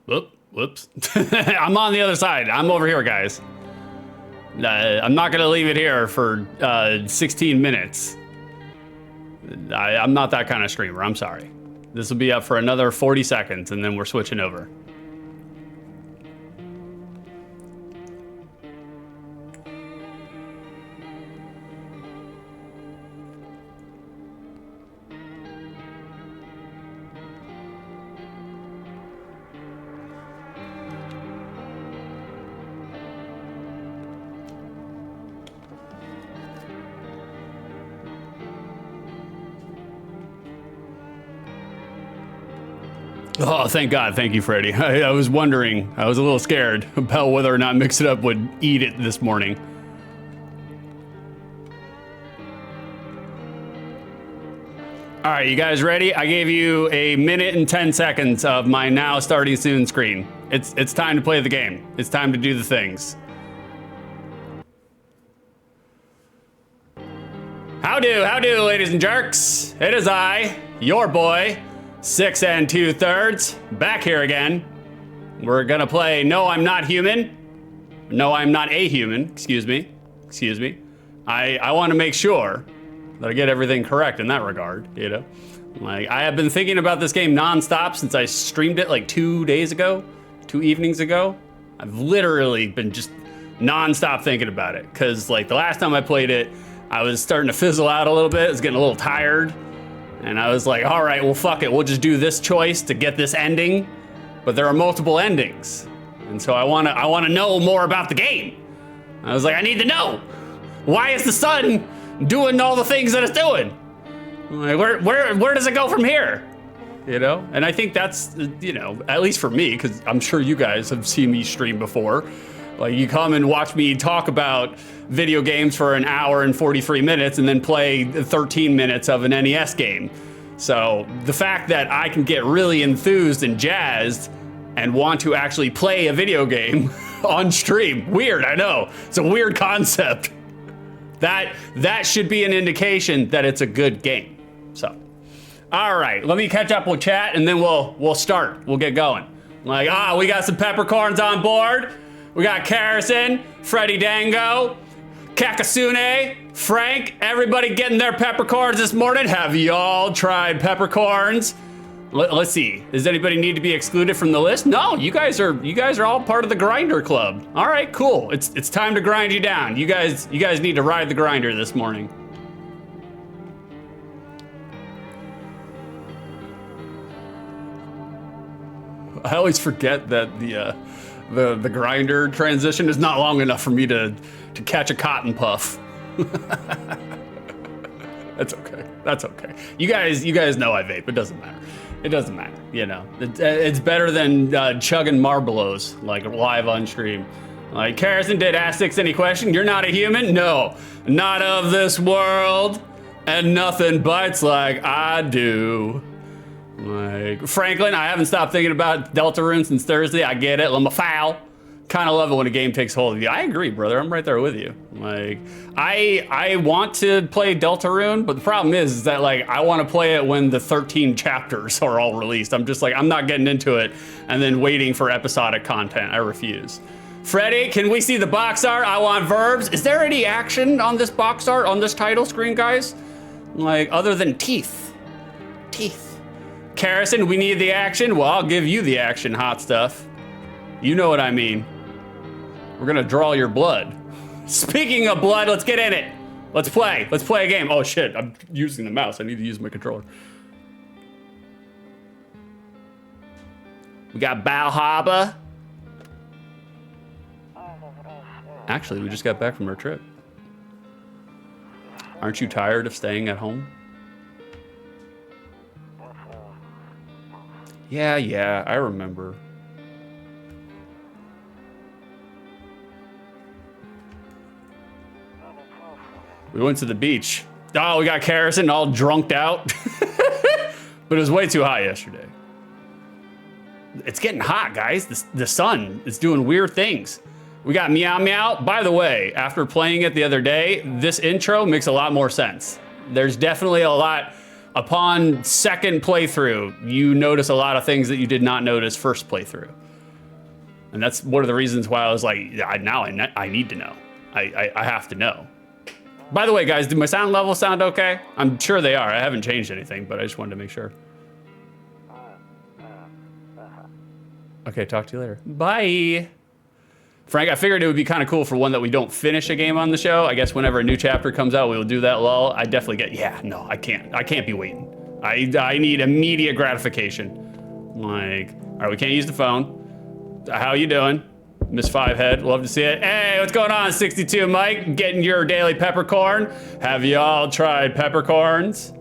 Whoops. I'm on the other side. I'm over here, guys. I'm not gonna leave it here for 16 minutes. I'm not that kind of streamer, I'm sorry. This will be up for another 40 seconds and then we're switching over. Oh, thank God. Thank you, Freddy. I was wondering, I was a little scared about whether or not Mix It Up would eat it this morning. All right, you guys ready? I gave you a minute and 10 seconds of my now starting soon screen. It's time to play the game. It's time to do the things. How do, ladies and jerks? It is I, your boy, 6 2/3, back here again. We're gonna play No, I'm Not Human. No, I'm Not a Human, excuse me. I wanna make sure that I get everything correct in that regard, you know? Like, I have been thinking about this game nonstop since I streamed it like 2 evenings ago. I've literally been just nonstop thinking about it. Cause like the last time I played it, I was starting to fizzle out a little bit. I was getting a little tired. And I was like, all right, well, fuck it. We'll just do this choice to get this ending. But there are multiple endings. And so I wanna know more about the game. I was like, I need to know. Why is the sun doing all the things that it's doing? Like, where does it go from here? You know? And I think that's, you know, at least for me, because I'm sure you guys have seen me stream before. Like, you come and watch me talk about video games for an hour and 43 minutes and then play 13 minutes of an NES game. So the fact that I can get really enthused and jazzed and want to actually play a video game on stream, weird, I know. It's a weird concept. That should be an indication that it's a good game. So, all right, let me catch up with chat and then we'll start. We'll get going. Like, we got some peppercorns on board. We got Karrison, Freddy Dango, Kakasune, Frank, everybody getting their peppercorns this morning. Have y'all tried peppercorns? Let's see. Does anybody need to be excluded from the list? No, you guys are all part of the grinder club. All right, cool. It's time to grind you down. You guys need to ride the grinder this morning. I always forget that the grinder transition is not long enough for me to catch a cotton puff. That's okay. You guys know I vape. It doesn't matter. You know, it's better than chugging Marlboros like live on stream. Like, Karrison did ask Six any question. You're not a human? No, not of this world, and nothing bites like I do. Like, Franklin, I haven't stopped thinking about Deltarune since Thursday. I get it. I'm a foul. Kind of love it when a game takes hold of you. I agree, brother. I'm right there with you. Like, I want to play Deltarune, but the problem is that, like, I want to play it when the 13 chapters are all released. I'm just like, I'm not getting into it and then waiting for episodic content. I refuse. Freddy, can we see the box art? I want verbs. Is there any action on this box art, on this title screen, guys? Like, other than teeth. Teeth. Karrison, we need the action. Well, I'll give you the action, hot stuff. You know what I mean. We're gonna draw your blood. Speaking of blood, let's get in it. Let's play a game. Oh shit, I'm using the mouse. I need to use my controller. We got Balhaba. Actually, we just got back from our trip. Aren't you tired of staying at home? Yeah, I remember. We went to the beach. Oh, we got Karrison all drunked out. But it was way too hot yesterday. It's getting hot, guys. The sun is doing weird things. We got Meow Meow. By the way, after playing it the other day, this intro makes a lot more sense. There's definitely a lot. Upon second playthrough, you notice a lot of things that you did not notice first playthrough. And that's one of the reasons why I was like, I need to know. I have to know. By the way, guys, do my sound levels sound okay? I'm sure they are. I haven't changed anything, but I just wanted to make sure. Okay, talk to you later. Bye. Frank, I figured it would be kind of cool for one that we don't finish a game on the show. I guess whenever a new chapter comes out, we'll do that lull. I definitely get, yeah, no, I can't be waiting. I need immediate gratification. Like, all right, we can't use the phone. How you doing? Miss Fivehead, love to see it. Hey, what's going on, 62 Mike? Getting your daily peppercorn? Have you all tried peppercorns?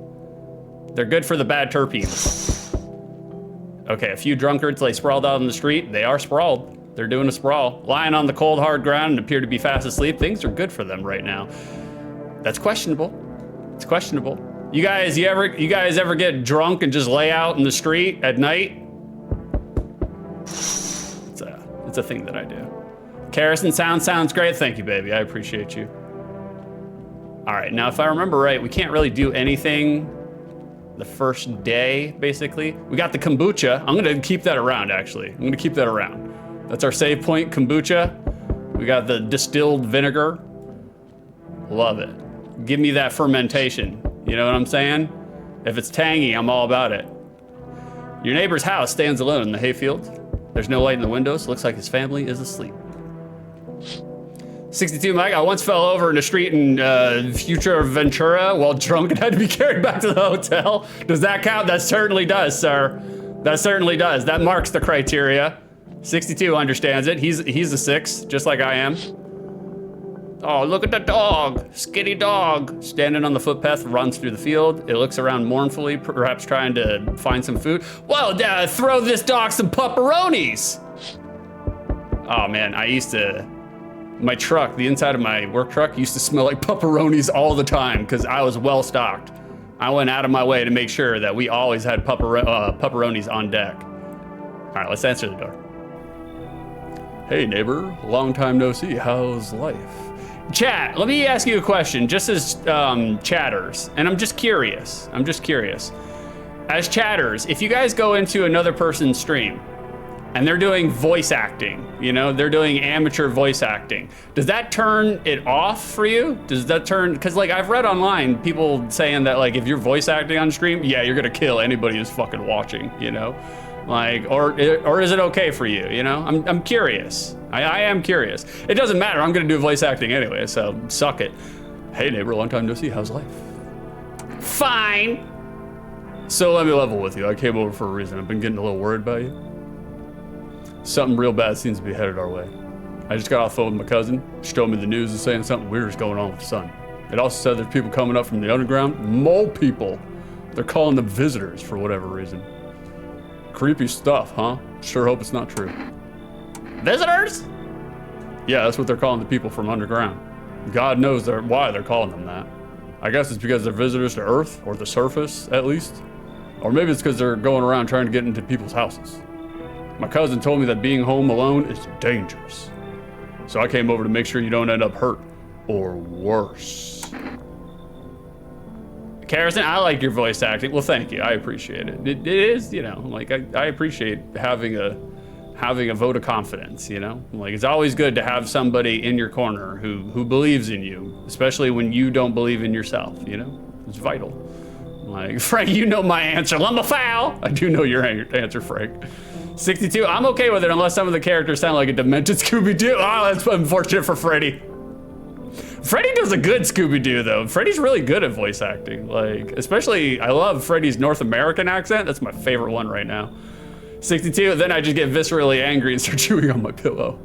They're good for the bad terpenes. Okay, a few drunkards lay sprawled out on the street. They are sprawled. They're doing a sprawl. Lying on the cold, hard ground and appear to be fast asleep. Things are good for them right now. That's questionable. It's questionable. You guys ever get drunk and just lay out in the street at night? It's a thing that I do. Carrison, sounds great. Thank you, baby. I appreciate you. All right, now if I remember right, we can't really do anything the first day, basically. We got the kombucha. I'm gonna keep that around, actually. I'm gonna keep that around. That's our save point, kombucha. We got the distilled vinegar. Love it. Give me that fermentation. You know what I'm saying? If it's tangy, I'm all about it. Your neighbor's house stands alone in the hayfield. There's no light in the windows. Looks like his family is asleep. 62 Mike, I once fell over in a street in future Ventura while drunk and had to be carried back to the hotel. Does that count? That certainly does, sir. That certainly does. That marks the criteria. 62 understands it. He's a 6, just like I am. Oh, look at the dog. Skinny dog. Standing on the footpath, runs through the field. It looks around mournfully, perhaps trying to find some food. Well, throw this dog some pepperonis. Oh man, my truck, the inside of my work truck used to smell like pepperonis all the time because I was well stocked. I went out of my way to make sure that we always had pepperonis on deck. All right, let's answer the door. Hey neighbor, long time no see, how's life? Chat, let me ask you a question, just as chatters, and I'm just curious. As chatters, if you guys go into another person's stream and they're doing voice acting, you know, they're doing amateur voice acting, does that turn it off for you? Does that turn, because like I've read online people saying that like if you're voice acting on stream, yeah, you're gonna kill anybody who's fucking watching, you know? Like, or is it okay for you, you know? I'm curious. I am curious. It doesn't matter, I'm gonna do voice acting anyway, so suck it. Hey neighbor, long time no see, how's life? Fine. So let me level with you, I came over for a reason. I've been getting a little worried about you. Something real bad seems to be headed our way. I just got off the phone with my cousin. She told me the news is saying something weird is going on with the sun. It also said there's people coming up from the underground, mole people. They're calling them visitors for whatever reason. Creepy stuff, huh? Sure hope it's not true. Visitors? Yeah, that's what they're calling the people from underground. God knows why they're calling them that. I guess it's because they're visitors to Earth, or the surface, at least. Or maybe it's because they're going around trying to get into people's houses. My cousin told me that being home alone is dangerous. So I came over to make sure you don't end up hurt, or worse. Carrison, I like your voice acting. Well, thank you, I appreciate it. It is, you know, like I appreciate having a vote of confidence, you know? Like it's always good to have somebody in your corner who believes in you, especially when you don't believe in yourself, you know? It's vital. Like, Frank, you know my answer, lumber foul. I do know your answer, Frank. 62, I'm okay with it unless some of the characters sound like a demented Scooby-Doo. Oh, that's unfortunate for Freddy. Freddy does a good Scooby-Doo though. Freddy's really good at voice acting. Like, especially, I love Freddy's North American accent. That's my favorite one right now. 62, then I just get viscerally angry and start chewing on my pillow.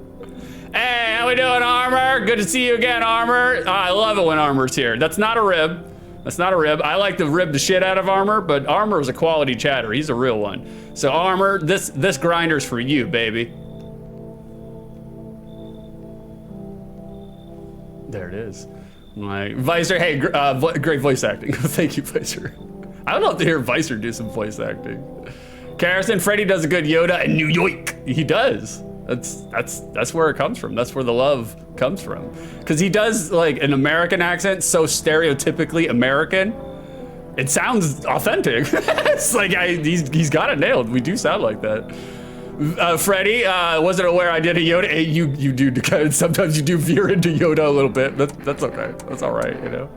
Hey, how we doing, Armor? Good to see you again, Armor. Oh, I love it when Armor's here. That's not a rib. That's not a rib. I like to rib the shit out of Armor, but Armor is a quality chatter. He's a real one. So Armor, this grinder's for you, baby. There it is. Like, Vicer, hey, great voice acting. Thank you, Vicer. I would love to hear Vicer do some voice acting. Carrison, Freddy does a good Yoda in New York. He does. That's where it comes from. That's where the love comes from. Because he does like an American accent, so stereotypically American. It sounds authentic. It's like he's got it nailed. We do sound like that. Freddy, wasn't aware I did a Yoda. Hey, you do, sometimes you do veer into Yoda a little bit. That's okay. That's all right, you know.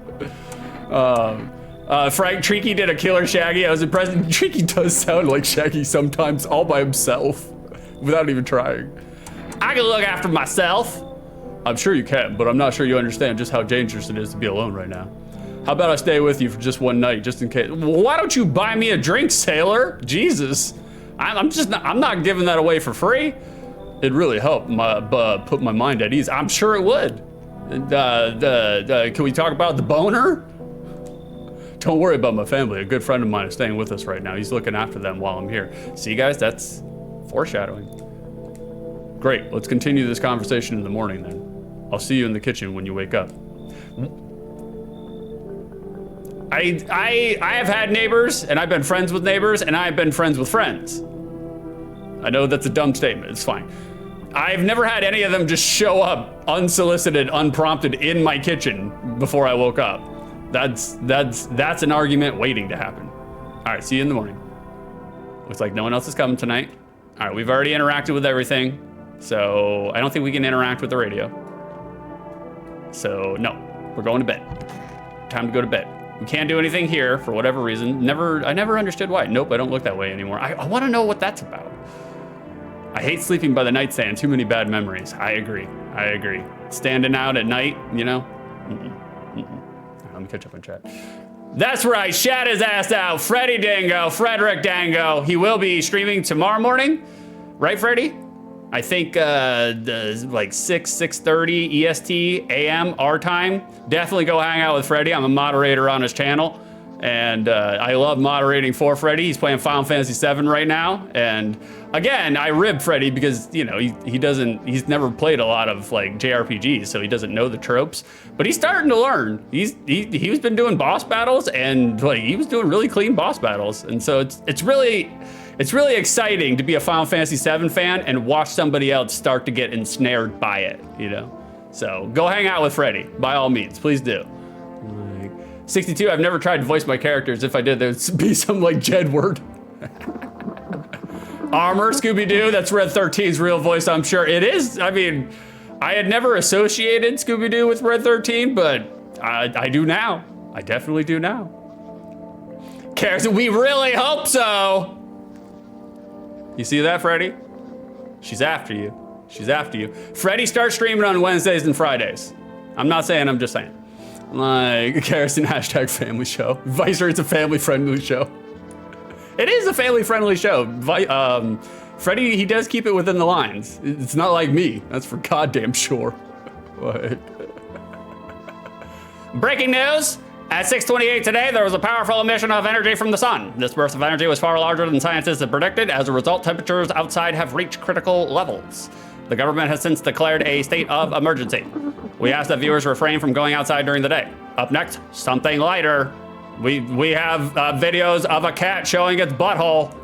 Frank Treaky did a killer Shaggy. I was impressed. Treaky does sound like Shaggy sometimes all by himself without even trying. I can look after myself. I'm sure you can, but I'm not sure you understand just how dangerous it is to be alone right now. How about I stay with you for just one night, just in case? Why don't you buy me a drink, sailor? Jesus, I'm not giving that away for free. It'd really help put my mind at ease. I'm sure it would. Can we talk about the boner? Don't worry about my family. A good friend of mine is staying with us right now. He's looking after them while I'm here. See, guys, that's foreshadowing. Great, let's continue this conversation in the morning then. I'll see you in the kitchen when you wake up. I have had neighbors, and I've been friends with neighbors, and I've been friends with friends. I know that's a dumb statement, it's fine. I've never had any of them just show up unsolicited, unprompted in my kitchen before I woke up. That's an argument waiting to happen. All right, see you in the morning. Looks like no one else is coming tonight. All right, we've already interacted with everything, so I don't think we can interact with the radio. So no, we're going to bed. Time to go to bed. We can't do anything here for whatever reason. I never understood why. Nope, I don't look that way anymore. I want to know what that's about. I hate sleeping by the nightstand. Too many bad memories. I agree. Standing out at night, you know? Let me catch up on chat. That's right, shat his ass out. Freddy Dango, Frederick Dango. He will be streaming tomorrow morning. Right, Freddy? I think like 6:30 EST AM our time. Definitely go hang out with Freddy. I'm a moderator on his channel, and I love moderating for Freddy. He's playing Final Fantasy VII right now, and again, I rib Freddy because he's never played a lot of like JRPGs, so he doesn't know the tropes. But he's starting to learn. He's been doing boss battles, and like he was doing really clean boss battles, and so it's really exciting to be a Final Fantasy VII fan and watch somebody else start to get ensnared by it, you know? So go hang out with Freddy, by all means, please do. 62, I've never tried to voice my characters. If I did, there'd be some like Jedward. Armor, Scooby-Doo, that's Red 13's real voice, I'm sure. It is, I mean, I had never associated Scooby-Doo with Red 13, but I do now. I definitely do now. Cares, we really hope so. You see that, Freddy? She's after you. She's after you. Freddy starts streaming on Wednesdays and Fridays. I'm not saying, I'm just saying. Like, Kerosene hashtag family show. Vicer, it's a family friendly show. It is a family friendly show. Freddy, he does keep it within the lines. It's not like me. That's for goddamn sure. What? Breaking news. At 6:28 today, there was a powerful emission of energy from the sun. This burst of energy was far larger than scientists had predicted. As a result, temperatures outside have reached critical levels. The government has since declared a state of emergency. We ask that viewers refrain from going outside during the day. Up next, something lighter. We have videos of a cat showing its butthole.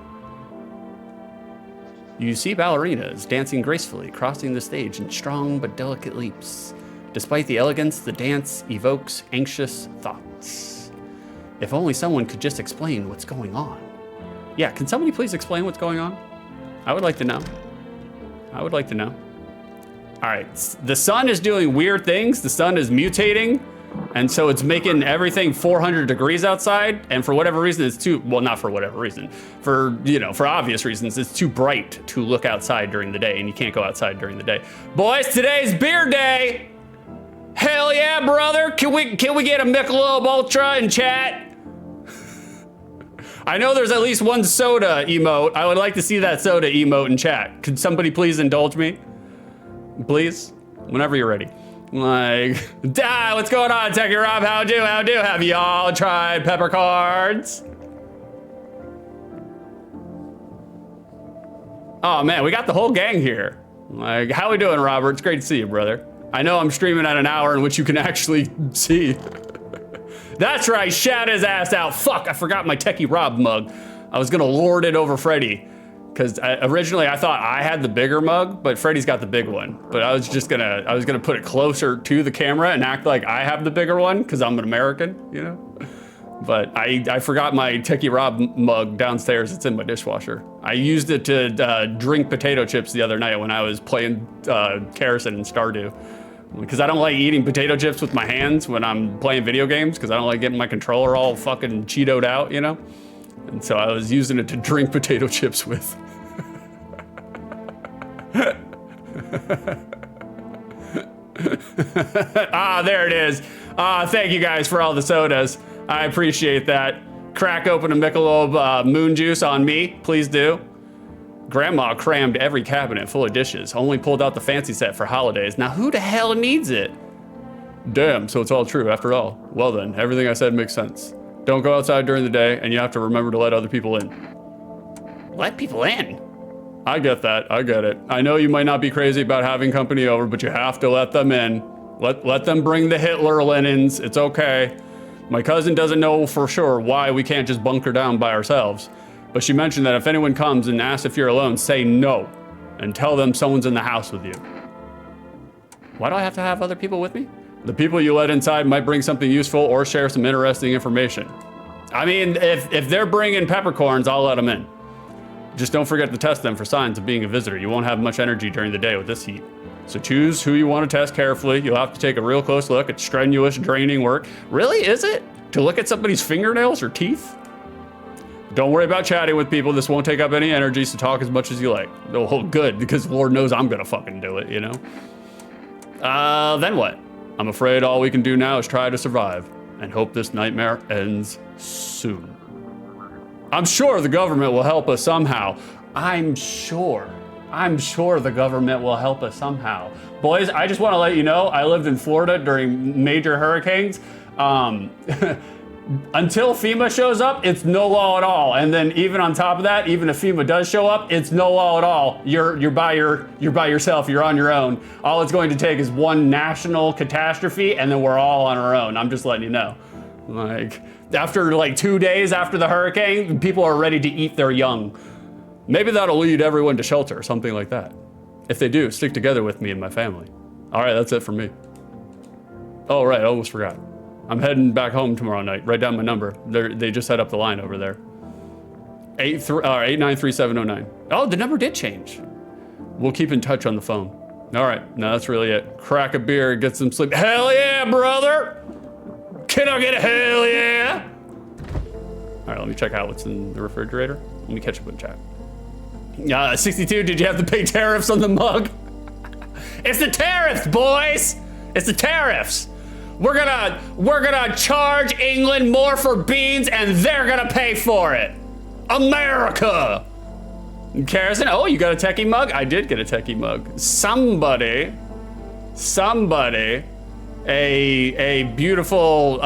You see ballerinas dancing gracefully, crossing the stage in strong but delicate leaps. Despite the elegance, the dance evokes anxious thoughts. If only someone could just explain what's going on. Yeah, can somebody please explain what's going on? I would like to know. I would like to know. All right, the sun is doing weird things. The sun is mutating, and so it's making everything 400 degrees outside, and for whatever reason, it's too, well, not for whatever reason, for obvious reasons, it's too bright to look outside during the day, and you can't go outside during the day. Boys, today's beer day. Hell yeah, brother. Can we get a Michelob Ultra in chat? I know there's at least one soda emote. I would like to see that soda emote in chat. Could somebody please indulge me? Please? Whenever you're ready. Like, what's going on, Techie Rob? How do? Have y'all tried pepper cards? Oh man, we got the whole gang here. Like, how we doing, Robert? It's great to see you, brother. I know I'm streaming at an hour in which you can actually see. That's right, shout his ass out. Fuck, I forgot my Techie Rob mug. I was gonna lord it over Freddy, because originally I thought I had the bigger mug, but Freddy's got the big one. But I was gonna put it closer to the camera and act like I have the bigger one, because I'm an American, you know? But I forgot my Techie Rob mug downstairs. It's in my dishwasher. I used it to drink potato chips the other night when I was playing Kerosene and Stardew. Because I don't like eating potato chips with my hands when I'm playing video games, because I don't like getting my controller all fucking Cheetoed out, you know? And so I was using it to drink potato chips with. Ah, there it is. Thank you guys for all the sodas. I appreciate that. Crack open a Michelob moon juice on me, please do. Grandma crammed every cabinet full of dishes, only pulled out the fancy set for holidays. Now who the hell needs it? Damn, so it's all true after all. Well then, everything I said makes sense. Don't go outside during the day, and you have to remember to let other people in. Let people in? I get that, I get it. I know you might not be crazy about having company over, but you have to let them in. Let them bring the Hitler linens, it's okay. My cousin doesn't know for sure why we can't just bunker down by ourselves. But she mentioned that if anyone comes and asks if you're alone, say no, and tell them someone's in the house with you. Why do I have to have other people with me? The people you let inside might bring something useful or share some interesting information. I mean, if they're bringing peppercorns, I'll let them in. Just don't forget to test them for signs of being a visitor. You won't have much energy during the day with this heat. So choose who you want to test carefully. You'll have to take a real close look. It's strenuous, draining work. Really, is it? To look at somebody's fingernails or teeth? Don't worry about chatting with people. This won't take up any energy, so talk as much as you like. Oh, good, because Lord knows I'm gonna fucking do it, you know? Then what? I'm afraid all we can do now is try to survive and hope this nightmare ends soon. I'm sure the government will help us somehow. I'm sure the government will help us somehow. Boys, I just want to let you know, I lived in Florida during major hurricanes. Until FEMA shows up, it's no law at all. And then even on top of that, even if FEMA does show up, it's no law at all. You're by yourself, you're on your own. All it's going to take is one national catastrophe and then we're all on our own. I'm just letting you know. Like, after like 2 days after the hurricane, people are ready to eat their young. Maybe that'll lead everyone to shelter or something like that. If they do, stick together with me and my family. All right, that's it for me. Oh, right, I almost forgot. I'm heading back home tomorrow night. Write down my number. They just set up the line over there. 893709. Oh, the number did change. We'll keep in touch on the phone. All right, no, that's really it. Crack a beer, get some sleep. Hell yeah, brother! Can I get a hell yeah? All right, let me check out what's in the refrigerator. Let me catch up with chat. 62, did you have to pay tariffs on the mug? It's the tariffs, boys! It's the tariffs! We're gonna charge England more for beans and they're gonna pay for it. America! Kerosene, oh, you got a techie mug? I did get a techie mug. Somebody, a beautiful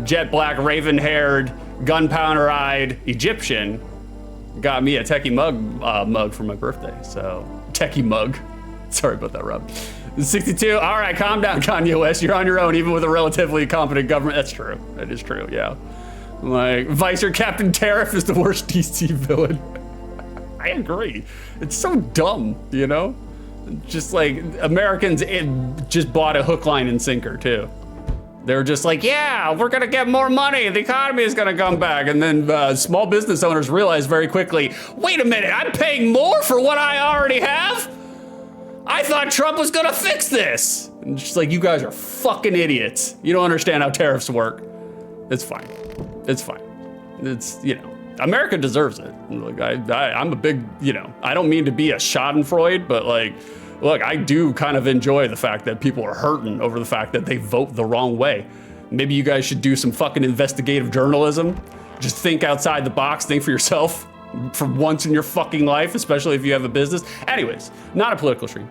jet black raven-haired, gunpowder-eyed Egyptian got me a techie mug for my birthday, so techie mug. Sorry about that, Rob. 62, all right, calm down, Kanye West. You're on your own, even with a relatively competent government. That's true, that is true, yeah. Like, Vicer Captain Tariff is the worst DC villain. I agree. It's so dumb, you know? Just like, Americans just bought a hook, line, and sinker, too. They're just like, yeah, we're gonna get more money, the economy is gonna come back. And then small business owners realize very quickly, wait a minute, I'm paying more for what I already have? I thought Trump was gonna fix this. And just like, you guys are fucking idiots. You don't understand how tariffs work. It's fine. It's fine. It's, you know, America deserves it. Like, I'm a big, you know, I don't mean to be a schadenfreude, but like, look, I do kind of enjoy the fact that people are hurting over the fact that they vote the wrong way. Maybe you guys should do some fucking investigative journalism. Just think outside the box, think for yourself. For once in your fucking life, especially if you have a business. Anyways, not a political stream.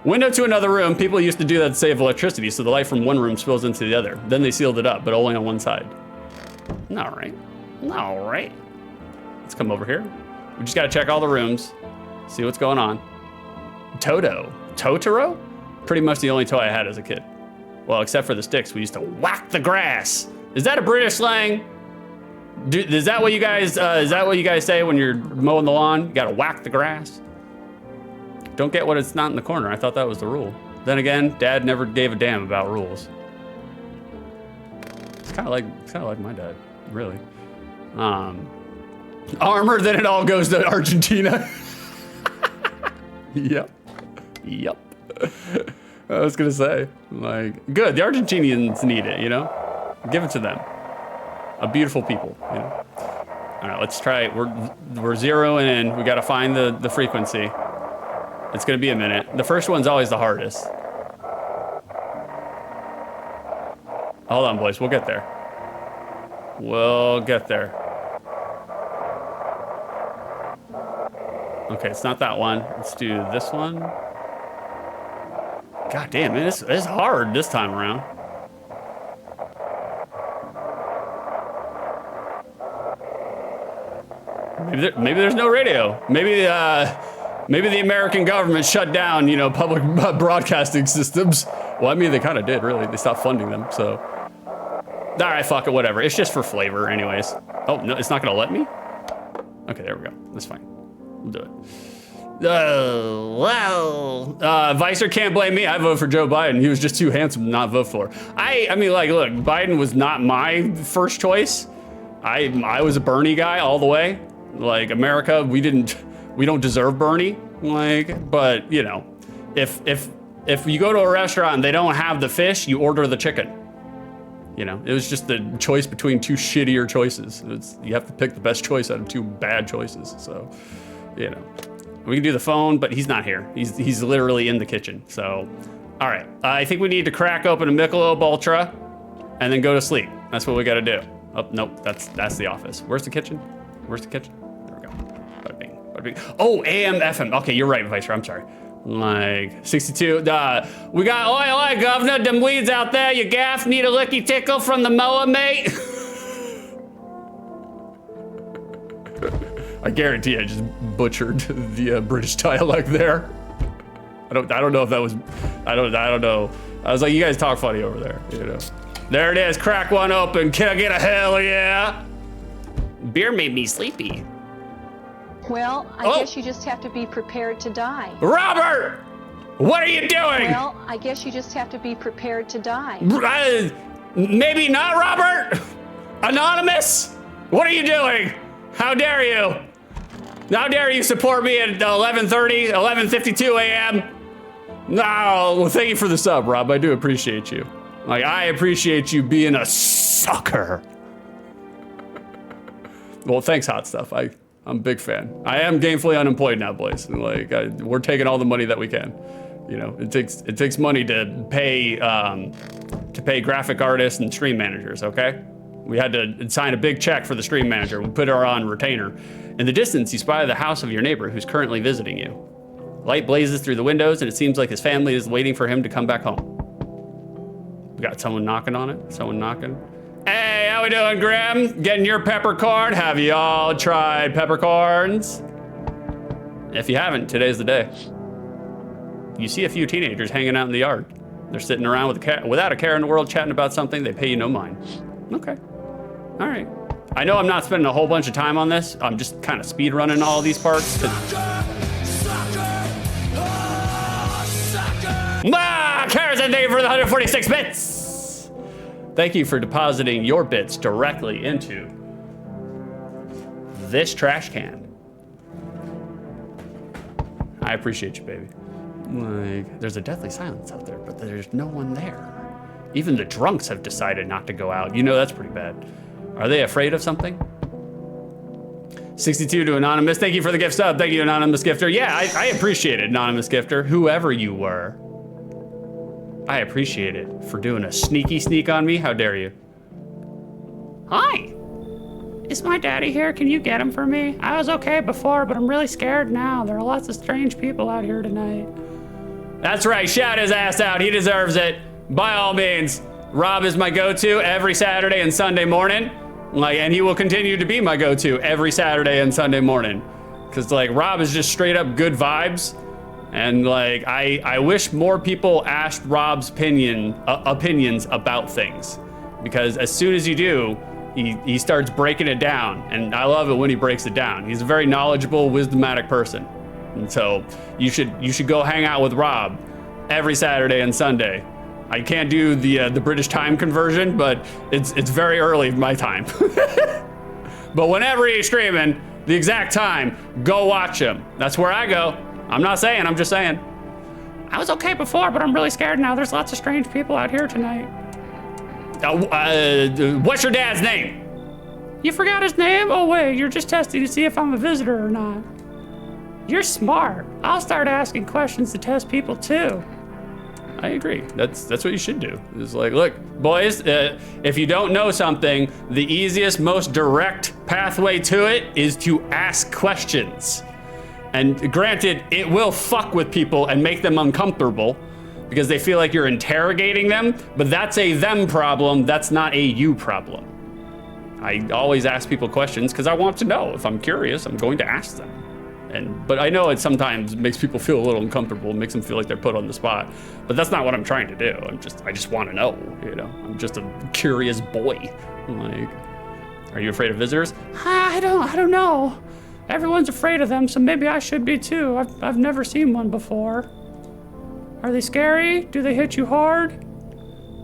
Window to another room. People used to do that to save electricity, so the light from one room spills into the other. Then they sealed it up, but only on one side. All right. All right. Let's come over here. We just gotta check all the rooms, see what's going on. Totoro? Pretty much the only toy I had as a kid. Well, except for the sticks, we used to whack the grass. Is that a British slang? Is that what you guys say when you're mowing the lawn? You gotta whack the grass? Don't get what it's not in the corner. I thought that was the rule. Then again, Dad never gave a damn about rules. It's kind of like my dad, really. Armor, then it all goes to Argentina. Yep. I was gonna say, like, good, the Argentinians need it, you know? Give it to them. A beautiful people, you know? All right, let's try it. We're zeroing in. We gotta find the frequency. It's gonna be a minute. The first one's always the hardest. Hold on, boys, we'll get there. We'll get there. Okay, it's not that one. Let's do this one. God damn, man, it's hard this time around. Maybe there's no radio. Maybe the American government shut down, you know, public broadcasting systems. Well, I mean, they kind of did, really. They stopped funding them, so. All right, fuck it, whatever. It's just for flavor, anyways. Oh, no, it's not gonna let me? Okay, there we go. That's fine. We'll do it. Well, Vicer can't blame me. I voted for Joe Biden. He was just too handsome to not vote for. I mean, like, look, Biden was not my first choice. I was a Bernie guy all the way. Like, America, we don't deserve Bernie. Like, but you know, if you go to a restaurant and they don't have the fish, you order the chicken. You know, it was just the choice between two shittier choices. You have to pick the best choice out of two bad choices. So, you know, we can do the phone, but he's not here. He's literally in the kitchen. So, all right. I think we need to crack open a Michelob Ultra and then go to sleep. That's what we got to do. Oh, nope. That's the office. Where's the kitchen? Where's the kitchen? There we go. Bada bing, bada bing. Oh, AM, FM. Okay, you're right, Vicer. I'm sorry. Like 62. We got oi, governor. Them weeds out there. You gaff. Need a licky tickle from the mower, mate. I guarantee I just butchered the British dialect there. I don't know if that was. I don't know. I was like, you guys talk funny over there. You know. There it is. Crack one open. Can I get a hell yeah? Beer made me sleepy. Well, I guess you just have to be prepared to die. Robert! What are you doing? Well, I guess you just have to be prepared to die. Maybe not, Robert? Anonymous? What are you doing? How dare you? How dare you support me at 11:30, 11:52 a.m.? No, well, thank you for the sub, Rob. I do appreciate you. Like, I appreciate you being a sucker. Well, thanks, Hot Stuff. I'm a big fan. I am gainfully unemployed now, boys. Like, we're taking all the money that we can. You know, it takes money to pay graphic artists and stream managers. Okay, we had to sign a big check for the stream manager. We put her on retainer. In the distance, you spy the house of your neighbor who's currently visiting you. Light blazes through the windows, and it seems like his family is waiting for him to come back home. We got someone knocking on it. Someone knocking. Hey, how we doing, Grim? Getting your peppercorn? Have you all tried peppercorns? If you haven't, today's the day. You see a few teenagers hanging out in the yard. They're sitting around without a care in the world, chatting about something. They pay you no mind. Okay. All right. I know I'm not spending a whole bunch of time on this. I'm just kind of speed running all these parts. Carson, thank you for the 146 bits. Thank you for depositing your bits directly into this trash can. I appreciate you, baby. Like, there's a deathly silence out there, but there's no one there. Even the drunks have decided not to go out. You know that's pretty bad. Are they afraid of something? 62 to Anonymous. Thank you for the gift sub. Thank you, Anonymous Gifter. Yeah, I appreciate it, Anonymous Gifter. Whoever you were. I appreciate it for doing a sneaky sneak on me. How dare you? Hi. Is my daddy here? Can you get him for me? I was okay before, but I'm really scared now. There are lots of strange people out here tonight. That's right. Shout his ass out. He deserves it. By all means. Rob is my go-to every Saturday and Sunday morning. And he will continue to be my go-to every Saturday and Sunday morning. Because, Rob is just straight up good vibes. And, I wish more people asked Rob's opinions about things. Because as soon as you do, he starts breaking it down. And I love it when he breaks it down. He's a very knowledgeable, wisdomatic person. And so you should go hang out with Rob every Saturday and Sunday. I can't do the British time conversion, but it's very early my time. But whenever he's streaming, the exact time, go watch them. That's where I go. I'm not saying, I'm just saying. I was okay before, but I'm really scared now. There's lots of strange people out here tonight. What's your dad's name? You forgot his name? Oh wait, you're just testing to see if I'm a visitor or not. You're smart. I'll start asking questions to test people too. I agree. That's what you should do. It's like, look, boys, if you don't know something, the easiest, most direct pathway to it is to ask questions. And granted, it will fuck with people and make them uncomfortable because they feel like you're interrogating them, but that's a them problem, that's not a you problem. I always ask people questions because I want to know. If I'm curious, I'm going to ask them. But I know it sometimes makes people feel a little uncomfortable, makes them feel like they're put on the spot. But that's not what I'm trying to do. I just want to know, you know? I'm just a curious boy. I'm like, are you afraid of visitors? I don't know. Everyone's afraid of them, so maybe I should be too. I've never seen one before. Are they scary? Do they hit you hard?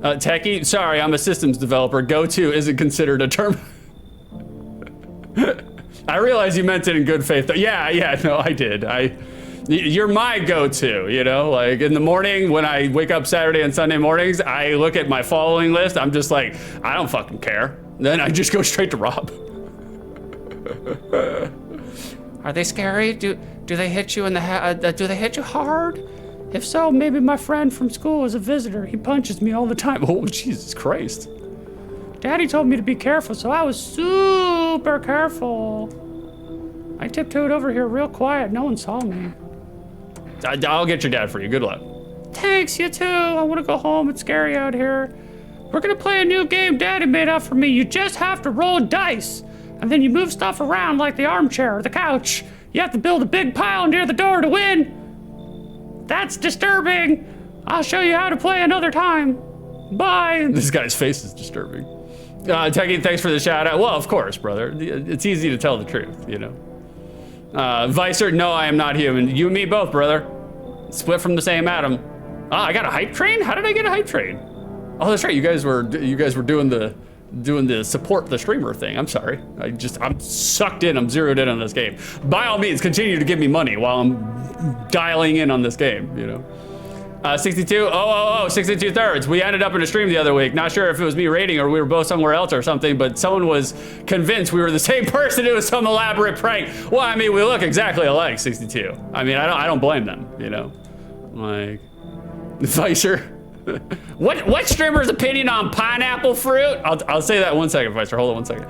Techie, sorry, I'm a systems developer. Go-to isn't considered a term. I realize you meant it in good faith. Yeah, no, I did. You're my go-to, you know? Like in the morning when I wake up Saturday and Sunday mornings, I look at my following list. I'm just like, I don't fucking care. Then I just go straight to Rob. Are they scary? Do they hit you in the head? Do they hit you hard? If so, maybe my friend from school is a visitor. He punches me all the time. Oh, Jesus Christ. Daddy told me to be careful, so I was super careful. I tiptoed over here real quiet. No one saw me. I'll get your dad for you. Good luck. Thanks, you too. I want to go home. It's scary out here. We're going to play a new game Daddy made up for me. You just have to roll dice, and then you move stuff around like the armchair or the couch. You have to build a big pile near the door to win. That's disturbing. I'll show you how to play another time. Bye. This guy's face is disturbing. Techie, thanks for the shout out. Well, of course, brother. It's easy to tell the truth, you know. Vicer, no, I am not human. You and me both, brother. Split from the same atom. I got a hype train? How did I get a hype train? Oh, that's right. You guys were doing the support the streamer thing. I'm sorry. I'm sucked in. I'm zeroed in on this game. By all means, continue to give me money while I'm dialing in on this game, you know. 62, 62 thirds. We ended up in a stream the other week. Not sure if it was me raiding or we were both somewhere else or something, but someone was convinced we were the same person. It was some elaborate prank. Well, I mean, we look exactly alike, 62. I mean, I don't blame them, you know. Like, Vicer. What streamer's opinion on pineapple fruit? I'll say that 1 second, Vicer. Hold on 1 second.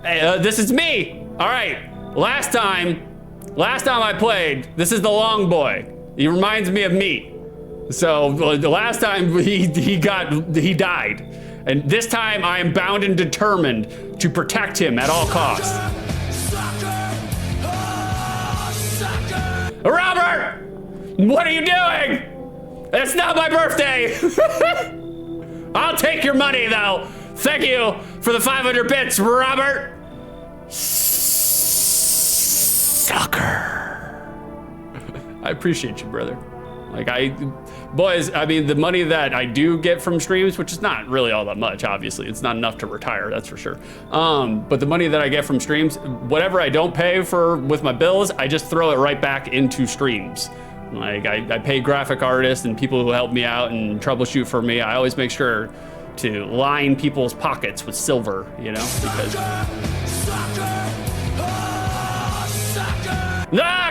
Hey, this is me. All right. Last time I played, this is the long boy. He reminds me of me. So the last time he died, and this time I am bound and determined to protect him at all costs. Robert, what are you doing? It's not my birthday. I'll take your money though. Thank you for the 500 bits, Robert. Sucker. I appreciate you, brother. Boys, I mean, the money that I do get from streams, which is not really all that much, obviously. It's not enough to retire, that's for sure. But the money that I get from streams, whatever I don't pay for with my bills, I just throw it right back into streams. Like, I pay graphic artists and people who help me out and troubleshoot for me. I always make sure to line people's pockets with silver, you know, because...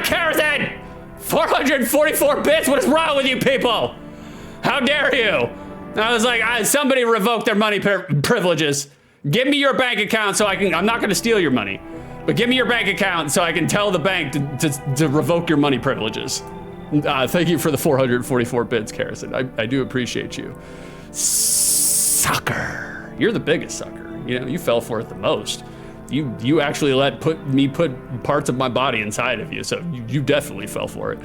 Karathon! 444 bits? What is wrong with you people? How dare you? I was like, somebody revoked their money privileges. Give me your bank account so I'm not gonna steal your money, but give me your bank account so I can tell the bank to revoke your money privileges. Thank you for the 444 bits, Karison. I do appreciate you. Sucker. You're the biggest sucker. You know, you fell for it the most. You actually put parts of my body inside of you, so you definitely fell for it.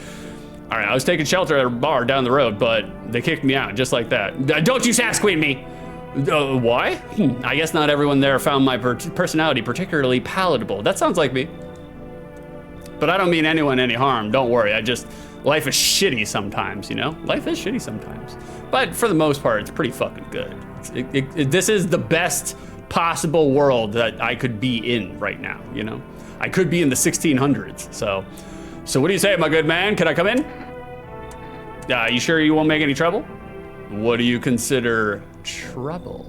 All right, I was taking shelter at a bar down the road, but they kicked me out just like that. Don't you sass queen me! Why? I guess not everyone there found my personality particularly palatable. That sounds like me. But I don't mean anyone any harm, don't worry. Life is shitty sometimes, you know? Life is shitty sometimes. But for the most part, it's pretty fucking good. This is the best possible world that I could be in right now, you know? I could be in the 1600s. So what do you say, my good man? Can I come in? You sure you won't make any trouble? What do you consider trouble?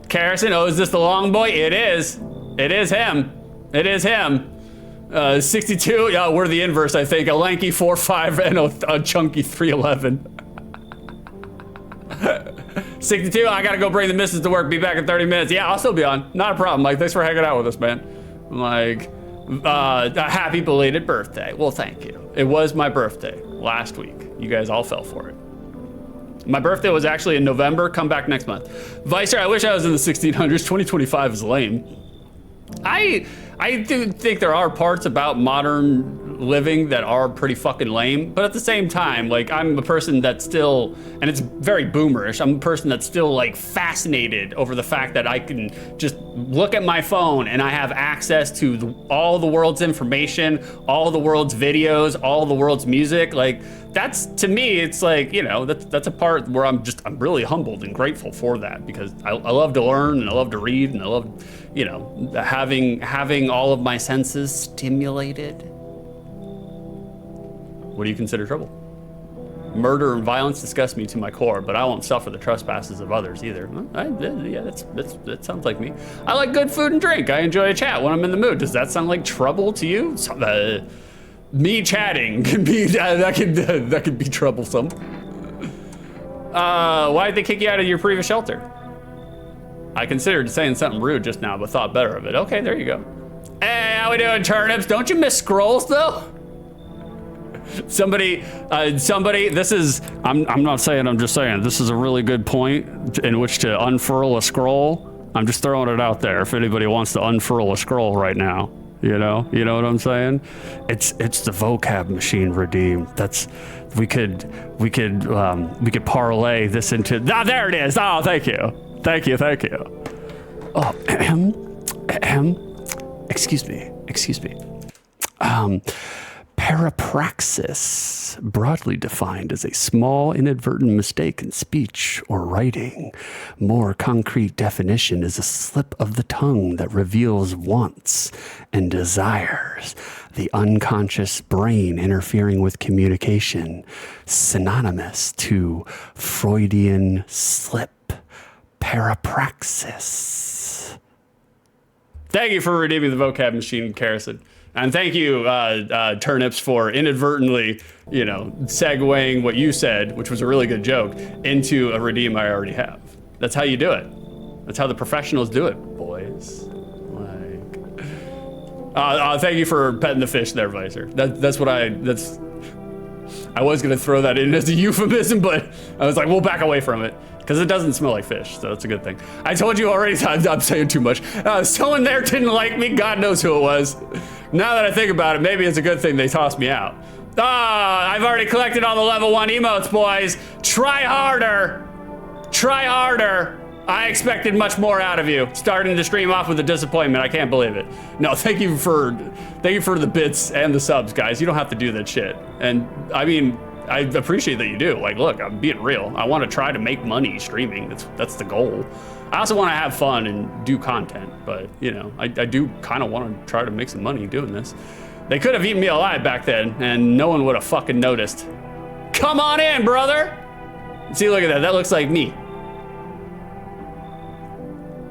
Carrison, oh, is this the long boy? It is. It is him. It is him. 62, yeah, we're the inverse, I think. A lanky 4'5" and a chunky 3'11". 62, I gotta go bring the missus to work, be back in 30 minutes. Yeah, I'll still be on, not a problem. Like, thanks for hanging out with us, man. Like, a happy belated birthday. Well, thank you. It was my birthday last week. You guys all fell for it. My birthday was actually in November. Come back next month. Vicer, I wish I was in the 1600s. 2025 is lame. I do think there are parts about modern living that are pretty fucking lame, but at the same time, like, I'm a person that's still, and it's very boomerish, I'm a person that's still like fascinated over the fact that I can just look at my phone and I have access to all the world's information, all the world's videos, all the world's music. Like, that's, to me, it's like, you know, that's a part where I'm really humbled and grateful for that, because I love to learn and I love to read and I love, you know, having all of my senses stimulated. What do you consider trouble? Murder and violence disgust me to my core, but I won't suffer the trespasses of others either. Yeah, that sounds like me. I like good food and drink. I enjoy a chat when I'm in the mood. Does that sound like trouble to you? Me chatting can be that could be troublesome. Why did they kick you out of your previous shelter? I considered saying something rude just now, but thought better of it. Okay, there you go. Hey, how we doing, turnips? Don't you miss scrolls though? Somebody, this is, I'm not saying, I'm just saying, this is a really good point in which to unfurl a scroll. I'm just throwing it out there if anybody wants to unfurl a scroll right now. You know what I'm saying? It's the vocab machine redeemed. That's, we could parlay this into, there it is. Oh, thank you. Oh, excuse me. Parapraxis, broadly defined as a small inadvertent mistake in speech or writing. More concrete definition is a slip of the tongue that reveals wants and desires, the unconscious brain interfering with communication, synonymous to Freudian slip. Parapraxis. Thank you for redeeming the vocab machine, Carrison. And thank you, Turnips, for inadvertently, you know, segueing what you said, which was a really good joke, into a redeem I already have. That's how you do it. That's how the professionals do it, boys. Like, thank you for petting the fish there, Vicer. I was gonna throw that in as a euphemism, but I was like, we'll back away from it. Because it doesn't smell like fish, so it's a good thing. I told you already, I'm saying too much. Someone there didn't like me, God knows who it was. Now that I think about it, maybe it's a good thing they tossed me out. I've already collected all the level 1 emotes, boys. Try harder. I expected much more out of you. Starting the stream off with a disappointment, I can't believe it. No, thank you for the bits and the subs, guys. You don't have to do that shit. And I mean, I appreciate that you do. Like, look, I'm being real. I want to try to make money streaming. That's the goal. I also want to have fun and do content, but you know, I do kind of want to try to make some money doing this. They could have eaten me alive back then, and no one would have fucking noticed. Come on in, brother. See, look at that. That looks like me.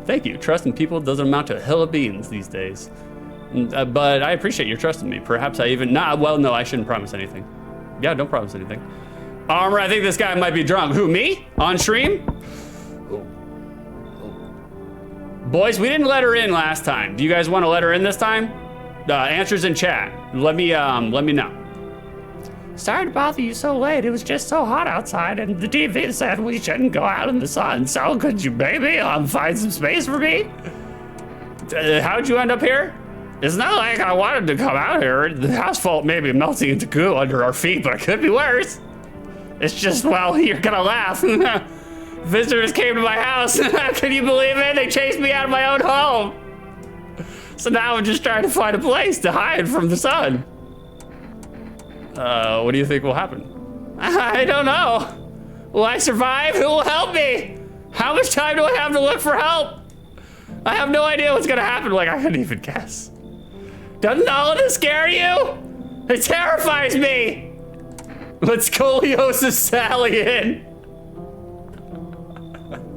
Thank you. Trusting people doesn't amount to a hill of beans these days. But I appreciate your trusting me. Perhaps I even, no, I shouldn't promise anything. Yeah, don't promise anything. Armor, I think this guy might be drunk. Who, me? On stream? Oh. Boys, we didn't let her in last time. Do you guys want to let her in this time? Answers in chat. Let me know. Sorry to bother you so late. It was just so hot outside, and the TV said we shouldn't go out in the sun. So could you maybe find some space for me? How'd you end up here? It's not like I wanted to come out here. The asphalt may be melting into goo under our feet, but it could be worse. It's just, well, you're gonna laugh. Visitors came to my house. Can you believe it? They chased me out of my own home. So now I'm just trying to find a place to hide from the sun. What do you think will happen? I don't know. Will I survive? Who will help me? How much time do I have to look for help? I have no idea what's gonna happen. Like, I couldn't even guess. Doesn't all of this scare you? It terrifies me. Let's scoliosis Sally in.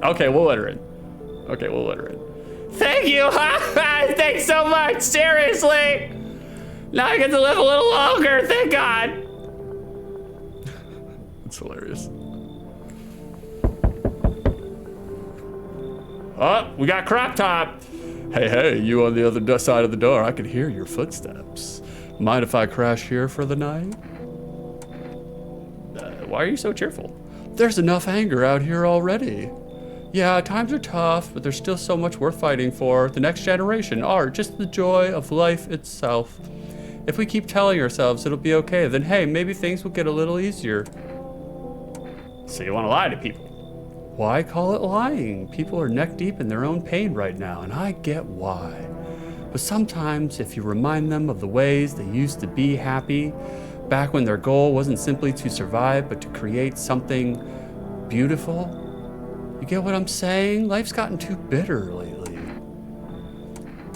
Okay, we'll let her in. Okay, we'll let her in. Thank you. Thanks so much. Seriously. Now I get to live a little longer. Thank God. It's hilarious. Oh, we got Crop Top. Hey, you on the other side of the door. I can hear your footsteps. Mind if I crash here for the night? Why are you so cheerful? There's enough anger out here already. Yeah, times are tough, but there's still so much worth fighting for. The next generation, art, just the joy of life itself. If we keep telling ourselves it'll be okay, then hey, maybe things will get a little easier. So you want to lie to people? Why call it lying? People are neck deep in their own pain right now, and I get why. But sometimes if you remind them of the ways they used to be happy, back when their goal wasn't simply to survive, but to create something beautiful, you get what I'm saying? Life's gotten too bitter lately.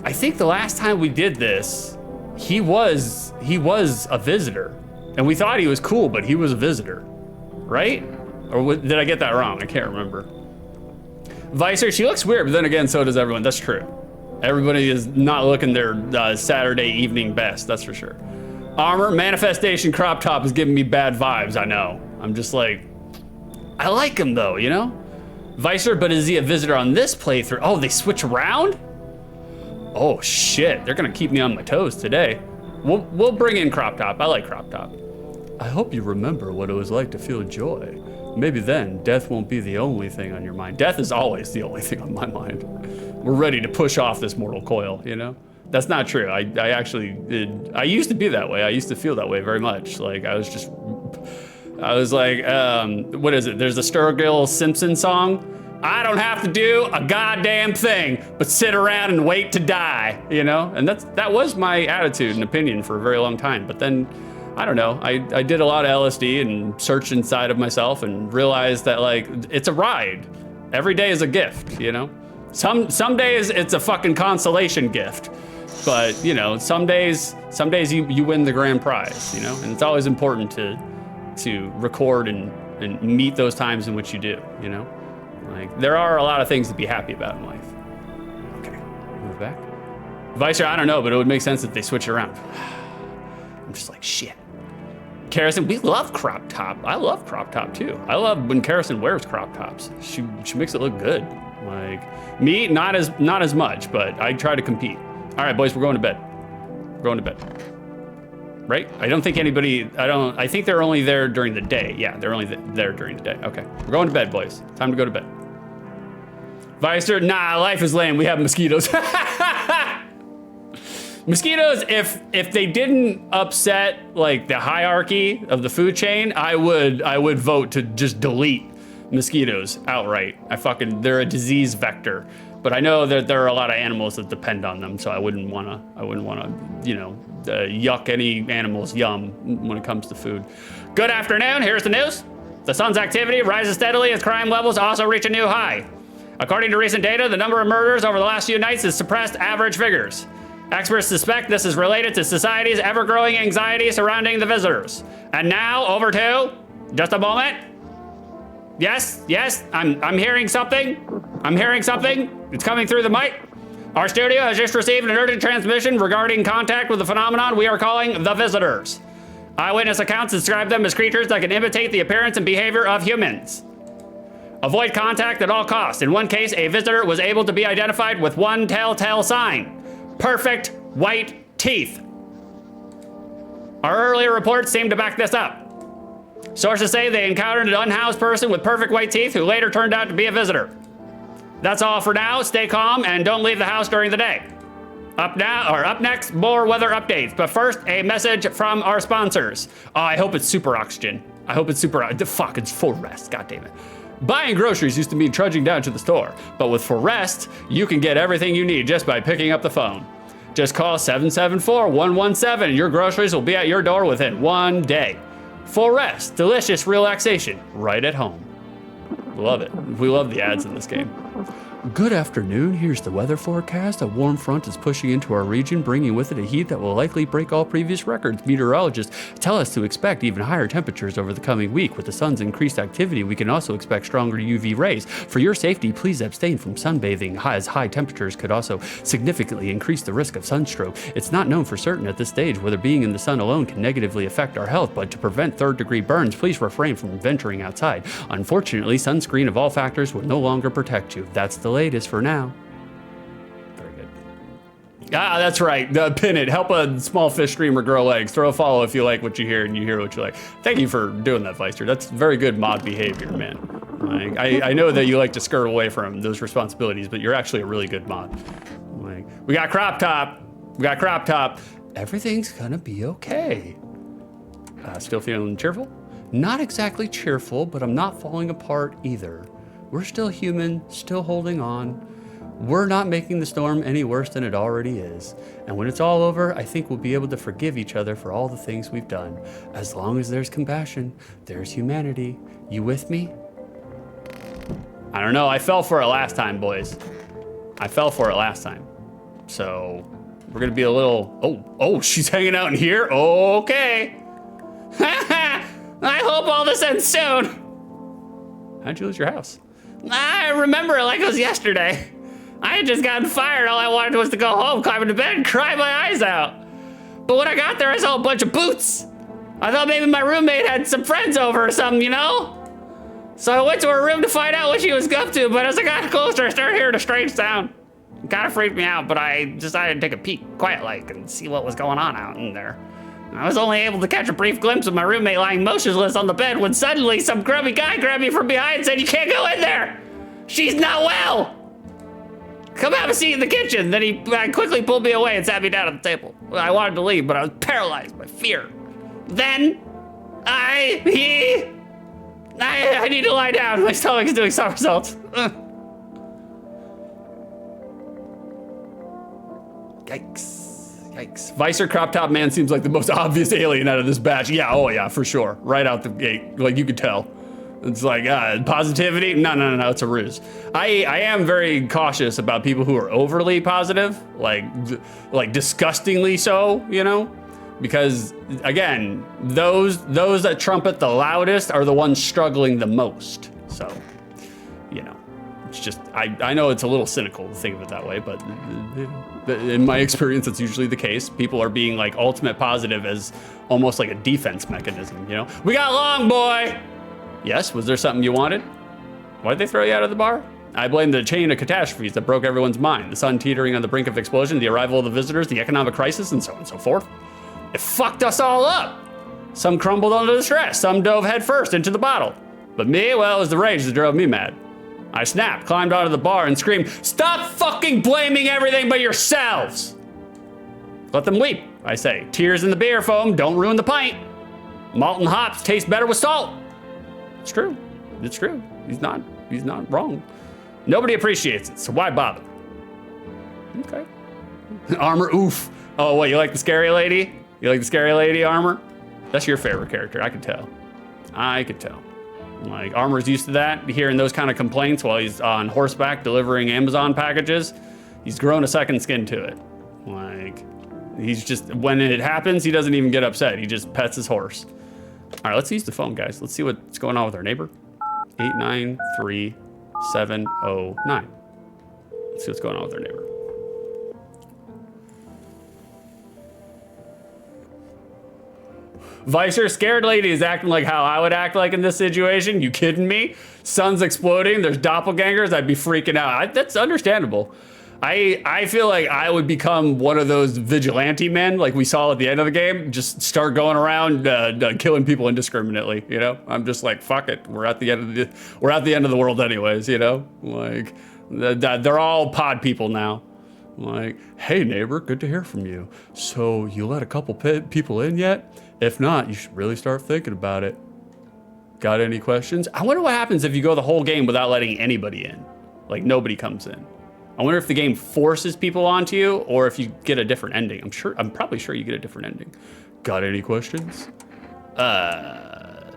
I think the last time we did this, he was a visitor, and we thought he was cool, but he was a visitor, right? Or did I get that wrong? I can't remember. Vicer, she looks weird, but then again, so does everyone. That's true. Everybody is not looking their Saturday evening best, that's for sure. Armor, manifestation, Crop Top is giving me bad vibes, I know. I'm just like, I like him though, you know? Vicer, but is he a visitor on this playthrough? Oh, they switch around? Oh shit, they're gonna keep me on my toes today. We'll bring in Crop Top. I like Crop Top. I hope you remember what it was like to feel joy. Maybe then death won't be the only thing on your mind. Death is always the only thing on my mind. We're ready to push off this mortal coil, you know? That's not true. I actually did. I used to be that way. I used to feel that way very much. Like I was like, what is it? There's a Sturgill Simpson song. I don't have to do a goddamn thing but sit around and wait to die, you know? And that was my attitude and opinion for a very long time. But then, I don't know, I did a lot of LSD and searched inside of myself and realized that like, it's a ride. Every day is a gift, you know? Some days it's a fucking consolation gift. But you know, some days you win the grand prize, you know? And it's always important to record and meet those times in which you do, you know? Like, there are a lot of things to be happy about in life. Okay, move back. Vicer, I don't know, but it would make sense if they switch around. I'm just like, shit. Karison, we love Crop Top. I love Crop Top too. I love when Karison wears crop tops. She makes it look good. Like, me, not as much, but I try to compete. All right, boys, we're going to bed. We're going to bed. Right? I think they're only there during the day. Yeah, they're only there during the day. Okay, we're going to bed, boys. Time to go to bed. Vicer, nah, life is lame. We have mosquitoes. Mosquitoes, if they didn't upset like the hierarchy of the food chain, I would vote to just delete mosquitoes outright. They're a disease vector. But I know that there are a lot of animals that depend on them, so I wouldn't wanna, you know, yuck any animal's yum when it comes to food. Good afternoon, here's the news. The sun's activity rises steadily as crime levels also reach a new high. According to recent data, the number of murders over the last few nights has suppressed average figures. Experts suspect this is related to society's ever-growing anxiety surrounding the visitors. And now, over to, just a moment. Yes, I'm hearing something. I'm hearing something. It's coming through the mic. Our studio has just received an urgent transmission regarding contact with the phenomenon we are calling the visitors. Eyewitness accounts describe them as creatures that can imitate the appearance and behavior of humans. Avoid contact at all costs. In one case, a visitor was able to be identified with one telltale sign: perfect white teeth. Our earlier reports seem to back this up. Sources say they encountered an unhoused person with perfect white teeth who later turned out to be a visitor. That's all for now. Stay calm and don't leave the house during the day. Up next, more weather updates. But first, a message from our sponsors. Oh, I hope it's Super Oxygen. I hope it's fuck, it's Full Rest, god damn it. Buying groceries used to mean trudging down to the store, but with Full Rest, you can get everything you need just by picking up the phone. Just call 774-117 and your groceries will be at your door within 1 day. Full Rest, delicious relaxation right at home. Love it. We love the ads in this game. Good afternoon, here's the weather forecast. A warm front is pushing into our region, bringing with it a heat that will likely break all previous records. Meteorologists tell us to expect even higher temperatures over the coming week. With the sun's increased activity, we can also expect stronger UV rays. For your safety, please abstain from sunbathing, as high temperatures could also significantly increase the risk of sunstroke. It's not known for certain at this stage whether being in the sun alone can negatively affect our health, but to prevent third-degree burns, please refrain from venturing outside. Unfortunately, sunscreen of all factors will no longer protect you. That's the latest for now. Very good. Ah, that's right. Pin it. Help a small fish streamer grow legs. Throw a follow if you like what you hear and you hear what you like. Thank you for doing that, Weister. That's very good mod behavior, man. Like, I know that you like to skirt away from those responsibilities, but you're actually a really good mod. Like, we got crop top. We got crop top. Everything's gonna be okay. Still feeling cheerful? Not exactly cheerful, but I'm not falling apart either. We're still human, still holding on. We're not making the storm any worse than it already is. And when it's all over, I think we'll be able to forgive each other for all the things we've done. As long as there's compassion, there's humanity. You with me? I don't know, I fell for it last time, boys. I fell for it last time. So we're gonna be a little, oh, she's hanging out in here? Okay. I hope all this ends soon. How'd you lose your house? I remember it like it was yesterday. I had just gotten fired. All I wanted was to go home, climb into bed, and cry my eyes out. But when I got there, I saw a bunch of boots. I thought maybe my roommate had some friends over or something, you know? So I went to her room to find out what she was up to, but as I got closer, I started hearing a strange sound. It kind of freaked me out, but I decided to take a peek, quiet-like, and see what was going on out in there. I was only able to catch a brief glimpse of my roommate lying motionless on the bed when suddenly some grubby guy grabbed me from behind and said, "You can't go in there! She's not well! Come have a seat in the kitchen." Then he quickly pulled me away and sat me down at the table. I wanted to leave, but I was paralyzed by fear. Then, I need to lie down. My stomach is doing somersaults. Yikes. Yikes. Vicer Crop Top Man seems like the most obvious alien out of this batch. Yeah, oh yeah, for sure. Right out the gate. Like, you could tell. It's like, positivity? No, it's a ruse. I am very cautious about people who are overly positive, like disgustingly so, you know? Because, again, those that trumpet the loudest are the ones struggling the most. So, you know, it's just, I know it's a little cynical to think of it that way, but in my experience, it's usually the case. People are being like ultimate positive as almost like a defense mechanism, you know? We got long, boy! Yes, was there something you wanted? Why'd they throw you out of the bar? I blame the chain of catastrophes that broke everyone's mind. The sun teetering on the brink of explosion, the arrival of the visitors, the economic crisis, and so on and so forth. It fucked us all up. Some crumbled under the stress, some dove headfirst into the bottle. But me, well, it was the rage that drove me mad. I snapped, climbed onto the bar, and screamed, "Stop fucking blaming everything but yourselves!" Let them weep, I say. Tears in the beer foam don't ruin the pint. Malt and hops taste better with salt. It's true. It's true. He's not wrong. Nobody appreciates it, so why bother? Okay. Armor, oof. Oh, what, you like the scary lady? You like the scary lady, Armor? That's your favorite character, I could tell. I could tell. Like, Armor's used to that, hearing those kind of complaints while he's on horseback delivering Amazon packages. He's grown a second skin to it. Like, he's just, when it happens, he doesn't even get upset. He just pets his horse. All right, let's use the phone, guys. Let's see what's going on with our neighbor. 893709. Let's see what's going on with our neighbor. Vicer, scared lady is acting like how I would act like in this situation. You kidding me? Sun's exploding, there's doppelgangers, I'd be freaking out. That's understandable. I feel like I would become one of those vigilante men like we saw at the end of the game. Just start going around killing people indiscriminately, you know? I'm just like, fuck it. We're at the end of the world anyways, you know? Like, they're all pod people now. Like, hey neighbor, good to hear from you. So you let a couple people in yet? If not, you should really start thinking about it. Got any questions? I wonder what happens if you go the whole game without letting anybody in. Like, nobody comes in. I wonder if the game forces people onto you or if you get a different ending. I'm probably sure you get a different ending. Got any questions? Let's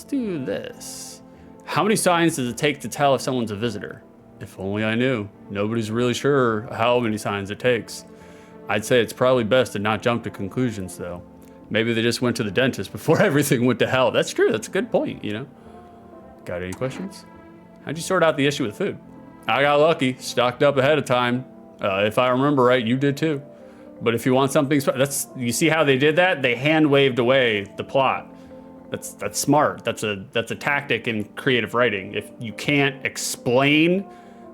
do this. How many signs does it take to tell if someone's a visitor? If only I knew. Nobody's really sure how many signs it takes. I'd say it's probably best to not jump to conclusions, though. Maybe they just went to the dentist before everything went to hell. That's true. That's a good point, you know? Got any questions? How'd you sort out the issue with food? I got lucky. Stocked up ahead of time. If I remember right, you did too. But if you want something, you see how they did that? They hand waved away the plot. That's smart. That's a tactic in creative writing. If you can't explain,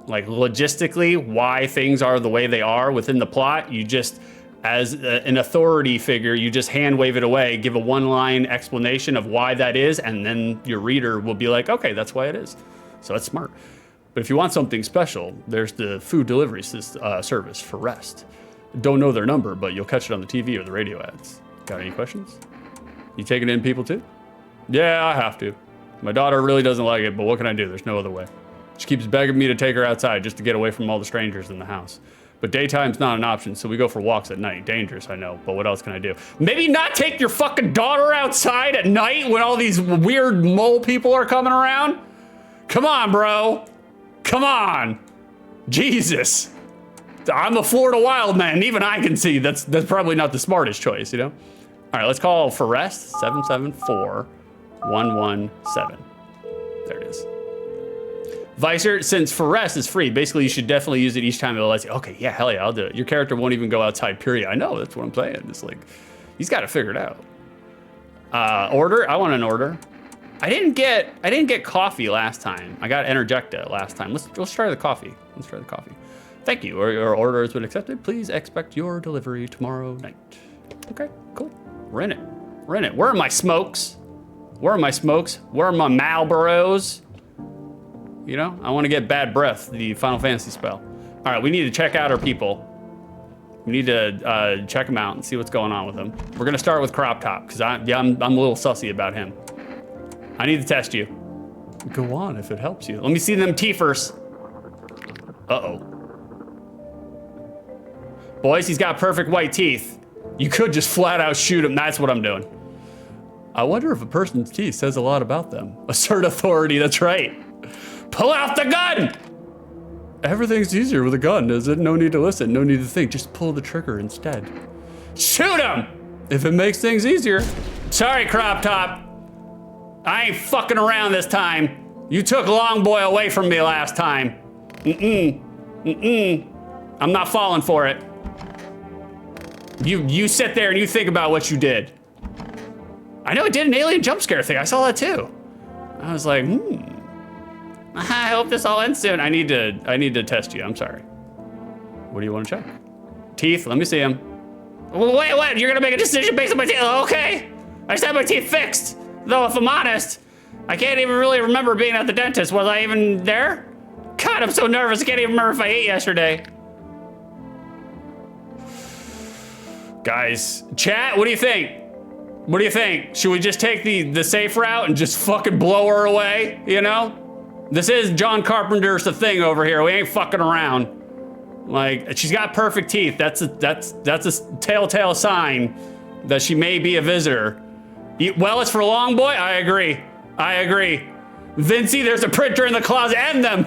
like logistically, why things are the way they are within the plot, you just, as an authority figure, you just hand wave it away, give a one-line explanation of why that is, and then your reader will be like, okay, that's why it is. So that's smart. But if you want something special, there's the food delivery service for rest. Don't know their number, but you'll catch it on the TV or the radio ads. Got any questions? You taking in people too? Yeah, I have to. My daughter really doesn't like it, but what can I do? There's no other way. She keeps begging me to take her outside just to get away from all the strangers in the house. But daytime's not an option, so we go for walks at night. Dangerous, I know, but what else can I do? Maybe not take your fucking daughter outside at night when all these weird mole people are coming around? Come on, bro. Come on. Jesus. I'm a Florida wild man. Even I can see that's probably not the smartest choice, you know? All right, let's call for rest, 774-117. There it is. Visor, since for rest is free, basically you should definitely use it each time it lets you. Okay, yeah, hell yeah, I'll do it. Your character won't even go outside, period. I know, that's what I'm saying. It's like, he's got to figure it out. Order, I want an order. I didn't get coffee last time. I got Energecta last time. Let's try the coffee. Let's try the coffee. Thank you, your order has been accepted. Please expect your delivery tomorrow night. Okay, cool. We're in it. We're in it. Where are my smokes? Where are my smokes? Where are my Marlboros? You know, I want to get bad breath, the Final Fantasy spell. All right, we need to check out our people. We need to check them out and see what's going on with them. We're gonna start with Crop Top because I'm a little sussy about him. I need to test you. Go on if it helps you. Let me see them teeth first. Uh-oh. Boys, he's got perfect white teeth. You could just flat out shoot him. That's what I'm doing. I wonder if a person's teeth says a lot about them. Assert authority, that's right. Pull out the gun! Everything's easier with a gun, is it? No need to listen, no need to think. Just pull the trigger instead. Shoot him! If it makes things easier. Sorry, Crop Top. I ain't fucking around this time. You took Long Boy away from me last time. I'm not falling for it. You sit there and you think about what you did. I know it did an alien jump scare thing. I saw that too. I was like, I hope this all ends soon. I need to test you. I'm sorry. What do you want to check? Teeth. Let me see them. Wait, what? You're gonna make a decision based on my teeth? Okay. I just had my teeth fixed. Though, if I'm honest, I can't even really remember being at the dentist. Was I even there? God, I'm so nervous. I can't even remember if I ate yesterday. Guys, chat, what do you think? What do you think? Should we just take the safe route and just fucking blow her away, you know? This is John Carpenter's The Thing over here. We ain't fucking around. Like, she's got perfect teeth. That's a telltale sign that she may be a visitor. Well, it's for Long Boy? I agree. Vincey, there's a printer in the closet. End them.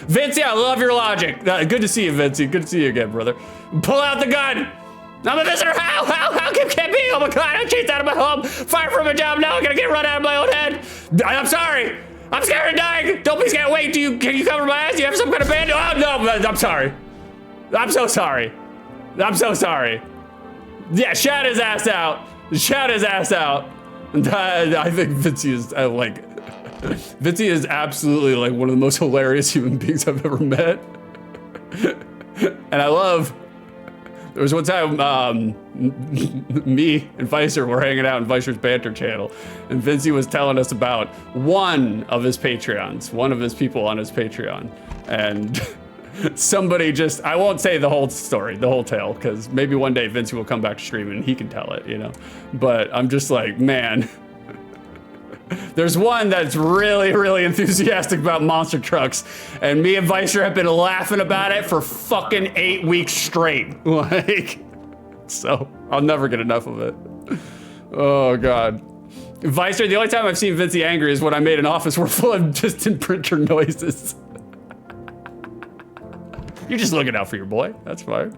Vincey, I love your logic. Good to see you, Vincey. Good to see you again, brother. Pull out the gun. I'm a visitor. How can be? Oh my God, I chased out of my home. Fired from a job. Now I'm gonna get run out of my own head. I'm sorry. I'm scared of dying. Don't be scared. Wait, can you cover my eyes? Do you have some kind of bandage? Oh no, I'm sorry. I'm so sorry. Yeah, shout his ass out. I think Vincey is Vincey is absolutely like one of the most hilarious human beings I've ever met. And I love, there was one time me and Vicer were hanging out in Vicer's banter channel, and Vincey was telling us about one of his Patreons, one of his people on his Patreon. And somebody just, I won't say the whole story, the whole tale, because maybe one day Vincey will come back to stream and he can tell it, you know? But I'm just like, man, there's one that's really, really enthusiastic about monster trucks, and me and Vicer have been laughing about it for fucking 8 weeks straight. Like, so I'll never get enough of it. Oh God. Vicer, the only time I've seen Vincey angry is when I made an office work full of distant printer noises. You're just looking out for your boy. That's fine.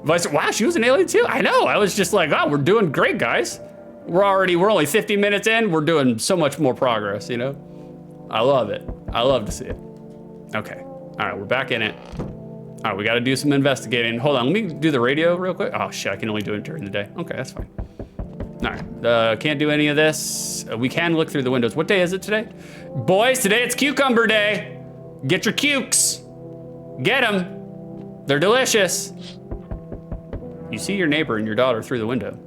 Vicer, wow, she was an alien too? I know. I was just like, oh, we're doing great, guys. We're only 50 minutes in. We're doing so much more progress, you know? I love it. I love to see it. Okay. All right, we're back in it. All right, we got to do some investigating. Hold on, let me do the radio real quick. Oh shit, I can only do it during the day. Okay, that's fine. All right, can't do any of this. We can look through the windows. What day is it today? Boys, today it's cucumber day. Get your cukes. Get them. They're delicious. You see your neighbor and your daughter through the window.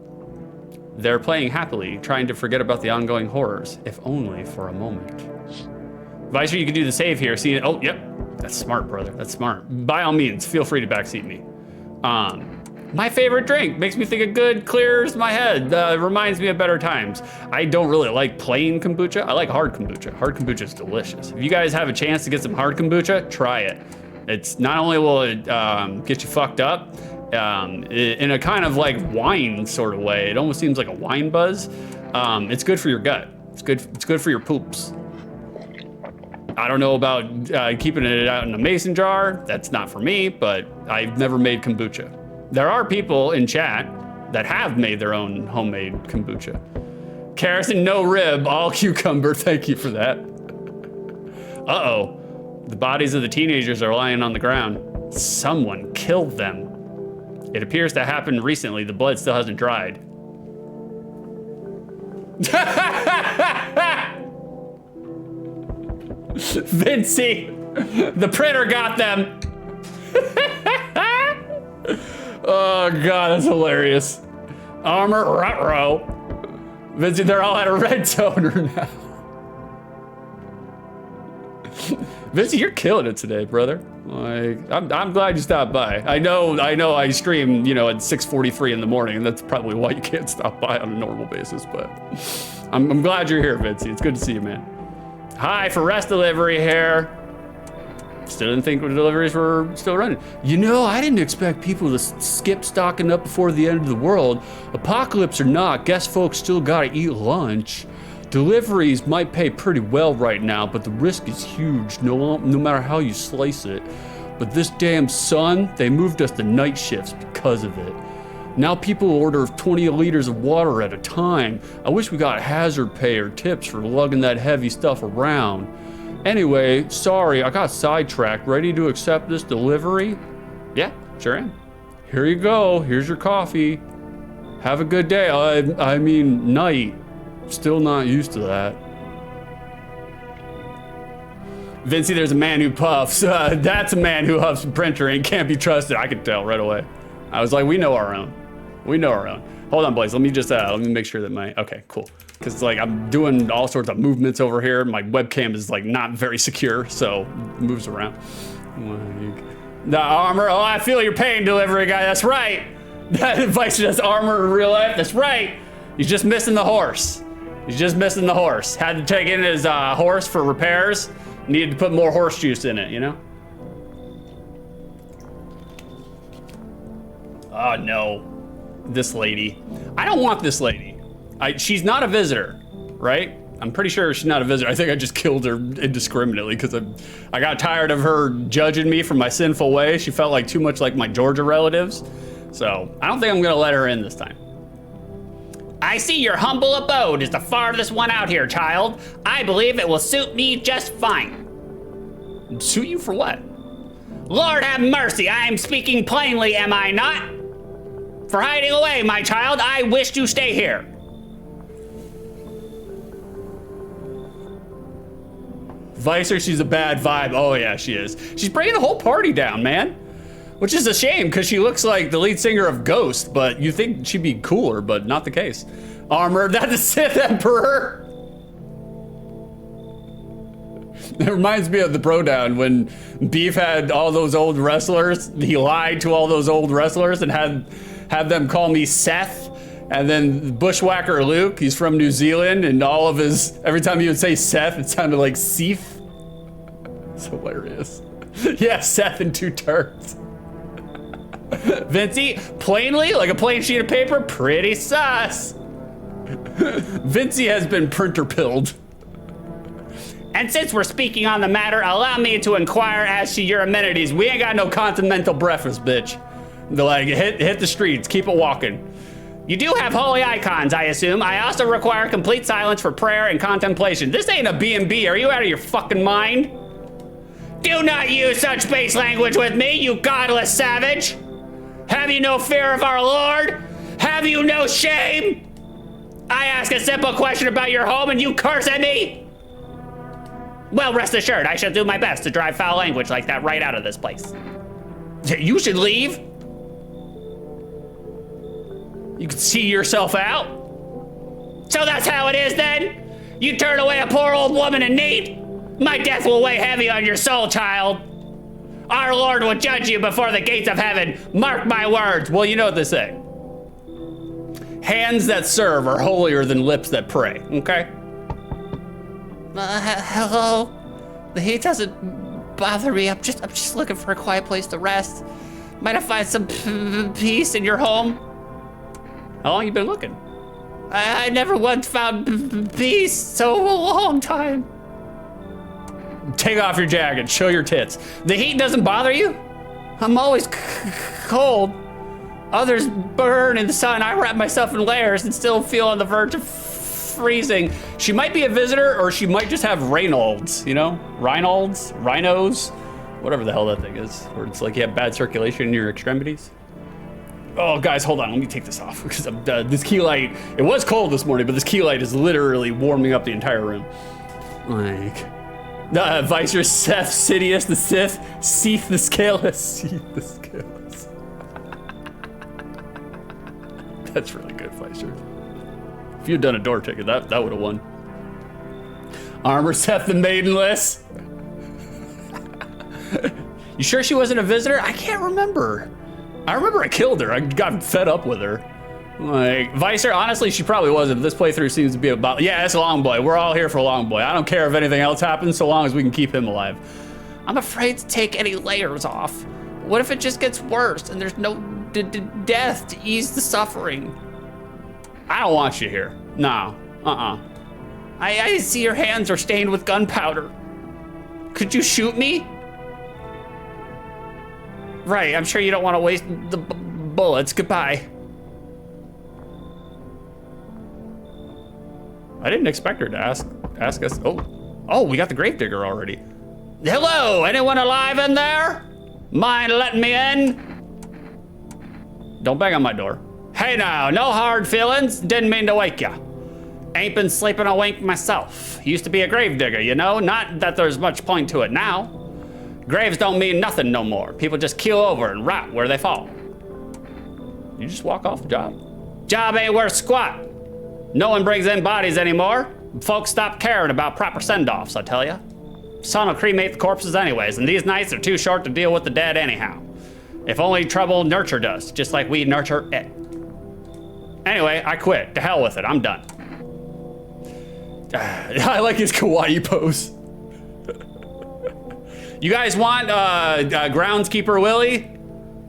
They're playing happily, trying to forget about the ongoing horrors, if only for a moment. Vicer, you can do the save here. See, oh, yep. That's smart, brother. That's smart. By all means, feel free to backseat me. My favorite drink makes me think of good, clears my head, reminds me of better times. I don't really like plain kombucha. I like hard kombucha. Hard kombucha is delicious. If you guys have a chance to get some hard kombucha, try it. It's not only will it get you fucked up, in a kind of like wine sort of way. It almost seems like a wine buzz. It's good for your gut. It's good for your poops. I don't know about keeping it out in a mason jar. That's not for me, but I've never made kombucha. There are people in chat that have made their own homemade kombucha. Carrison, no rib, all cucumber. Thank you for that. Uh-oh. The bodies of the teenagers are lying on the ground. Someone killed them. It appears to have happened recently. The blood still hasn't dried. Vincey, the printer got them. Oh God, that's hilarious. Armor, ruh-roh. Vincey, they're all at a red toner now. Vincey, you're killing it today, brother. Like, I'm glad you stopped by. I know I stream, you know, at 6:43 in the morning, and that's probably why you can't stop by on a normal basis, but I'm glad you're here, Vincey. It's good to see you, man. Hi, for rest delivery here. Still didn't think the deliveries were still running. You know, I didn't expect people to skip stocking up before the end of the world. Apocalypse or not, guess folks still gotta eat lunch. Deliveries might pay pretty well right now, but the risk is huge, no matter how you slice it. But this damn sun, they moved us to night shifts because of it. Now people order 20 liters of water at a time. I wish we got hazard pay or tips for lugging that heavy stuff around. Anyway, sorry, I got sidetracked. Ready to accept this delivery? Yeah, sure am. Here you go, here's your coffee. Have a good day, I mean night. Still not used to that. Vincey, there's a man who puffs. That's a man who huffs a printer and can't be trusted. I could tell right away. I was like, we know our own. We know our own. Hold on, boys. Let me just, let me make sure that okay, cool. Because it's like I'm doing all sorts of movements over here. My webcam is like not very secure, so it moves around. The armor. Oh, I feel your pain, delivery guy. That's right. That advice does armor in real life. That's right. He's just missing the horse. He's just missing the horse. Had to take in his horse for repairs. Needed to put more horse juice in it, you know? Oh no, this lady. I don't want this lady. She's not a visitor, right? I'm pretty sure she's not a visitor. I think I just killed her indiscriminately because I got tired of her judging me for my sinful way. She felt like too much like my Georgia relatives. So I don't think I'm gonna let her in this time. I see your humble abode is the farthest one out here, child. I believe it will suit me just fine. Suit you for what? Lord have mercy, I am speaking plainly, am I not? For hiding away, my child, I wish to stay here. Vicer, she's a bad vibe. Oh yeah, she is. She's bringing the whole party down, man. Which is a shame, because she looks like the lead singer of Ghost, but you think she'd be cooler, but not the case. Armor, that's the Sith Emperor. It reminds me of the Bro Down when Beef had all those old wrestlers. He lied to all those old wrestlers and had them call me Seth. And then Bushwhacker Luke, he's from New Zealand, and every time he would say Seth, it sounded like Seif. It's hilarious. Yeah, Seth and two turds. Vincey, plainly, like a plain sheet of paper, pretty sus. Vincey has been printer pilled. And since we're speaking on the matter, allow me to inquire as to your amenities. We ain't got no continental breakfast, bitch. They're like, hit the streets, keep it walking. You do have holy icons, I assume. I also require complete silence for prayer and contemplation. This ain't a B&B, are you out of your fucking mind? Do not use such base language with me, you godless savage. Have you no fear of our Lord? Have you no shame? I ask a simple question about your home and you curse at me? Well, rest assured, I shall do my best to drive foul language like that right out of this place. You should leave. You can see yourself out. So that's how it is then? You turn away a poor old woman in need? My death will weigh heavy on your soul, child. Our Lord will judge you before the gates of heaven. Mark my words. Well, you know what they say. Hands that serve are holier than lips that pray, okay? Hello? The heat doesn't bother me. I'm just looking for a quiet place to rest. Might I find some peace in your home? How long you been looking? I never once found peace, so a long time. Take off your jacket, show your tits. The heat doesn't bother you? I'm always cold. Others burn in the sun. I wrap myself in layers and still feel on the verge of freezing. She might be a visitor, or she might just have Reynolds, you know? Rhinos, whatever the hell that thing is, where it's like you have bad circulation in your extremities. Oh, guys, hold on, let me take this off, because this key light, it was cold this morning, but this key light is literally warming up the entire room. Like, Vicer, Seth, Sidious, the Sith, Seath the Scaleless, Seath the Scaleless. That's really good, Vicer. If you'd done a door ticket, that would have won. Armor Seth the Maidenless. You sure she wasn't a visitor? I can't remember. I remember I killed her. I got fed up with her. Like, Vicer, honestly, she probably wasn't. This playthrough seems to be about, yeah, it's Long Boy. We're all here for Long Boy. I don't care if anything else happens so long as we can keep him alive. I'm afraid to take any layers off. What if it just gets worse and there's no death to ease the suffering? I don't want you here. No, I see your hands are stained with gunpowder. Could you shoot me? Right, I'm sure you don't want to waste the bullets. Goodbye. I didn't expect her to ask us. Oh, we got the Gravedigger already. Hello, anyone alive in there? Mind letting me in? Don't bang on my door. Hey now, no hard feelings. Didn't mean to wake ya. Ain't been sleeping a wink myself. Used to be a gravedigger, you know? Not that there's much point to it now. Graves don't mean nothing no more. People just keel over and rot where they fall. You just walk off the job? Job ain't worth squat. No one brings in bodies anymore. Folks stop caring about proper send-offs, I tell ya. Sun will cremate the corpses anyways, and these nights are too short to deal with the dead anyhow. If only trouble nurtured us, just like we nurture it. Anyway, I quit. To hell with it, I'm done. I like his kawaii pose. You guys want groundskeeper Willie?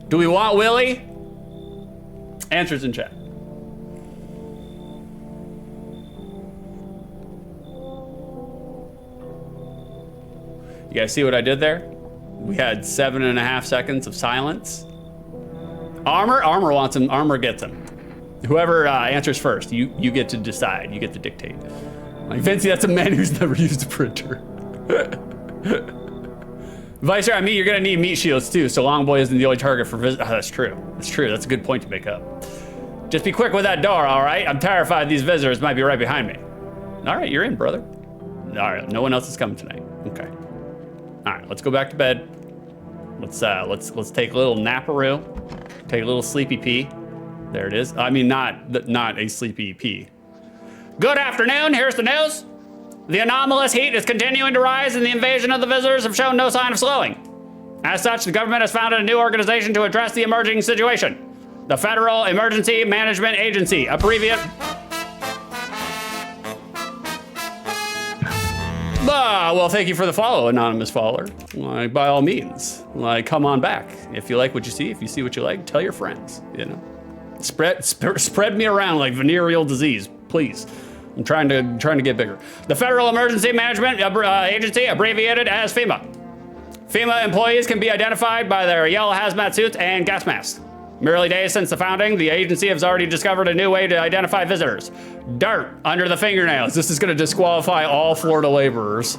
Do we want Willie? Answers in chat. You guys see what I did there? We had 7.5 seconds of silence. Armor wants him, Armor gets him. Whoever answers first, you get to decide, you get to dictate. Like, Vincey, that's a man who's never used a printer. Vicer, I mean, you're gonna need meat shields too, so Longboy isn't the only target for visit. Oh, that's true. That's true. That's a good point to make up. Just be quick with that door, all right? I'm terrified these visitors might be right behind me. All right, you're in, brother. All right, no one else is coming tonight. Okay. All right, let's go back to bed. Let's take a little naparoo. Take a little sleepy pee. There it is. I mean, not a sleepy pee. Good afternoon. Here's the news. The anomalous heat is continuing to rise and the invasion of the visitors have shown no sign of slowing. As such, the government has founded a new organization to address the emerging situation. The Federal Emergency Management Agency, abbreviate. Well, thank you for the follow, anonymous follower. Like, by all means, like, come on back. If you like what you see, if you see what you like, tell your friends, you know. Spread me around like venereal disease. please. I'm trying to get bigger. The Federal Emergency Management Agency, abbreviated as FEMA. FEMA employees can be identified by their yellow hazmat suits and gas masks. Merely days since the founding, the agency has already discovered a new way to identify visitors. Dirt under the fingernails. This is going to disqualify all Florida laborers.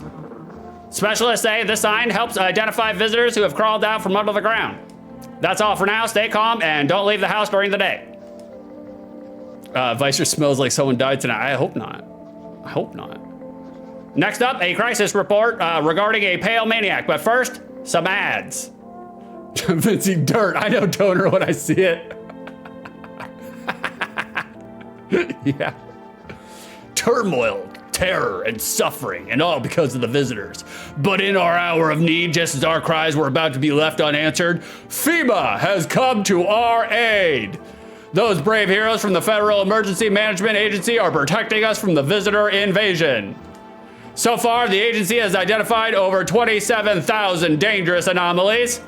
Specialists say this sign helps identify visitors who have crawled out from under the ground. That's all for now. Stay calm and don't leave the house during the day. Vicer smells like someone died tonight. I hope not. I hope not. Next up, a crisis report regarding a pale maniac. But first, some ads. Vinci dirt. I know toner when I see it. Yeah. Turmoil, terror, and suffering, and all because of the visitors. But in our hour of need, just as our cries were about to be left unanswered, FEMA has come to our aid. Those brave heroes from the Federal Emergency Management Agency are protecting us from the visitor invasion. So far, the agency has identified over 27,000 dangerous anomalies.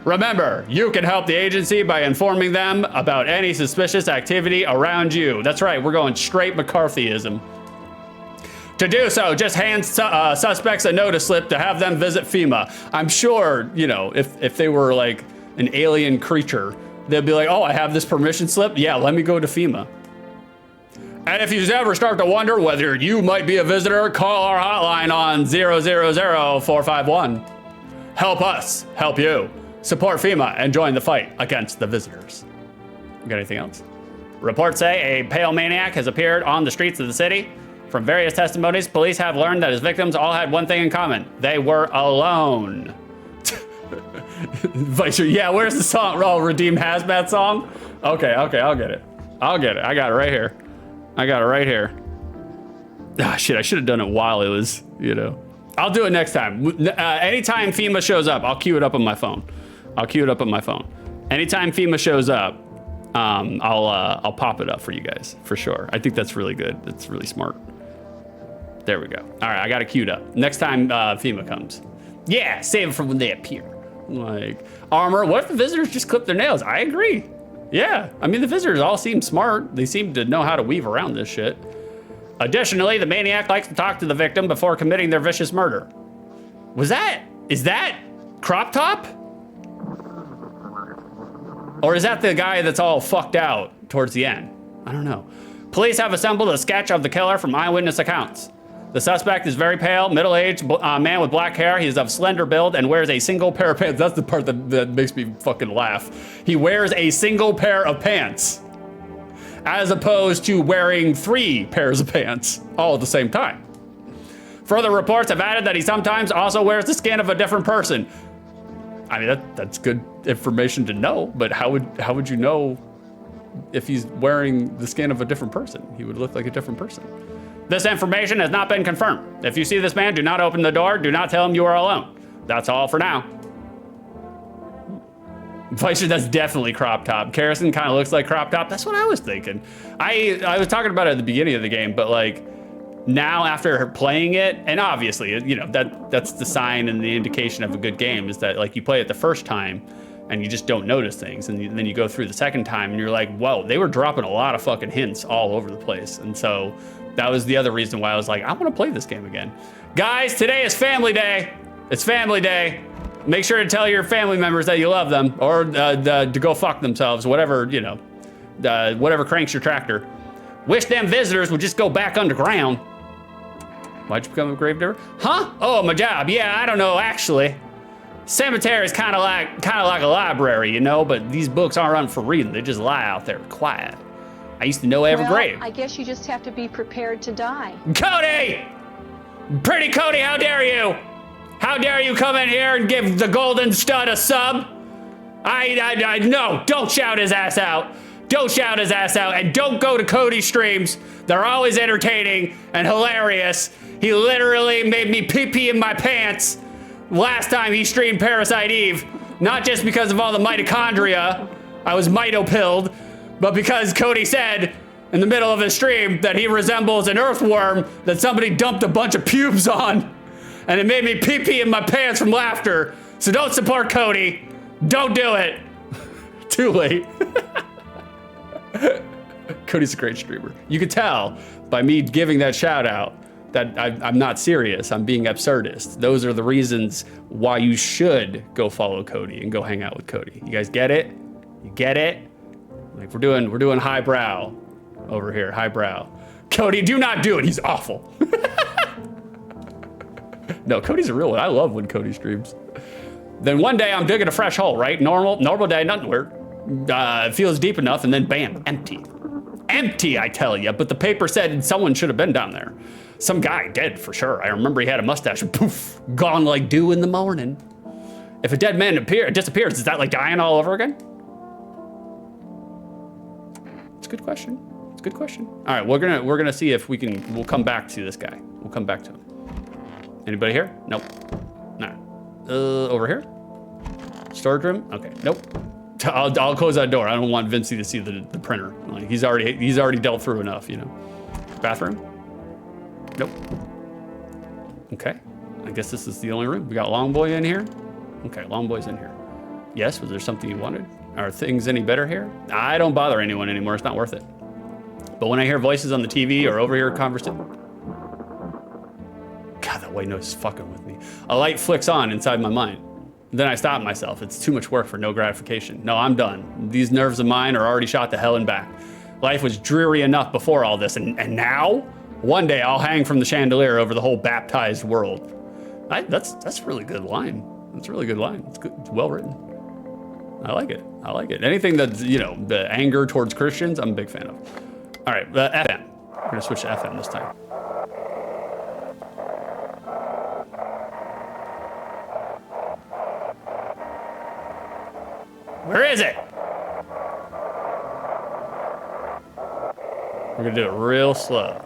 Remember, you can help the agency by informing them about any suspicious activity around you. That's right, we're going straight McCarthyism. To do so, just hand suspects a notice slip to have them visit FEMA. I'm sure, you know, if they were like an alien creature, they'd be like, oh, I have this permission slip? Yeah, let me go to FEMA. And if you ever start to wonder whether you might be a visitor, call our hotline on 000-451. Help us help you. Support FEMA and join the fight against the visitors. Got anything else? Reports say a pale maniac has appeared on the streets of the city. From various testimonies, police have learned that his victims all had one thing in common. They were alone. Vicer, yeah, where's the song? Oh, Redeemed Hazmat song? Okay, I'll get it. I got it right here. Ah, shit, I should have done it while it was, you know. I'll do it next time. Anytime FEMA shows up, I'll queue it up on my phone. Anytime FEMA shows up, I'll pop it up for you guys, for sure. I think that's really good. That's really smart. There we go. All right, I got it queued up. Next time FEMA comes. Yeah, save it for when they appear. Like, armor, what if the visitors just clip their nails? I agree. Yeah, I mean, the visitors all seem smart. They seem to know how to weave around this shit. Additionally, the maniac likes to talk to the victim before committing their vicious murder. Is that Crop Top? Or is that the guy that's all fucked out towards the end? I don't know. Police have assembled a sketch of the killer from eyewitness accounts. The suspect is very pale, middle-aged man with black hair. He is of slender build and wears a single pair of pants. That's the part that makes me fucking laugh. He wears a single pair of pants, as opposed to wearing 3 pairs of pants all at the same time. Further reports have added that he sometimes also wears the skin of a different person. I mean, that's good information to know, but how would you know if he's wearing the skin of a different person? He would look like a different person. This information has not been confirmed. If you see this man, do not open the door. Do not tell him you are alone. That's all for now. Vicer, that's definitely Crop Top. Kerrison kind of looks like Crop Top. That's what I was thinking. I was talking about it at the beginning of the game, but like now after playing it, and obviously, you know, that's the sign and the indication of a good game is that like you play it the first time and you just don't notice things. And then you go through the second time and you're like, whoa, they were dropping a lot of fucking hints all over the place. And so that was the other reason why I was like, I want to play this game again. Guys, today is family day. It's family day. Make sure to tell your family members that you love them or to go fuck themselves, whatever, you know, whatever cranks your tractor. Wish them visitors would just go back underground. Why'd you become a gravedigger? Huh? Oh, my job. Yeah, I don't know, actually. Cemetery is kind of like a library, you know, but these books aren't for reading. They just lie out there quiet. I used to know every grave. I guess you just have to be prepared to die. Cody! Pretty Cody, how dare you? How dare you come in here and give the Golden Stud a sub? No, don't shout his ass out. Don't shout his ass out, and don't go to Cody's streams. They're always entertaining and hilarious. He literally made me pee-pee in my pants last time he streamed Parasite Eve. Not just because of all the mitochondria, I was mito-pilled, but because Cody said in the middle of his stream that he resembles an earthworm that somebody dumped a bunch of pubes on, and it made me pee-pee in my pants from laughter. So don't support Cody. Don't do it. Too late. Cody's a great streamer. You could tell by me giving that shout out that I'm not serious. I'm being absurdist. Those are the reasons why you should go follow Cody and go hang out with Cody. You guys get it? You get it? Like we're doing highbrow over here, highbrow. Cody, do not do it. He's awful. No, Cody's a real one. I love when Cody streams. Then one day I'm digging a fresh hole, right? Normal day, nothing weird. It feels deep enough, and then bam, empty. Empty, I tell you. But the paper said someone should have been down there. Some guy dead for sure. I remember he had a mustache and poof, gone like dew in the morning. If a dead man disappears, is that like dying all over again? It's a good question. It's a good question. All right, we're gonna see if we'll come back to this guy. We'll come back to him. Anybody here? Nope. No. Over here? Storage room? Okay. Nope. I'll close that door. I don't want Vincey to see the printer. Like he's already dealt through enough, you know. Bathroom? Nope. Okay. I guess this is the only room. We got Long Boy in here. Okay, Long Boy's in here. Yes, was there something you wanted? Are things any better here? I don't bother anyone anymore. It's not worth it. But when I hear voices on the TV or overhear conversation, God, that white noise is fucking with me. A light flicks on inside my mind. Then I stop myself. It's too much work for no gratification. No, I'm done. These nerves of mine are already shot to hell and back. Life was dreary enough before all this, and now? One day I'll hang from the chandelier over the whole baptized world. That's a really good line. That's a really good line. It's good. It's well written. I like it. I like it. Anything that's, you know, the anger towards Christians, I'm a big fan of. All right, FM. We're gonna switch to FM this time. Where is it? We're gonna do it real slow.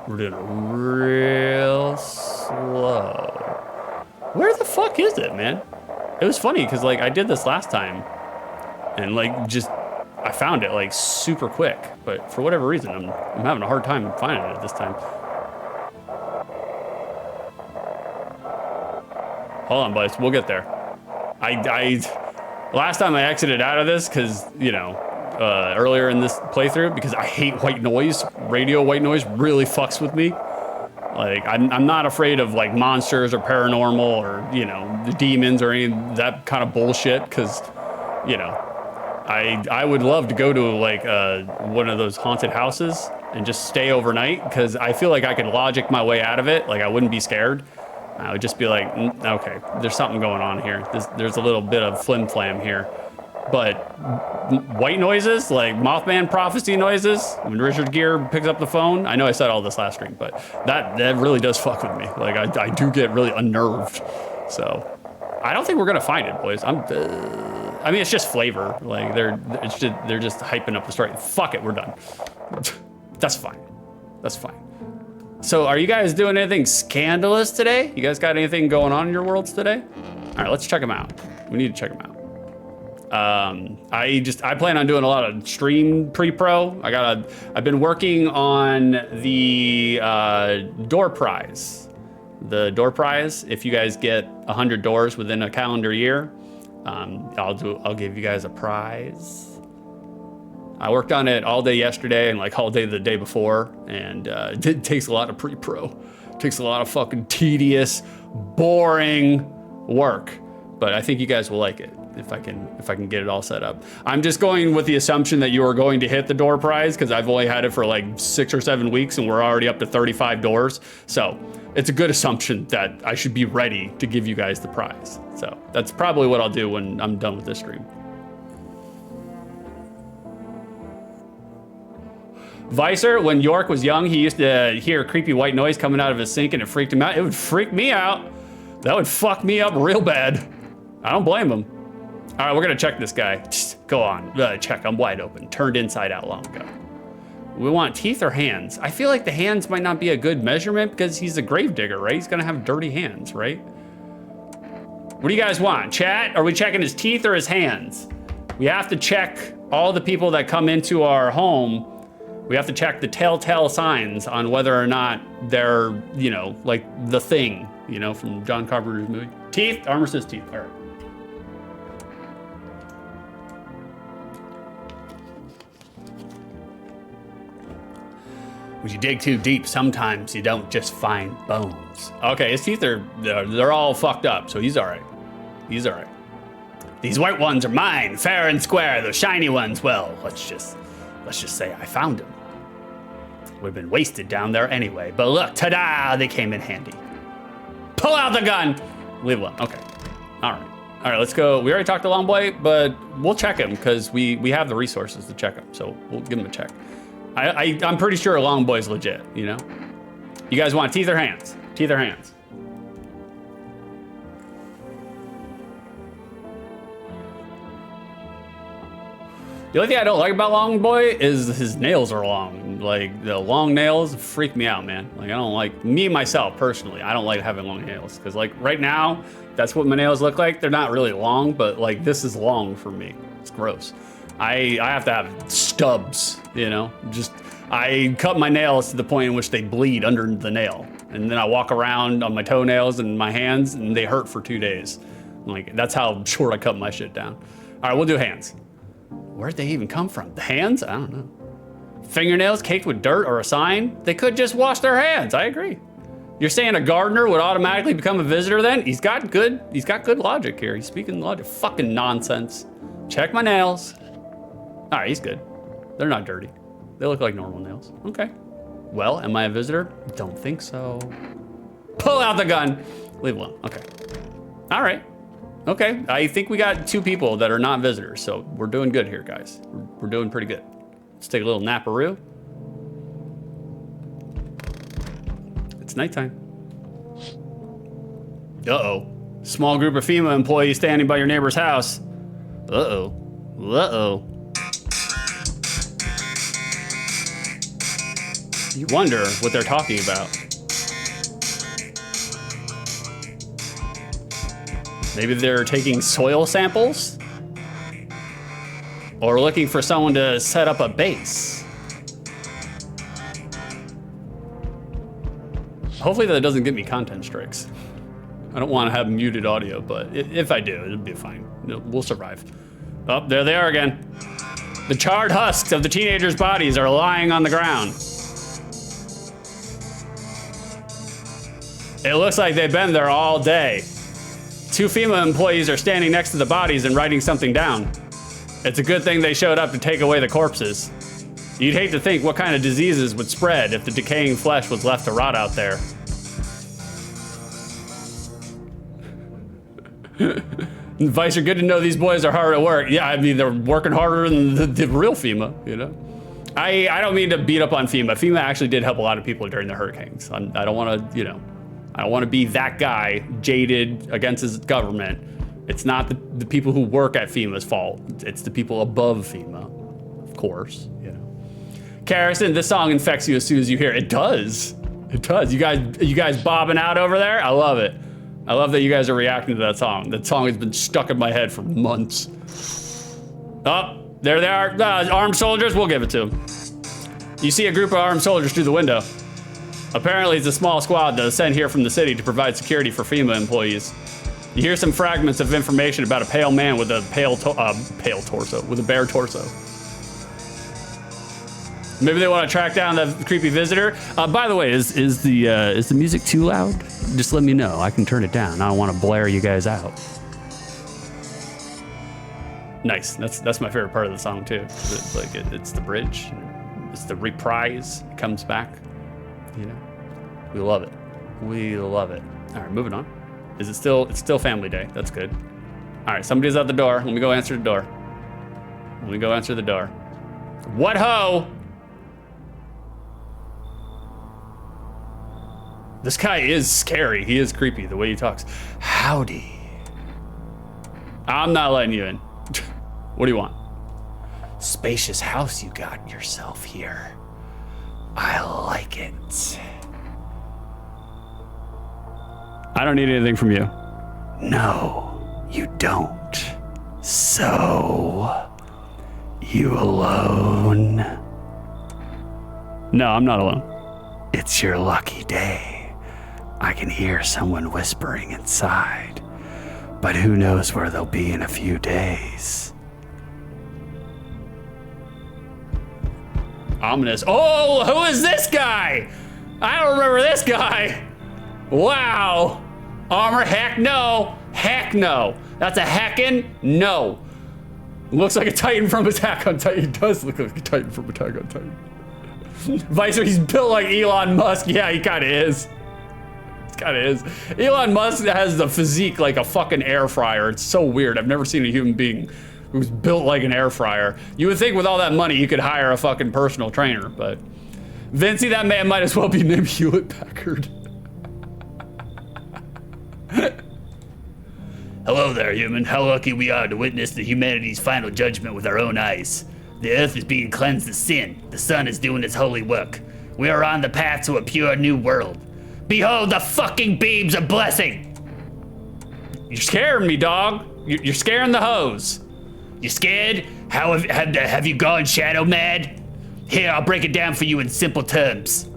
We're doing it real slow. Where the fuck is it, man? It was funny because like I did this last time and like just I found it like super quick, but for whatever reason I'm having a hard time finding it this time. Hold on, boys, we'll get there. Last time I exited out of this because, you know, earlier in this playthrough, because I hate white noise. Radio white noise really fucks with me. Like, I'm not afraid of like monsters or paranormal or, you know, the demons or any of that kind of bullshit, because, you know, I would love to go to like one of those haunted houses and just stay overnight, because I feel like I could logic my way out of it. Like I wouldn't be scared. I would just be like, okay, there's something going on here. There's a little bit of flim flam here. But white noises, like Mothman prophecy noises, when Richard Gere picks up the phone, I know I said all this last stream, but that really does fuck with me. Like I do get really unnerved. So I don't think we're gonna find it, boys. I mean, it's just flavor. Like they're just hyping up the story. Fuck it, we're done. That's fine. That's fine. So are you guys doing anything scandalous today? You guys got anything going on in your worlds today? All right, let's check them out. We need to check them out. I plan on doing a lot of stream pre-pro. I've been working on the door prize. The door prize, if you guys get 100 doors within a calendar year, I'll give you guys a prize. I worked on it all day yesterday and like all day the day before, and it takes a lot of pre-pro. It takes a lot of fucking tedious, boring work, but I think you guys will like it if I can get it all set up. I'm just going with the assumption that you are going to hit the door prize, because I've only had it for like 6 or 7 weeks and we're already up to 35 doors. So it's a good assumption that I should be ready to give you guys the prize. So that's probably what I'll do when I'm done with this stream. Vicer, when York was young, he used to hear a creepy white noise coming out of his sink and it freaked him out. It would freak me out. That would fuck me up real bad. I don't blame him. All right, we're gonna check this guy. Just go on, check, I'm wide open. Turned inside out long ago. We want teeth or hands? I feel like the hands might not be a good measurement because he's a gravedigger, right? He's gonna have dirty hands, right? What do you guys want? Chat, are we checking his teeth or his hands? We have to check all the people that come into our home. We have to check the telltale signs on whether or not they're, you know, like The Thing, you know, from John Carpenter's movie. Teeth, Armor says teeth, all right. When you dig too deep, sometimes you don't just find bones. Okay, his teeth they're all fucked up, so he's all right. He's all right. These white ones are mine, fair and square. Those shiny ones, well, let's just say I found them. Would have been wasted down there anyway. But look, ta-da! They came in handy. Pull out the gun. Leave alone. Okay. All right. Let's go. We already talked to Long Boy, but we'll check him because we have the resources to check him. So we'll give him a check. I'm pretty sure Long Boy's legit, you know? You guys want teeth or hands? Teeth or hands? The only thing I don't like about Long Boy is his nails are long. Like, the long nails freak me out, man. Like, I don't like, me, myself, personally, I don't like having long nails. Because, like, right now, that's what my nails look like. They're not really long, but, like, this is long for me. It's gross. I have to have stubs, you know? I cut my nails to the point in which they bleed under the nail. And then I walk around on my toenails and my hands, and they hurt for 2 days. Like, that's how short I cut my shit down. All right, we'll do hands. Where'd they even come from? The hands? I don't know. Fingernails caked with dirt or a sign? They could just wash their hands. I agree. You're saying a gardener would automatically become a visitor then? He's got good logic here. He's speaking logic. Fucking nonsense. Check my nails. All right, he's good. They're not dirty. They look like normal nails. Okay. Well, am I a visitor? Don't think so. Pull out the gun. Leave alone. Okay. All right. Okay, I think we got 2 people that are not visitors, so we're doing good here, guys. We're doing pretty good. Let's take a little naparoo. It's nighttime. Uh-oh. Small group of FEMA employees standing by your neighbor's house. Uh-oh. Uh-oh. You wonder what they're talking about. Maybe they're taking soil samples? Or looking for someone to set up a base? Hopefully that doesn't get me content strikes. I don't want to have muted audio, but if I do, it'll be fine. We'll survive. Oh, there they are again. The charred husks of the teenagers' bodies are lying on the ground. It looks like they've been there all day. 2 FEMA employees are standing next to the bodies and writing something down. It's a good thing they showed up to take away the corpses. You'd hate to think what kind of diseases would spread if the decaying flesh was left to rot out there. Vice, are good to know these boys are hard at work. Yeah, I mean, they're working harder than the real FEMA, you know? I don't mean to beat up on FEMA. FEMA actually did help a lot of people during the hurricanes. I don't want to, you know, I don't want to be that guy jaded against his government. It's not the people who work at FEMA's fault. It's the people above FEMA, of course, you know. Carrison, this song infects you as soon as you hear it. It does. It does. You guys bobbing out over there? I love it. I love that you guys are reacting to that song. That song has been stuck in my head for months. Oh, there they are. Armed soldiers, we'll give it to them. You see a group of armed soldiers through the window. Apparently it's a small squad that was sent here from the city to provide security for FEMA employees. You hear some fragments of information about a pale man with a with a bare torso. Maybe they want to track down the creepy visitor. By the way, is the music too loud? Just let me know. I can turn it down. I don't want to blare you guys out. Nice. That's my favorite part of the song too. It's the bridge. It's the reprise. It comes back. You know, we love it. We love it. All right, moving on. It's still family day. That's good. All right, somebody's at the door. Let me go answer the door. What ho? This guy is scary. He is creepy, the way he talks. Howdy. I'm not letting you in. What do you want? Spacious house you got yourself here. I like it. I don't need anything from you. No, you don't. So, you alone? No, I'm not alone. It's your lucky day. I can hear someone whispering inside, but who knows where they'll be in a few days. Ominous. Oh, who is this guy? I don't remember this guy. Wow. Armor, heck no. Heck no. That's a heckin' no. Looks like a Titan from Attack on Titan. He does look like a Titan from Attack on Titan. Visor, he's built like Elon Musk. Yeah, he kinda is. He kinda is. Elon Musk has the physique like a fucking air fryer. It's so weird. I've never seen a human being who's built like an air fryer. You would think with all that money, you could hire a fucking personal trainer, but Vincey, that man might as well be named Hewlett Packard. Hello there, human. How lucky we are to witness the humanity's final judgment with our own eyes. The earth is being cleansed of sin. The sun is doing its holy work. We are on the path to a pure new world. Behold the fucking beams of blessing! You're scaring me, dog. You're scaring the hoes. You scared? Have you gone shadow mad? Here, I'll break it down for you in simple terms.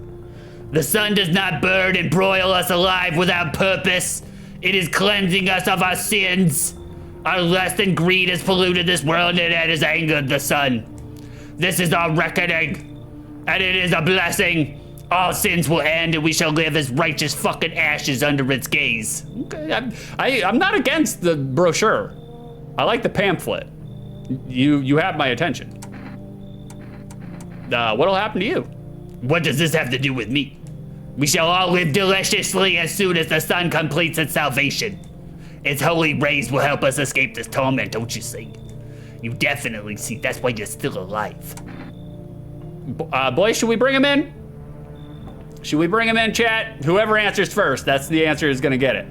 The sun does not burn and broil us alive without purpose. It is cleansing us of our sins. Our lust and greed has polluted this world and it has angered the sun. This is our reckoning, and it is a blessing. All sins will end and we shall live as righteous fucking ashes under its gaze. Okay, I'm not against the brochure. I like the pamphlet. You have my attention. What'll happen to you? What does this have to do with me? We shall all live deliciously as soon as the sun completes its salvation. Its holy rays will help us escape this torment, don't you see? You definitely see, that's why you're still alive. Boys, should we bring him in? Should we bring him in, chat? Whoever answers first, that's the answer is gonna get it.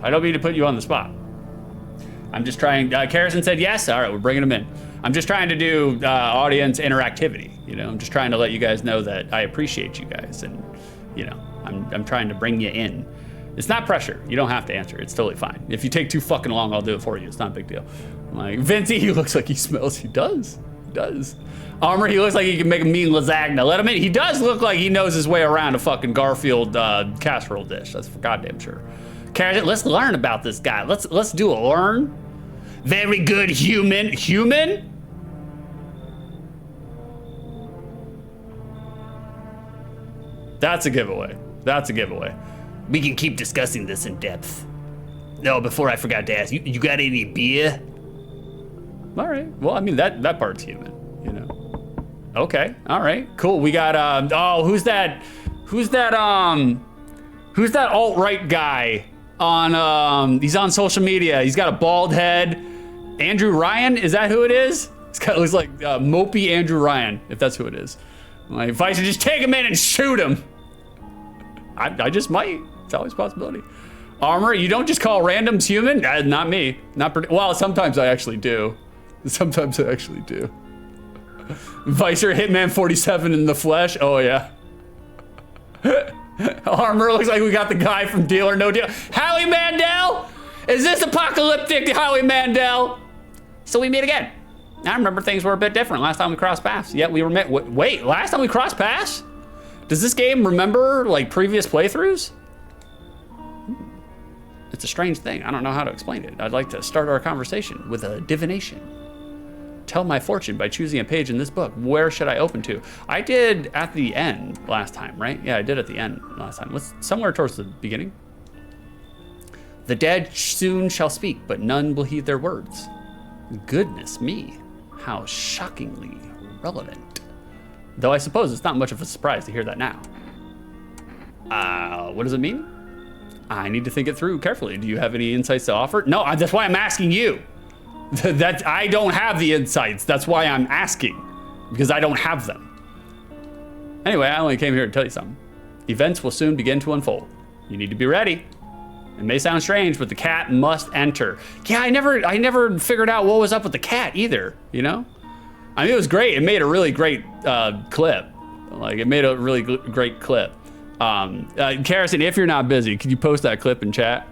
I don't mean to put you on the spot. I'm just trying, Karrison said yes, all right, we're bringing him in. I'm just trying to do audience interactivity, you know? I'm just trying to let you guys know that I appreciate you guys and, you know, I'm trying to bring you in. It's not pressure, you don't have to answer, it's totally fine. If you take too fucking long, I'll do it for you, it's not a big deal. I'm like, Vincey, he looks like he smells, he does. Armor, he looks like he can make a mean lasagna. Let him in, he does look like he knows his way around a fucking Garfield casserole dish, that's for goddamn sure. Karrison, let's learn about this guy, let's do a learn. Very good, human. Human? That's a giveaway. That's a giveaway. We can keep discussing this in depth. No, before I forgot to ask, you got any beer? All right. Well, I mean, that part's human, you know. Okay. All right. Cool. We got, who's that alt-right guy on, he's on social media. He's got a bald head. Andrew Ryan, is that who it is? Looks like mopey Andrew Ryan, if that's who it is. Like, if I should just take him in and shoot him. I just might. It's always a possibility. Armor, you don't just call randoms human? Not me. Well, sometimes I actually do. Sometimes I actually do. Visor, Hitman 47 in the flesh. Oh, yeah. Armor, looks like we got the guy from Deal or No Deal. Howie Mandel? Is this apocalyptic Howie Mandel? So we meet again. I remember things were a bit different last time we crossed paths. Yeah, we were met. Wait, last time we crossed paths? Does this game remember like previous playthroughs? It's a strange thing. I don't know how to explain it. I'd like to start our conversation with a divination. Tell my fortune by choosing a page in this book. Where should I open to? I did at the end last time, right? Yeah, I did at the end last time. Let's somewhere towards the beginning. The dead soon shall speak, but none will heed their words. Goodness me, how shockingly relevant. Though I suppose it's not much of a surprise to hear that now. What does it mean? I need to think it through carefully. Do you have any insights to offer? No, that's why I'm asking you. I don't have the insights. That's why I'm asking, because I don't have them. Anyway, I only came here to tell you something. Events will soon begin to unfold. You need to be ready. It may sound strange, but the cat must enter. Yeah, I never figured out what was up with the cat either, you know? I mean, it was great. It made a really great clip. Like, it made a really great clip. Karrison, if you're not busy, could you post that clip in chat?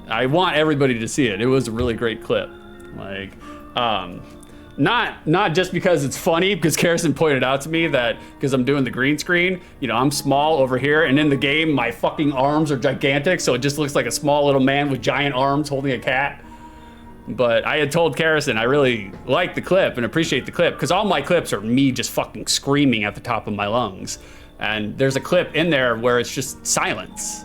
I want everybody to see it. It was a really great clip. Like, not just because it's funny, because Karrison pointed out to me that because I'm doing the green screen, you know, I'm small over here, and in the game, my fucking arms are gigantic, so it just looks like a small little man with giant arms holding a cat. But I had told Karrison I really like the clip and appreciate the clip because all my clips are me just fucking screaming at the top of my lungs. And there's a clip in there where it's just silence.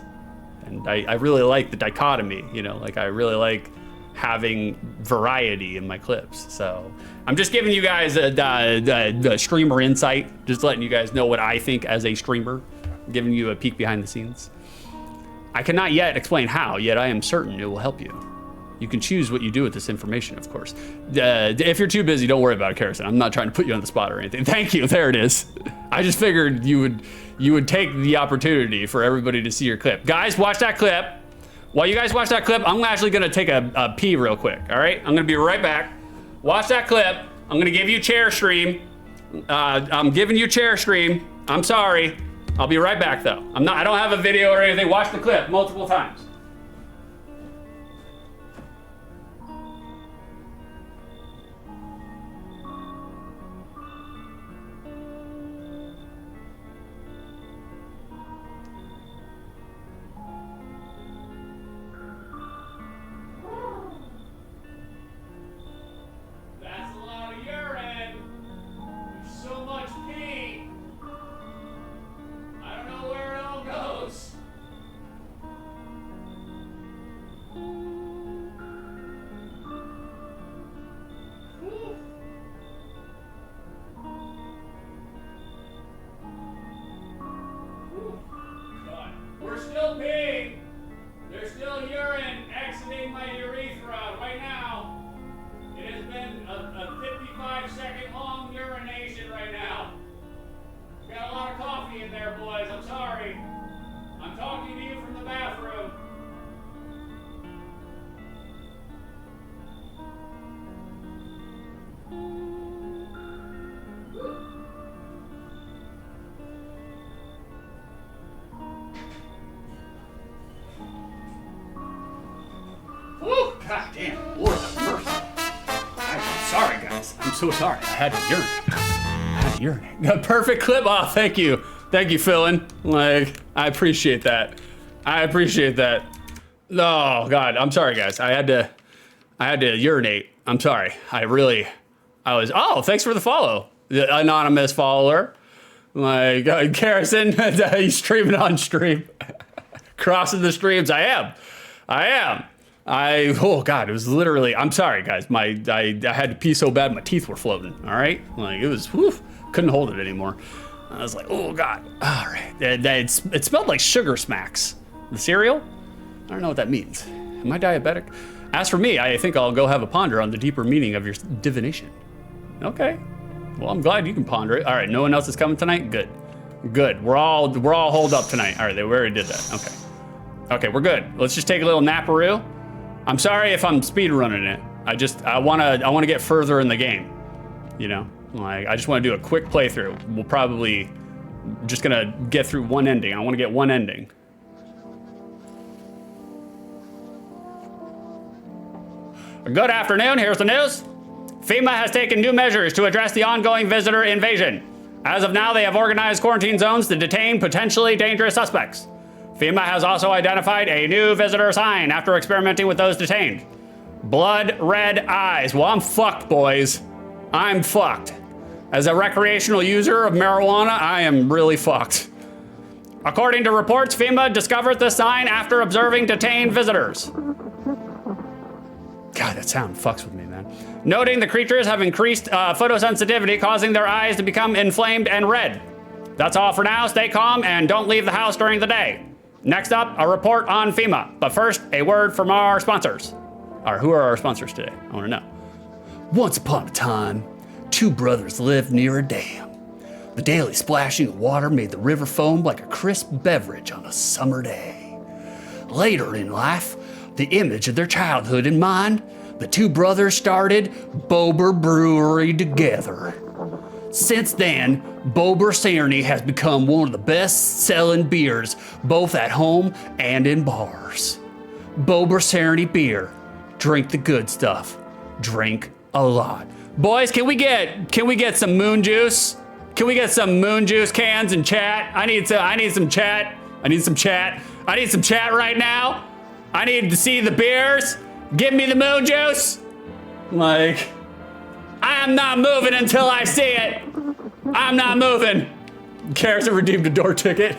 And I really like the dichotomy, you know, like I really like having variety in my clips. So I'm just giving you guys a streamer insight, just letting you guys know what I think as a streamer, giving you a peek behind the scenes. I cannot yet explain how, yet I am certain it will help you. You can choose what you do with this information, of course. If you're too busy, don't worry about it, Karrison. I'm not trying to put you on the spot or anything. Thank you, there it is. I just figured you would take the opportunity for everybody to see your clip. Guys, watch that clip. While you guys watch that clip, I'm actually gonna take a pee real quick, all right? I'm gonna be right back. Watch that clip. I'm gonna give you chair stream. I'm giving you chair stream. I'm sorry. I'll be right back though. I don't have a video or anything. Watch the clip multiple times. There's still urine exiting my urethra right now. It has been a 55-second long urination right now. Got a lot of coffee in there, boys. I'm sorry. I'm talking to you from the bathroom. Woo! God damn, Lord have mercy. I'm sorry, guys. I'm so sorry. I had to urinate. A perfect clip. Oh, thank you. Thank you, Philin. Like, I appreciate that. I appreciate that. Oh, God. I'm sorry, guys. I had to urinate. I'm sorry. Oh, thanks for the follow. The anonymous follower. Like, Karrison, he's streaming on stream. Crossing the streams. I am. Oh God, it was literally, I'm sorry guys, I had to pee so bad my teeth were floating, all right? Like it was, couldn't hold it anymore. I was like, oh God, all right. It smelled like Sugar Smacks, the cereal. I don't know what that means. Am I diabetic? As for me, I think I'll go have a ponder on the deeper meaning of your divination. Okay, well I'm glad you can ponder it. All right, no one else is coming tonight? Good, we're all holed up tonight. All right, we already did that, okay, we're good. Let's just take a little naparoo. I'm sorry if I'm speed running it. I wanna get further in the game. You know, like I just want to do a quick playthrough. We'll probably just gonna get through one ending. I want to get one ending. Good afternoon. Here's the news. FEMA has taken new measures to address the ongoing visitor invasion. As of now, they have organized quarantine zones to detain potentially dangerous suspects. FEMA has also identified a new visitor sign after experimenting with those detained. Blood red eyes. Well, I'm fucked, boys. I'm fucked. As a recreational user of marijuana, I am really fucked. According to reports, FEMA discovered the sign after observing detained visitors. God, that sound fucks with me, man. Noting the creatures have increased photosensitivity, causing their eyes to become inflamed and red. That's all for now. Stay calm and don't leave the house during the day. Next up, a report on FEMA. But first, a word from our sponsors. Or who are our sponsors today? I want to know. Once upon a time, two brothers lived near a dam. The daily splashing of water made the river foam like a crisp beverage on a summer day. Later in life, the image of their childhood in mind, the two brothers started Bober Brewery together. Since then, Bober Cerny has become one of the best-selling beers, both at home and in bars. Bober Cerny beer. Drink the good stuff. Drink a lot. Boys, can we get some moon juice? Can we get some moon juice cans in chat? I need some chat. I need some chat right now. I need to see the beers. Give me the moon juice. Like, I'm not moving until I see it. I'm not moving. Garrison redeemed a door ticket.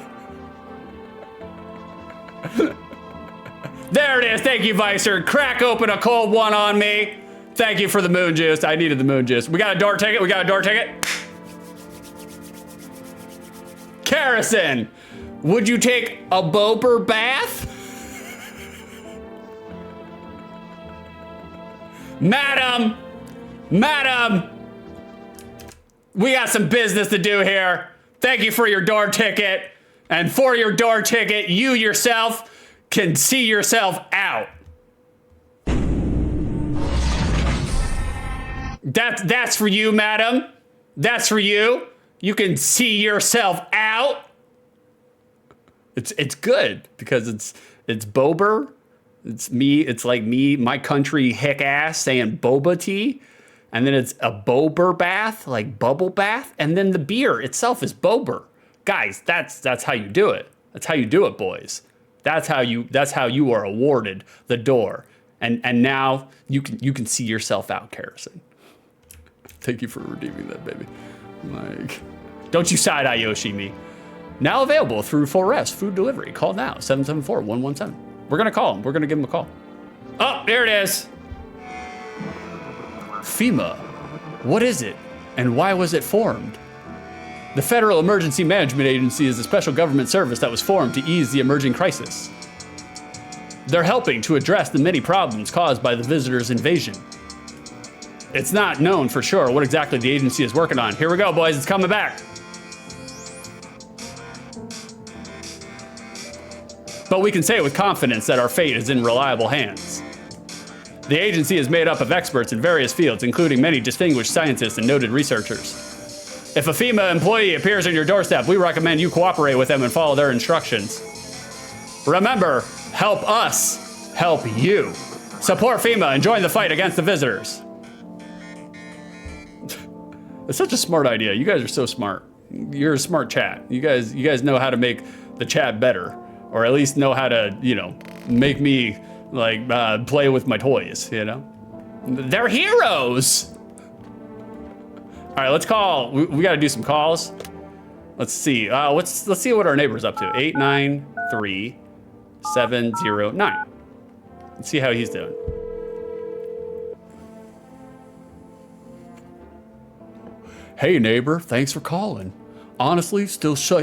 There it is. Thank you, Vicer. Crack open a cold one on me. Thank you for the moon juice. I needed the moon juice. We got a door ticket. We got a door ticket. Garrison, would you take a bober bath? Madam, we got some business to do here. Thank you for your door ticket. And for your door ticket, you yourself can see yourself out. That's for you, madam. That's for you. You can see yourself out. It's good because it's bober. It's me. It's like me, my country hick ass saying boba tea. And then it's a bober bath, like bubble bath. And then the beer itself is bober. Guys, that's how you do it. That's how you do it, boys. That's how you are awarded the door. And now you can see yourself out, Garrison. Thank you for redeeming that, baby. Like, don't you side-eye Yoshi me. Now available through 4S Food Delivery. Call now, 774-117. We're gonna call him. We're gonna give him a call. Oh, there it is. FEMA. What is it? And why was it formed? The Federal Emergency Management Agency is a special government service that was formed to ease the emerging crisis. They're helping to address the many problems caused by the visitors' invasion. It's not known for sure what exactly the agency is working on. Here we go, boys. It's coming back. But we can say with confidence that our fate is in reliable hands. The agency is made up of experts in various fields, including many distinguished scientists and noted researchers. If a FEMA employee appears on your doorstep, we recommend you cooperate with them and follow their instructions. Remember, help us help you. Support FEMA and join the fight against the visitors. It's such a smart idea. You guys are so smart. You're a smart chat. You guys know how to make the chat better, or at least know how to, make me like play with my toys. They're heroes. All right, let's call. We got to do some calls. Let's see. Let's see what our neighbor's up to. 893709. Let's see how he's doing. Hey neighbor, thanks for calling. Honestly,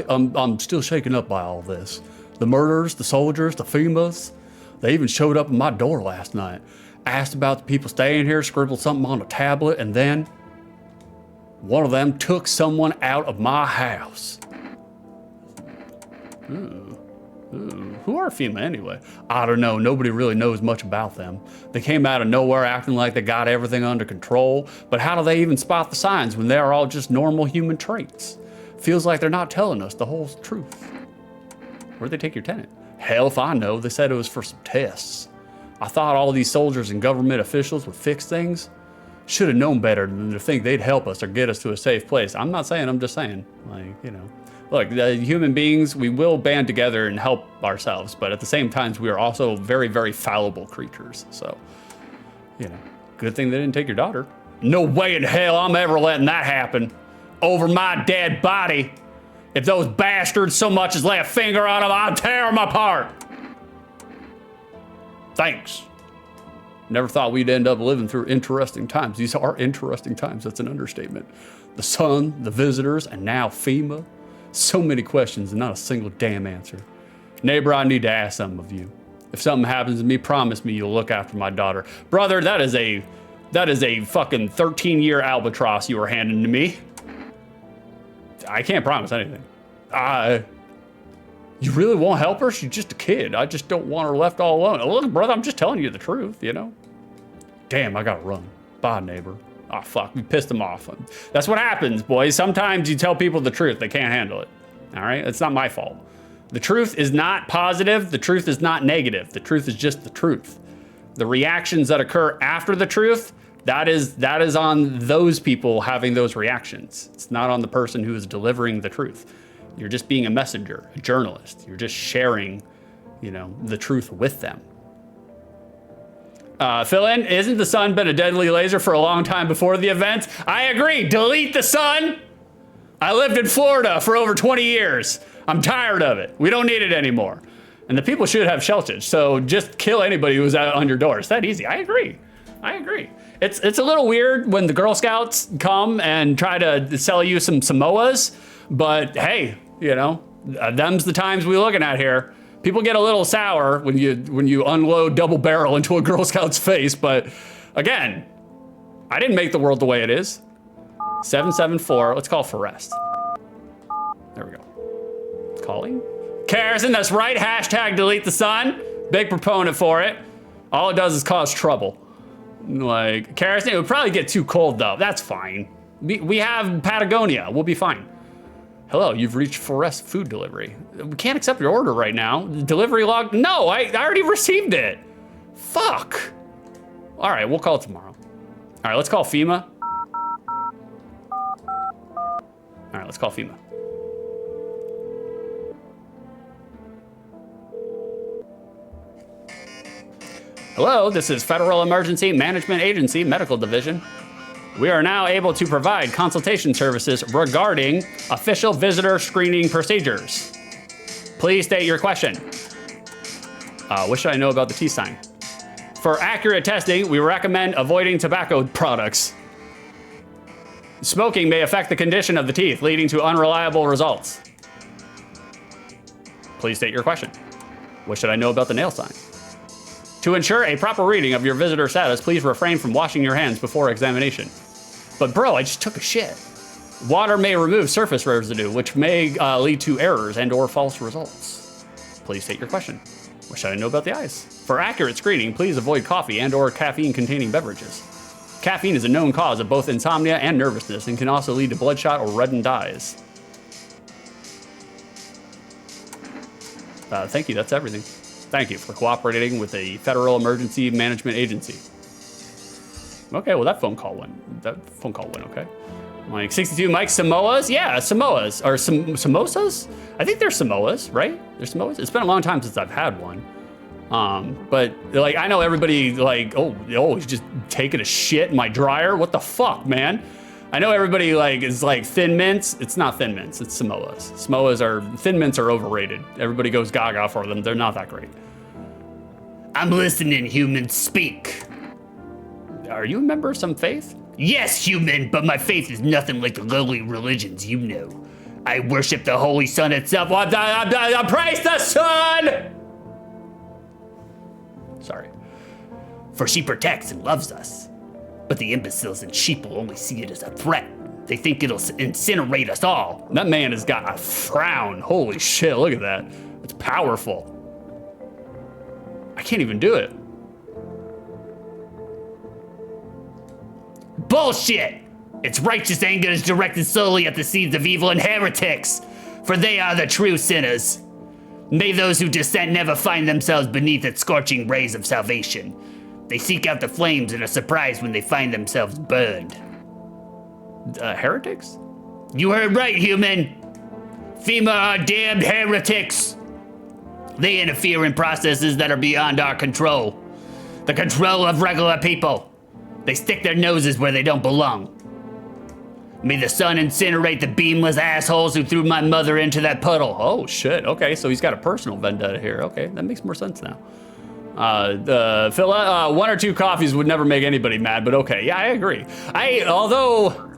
I'm still shaken up by all this. The murders, the soldiers, the FEMAs. They even showed up at my door last night. Asked about the people staying here, scribbled something on a tablet, and then one of them took someone out of my house. Who are FEMA anyway? I don't know. Nobody really knows much about them. They came out of nowhere acting like they got everything under control, but how do they even spot the signs when they're all just normal human traits? Feels like they're not telling us the whole truth. Where'd they take your tenant? Hell if I know. They said it was for some tests. I thought all these soldiers and government officials would fix things. Should have known better than to think they'd help us or get us to a safe place. I'm not saying, I'm just saying. Look, the human beings, we will band together and help ourselves, but at the same time, we are also very, very fallible creatures. So, good thing they didn't take your daughter. No way in hell I'm ever letting that happen over my dead body. If those bastards so much as lay a finger on them, I'll tear them apart. Thanks. Never thought we'd end up living through interesting times. These are interesting times. That's an understatement. The sun, the visitors, and now FEMA. So many questions and not a single damn answer. Neighbor, I need to ask something of you. If something happens to me, promise me you'll look after my daughter. Brother, that is a fucking 13-year albatross you were handing to me. I can't promise anything. You really won't help her? She's just a kid. I just don't want her left all alone. Look, brother, I'm just telling you the truth, Damn, I gotta run. Bye, neighbor. Oh, fuck, we pissed them off. That's what happens, boys. Sometimes you tell people the truth. They can't handle it, all right? It's not my fault. The truth is not positive. The truth is not negative. The truth is just the truth. The reactions that occur after the truth, that is on those people having those reactions. It's not on the person who is delivering the truth. You're just being a messenger, a journalist. You're just sharing, the truth with them. Fill in, isn't the sun been a deadly laser for a long time before the event? I agree, delete the sun. I lived in Florida for over 20 years. I'm tired of it. We don't need it anymore. And the people should have shelter, so just kill anybody who's out on your door. It's that easy. I agree. It's a little weird when the Girl Scouts come and try to sell you some Samoas, but hey, you know, them's the times we're looking at here. People get a little sour when you unload double barrel into a Girl Scout's face, but again, I didn't make the world the way it is. 774, let's call Forrest. There we go. Calling? Carrison, that's right, hashtag delete the sun. Big proponent for it. All it does is cause trouble. Like, Carrison, it would probably get too cold though. That's fine. We have Patagonia, we'll be fine. Hello, you've reached Forrest Food Delivery. We can't accept your order right now. Delivery log, no, I already received it. Fuck. All right, we'll call it tomorrow. All right, let's call FEMA. All right, let's call FEMA. Hello, this is Federal Emergency Management Agency Medical Division. We are now able to provide consultation services regarding official visitor screening procedures. Please state your question. What should I know about the T sign? For accurate testing, we recommend avoiding tobacco products. Smoking may affect the condition of the teeth, leading to unreliable results. Please state your question. What should I know about the nail sign? To ensure a proper reading of your visitor status, please refrain from washing your hands before examination. But bro, I just took a shit. Water may remove surface residue, which may lead to errors and or false results. Please state your question. What should I know about the eyes? For accurate screening, please avoid coffee and or caffeine-containing beverages. Caffeine is a known cause of both insomnia and nervousness and can also lead to bloodshot or reddened eyes. Thank you, that's everything. Thank you for cooperating with the Federal Emergency Management Agency. Okay, well that phone call went okay. Like 62 Mike, Samoas? Yeah, Samoas. Or samosas? I think they're Samoas, right? They're Samoas? It's been a long time since I've had one. But like, I know everybody like, oh, he's just taking a shit in my dryer. What the fuck, man? I know everybody like is like Thin Mints. It's not Thin Mints, it's Samoas. Thin Mints are overrated. Everybody goes gaga for them. They're not that great. I'm listening, human, speak. Are you a member of some faith? Yes, human, but my faith is nothing like the lowly religions you know. I worship the Holy Sun itself. I praise the sun! Sorry. For she protects and loves us. But the imbeciles and sheep will only see it as a threat. They think it'll incinerate us all. That man has got a frown. Holy shit, look at that. It's powerful. I can't even do it. Bullshit! Its righteous anger is directed solely at the seeds of evil and heretics, for they are the true sinners. May those who dissent never find themselves beneath its scorching rays of salvation. They seek out the flames and are surprised when they find themselves burned. Heretics? You heard right, human. FEMA are damned heretics. They interfere in processes that are beyond our control. The control of regular people. They stick their noses where they don't belong. May the sun incinerate the beamless assholes who threw my mother into that puddle. Oh shit, okay, so he's got a personal vendetta here. Okay, that makes more sense now. Phil, one or two coffees would never make anybody mad, but okay, yeah, I agree. Although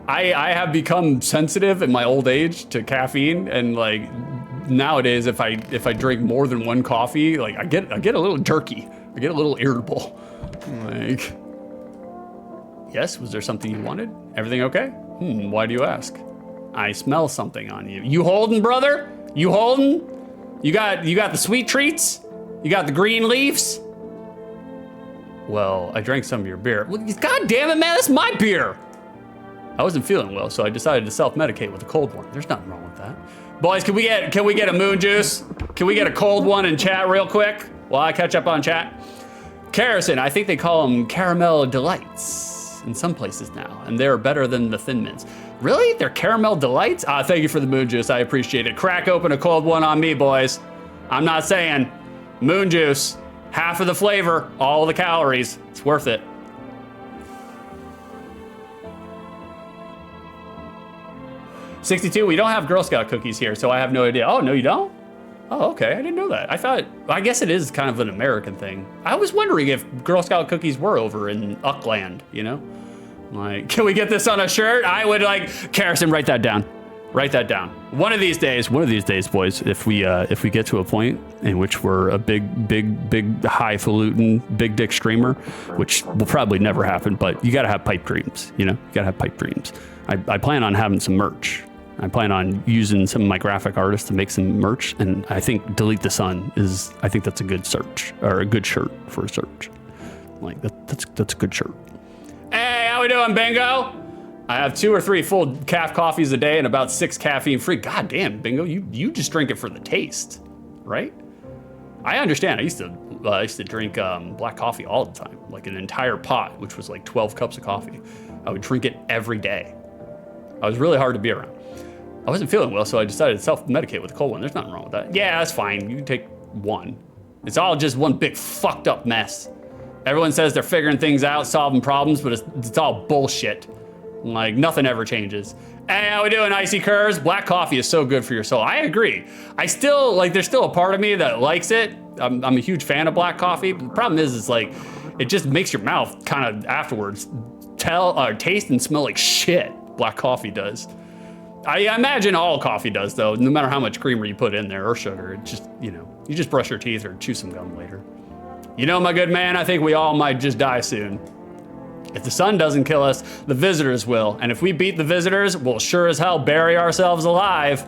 I have become sensitive in my old age to caffeine, and like nowadays, if I drink more than one coffee, like I get a little jerky, I get a little irritable. Like, yes, was there something you wanted? Everything okay? Why do you ask? I smell something on you. You holding, brother? You holding? You got the sweet treats? You got the green leaves? Well, I drank some of your beer. God damn it, man, that's my beer. I wasn't feeling well, so I decided to self-medicate with a cold one. There's nothing wrong with that. Boys, can we get a moon juice? Can we get a cold one in chat real quick while I catch up on chat? Kerosene, I think they call them caramel delights in some places now, and they're better than the Thin Mints. Really? They're caramel delights? Thank you for the moon juice, I appreciate it. Crack open a cold one on me, boys. I'm not saying moon juice. Half of the flavor, all the calories. It's worth it. $62, we don't have Girl Scout cookies here, so I have no idea. Oh, no, you don't? Oh, okay, I didn't know that. I guess it is kind of an American thing. I was wondering if Girl Scout cookies were over in Uckland, you know? Like, can we get this on a shirt? I would like, Karrison, write that down. Write that down. One of these days, boys, if we get to a point in which we're a big highfalutin, big dick streamer, which will probably never happen, but you gotta have pipe dreams, you know? You gotta have pipe dreams. I plan on having some merch. I plan on using some of my graphic artists to make some merch, and I think Delete the Sun I think that's a good search, or a good shirt for a search. Like, that's a good shirt. Hey, how we doing, Bingo? I have 2 or 3 full calf coffees a day and about 6 caffeine free. God damn, Bingo, you just drink it for the taste, right? I understand. I used to drink black coffee all the time, like an entire pot, which was like 12 cups of coffee. I would drink it every day. I was really hard to be around. I wasn't feeling well, so I decided to self-medicate with a cold one. There's nothing wrong with that. Yeah, that's fine. You can take 1. It's all just one big fucked up mess. Everyone says they're figuring things out, solving problems, but it's all bullshit. Like, nothing ever changes. Hey, how we doing, Icy Curves? Black coffee is so good for your soul. I agree. I still, like, there's still a part of me that likes it. I'm a huge fan of black coffee, but the problem is like, it just makes your mouth kind of afterwards taste and smell like shit. Black coffee does. I imagine all coffee does, though, no matter how much creamer you put in there or sugar. It just, you know, you just brush your teeth or chew some gum later. You know, my good man, I think we all might just die soon. If the sun doesn't kill us, the visitors will. And if we beat the visitors, we'll sure as hell bury ourselves alive.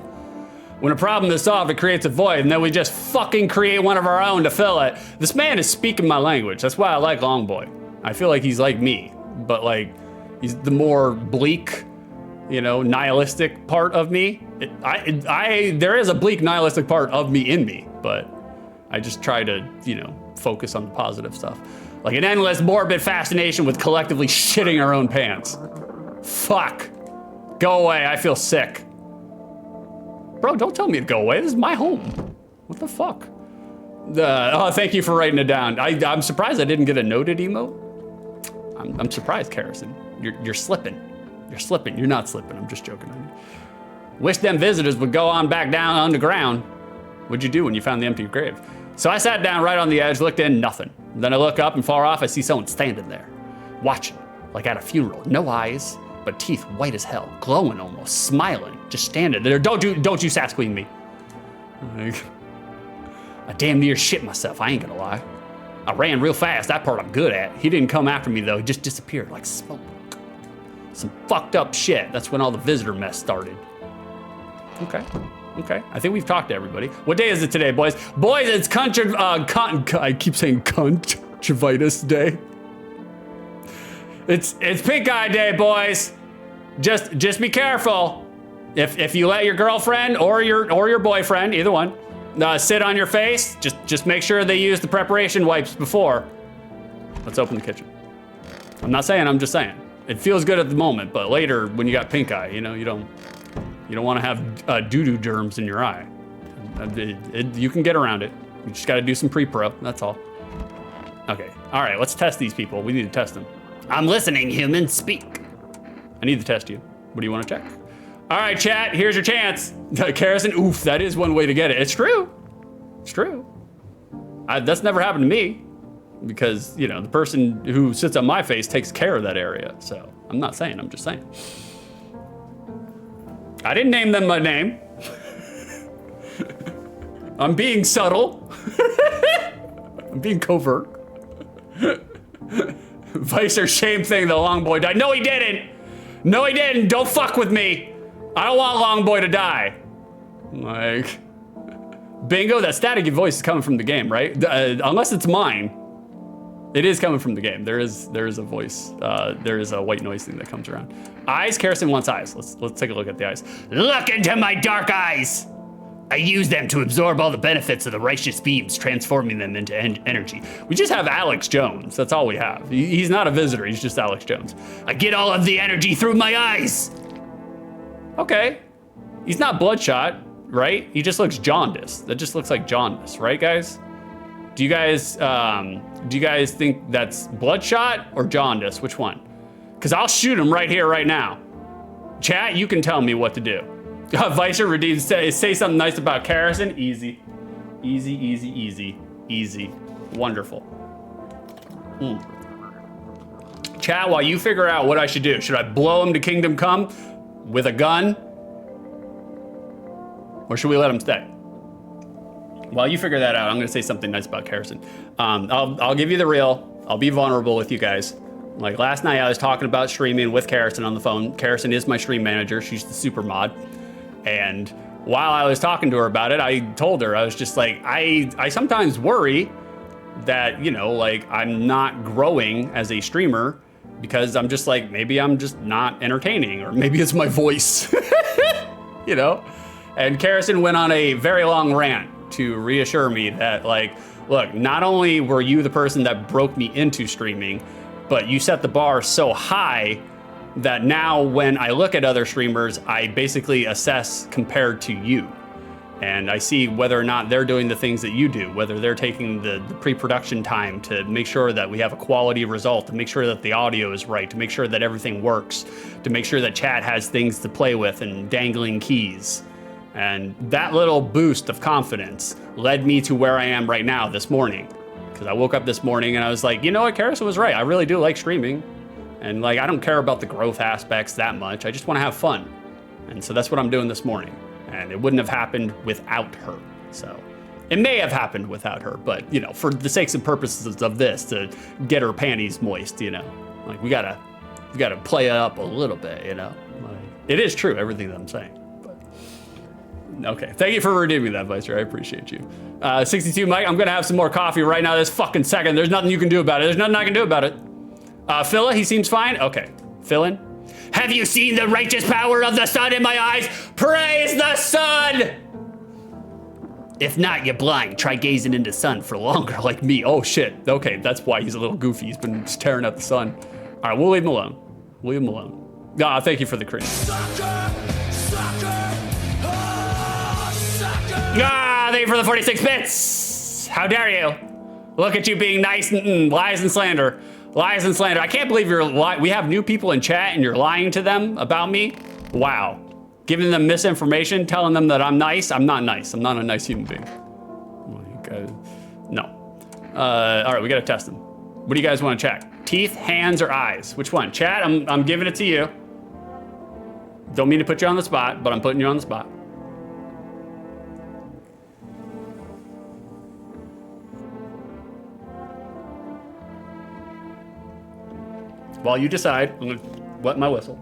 When a problem is solved, it creates a void, and then we just fucking create one of our own to fill it. This man is speaking my language. That's why I like Longboy. I feel like he's like me, but like, he's the more bleak, you know, nihilistic part of me. There is a bleak nihilistic part of me in me, but I just try to, you know, focus on the positive stuff. Like an endless morbid fascination with collectively shitting our own pants. Fuck. Go away, I feel sick. Bro, don't tell me to go away, this is my home. What the fuck? Oh, thank you for writing it down. I'm surprised I didn't get a noted emote. I'm surprised, Karrison. You're slipping. You're slipping. You're not slipping. I'm just joking on you. Wish them visitors would go on back down underground. What'd you do when you found the empty grave? So I sat down right on the edge, looked in, nothing. Then I look up and far off, I see someone standing there, watching, like at a funeral. No eyes, but teeth white as hell, glowing almost, smiling, just standing there. Don't you sass queen me. Like, I damn near shit myself, I ain't gonna lie. I ran real fast, that part I'm good at. He didn't come after me though, he just disappeared like smoke. Some fucked up shit. That's when all the visitor mess started. Okay. I think we've talked to everybody. What day is it today, boys? Boys, it's I keep saying conjunctivitis day. It's pink eye day, boys. Just be careful. If you let your girlfriend or your boyfriend, either one, sit on your face, just make sure they use the preparation wipes before. Let's open the kitchen. I'm not saying, I'm just saying. It feels good at the moment, but later when you got pink eye, you know, you don't want to have doo-doo germs in your eye. You can get around it. You just got to do some pre-pro, that's all. Okay, all right, let's test these people. We need to test them. I'm listening, humans, speak. I need to test you. What do you want to check? All right, chat, here's your chance. Karrison, oof, that is one way to get it. It's true. It's true. That's never happened to me because, you know, the person who sits on my face takes care of that area. So I'm not saying, I'm just saying. I didn't name them my name. I'm being subtle. I'm being covert. Vice or shame thing, the long boy died. No, he didn't. No, he didn't. Don't fuck with me. I don't want long boy to die. Like, bingo, that staticky voice is coming from the game, right? Unless it's mine. It is coming from the game. There is a voice. There is a white noise thing that comes around. Eyes, Karrison wants eyes. Let's take a look at the eyes. Look into my dark eyes. I use them to absorb all the benefits of the righteous beams, transforming them into energy. We just have Alex Jones. That's all we have. He's not a visitor. He's just Alex Jones. I get all of the energy through my eyes. Okay. He's not bloodshot, right? He just looks jaundiced. That just looks like jaundice, right, guys? Do you guys think that's bloodshot or jaundice? Which one? Because I'll shoot him right here, right now. Chat, you can tell me what to do. Vicer redeems say something nice about Karrison. Easy. Easy, easy, easy, easy. Wonderful. Chat, while you figure out what I should do, should I blow him to Kingdom Come with a gun? Or should we let him stay? While you figure that out, I'm gonna say something nice about Karrison. I'll give you the real. I'll be vulnerable with you guys. Like last night I was talking about streaming with Karrison on the phone. Karrison is my stream manager. She's the super mod. And while I was talking to her about it, I told her, I was just like, I sometimes worry that, you know, like I'm not growing as a streamer because I'm just like, maybe I'm just not entertaining, or maybe it's my voice, you know? And Karrison went on a very long rant to reassure me that, like, look, not only were you the person that broke me into streaming, but you set the bar so high that now when I look at other streamers, I basically assess compared to you. And I see whether or not they're doing the things that you do, whether they're taking the pre-production time to make sure that we have a quality result, to make sure that the audio is right, to make sure that everything works, to make sure that chat has things to play with and dangling keys. And that little boost of confidence led me to where I am right now this morning. Because I woke up this morning and I was like, you know what, Karrison was right. I really do like streaming. And like, I don't care about the growth aspects that much. I just want to have fun. And so that's what I'm doing this morning. And it wouldn't have happened without her. So it may have happened without her, but you know, for the sakes and purposes of this, to get her panties moist, you know, like we gotta play it up a little bit, you know. Like, it is true, everything that I'm saying. Okay, thank you for redeeming that, Vicer. I appreciate you. 62 Mike, I'm gonna have some more coffee right now this fucking second. There's nothing you can do about it. There's nothing I can do about it. Phila, he seems fine. Okay, Philin. Have you seen the righteous power of the sun in my eyes? Praise the sun! If not, you're blind. Try gazing into the sun for longer like me. Oh shit, okay, that's why he's a little goofy. He's been staring at the sun. All right, we'll leave him alone. Leave him alone. Ah, thank you for the cream. Ah, thank you for the 46 bits. How dare you? Look at you being nice and lies and slander. Lies and slander. I can't believe we have new people in chat and you're lying to them about me. Wow. Giving them misinformation, telling them that I'm nice. I'm not nice. I'm not a nice human being. No. All right, we gotta test them. What do you guys want to check? Teeth, hands, or eyes? Which one? Chat, I'm giving it to you. Don't mean to put you on the spot, but I'm putting you on the spot. While you decide, I'm gonna wet my whistle.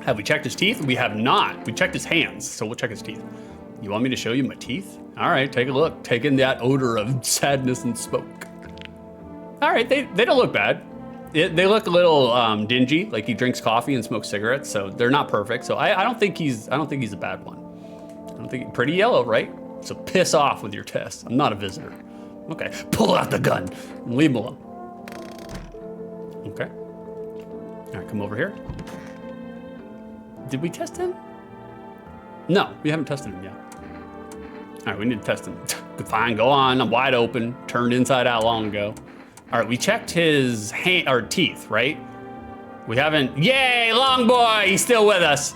Have we checked his teeth? We have not. We checked his hands, so we'll check his teeth. You want me to show you my teeth? All right, take a look. Take in that odor of sadness and smoke. All right, they don't look bad. They look a little dingy, like he drinks coffee and smokes cigarettes, so they're not perfect. So I don't think he's a bad one. I don't think pretty yellow, right? So piss off with your test. I'm not a visitor. Okay, pull out the gun and leave him alone. Okay. All right, come over here. Did we test him? No, we haven't tested him yet. All right, we need to test him. Fine, go on. I'm wide open. Turned inside out long ago. All right, we checked his teeth, right? We haven't. Yay, long boy, he's still with us.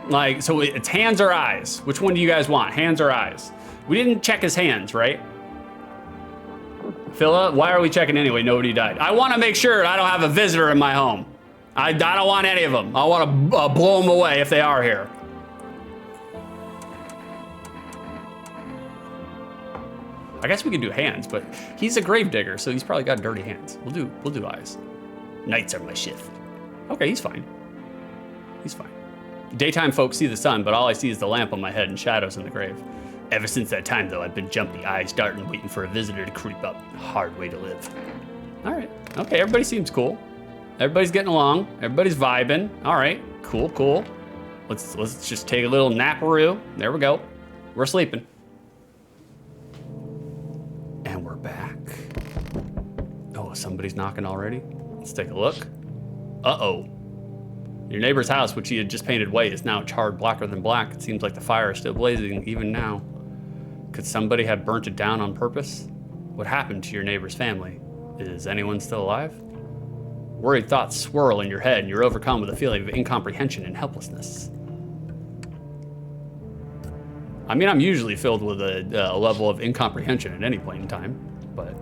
Like, so it's hands or eyes. Which one do you guys want, hands or eyes? We didn't check his hands, right? Phila, why are we checking anyway? Nobody died. I want to make sure I don't have a visitor in my home. I don't want any of them. I want to blow them away if they are here. I guess we could do hands, but he's a grave digger, so he's probably got dirty hands. We'll do eyes. Nights are my shift. Okay, he's fine. He's fine. Daytime folks see the sun, but all I see is the lamp on my head and shadows in the grave. Ever since that time, though, I've been jumpy, eyes darting, waiting for a visitor to creep up. Hard way to live. All right. Okay, everybody seems cool. Everybody's getting along. Everybody's vibing. All right. Cool, cool. Let's just take a little naparoo. There we go. We're sleeping. And we're back. Oh, somebody's knocking already. Let's take a look. Uh-oh. Your neighbor's house, which he had just painted white, is now charred blacker than black. It seems like the fire is still blazing even now. Could somebody have burnt it down on purpose? What happened to your neighbor's family? Is anyone still alive? Worried thoughts swirl in your head, and you're overcome with a feeling of incomprehension and helplessness. I mean, I'm usually filled with a level of incomprehension at any point in time, but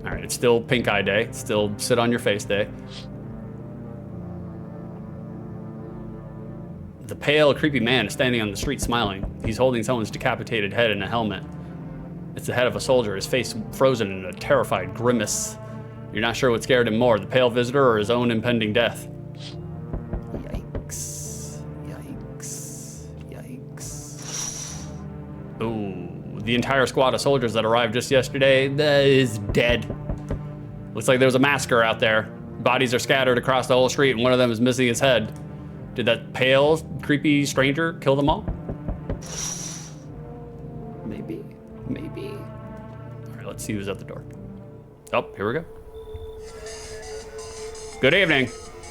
all right, it's still pink eye day. It's still sit on your face day. The pale, creepy man is standing on the street smiling. He's holding someone's decapitated head in a helmet. It's the head of a soldier, his face frozen in a terrified grimace. You're not sure what scared him more, the pale visitor or his own impending death. Yikes. Yikes. Yikes. Ooh, the entire squad of soldiers that arrived just yesterday is dead. Looks like there was a massacre out there. Bodies are scattered across the whole street, and one of them is missing his head. Did that pale, creepy stranger kill them all? Maybe. Maybe. All right, let's see who's at the door. Oh, here we go. Good evening.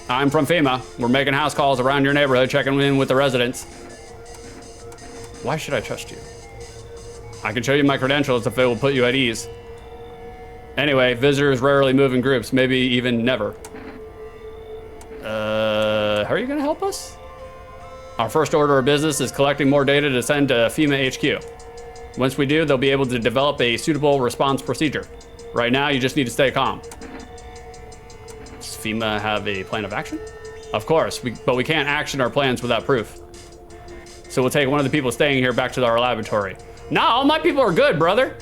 I'm from FEMA. We're making house calls around your neighborhood, checking in with the residents. Why should I trust you? I can show you my credentials if it will put you at ease. Anyway, visitors rarely move in groups, maybe even never. How are you gonna help us? Our first order of business is collecting more data to send to FEMA HQ. Once we do, they'll be able to develop a suitable response procedure. Right now, you just need to stay calm. Does FEMA have a plan of action? Of course, but we can't action our plans without proof. So we'll take one of the people staying here back to our laboratory. No, all my people are good, brother.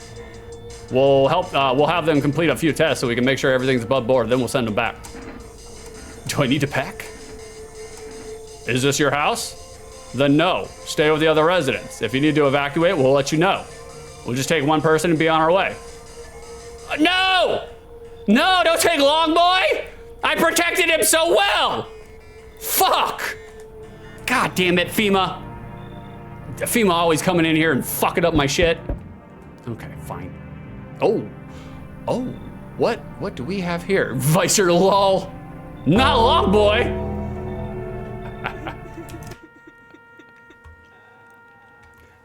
We'll have them complete a few tests so we can make sure everything's above board, then we'll send them back. Do I need to pack? Is this your house? Then no, stay with the other residents. If you need to evacuate, we'll let you know. We'll just take one person and be on our way. No! No, don't take Long Boy! I protected him so well! Fuck! God damn it, FEMA. FEMA always coming in here and fucking up my shit. Okay, fine. Oh, what do we have here? Vicer lol. Not Long Boy.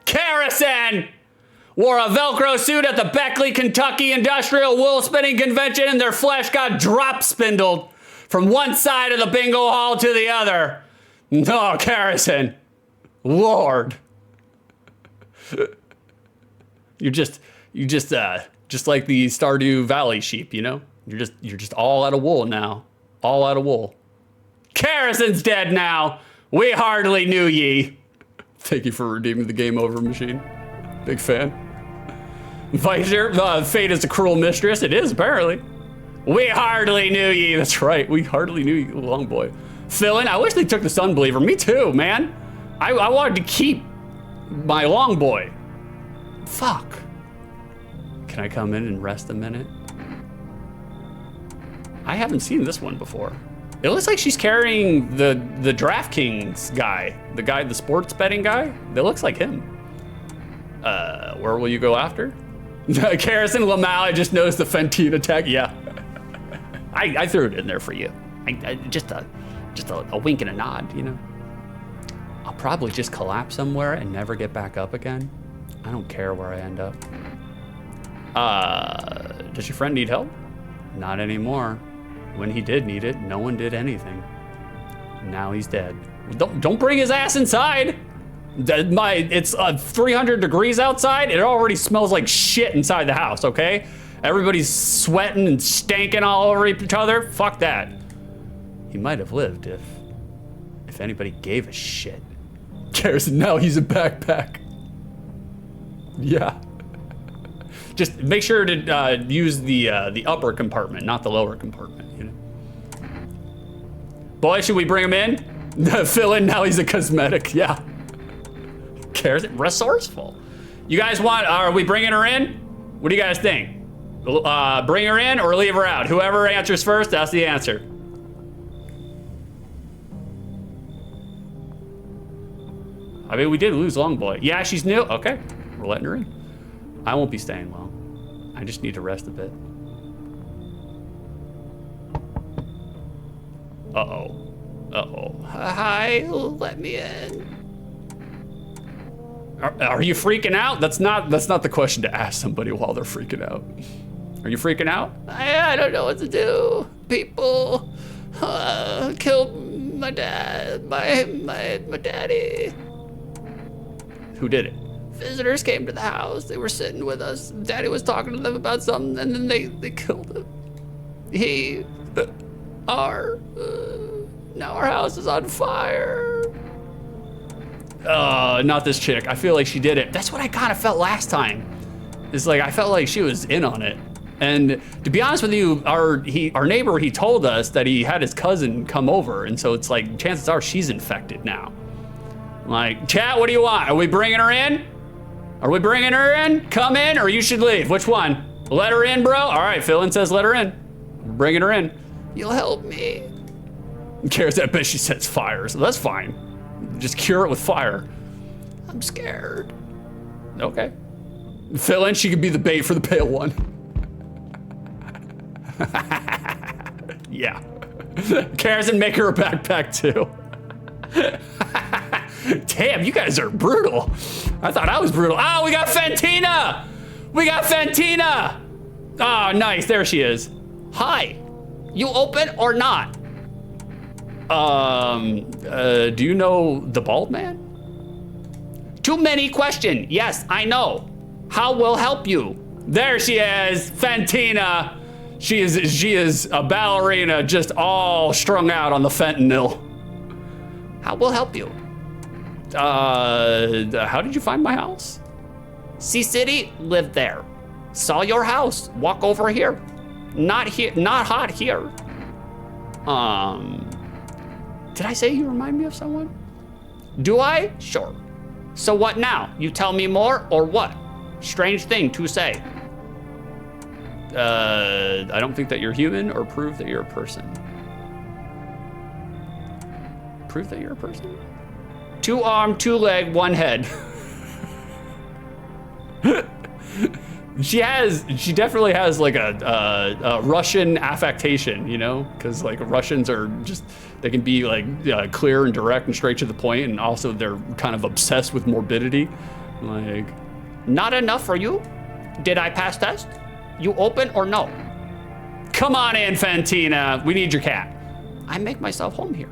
Carrison wore a Velcro suit at the Beckley, Kentucky Industrial Wool Spinning Convention, and their flesh got drop spindled from one side of the bingo hall to the other. No, Carrison. Lord. You're just like the Stardew Valley sheep, you know? You're just all out of wool now. All out of wool. Carrison's dead now. We hardly knew ye. Thank you for redeeming the game over machine. Big fan. Vicer, fate is a cruel mistress. It is, apparently. We hardly knew ye. That's right. We hardly knew you, Long Boy. Philin, I wish they took the Sun Believer. Me too, man. I wanted to keep my Long Boy. Fuck. Can I come in and rest a minute? I haven't seen this one before. It looks like she's carrying the DraftKings guy. The sports betting guy. That looks like him. Where will you go after? Carrison Lamau, I just noticed the Fentine attack. Yeah. I threw it in there for you. Just a wink and a nod, you know? I'll probably just collapse somewhere and never get back up again. I don't care where I end up. Does your friend need help? Not anymore. When he did need it, no one did anything. Now he's dead. Don't bring his ass inside. It's 300 degrees outside. It already smells like shit inside the house, okay? Everybody's sweating and stanking all over each other. Fuck that. He might have lived if anybody gave a shit. Cares now he's a backpack. Yeah. Just make sure to use the upper compartment, not the lower compartment. You know. Boy, should we bring him in? Fill in now. He's a cosmetic. Yeah. Cares resourceful. You guys are we bringing her in? What do you guys think? Bring her in or leave her out? Whoever answers first, that's the answer. I mean, we did lose Long Boy. Yeah, she's new. Okay, we're letting her in. I won't be staying long. I just need to rest a bit. Uh-oh. Uh-oh. Hi, let me in. Are you freaking out? That's not the question to ask somebody while they're freaking out. Are you freaking out? I don't know what to do. People killed my dad, my daddy. Who did it? Visitors came to the house. They were sitting with us. Daddy was talking to them about something, and then they killed him. Now our house is on fire. Not this chick. I feel like she did it. That's what I kind of felt last time. It's like I felt like she was in on it. And to be honest with you, our neighbor, he told us that he had his cousin come over, and so it's like chances are she's infected now. Like, chat, what do you want? Are we bringing her in? Are we bringing her in? Come in, or you should leave. Which one? Let her in, bro. All right, Philin says let her in. Bringing her in. You'll help me. Who cares? I bet she sets fire, so that's fine. Just cure it with fire. I'm scared. Okay. Fill in, she could be the bait for the pale one. Yeah. Karis and make her a backpack too. Damn, you guys are brutal. I thought I was brutal. Oh, we got Fantina! We got Fantina! Oh, nice, there she is. Hi, you open or not? Do you know the bald man? Too many question. Yes, I know. How will help you? There she is, Fantina. She is a ballerina just all strung out on the fentanyl. How will help you? How did you find my house? C-City, lived there. Saw your house, walk over here. Not here, not hot here. Did I say you remind me of someone? Do I? Sure. So what now? You tell me more or what? Strange thing to say. I don't think that you're human or prove that you're a person. Prove that you're a person? 2 arm, 2 leg, 1 head. She definitely has like a Russian affectation, you know? Because like Russians are just, they can be like clear and direct and straight to the point, and also they're kind of obsessed with morbidity. Like, not enough for you? Did I pass test? You open or no? Come on in, Fantina. We need your cat. I make myself home here.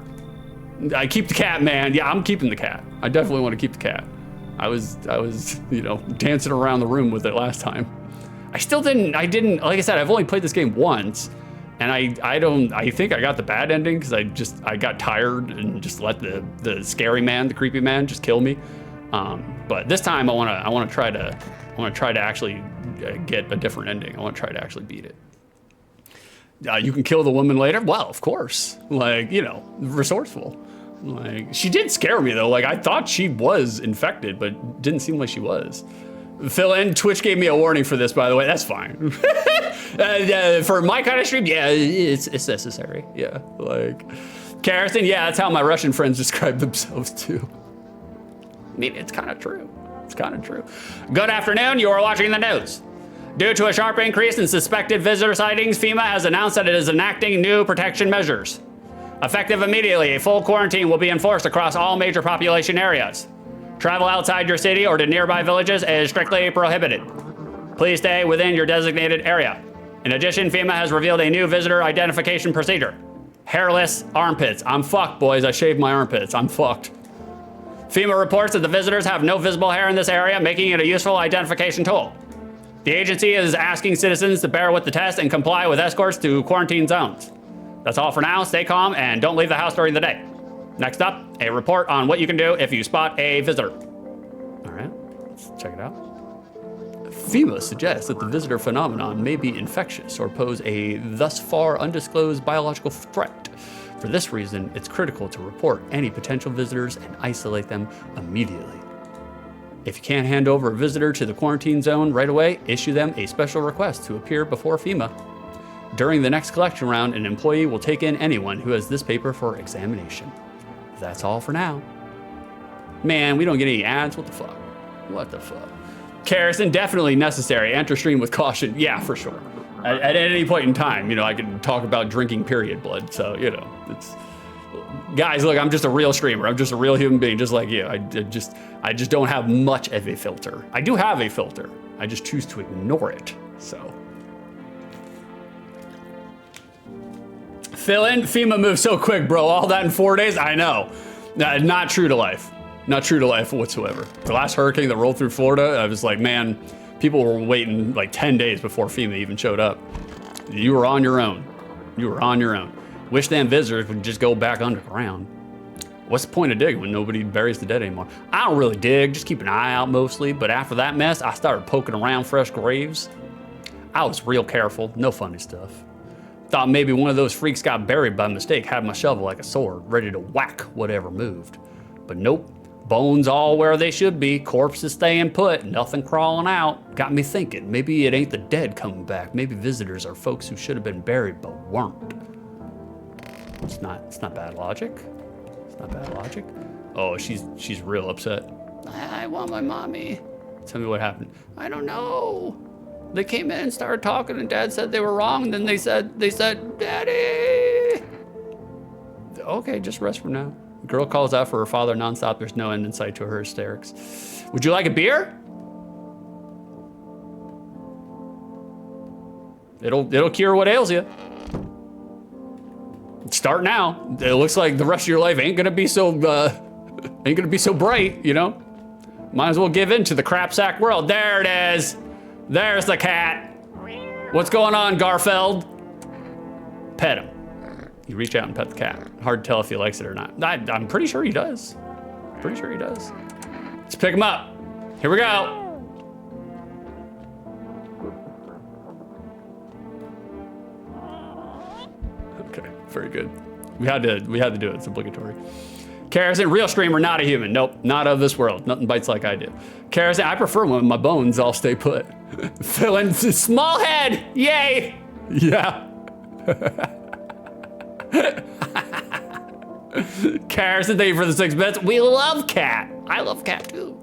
I keep the cat, man. Yeah, I'm keeping the cat. I definitely want to keep the cat. I was, you know, dancing around the room with it last time. I didn't, like I said, I've only played this game once, and I think I got the bad ending because I got tired and just let the scary man, the creepy man, just kill me. But this time I want to try to actually get a different ending. I want to try to actually beat it. You can kill the woman later? Well, of course. Like, you know, resourceful. Like, she did scare me though. Like, I thought she was infected, but didn't seem like she was. Fill in, Twitch gave me a warning for this, by the way. That's fine. For my kind of stream, yeah, it's necessary. Yeah, like, Karison, yeah, that's how my Russian friends describe themselves too. I mean, it's kind of true. It's kind of true. Good afternoon, you are watching the news. Due to a sharp increase in suspected visitor sightings, FEMA has announced that it is enacting new protection measures. Effective immediately, a full quarantine will be enforced across all major population areas. Travel outside your city or to nearby villages is strictly prohibited. Please stay within your designated area. In addition, FEMA has revealed a new visitor identification procedure. Hairless armpits. I'm fucked, boys. I shaved my armpits. I'm fucked. FEMA reports that the visitors have no visible hair in this area, making it a useful identification tool. The agency is asking citizens to bear with the test and comply with escorts to quarantine zones. That's all for now. Stay calm and don't leave the house during the day. Next up, a report on what you can do if you spot a visitor. All right, let's check it out. FEMA suggests that the visitor phenomenon may be infectious or pose a thus far undisclosed biological threat. For this reason, it's critical to report any potential visitors and isolate them immediately. If you can't hand over a visitor to the quarantine zone right away, issue them a special request to appear before FEMA. During the next collection round, an employee will take in anyone who has this paper for examination. That's all for now. Man, we don't get any ads. What the fuck? What the fuck? Karison, definitely necessary. Enter stream with caution. Yeah, for sure. At any point in time, you know, I can talk about drinking period blood. So, you know, it's Guys, look, I'm just a real streamer. I'm just a real human being, just like you. I just don't have much of a filter. I do have a filter. I just choose to ignore it, so. Fill in, FEMA moves so quick, bro. All that in 4 days? I know. Not true to life. Not true to life whatsoever. The last hurricane that rolled through Florida, I was like, man, people were waiting like 10 days before FEMA even showed up. You were on your own. You were on your own. Wish them visitors would just go back underground. What's the point of digging when nobody buries the dead anymore? I don't really dig, just keep an eye out mostly, but after that mess, I started poking around fresh graves. I was real careful, no funny stuff. Thought maybe one of those freaks got buried by mistake, had my shovel like a sword, ready to whack whatever moved. But nope, bones all where they should be, corpses staying put, nothing crawling out. Got me thinking, maybe it ain't the dead coming back, maybe visitors are folks who should have been buried but weren't. It's not bad logic. It's not bad logic. Oh, she's real upset. I want my mommy. Tell me what happened. I don't know. They came in and started talking and Dad said they were wrong. And then they said, Daddy. Okay, just rest from now. Girl calls out for her father nonstop. There's no end in sight to her hysterics. Would you like a beer? It'll cure what ails you. Start now. It looks like the rest of your life ain't gonna be so bright, you know? Might as well give in to the crap sack world. There it is. There's the cat. What's going on, Garfield? Pet him. You reach out and pet the cat. Hard to tell if he likes it or not. I'm pretty sure he does. Pretty sure he does. Let's pick him up. Here we go. Okay, very good. We had to do it. It's obligatory. Kerosene, real streamer, not a human. Nope, not of this world. Nothing bites like I do. Kerosene, I prefer when my bones all stay put. Fill in small head, yay! Yeah. Kerosene, thank you for the 6 bits. We love cat. I love cat too.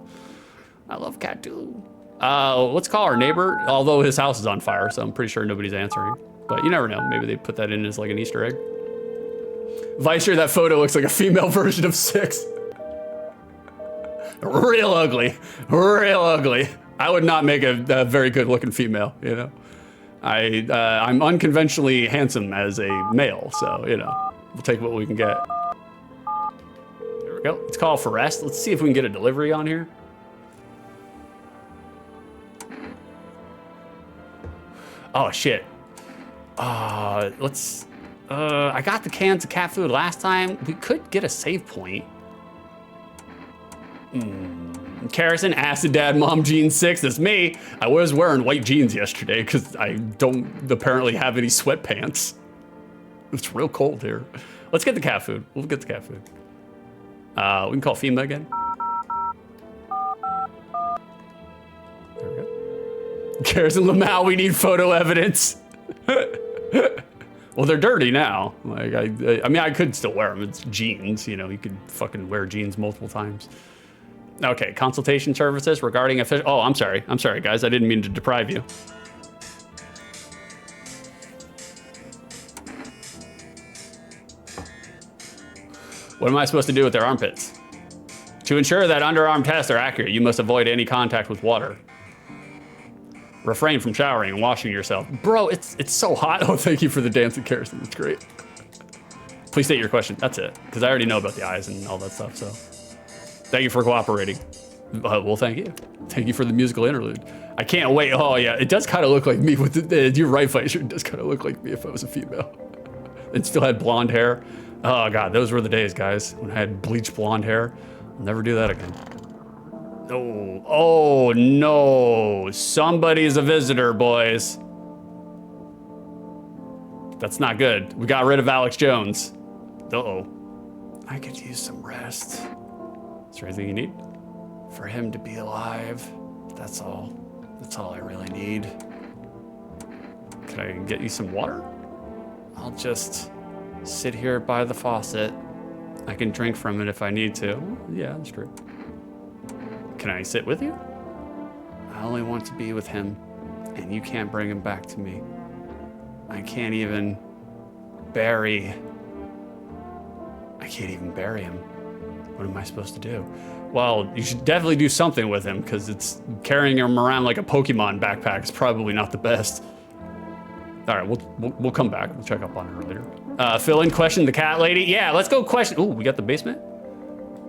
I love cat too. Let's call our neighbor, although his house is on fire, so I'm pretty sure nobody's answering. But you never know, maybe they put that in as like an Easter egg. Vicer, that photo looks like a female version of 6. Real ugly, real ugly. I would not make a very good looking female, you know? I'm unconventionally handsome as a male, so, you know, we'll take what we can get. There we go, let's call for rest. Let's see if we can get a delivery on here. Oh shit. I got the cans of cat food last time. We could get a save point. Kerosene, acid dad, mom jeans 6. That's me. I was wearing white jeans yesterday because I don't apparently have any sweatpants. It's real cold here. Let's get the cat food. We'll get the cat food. We can call FEMA again. There we go. Kerosene, Lamau, we need photo evidence. Well, they're dirty now. Like I mean, I could still wear them. It's jeans, you know. You could fucking wear jeans multiple times. Okay, consultation services regarding official. Oh, I'm sorry, guys. I didn't mean to deprive you. What am I supposed to do with their armpits? To ensure that underarm tests are accurate, you must avoid any contact with water. Refrain from showering and washing yourself. Bro, it's so hot. Oh, thank you for the dancing kerosene. That's great. Please state your question. That's it. Because I already know about the eyes and all that stuff, so. Thank you for cooperating. Well, thank you. Thank you for the musical interlude. I can't wait. Oh, yeah. It does kind of look like me with the, you're right, Fleischer. It does kind of look like me if I was a female. And still had blonde hair. Oh, God. Those were the days, guys. When I had bleached blonde hair. I'll never do that again. Oh no, somebody's a visitor, boys. That's not good. We got rid of Alex Jones. Uh-oh. I could use some rest. Is there anything you need? For him to be alive. That's all. That's all I really need. Can I get you some water? I'll just sit here by the faucet. I can drink from it if I need to. Yeah, that's true. Can I sit with you? I only want to be with him, and you can't bring him back to me. I can't even bury I can't even bury him. What am I supposed to do? Well, you should definitely do something with him because it's carrying him around like a Pokemon backpack is probably not the best. All right, we'll come back. We'll check up on her later. Fill in question the cat lady. Yeah, let's go question. Oh, we got the basement.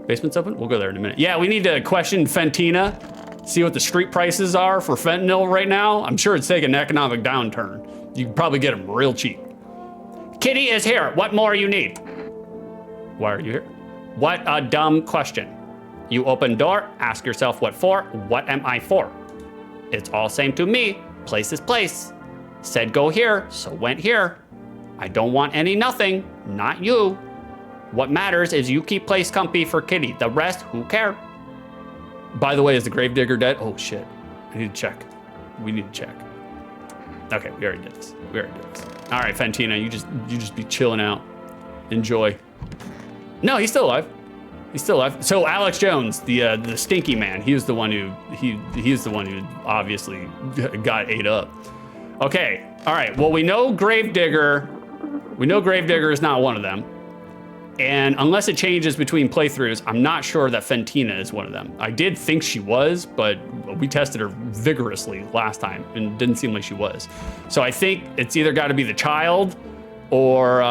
Basement's open. We'll go there in a minute. Yeah, we need to question Fentina. See what the street prices are for fentanyl right now. I'm sure it's taking an economic downturn. You can probably get them real cheap. Kitty is here. What more you need? Why are you here? What a dumb question. You open door, ask yourself what for. What am I for? It's all same to me. Place is place. Said go here, so went here. I don't want any nothing, not you. What matters is you keep place comfy for Kitty. The rest, who care? By the way, is the gravedigger dead? Oh shit, I need to check. We need to check. Okay, we already did this. All right, Fentina, you just be chilling out. Enjoy. No, he's still alive. He's still alive. So Alex Jones, the stinky man, he was the one who he's the one who obviously got ate up. Okay, all right. Well, we know Gravedigger is not one of them. And unless it changes between playthroughs, I'm not sure that Fentina is one of them. I did think she was, but we tested her vigorously last time and it didn't seem like she was. So I think it's either got to be the child or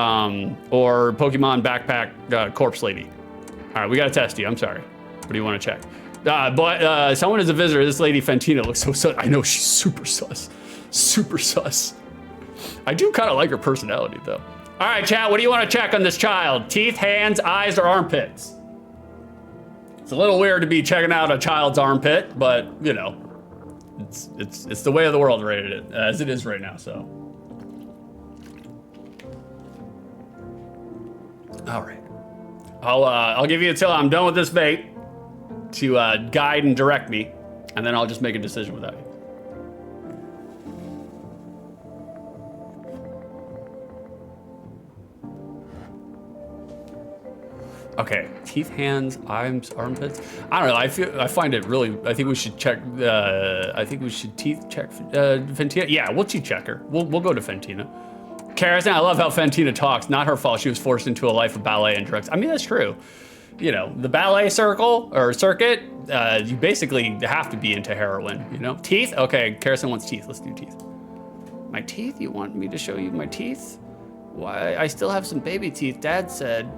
Pokemon backpack corpse lady. All right, we got to test you. I'm sorry. What do you want to check? But someone is a visitor. This lady Fentina looks so sus. I know she's super sus. Super sus. I do kind of like her personality though. All right, chat, what do you want to check on this child? Teeth, hands, eyes, or armpits? It's a little weird to be checking out a child's armpit, but you know, it's the way of the world as it is right now, so. All right. I'll give you until I'm done with this vape to guide and direct me, and then I'll just make a decision without you. Okay, teeth, hands, eyes, armpits. I don't know. I find it really. I think we should check. I think we should teeth check Fentina. Yeah, we'll teeth check her. We'll go to Fentina. Karison, I love how Fentina talks. Not her fault. She was forced into a life of ballet and drugs. I mean, that's true. You know, the ballet circle or circuit. You basically have to be into heroin. You know, teeth. Okay, Karison wants teeth. Let's do teeth. My teeth? You want me to show you my teeth? Why? I still have some baby teeth. Dad said.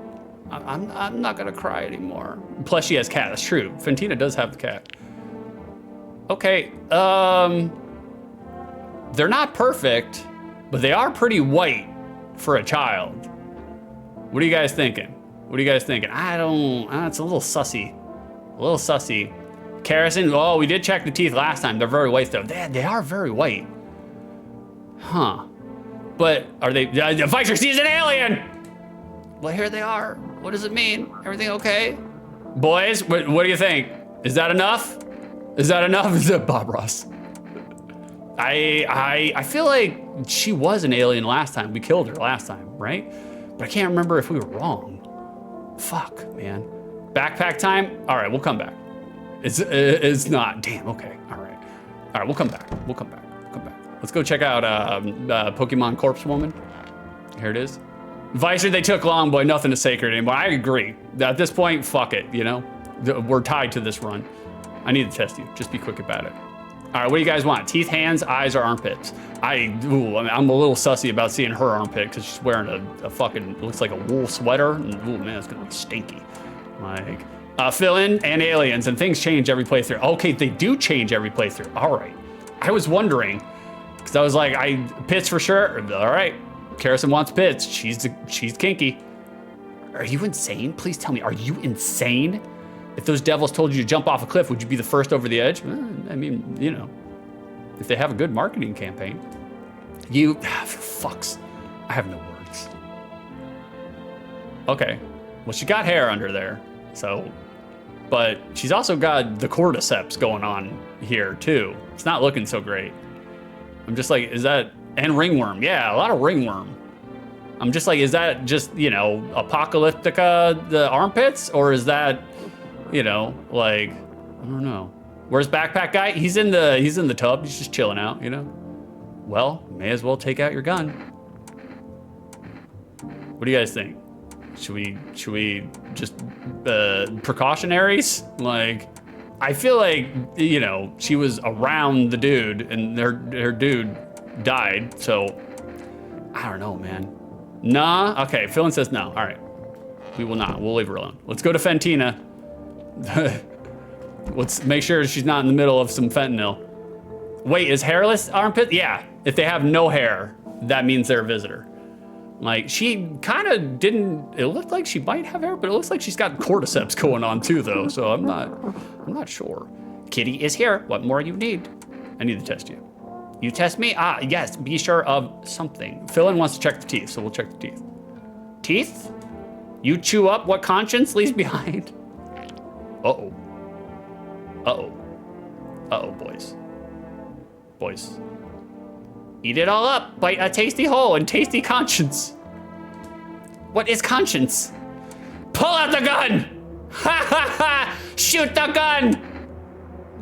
I'm not gonna cry anymore. Plus she has cat, that's true. Fentina does have the cat. Okay, they're not perfect, but they are pretty white for a child. What are you guys thinking? It's a little sussy. Karison, oh, we did check the teeth last time. They're very white though. They are very white. Huh. But are they, Vicer sees an alien! Well, here they are. What does it mean? Everything okay? Boys, what do you think? Is that enough? Is that Bob Ross? I feel like she was an alien last time. We killed her last time, right? But I can't remember if we were wrong. Fuck, man. Backpack time? All right, we'll come back. It's not. Damn, okay, all right, we'll come back. Let's go check out Pokemon Corpse Woman. Here it is. Vicer, they took long, boy. Nothing is sacred anymore. I agree. At this point, fuck it, you know? We're tied to this run. I need to test you. Just be quick about it. All right, what do you guys want? Teeth, hands, eyes, or armpits? I'm a little sussy about seeing her armpit because she's wearing a fucking, looks like a wool sweater. And, ooh, man, it's gonna be stinky. Like, fill in and aliens, and things change every playthrough. Okay, they do change every playthrough. All right. I was wondering, because I was like, pits for sure. All right. Karison wants pits. She's kinky. Are you insane? Please tell me, are you insane? If those devils told you to jump off a cliff, would you be the first over the edge? I mean, you know, if they have a good marketing campaign. For fucks. I have no words. Okay. Well, she got hair under there, so, but she's also got the cordyceps going on here too. It's not looking so great. I'm just like, is that, and ringworm. Yeah, a lot of ringworm. I'm just like, is that just, you know, Apocalyptica, the armpits? Or is that, you know, like, I don't know. Where's backpack guy? He's in the tub. He's just chilling out, you know? Well, may as well take out your gun. What do you guys think? Should we just precautionaries? Like, I feel like, you know, she was around the dude and her dude died, so I don't know, man. Nah, okay, Philin says no, all right. We will not, we'll leave her alone. Let's go to Fentina. Let's make sure she's not in the middle of some fentanyl. Wait, is hairless armpit? Yeah, if they have no hair, that means they're a visitor. Like, she kind of didn't, it looked like she might have hair, but it looks like she's got cordyceps going on too, though, so I'm not sure. Kitty is here. What more you need? I need to test you. You test me? Ah, yes, be sure of something. Philin wants to check the teeth, so we'll check the teeth. Teeth? You chew up what conscience leaves behind? Uh-oh. Uh-oh. Uh-oh, boys. Boys. Eat it all up, bite a tasty hole and tasty conscience. What is conscience? Pull out the gun! Ha ha ha! Shoot the gun!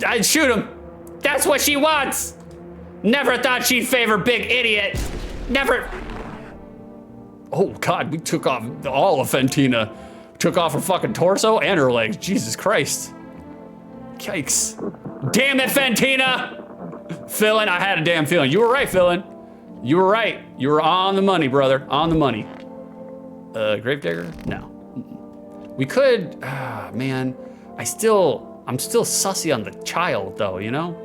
I'd shoot him. That's what she wants. Never thought she'd favor big idiot. Never. Oh God, we took off all of Fentina. Took off her fucking torso and her legs. Jesus Christ. Yikes. Damn it, Fentina! Philin, I had a damn feeling. You were right, Philin. You were right. You were on the money, brother. On the money. Gravedigger? No. We could, man. I'm still sussy on the child, though, you know?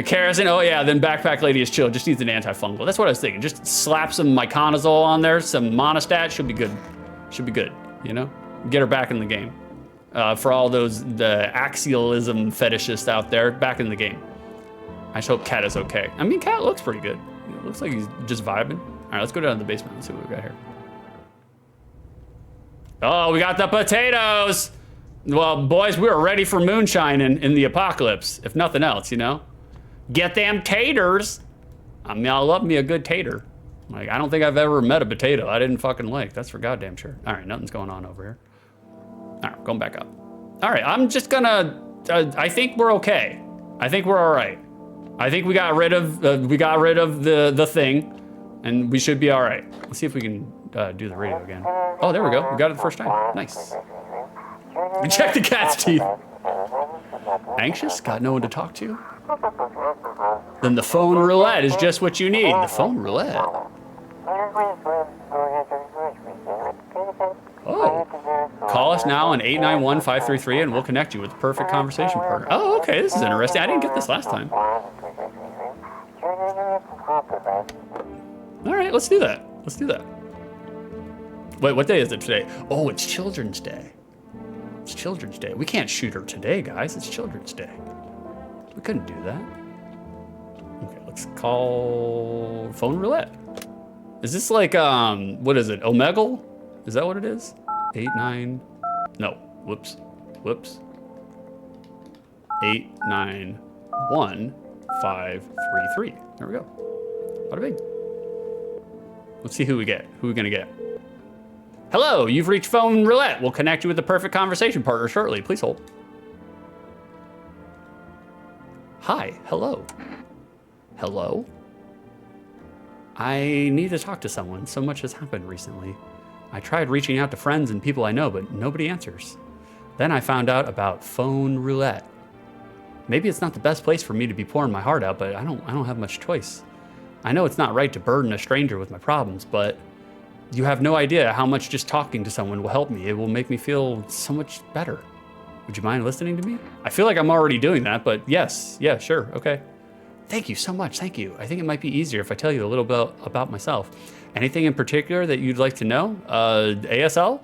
Kerosene, oh yeah, then Backpack Lady is chill. Just needs an antifungal. That's what I was thinking. Just slap some myconazole on there, some monostat, should be good. Should be good, you know? Get her back in the game. For all the axialism fetishists out there, back in the game. I just hope Cat is okay. I mean, Cat looks pretty good. It looks like he's just vibing. All right, let's go down to the basement and see what we got here. Oh, we got the potatoes. Well, boys, we were ready for moonshine in the apocalypse, if nothing else, you know? Get them taters. I mean, I love me a good tater. Like, I don't think I've ever met a potato I didn't fucking like. That's for goddamn sure. All right, nothing's going on over here. All right, going back up. All right, I'm just gonna, I think we're okay. I think we're all right. I think we got rid of the thing, and we should be all right. Let's see if we can do the radio again. Oh, there we go. We got it the first time. Nice. We checked the cat's teeth. Anxious? Got no one to talk to? Then the phone roulette is just what you need. The phone roulette. Oh. Call us now on 891-533 and we'll connect you with the perfect conversation partner. Oh, okay, this is interesting. I didn't get this last time. All right, let's do that. Let's do that. Wait, what day is it today? Oh, it's Children's Day. It's Children's Day. We can't shoot her today, guys. It's Children's Day. We couldn't do that. Okay, let's call phone roulette. Is this like, what is it, Omegle? Is that what it is? 89, no, whoops. 891533. There we go. Bada bing. Let's see who we get. Who are we gonna get? Hello, you've reached phone roulette. We'll connect you with the perfect conversation partner shortly. Please hold. Hi, hello. Hello? I need to talk to someone. So much has happened recently. I tried reaching out to friends and people I know, but nobody answers. Then I found out about phone roulette. Maybe it's not the best place for me to be pouring my heart out, but I don't have much choice. I know it's not right to burden a stranger with my problems, but you have no idea how much just talking to someone will help me. It will make me feel so much better. Would you mind listening to me? I feel like I'm already doing that, but yes, yeah, sure, okay. Thank you so much, thank you. I think it might be easier if I tell you a little bit about myself. Anything in particular that you'd like to know? ASL?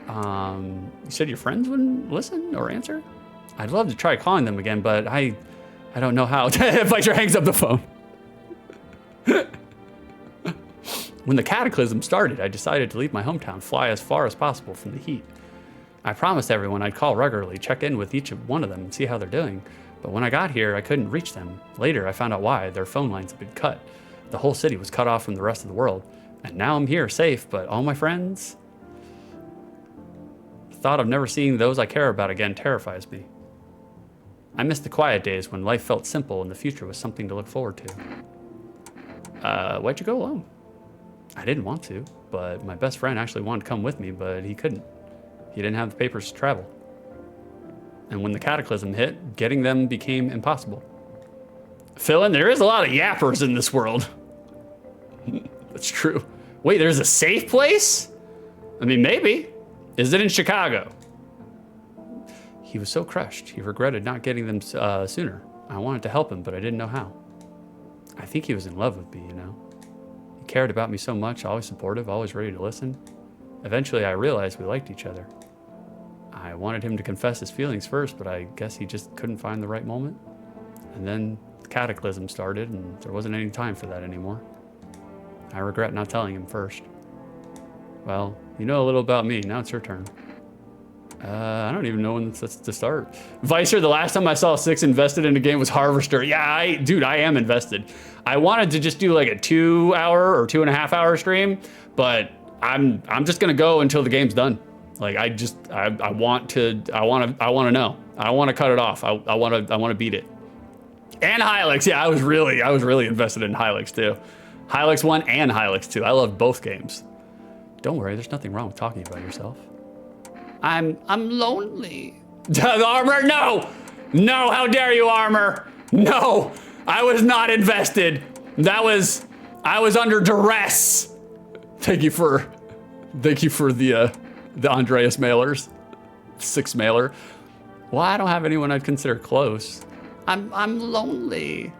You said your friends wouldn't listen or answer? I'd love to try calling them again, but I don't know how. Fletcher hangs up the phone. When the cataclysm started, I decided to leave my hometown, fly as far as possible from the heat. I promised everyone I'd call regularly, check in with each one of them and see how they're doing. But when I got here, I couldn't reach them. Later, I found out why. Their phone lines had been cut. The whole city was cut off from the rest of the world. And now I'm here, safe, but all my friends... The thought of never seeing those I care about again terrifies me. I miss the quiet days when life felt simple and the future was something to look forward to. Why'd you go alone? I didn't want to, but my best friend actually wanted to come with me, but he couldn't. He didn't have the papers to travel. And when the cataclysm hit, getting them became impossible. Phil, there is a lot of yappers in this world. That's true. Wait, there's a safe place? I mean, maybe. Is it in Chicago? He was so crushed. He regretted not getting them sooner. I wanted to help him, but I didn't know how. I think he was in love with me, you know? He cared about me so much, always supportive, always ready to listen. Eventually, I realized we liked each other. I wanted him to confess his feelings first, but I guess he just couldn't find the right moment. And then the cataclysm started, and there wasn't any time for that anymore. I regret not telling him first. Well, you know a little about me. Now it's your turn. I don't even know when it's to start. Vicer, the last time I saw Six invested in a game was Harvester. Yeah, dude, I am invested. I wanted to just do like a 2 hour or 2.5 hour stream, but I'm just gonna go until the game's done. Like I want to know. I want to cut it off. I want to beat it. And Hylix, yeah, I was really invested in Hylix too. Hylix 1 and Hylix 2. I love both games. Don't worry, there's nothing wrong with talking about yourself. I'm lonely. Armor, no! No, how dare you, Armor? No, I was not invested. I was under duress. Thank you for the Andreas mailers. 6 mailer. Well, I don't have anyone I'd consider close. I'm lonely.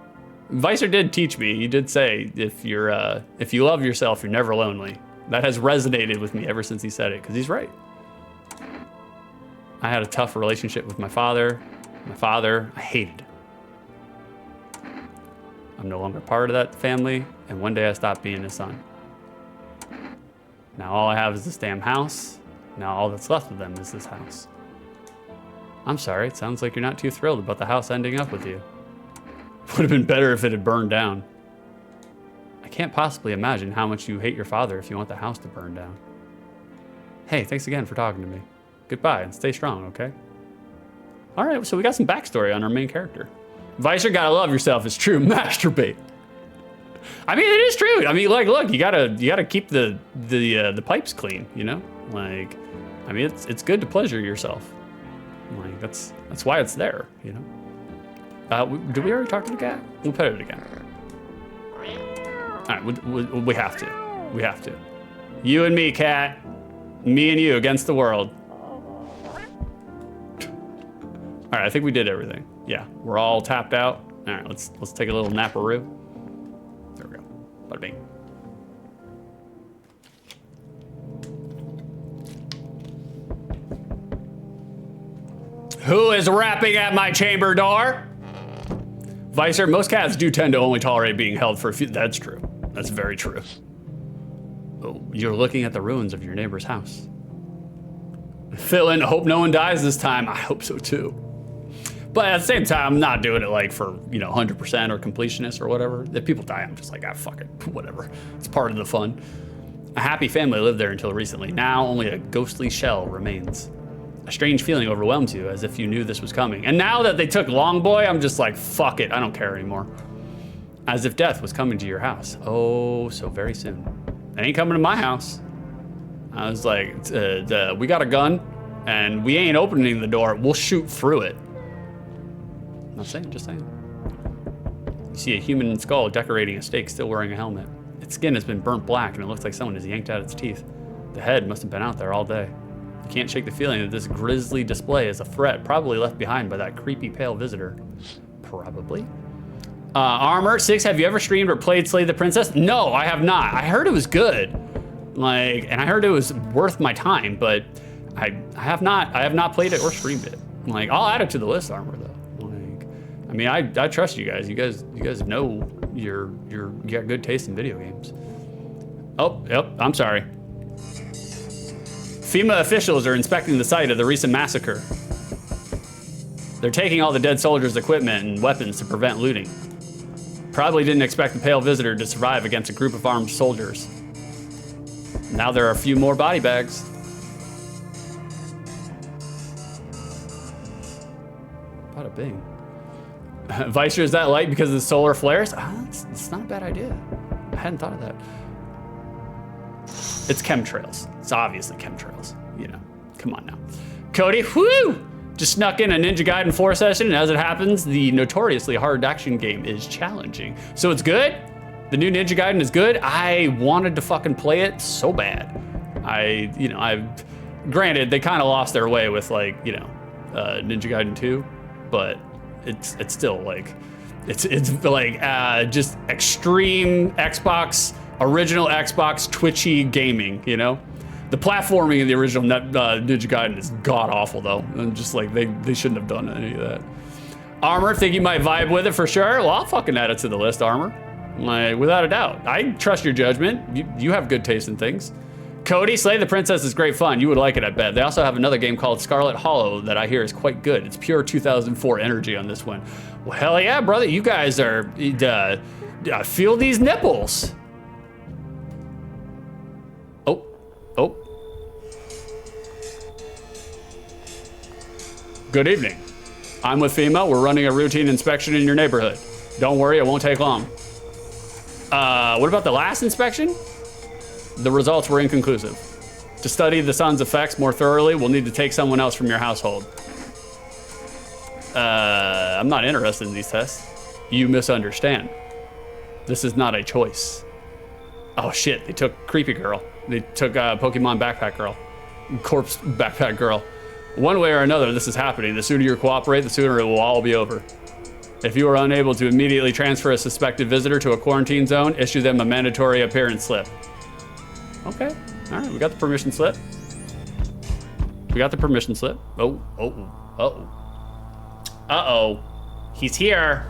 Vicer did teach me. He did say if you love yourself, you're never lonely. That has resonated with me ever since he said it, because he's right. I had a tough relationship with my father. I hated him. I'm no longer part of that family, and one day I stopped being his son. Now all I have is this damn house. Now all that's left of them is this house. I'm sorry, it sounds like you're not too thrilled about the house ending up with you. Would have been better if it had burned down. I can't possibly imagine how much you hate your father if you want the house to burn down. Hey, thanks again for talking to me. Goodbye, and stay strong, okay? All right, so we got some backstory on our main character. Vicer, gotta love yourself. It's true. Masturbate. I mean, it is true. I mean, like, look, you gotta keep the pipes clean, you know? Like, I mean, it's good to pleasure yourself. Like, that's why it's there, you know? Did we already talk to the cat? We'll pet it again. All right, we have to. We have to. You and me, cat. Me and you against the world. All right, I think we did everything. Yeah, we're all tapped out. All right, let's take a little naparoo. There we go. Bada bing. Who is rapping at my chamber door? Vicer, most cats do tend to only tolerate being held for a few. That's true. That's very true. Oh, you're looking at the ruins of your neighbor's house. Fill in, hope no one dies this time. I hope so too. But at the same time, I'm not doing it like for, 100% or completionist or whatever. If people die, I'm just like, fuck it, whatever. It's part of the fun. A happy family lived there until recently. Now only a ghostly shell remains. A strange feeling overwhelms you as if you knew this was coming. And now that they took Longboy, I'm just like, fuck it, I don't care anymore. As if death was coming to your house. Oh, so very soon. It ain't coming to my house. I was like, we got a gun and we ain't opening the door. We'll shoot through it. Not saying, just saying. You see a human skull decorating a stake, still wearing a helmet. Its skin has been burnt black and it looks like someone has yanked out its teeth. The head must have been out there all day. You can't shake the feeling that this grisly display is a threat, probably left behind by that creepy pale visitor. Probably. Armor, 6, have you ever streamed or played Slay the Princess? No, I have not. I heard it was good. And I heard it was worth my time, but I have not played it or streamed it. I'll add it to the list, Armor, though. I mean, I trust you guys. You guys know you got good taste in video games. Oh, yep, I'm sorry. FEMA officials are inspecting the site of the recent massacre. They're taking all the dead soldiers' equipment and weapons to prevent looting. Probably didn't expect the pale visitor to survive against a group of armed soldiers. Now there are a few more body bags. Bada bing. Vicer, is that light because of the solar flares? It's not a bad idea. I hadn't thought of that. It's chemtrails. It's obviously chemtrails. You know, come on now. Cody, whoo! Just snuck in a Ninja Gaiden 4 session, and as it happens, the notoriously hard action game is challenging. So it's good. The new Ninja Gaiden is good. I wanted to fucking play it so bad. Granted, they kind of lost their way with like, Ninja Gaiden 2, but it's still like, it's like just extreme Xbox, original Xbox twitchy gaming, you know? The platforming in the original Ninja Gaiden is god awful though. And just like, they shouldn't have done any of that. Armor, think you might vibe with it for sure? Well, I'll fucking add it to the list, Armor. Like, without a doubt. I trust your judgment. You have good taste in things. Cody, Slay the Princess is great fun. You would like it, I bet. They also have another game called Scarlet Hollow that I hear is quite good. It's pure 2004 energy on this one. Well, hell yeah, brother. You guys are, feel these nipples. Oh. Good evening. I'm with FEMA. We're running a routine inspection in your neighborhood. Don't worry, it won't take long. What about the last inspection? The results were inconclusive. To study the sun's effects more thoroughly, we'll need to take someone else from your household. I'm not interested in these tests. You misunderstand. This is not a choice. Oh shit, they took Creepy Girl. They took Pokemon Backpack Girl. Corpse Backpack Girl. One way or another, this is happening. The sooner you cooperate, the sooner it will all be over. If you are unable to immediately transfer a suspected visitor to a quarantine zone, issue them a mandatory appearance slip. Okay, all right, we got the permission slip. Uh-oh. He's here.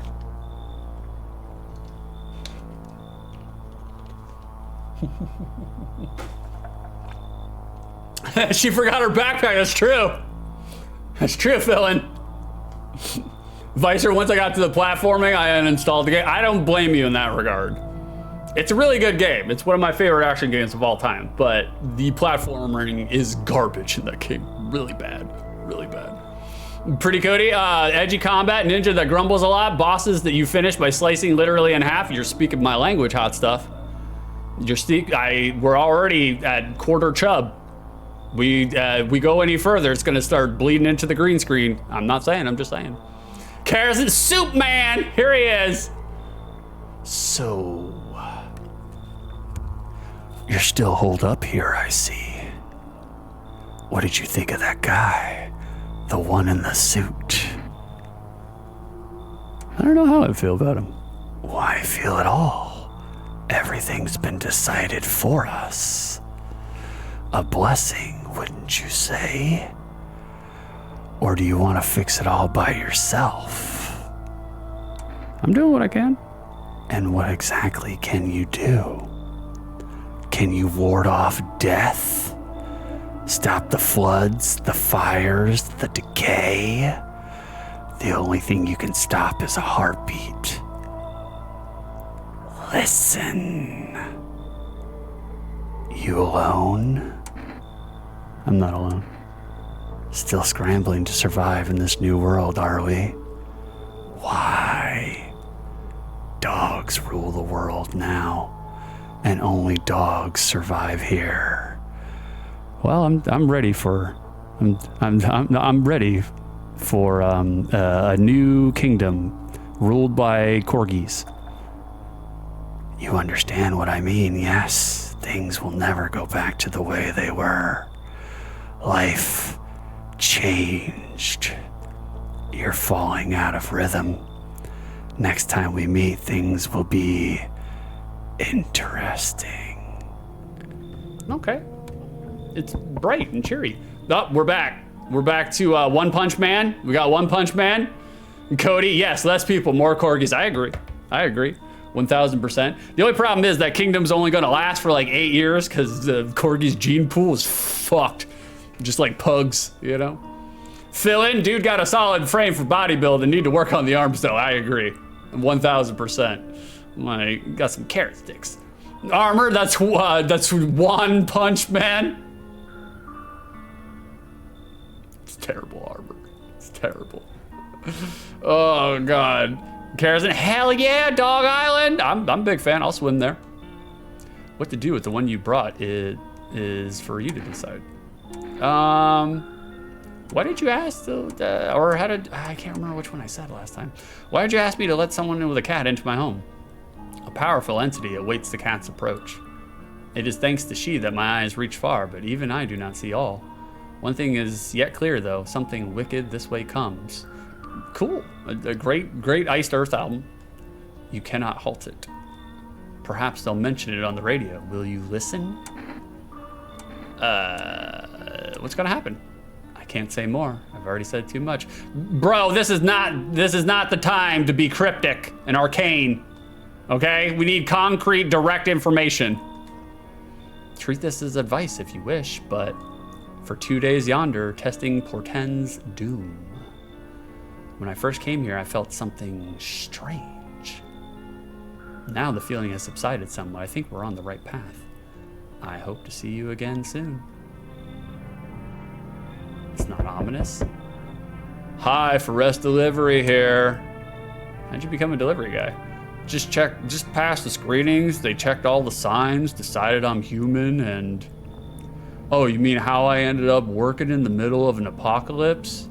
She forgot her backpack, that's true. That's true, Philin. Vicer, once I got to the platforming, I uninstalled the game. I don't blame you in that regard. It's a really good game. It's one of my favorite action games of all time, but the platforming is garbage in that game. Really bad, really bad. Pretty Cody, edgy combat, ninja that grumbles a lot, bosses that you finish by slicing literally in half. You're speaking my language, hot stuff. We're already at quarter chub. We go any further, it's gonna start bleeding into the green screen. I'm not saying, I'm just saying. Carrot Soup Man, here he is. So, you're still holed up here, I see. What did you think of that guy? The one in the suit? I don't know how I feel about him. Why feel at all? Everything's been decided for us. A blessing, wouldn't you say? Or do you want to fix it all by yourself? I'm doing what I can. And what exactly can you do? Can you ward off death? Stop the floods, the fires, the decay? The only thing you can stop is a heartbeat. Listen. You alone? I'm not alone. Still scrambling to survive in this new world, are we? Why? Dogs rule the world now, and only dogs survive here. Well, I'm ready for a new kingdom ruled by corgis. You understand what I mean, yes? Things will never go back to the way they were. Life changed. You're falling out of rhythm. Next time we meet, things will be interesting. Okay. It's bright and cheery. Oh, we're back. We're back to One Punch Man. We got One Punch Man. Cody, yes, less people, more corgis. I agree. 1000%. The only problem is that kingdom's only gonna last for like 8 years because the corgi's gene pool is fucked. Just like pugs, you know? Fill in, dude got a solid frame for bodybuilding. Need to work on the arms though, I agree. 1000%. Like, got some carrot sticks. Armor, that's One Punch Man. It's terrible armor. It's terrible. Oh God. Carrot, hell yeah, Dog Island. I'm a big fan, I'll swim there. What to do with the one you brought is for you to decide. Why did you ask or how did, I can't remember which one I said last time. Why did you ask me to let someone in with a cat into my home? A powerful entity awaits the cat's approach. It is thanks to she that my eyes reach far, but even I do not see all. One thing is yet clear though, something wicked this way comes. Cool, a great Iced Earth album. You cannot halt it. Perhaps they'll mention it on the radio. Will you listen? What's gonna happen? I can't say more. I've already said too much. Bro, this is not the time to be cryptic and arcane. Okay? We need concrete, direct information. Treat this as advice if you wish, but for 2 days yonder, testing portends doom. When I first came here, I felt something strange. Now the feeling has subsided somewhat. I think we're on the right path. I hope to see you again soon. It's not ominous. Hi, for rest delivery here. How'd you become a delivery guy? Just passed the screenings. They checked all the signs, decided I'm human, and... Oh, you mean how I ended up working in the middle of an apocalypse?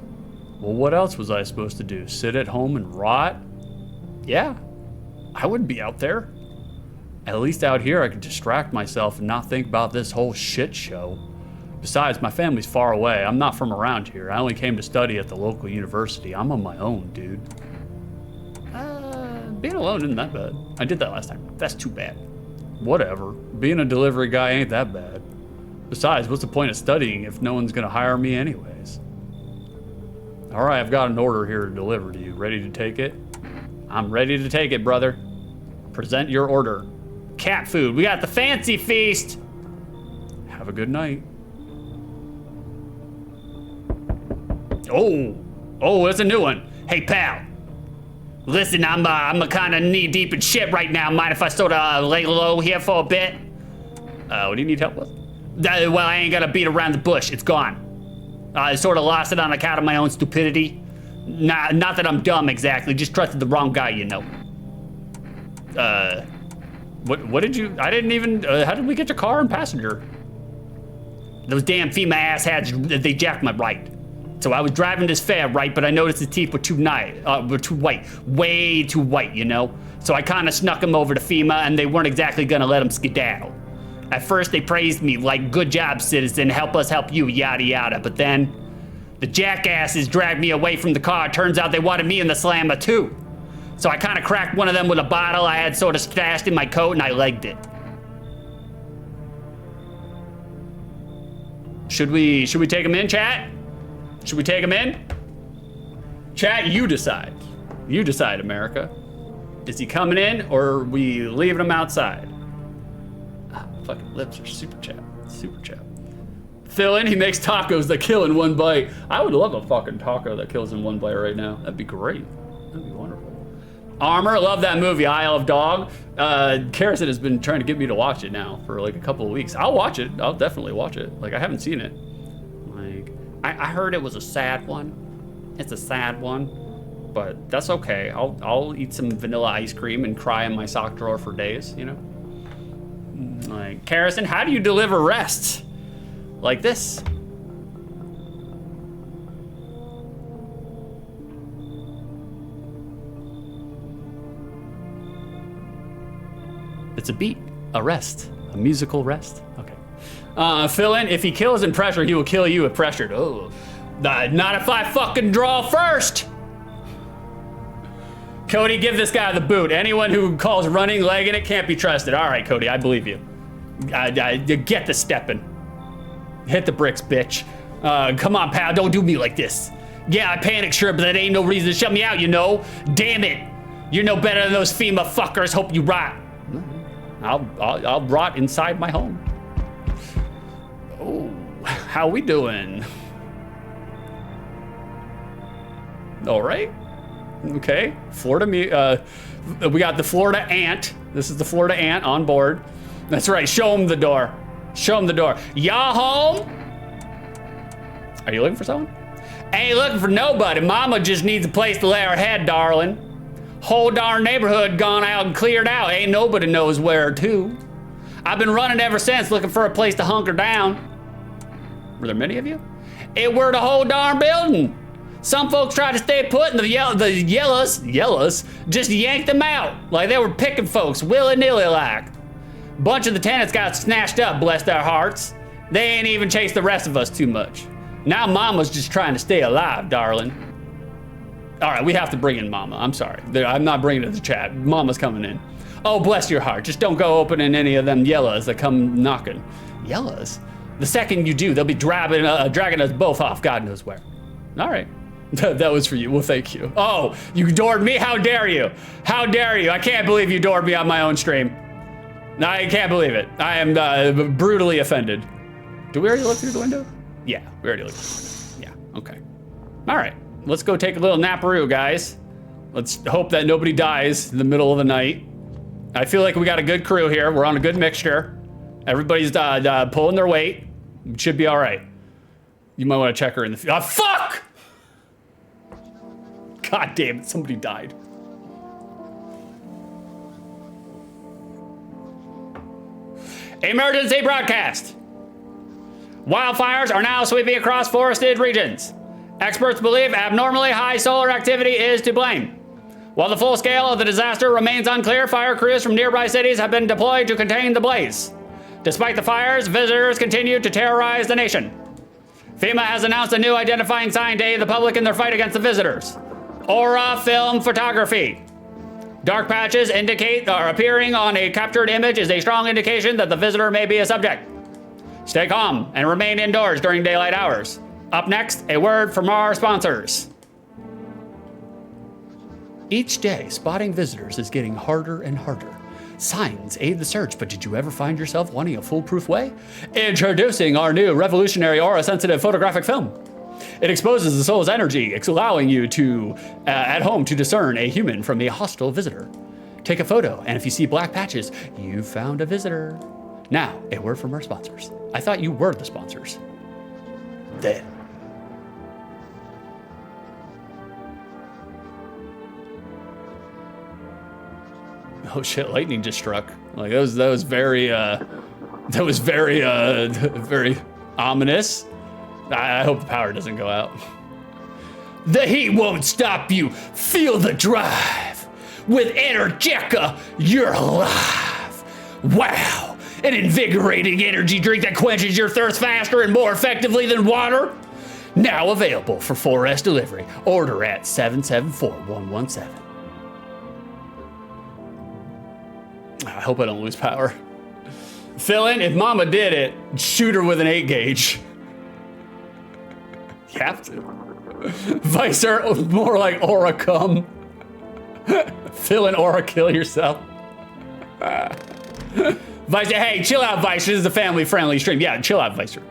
Well, what else was I supposed to do? Sit at home and rot? Yeah, I wouldn't be out there. At least out here I could distract myself and not think about this whole shit show. Besides, my family's far away. I'm not from around here. I only came to study at the local university. I'm on my own, dude. Being alone isn't that bad. I did that last time. That's too bad. Whatever. Being a delivery guy ain't that bad. Besides, what's the point of studying if no one's gonna hire me anyways? All right, I've got an order here to deliver to you. Ready to take it? I'm ready to take it, brother. Present your order. Cat food. We got the fancy feast. Have a good night. Oh, it's a new one. Hey, pal. Listen, I'm kind of knee deep in shit right now. Mind if I sort of lay low here for a bit? What do you need help with? Well, I ain't gonna beat around the bush. It's gone. I sort of lost it on account of my own stupidity. Not that I'm dumb exactly. Just trusted the wrong guy, you know. What did you? I didn't even. How did we get your car and passenger? Those damn FEMA asshats. They jacked my right. So I was driving this fair, right, but I noticed his teeth were too white, way too white, you know? So I kind of snuck him over to FEMA, and they weren't exactly gonna let him skedaddle. At first, they praised me, like, good job, citizen, help us help you, yada yada, but then the jackasses dragged me away from the car. Turns out they wanted me in the slammer, too. So I kind of cracked one of them with a bottle I had sort of stashed in my coat, and I legged it. Should we take him in, chat? Should we take him in? Chat, you decide. You decide, America. Is he coming in or are we leaving him outside? Fucking lips are super chat. Super chat. Fill in, he makes tacos that kill in one bite. I would love a fucking taco that kills in one bite right now. That'd be great. That'd be wonderful. Armor, love that movie, Isle of Dog. Carrison has been trying to get me to watch it now for like a couple of weeks. I'll watch it. I'll definitely watch it. Like, I haven't seen it. I heard it was a sad one. It's a sad one, but that's okay. I'll eat some vanilla ice cream and cry in my sock drawer for days, you know? Like, Carrison, how do you deliver rest? Like this. It's a beat, a rest, a musical rest. Okay. Fill in, if he kills in pressure, he will kill you if pressured. Oh, not if I fucking draw first. Cody, give this guy the boot. Anyone who calls running, legging it can't be trusted. All right, Cody, I believe you. Get the stepping. Hit the bricks, bitch. Come on, pal, don't do me like this. Yeah, I panicked, sure, but that ain't no reason to shut me out, you know? Damn it. You're no better than those FEMA fuckers. Hope you rot. I'll rot inside my home. Oh, how we doing? All right. Okay. Florida, we got the Florida ant. This is the Florida ant on board. That's right. Show him the door. Show him the door. Y'all home? Are you looking for someone? Ain't looking for nobody. Mama just needs a place to lay her head, darling. Whole darn neighborhood gone out and cleared out. Ain't nobody knows where to. I've been running ever since, looking for a place to hunker down. Were there many of you? It were the whole darn building. Some folks tried to stay put, and the yellows just yanked them out like they were picking folks willy-nilly like. Bunch of the tenants got snatched up, bless their hearts. They ain't even chased the rest of us too much. Now Mama's just trying to stay alive, darling. All right, we have to bring in Mama. I'm sorry. I'm not bringing it to the chat. Mama's coming in. Oh, bless your heart. Just don't go opening any of them yellows that come knocking. Yellows? The second you do, they'll be dragging us both off God knows where. All right. That was for you. Well, thank you. Oh, you doored me? How dare you? How dare you? I can't believe you doored me on my own stream. I can't believe it. I am brutally offended. Did we already look through the window? Yeah, we already looked through the window. Yeah, okay. All right, let's go take a little naparoo, guys. Let's hope that nobody dies in the middle of the night. I feel like we got a good crew here. We're on a good mixture. Everybody's pulling their weight. It should be all right. You might want to check her in the field. Oh, fuck! God damn it, somebody died. Emergency broadcast. Wildfires are now sweeping across forested regions. Experts believe abnormally high solar activity is to blame. While the full scale of the disaster remains unclear, fire crews from nearby cities have been deployed to contain the blaze. Despite the fires, visitors continue to terrorize the nation. FEMA has announced a new identifying sign to aid the public in their fight against the visitors. Aura film photography. Dark patches appearing on a captured image is a strong indication that the visitor may be a subject. Stay calm and remain indoors during daylight hours. Up next, a word from our sponsors. Each day, spotting visitors is getting harder and harder. Signs aid the search, but did you ever find yourself wanting a foolproof way? Introducing our new revolutionary aura-sensitive photographic film. It exposes the soul's energy, allowing you to, at home, to discern a human from a hostile visitor. Take a photo, and if you see black patches, you found a visitor. Now, a word from our sponsors. I thought you were the sponsors. There. Oh shit! Lightning just struck. Like that was very very ominous. I hope the power doesn't go out. The heat won't stop you. Feel the drive. With Energetica, you're alive. Wow, an invigorating energy drink that quenches your thirst faster and more effectively than water. Now available for 4S delivery. Order at 774-117. I hope I don't lose power. Fill in, if Mama did it, shoot her with an 8 gauge. You have to. Vicer, more like aura come. Fill in aura, kill yourself. Vicer, hey, chill out, Vicer. This is a family-friendly stream. Yeah, chill out, Vicer.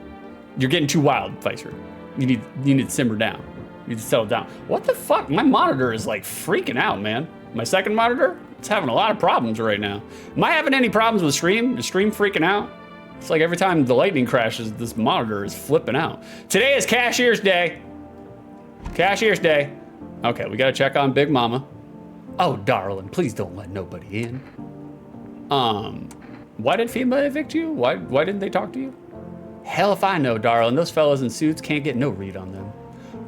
You're getting too wild, Vicer. You need to simmer down. You need to settle down. What the fuck? My monitor is like freaking out, man. My second monitor, it's having a lot of problems right now. Am I having any problems with stream? Is stream freaking out? It's like every time the lightning crashes, this monitor is flipping out. Today is Cashier's Day. Cashier's Day. Okay, we gotta check on Big Mama. Oh, darling, please don't let nobody in. Why did FEMA evict you? Why didn't they talk to you? Hell if I know, darling. Those fellas in suits can't get no read on them.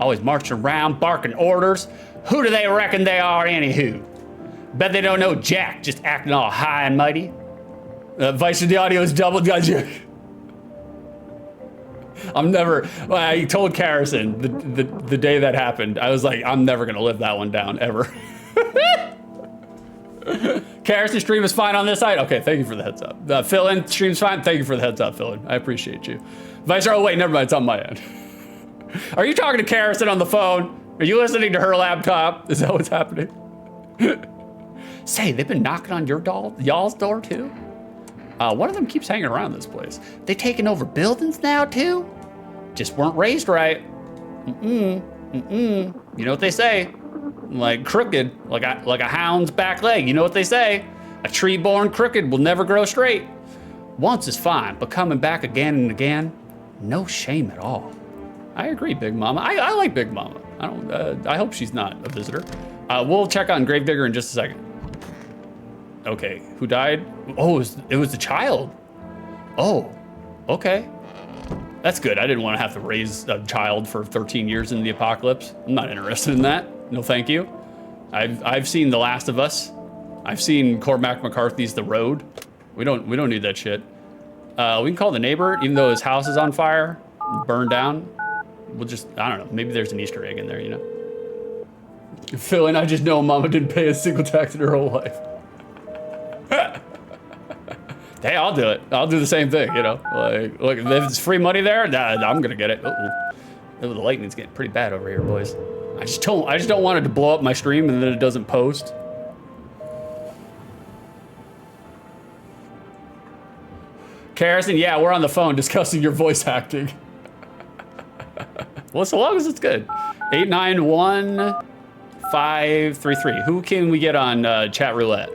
Always marching around, barking orders. Who do they reckon they are, anywho? Bet they don't know jack, just acting all high and mighty. Vice of the audio is double. I told Carrison the day that happened, I was like, I'm never gonna live that one down, ever. Carrison, stream is fine on this side? Okay, thank you for the heads up. Fill-in, stream's fine? Thank you for the heads up, Fill-in. I appreciate you. Vicer, oh wait, never mind, it's on my end. Are you talking to Carrison on the phone? Are you listening to her laptop? Is that what's happening? Say, they've been knocking on your y'all's door too? One of them keeps hanging around this place. They taking over buildings now too? Just weren't raised right. You know what they say? Like crooked, like a hound's back leg. You know what they say? A tree born crooked will never grow straight. Once is fine, but coming back again and again, no shame at all. I agree, Big Mama. I like Big Mama. I hope she's not a visitor. We'll check on Gravedigger in just a second. Okay, who died? Oh, it was the child. Oh, okay. That's good. I didn't want to have to raise a child for 13 years in the apocalypse. I'm not interested in that. No, thank you. I've seen The Last of Us. I've seen Cormac McCarthy's The Road. We don't need that shit. We can call the neighbor, even though his house is on fire, burned down. We'll just, I don't know, maybe there's an Easter egg in there, you know? Phil, and I just know Mama didn't pay a single tax in her whole life. Hey, I'll do it. I'll do the same thing, you know? Like, look, if it's free money there, I'm gonna get it. Uh-oh. The lightning's getting pretty bad over here, boys. I just don't want it to blow up my stream and then it doesn't post. Harrison, yeah, we're on the phone discussing your voice acting. Well, so long as it's good. 891-533. Who can we get on chat roulette?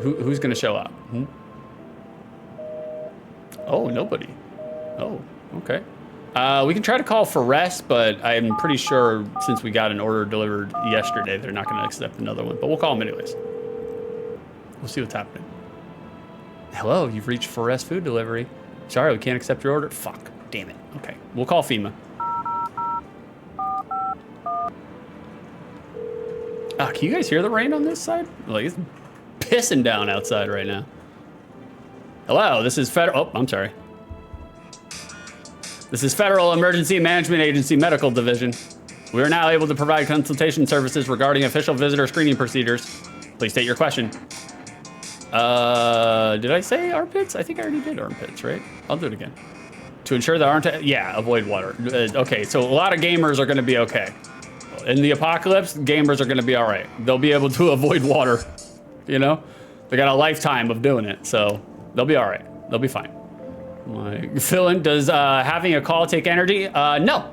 Who's gonna show up? Hmm? Oh, nobody. Oh, okay. We can try to call Forrest, but I'm pretty sure since we got an order delivered yesterday, they're not gonna accept another one, but we'll call them anyways. We'll see what's happening. Hello, you've reached Forrest Food Delivery. Sorry, we can't accept your order. Fuck, damn it. Okay, we'll call FEMA. Can you guys hear the rain on this side? Like, it's pissing down outside right now. Hello, this is Federal, oh, I'm sorry. This is Federal Emergency Management Agency Medical Division. We are now able to provide consultation services regarding official visitor screening procedures. Please state your question. Did I say armpits? I think I already did armpits, right? I'll do it again. To ensure that aren't, yeah, avoid water. Okay, so a lot of gamers are gonna be okay. In the apocalypse, gamers are gonna be all right. They'll be able to avoid water, you know? They got a lifetime of doing it, so they'll be all right. They'll be fine. Like, Philin, does having a call take energy? No,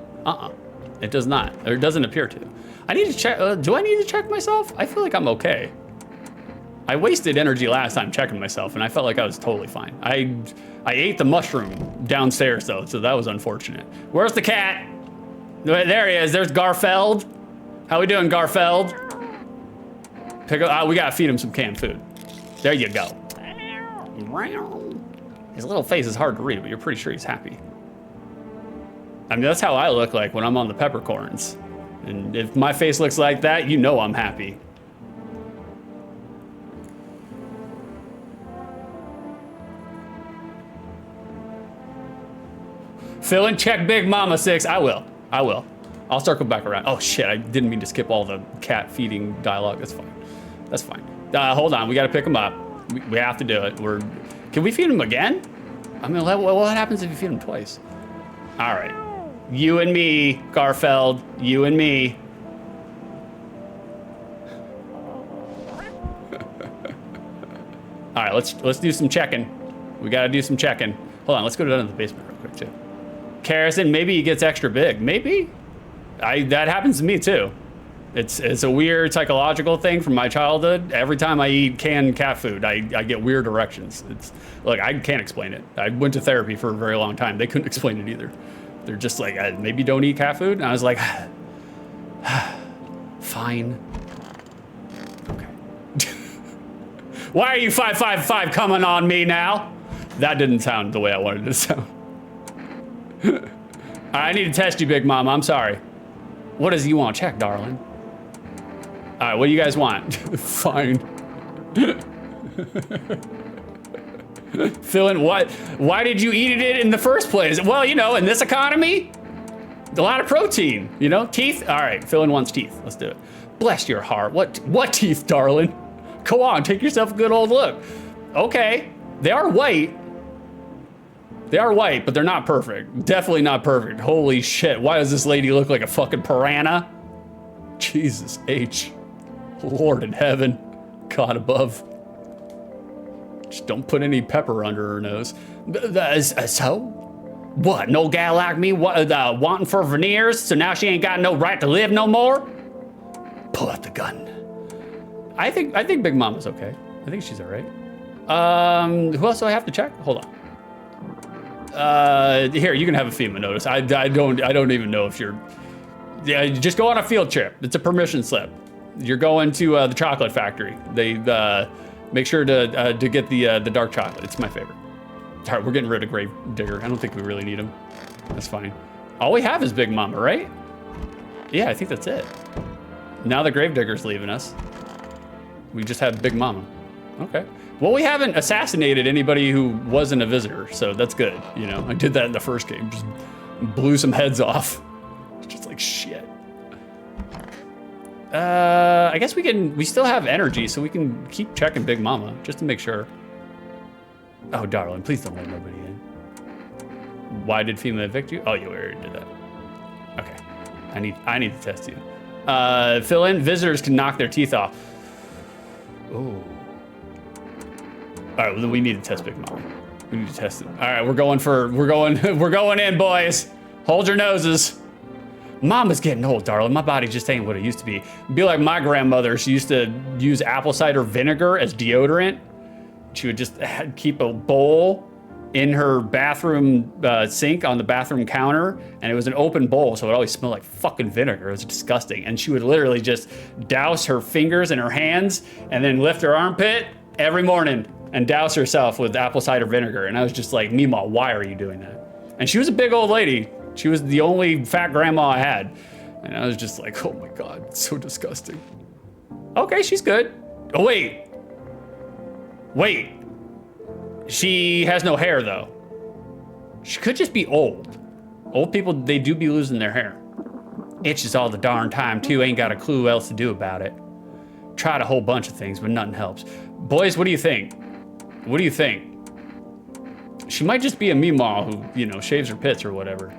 it does not, or it doesn't appear to. I need to check, do I need to check myself? I feel like I'm okay. I wasted energy last time checking myself, and I felt like I was totally fine. I ate the mushroom downstairs, though, so that was unfortunate. Where's the cat? There he is. There's Garfeld. How we doing, Garfeld? We gotta feed him some canned food. There you go. His little face is hard to read, but you're pretty sure he's happy. I mean, that's how I look like when I'm on the peppercorns. And if my face looks like that, you know I'm happy. Fill in, check Big Mama 6. I will. I'll circle back around. Oh shit, I didn't mean to skip all the cat feeding dialogue. That's fine. That's fine. Hold on, we gotta pick him up. We have to do it. Can we feed him again? I mean, what happens if you feed him twice? All right, you and me, Garfeld, you and me. All right, let's do some checking. We gotta do some checking. Hold on, let's go down to the basement real quick too. Harrison, maybe he gets extra big. Maybe. That happens to me too. It's a weird psychological thing from my childhood. Every time I eat canned cat food, I get weird erections. Look, I can't explain it. I went to therapy for a very long time. They couldn't explain it either. They're just like, maybe don't eat cat food. And I was like, fine. Okay. Why are you 555 coming on me now? That didn't sound the way I wanted it to sound. I need to test you, Big Mama. I'm sorry. What does you want? Check, darling. All right, what do you guys want? Fine. Phil, what? Why did you eat it in the first place? Well, you know, in this economy, a lot of protein. You know, teeth. All right, Phil wants teeth. Let's do it. Bless your heart. What teeth, darling? Go on, take yourself a good old look. Okay, they are white. They are white, but they're not perfect. Definitely not perfect. Holy shit, why does this lady look like a fucking piranha? Jesus H. Lord in heaven, God above. Just don't put any pepper under her nose. So? What, no gal like me wanting for veneers, so now she ain't got no right to live no more? Pull out the gun. I think Big Mama's okay. I think she's all right. Who else do I have to check? Hold on. Here, you can have a FEMA notice. I don't even know if you're, yeah, just go on a field trip. It's a permission slip. You're going to the chocolate factory. They make sure to get the dark chocolate. It's my favorite. All right, we're getting rid of Grave Digger. I don't think we really need him. That's fine. All we have is Big Mama, right? Yeah, I think that's it. Now the Grave Digger's leaving us. We just have Big Mama. Okay. Well, we haven't assassinated anybody who wasn't a visitor, so that's good. You know, I did that in the first game. Just blew some heads off. Just like shit. I guess we still have energy, so we can keep checking Big Mama just to make sure. Oh, darling, please don't let nobody in. Why did FEMA evict you? Oh, you already did that. Okay. I need to test you. Fill in. Visitors can knock their teeth off. Oh. All right, well, then we need to test Big Mama. We need to test it. All right, we're going in, boys. Hold your noses. Mama's getting old, darling. My body just ain't what it used to be. Be like my grandmother. She used to use apple cider vinegar as deodorant. She would just keep a bowl in her bathroom sink on the bathroom counter, and it was an open bowl, so it always smelled like fucking vinegar. It was disgusting. And she would literally just douse her fingers and her hands and then lift her armpit every morning and douse herself with apple cider vinegar. And I was just like, Mima, why are you doing that? And she was a big old lady. She was the only fat grandma I had. And I was just like, oh my God, it's so disgusting. Okay, she's good. Oh, wait. Wait. She has no hair, though. She could just be old. Old people, they do be losing their hair. Itches all the darn time, too. Ain't got a clue what else to do about it. Tried a whole bunch of things, but nothing helps. Boys, what do you think? What do you think? She might just be a Meemaw who, you know, shaves her pits or whatever.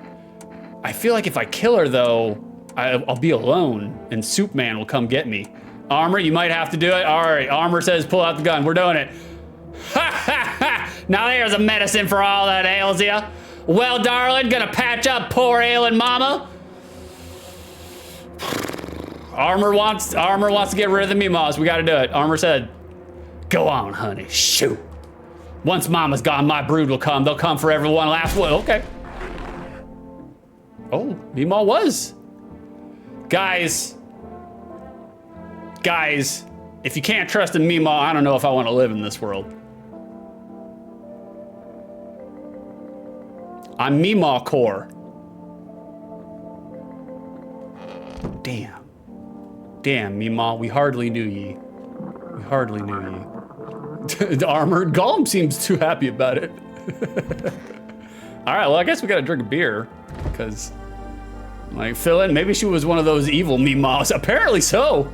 I feel like if I kill her, though, I'll be alone, and Soup Man will come get me. Armor, you might have to do it. All right, Armor says pull out the gun. We're doing it. Ha ha ha! Now there's a medicine for all that ails ya. Well, darling, gonna patch up poor ailing mama. Armor wants to get rid of the Meemaws. We gotta do it. Armor said, go on, honey, shoot. Once Mama's gone, my brood will come. They'll come for everyone last one. Okay. Oh, Meemaw was. Guys, if you can't trust a Meemaw, I don't know if I want to live in this world. I'm Meemaw core. Damn. Damn, Meemaw, we hardly knew ye. We hardly knew ye. The Armored Golem seems too happy about it. All right, well, I guess we gotta drink a beer, because, like, fill in, maybe she was one of those evil Meemaws. Apparently so.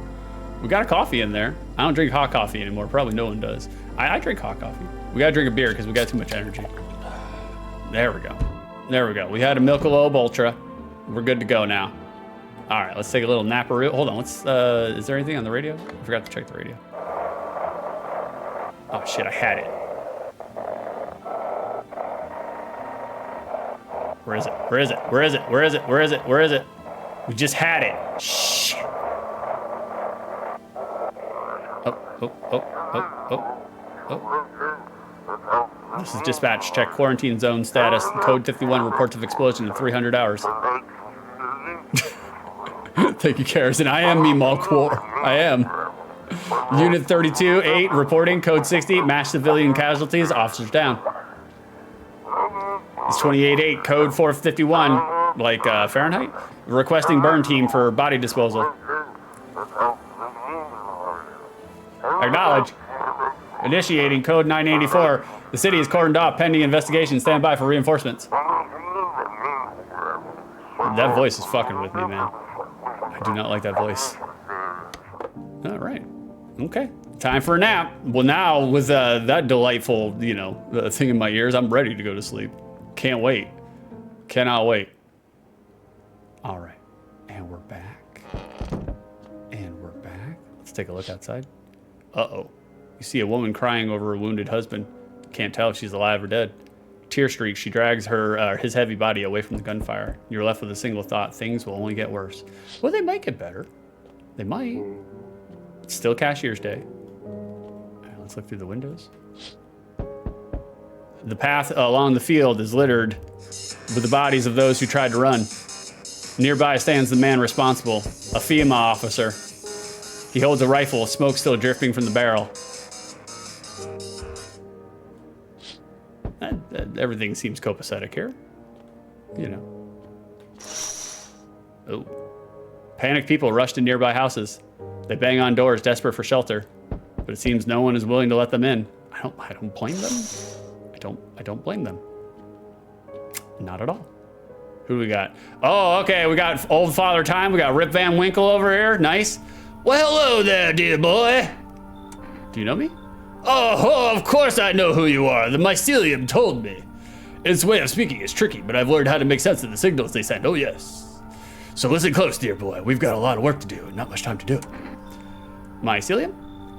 We got a coffee in there. I don't drink hot coffee anymore. Probably no one does. I drink hot coffee. We gotta drink a beer because we got too much energy. There we go. There we go. We had a Michelob Ultra. We're good to go now. All right, let's take a little naparoo. Hold on, let's, is there anything on the radio? I forgot to check the radio. Oh shit, I had it. Where is it? Where is it? Where is it? Where is it? Where is it? Where is it? We just had it. Shit. Oh. This is dispatch. Check quarantine zone status. Code 51 reports of explosion in 300 hours. Thank you, Karras. I am Meemaw Core. I am. Unit 32-8 reporting. Code 60. Mass civilian casualties. Officers down. It's 28-8. Code 451. Like Fahrenheit. Requesting burn team for body disposal. Acknowledge. Initiating code 984. The city is cordoned off pending investigation. Stand by for reinforcements. That voice is fucking with me, man. I do not like that voice. All right. Okay. Time for a nap. Well, now with that delightful, you know, thing in my ears, I'm ready to go to sleep. Can't wait. Cannot wait. All right. And we're back. And we're back. Let's take a look outside. Uh-oh. You see a woman crying over her wounded husband. Can't tell if she's alive or dead. Tear streak, she drags his heavy body away from the gunfire. You're left with a single thought: things will only get worse. Well, they might get better. They might. It's still Cashier's Day. All right, let's look through the windows. The path along the field is littered with the bodies of those who tried to run. Nearby stands the man responsible, a FEMA officer. He holds a rifle, smoke still drifting from the barrel. Everything seems copacetic here. You know. Oh. Panicked people rush to nearby houses. They bang on doors, desperate for shelter. But it seems no one is willing to let them in. I don't blame them. I don't blame them. Not at all. Who do we got? Oh, okay, we got old Father Time. We got Rip Van Winkle over here. Nice. Well, hello there, dear boy. Do you know me? Oh, of course I know who you are. The mycelium told me. Its way of speaking is tricky, but I've learned how to make sense of the signals they send. Oh, yes. So listen close, dear boy. We've got a lot of work to do and not much time to do it. Mycelium?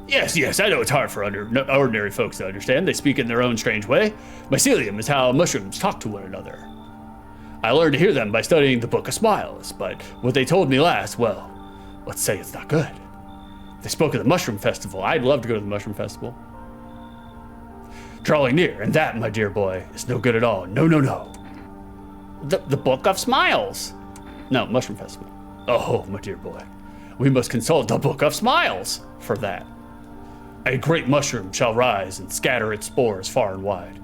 Yes, I know it's hard for ordinary folks to understand. They speak in their own strange way. Mycelium is how mushrooms talk to one another. I learned to hear them by studying the Book of Smiles, but what they told me last, well, let's say it's not good. They spoke of the Mushroom Festival. I'd love to go to the Mushroom Festival. Drawing near, and that, my dear boy, is no good at all. No. The Book of Smiles. No, Mushroom Festival. Oh, my dear boy. We must consult the Book of Smiles for that. A great mushroom shall rise and scatter its spores far and wide.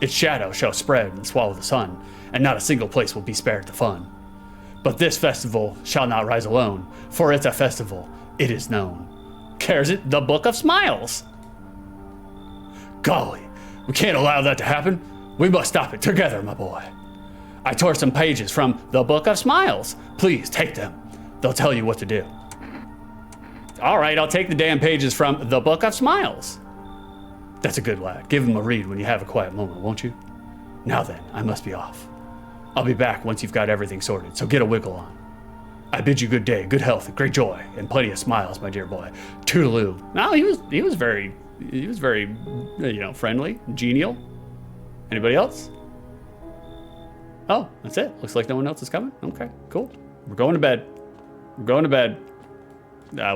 Its shadow shall spread and swallow the sun, and not a single place will be spared the fun. But this festival shall not rise alone, for it's a festival, it is known. Cares it the Book of Smiles? Golly, we can't allow that to happen. We must stop it together, my boy. I tore some pages from the Book of Smiles. Please take them. They'll tell you what to do. All right, I'll take the damn pages from the Book of Smiles. That's a good lad. Give him a read when you have a quiet moment, won't you? Now then, I must be off. I'll be back once you've got everything sorted, so get a wiggle on. I bid you good day, good health, great joy, and plenty of smiles, my dear boy. Toodaloo. No, he was very, friendly, genial. Anybody else? Oh, that's it. Looks like no one else is coming. Okay, cool. We're going to bed.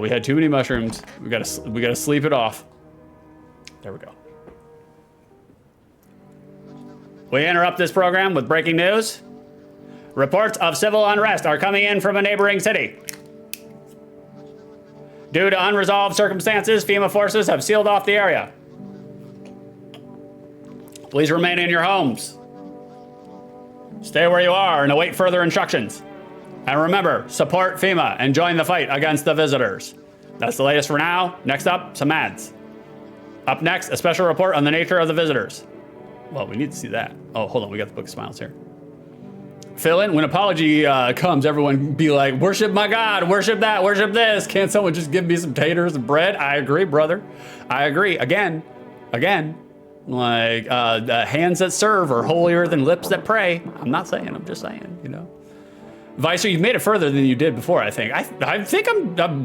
We had too many mushrooms. We gotta sleep it off. There we go. We interrupt this program with breaking news. Reports of civil unrest are coming in from a neighboring city. Due to unresolved circumstances, FEMA forces have sealed off the area. Please remain in your homes. Stay where you are and await further instructions. And remember, support FEMA and join the fight against the visitors. That's the latest for now. Next up, some ads. Up next, a special report on the nature of the visitors. Well, we need to see that. Oh, hold on, we got the Book of Smiles here. Fill in, when apology comes, everyone be like, worship my God, worship that, worship this. Can't someone just give me some taters and bread? I agree, brother. I agree. Again, like hands that serve are holier than lips that pray. I'm not saying, I'm just saying, you know. Vicer, you've made it further than you did before, I think. I think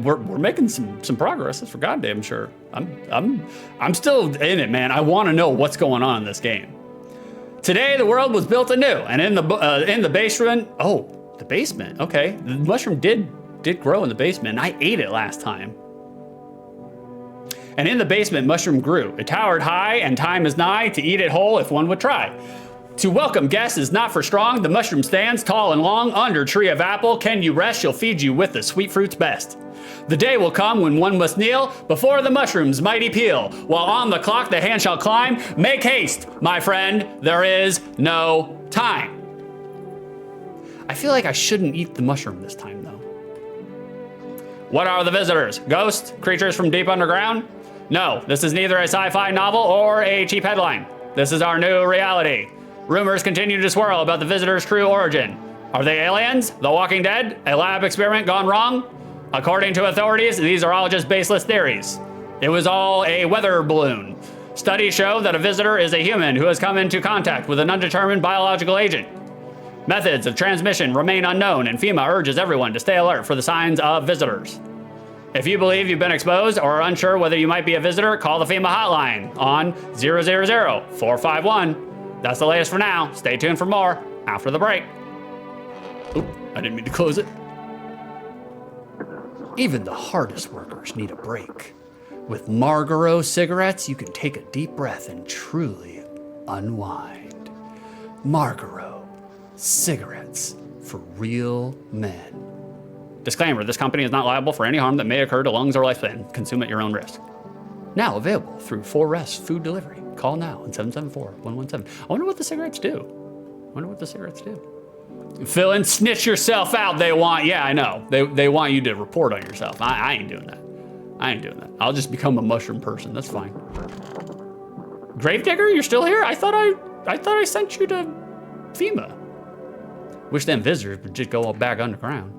we're making some progress, that's for goddamn sure. I'm still in it, man. I want to know what's going on in this game. Today, the world was built anew, and in the basement. Oh, the basement. Okay, the mushroom did grow in the basement. I ate it last time. And in the basement, mushroom grew. It towered high, and time is nigh to eat it whole if one would try. To welcome guests is not for strong. The mushroom stands tall and long under tree of apple. Can you rest? She'll feed you with the sweet fruits best. The day will come when one must kneel before the mushroom's mighty peel. While on the clock the hand shall climb. Make haste, my friend. There is no time. I feel like I shouldn't eat the mushroom this time, though. What are the visitors? Ghosts? Creatures from deep underground? No, this is neither a sci-fi novel or a cheap headline. This is our new reality. Rumors continue to swirl about the visitors' true origin. Are they aliens? The Walking Dead? A lab experiment gone wrong? According to authorities, these are all just baseless theories. It was all a weather balloon. Studies show that a visitor is a human who has come into contact with an undetermined biological agent. Methods of transmission remain unknown, and FEMA urges everyone to stay alert for the signs of visitors. If you believe you've been exposed or are unsure whether you might be a visitor, call the FEMA hotline on 000-451. That's the latest for now. Stay tuned for more after the break. Oop, I didn't mean to close it. Even the hardest workers need a break. With Marlboro cigarettes, you can take a deep breath and truly unwind. Marlboro cigarettes for real men. Disclaimer, this company is not liable for any harm that may occur to lungs or lifespan. Consume at your own risk. Now available through 4S food delivery. Call now on 774-117. I wonder what the cigarettes do. Fill in, snitch yourself out, they want. Yeah, I know. They want you to report on yourself. I ain't doing that. I'll just become a mushroom person. That's fine. Gravedigger, you're still here? I thought I sent you to FEMA. Wish them visitors would just go back underground.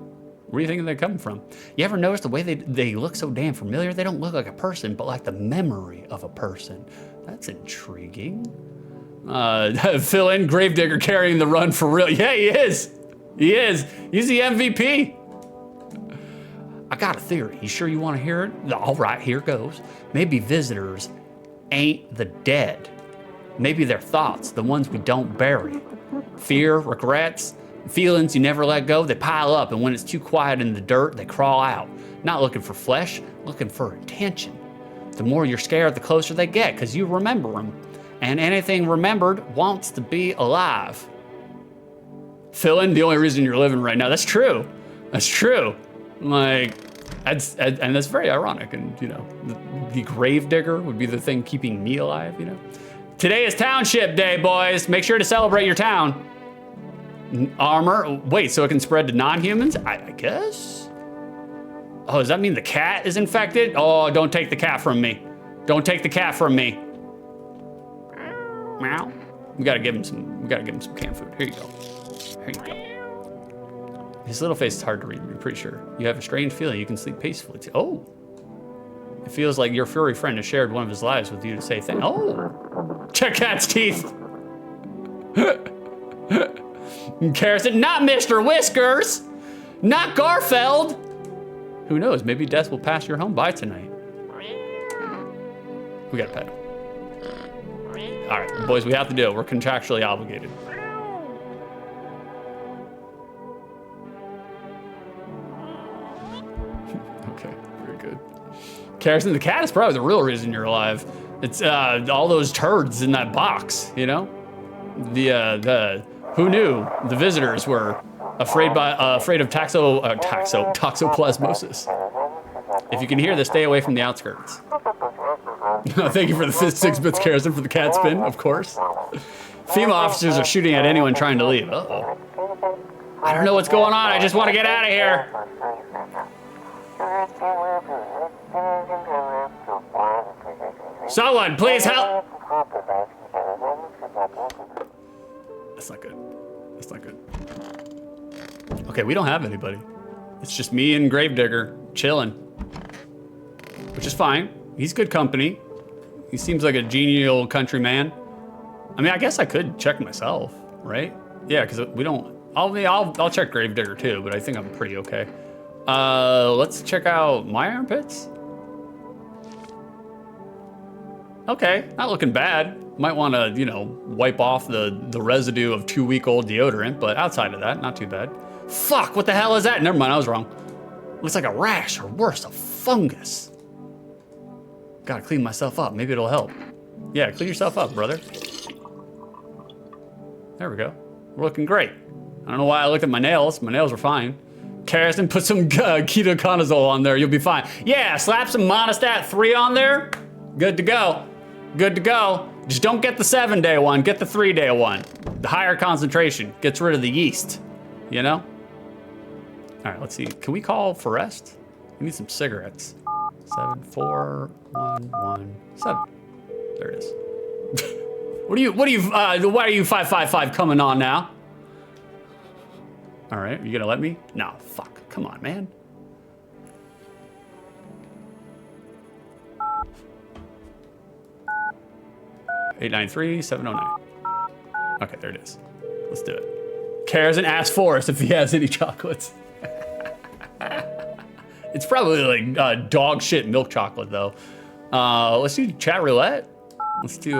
Where do you think they're coming from? You ever notice the way they look so damn familiar? They don't look like a person, but like the memory of a person. That's intriguing. Fill in, Gravedigger carrying the run for real. Yeah, he is. He's the MVP. I got a theory. You sure you want to hear it? All right, here goes. Maybe visitors ain't the dead. Maybe they're thoughts, the ones we don't bury. Fear, regrets, feelings you never let go, they pile up, and when it's too quiet in the dirt, they crawl out. Not looking for flesh, looking for attention. The more you're scared, the closer they get, because you remember them. And anything remembered wants to be alive. Fill in, the only reason you're living right now. That's true. Like, and that's very ironic. And, you know, the Gravedigger would be the thing keeping me alive, you know? Today is Township Day, boys. Make sure to celebrate your town. Armor, wait, so it can spread to non-humans? I guess? Oh, does that mean the cat is infected? Oh, don't take the cat from me. Meow. We gotta give him some canned food. Here you go. His little face is hard to read, I'm pretty sure. You have a strange feeling you can sleep peacefully. Oh. It feels like your furry friend has shared one of his lives with you to say thank. Oh. Check cat's teeth. Carrison, not Mr. Whiskers. Not Garfield. Who knows, maybe death will pass your home by tonight. We gotta pet him. All right, boys, we have to do it. We're contractually obligated. Okay, very good. Carrison, the cat is probably the real reason you're alive. It's all those turds in that box, you know? Who knew the visitors were afraid of toxoplasmosis. If you can hear this, stay away from the outskirts. Thank you for the 6 bits, Carrison, for the cat spin, of course. FEMA officers are shooting at anyone trying to leave. Uh-oh. I don't know what's going on. I just want to get out of here. Someone, please help. That's not good. Okay, we don't have anybody. It's just me and Gravedigger chilling, which is fine. He's good company. He seems like a genial countryman. I mean, I guess I could check myself, right? Yeah, because we don't. I'll check Gravedigger too, but I think I'm pretty okay. Let's check out my armpits. Okay, not looking bad. Might want to, you know, wipe off the residue of 2-week-old deodorant, but outside of that, not too bad. Fuck, what the hell is that? Never mind, I was wrong. Looks like a rash, or worse, a fungus. Gotta clean myself up, maybe it'll help. Yeah, clean yourself up, brother. There we go. We're looking great. I don't know why I looked at my nails. My nails were fine. Carrison, put some ketoconazole on there, you'll be fine. Yeah, slap some Monostat 3 on there. Good to go. Just don't get the 7-day one, get the 3-day one. The higher concentration gets rid of the yeast, you know? All right, let's see. Can we call for rest? We need some cigarettes. 74117. There it is. Why are you 555 coming on now? All right, you gonna let me? No, fuck, come on, man. $893-709. Okay, there it is. Let's do it. Cares and asks Forrest if he has any chocolates. It's probably like dog shit milk chocolate though. Let's do chat roulette. Let's do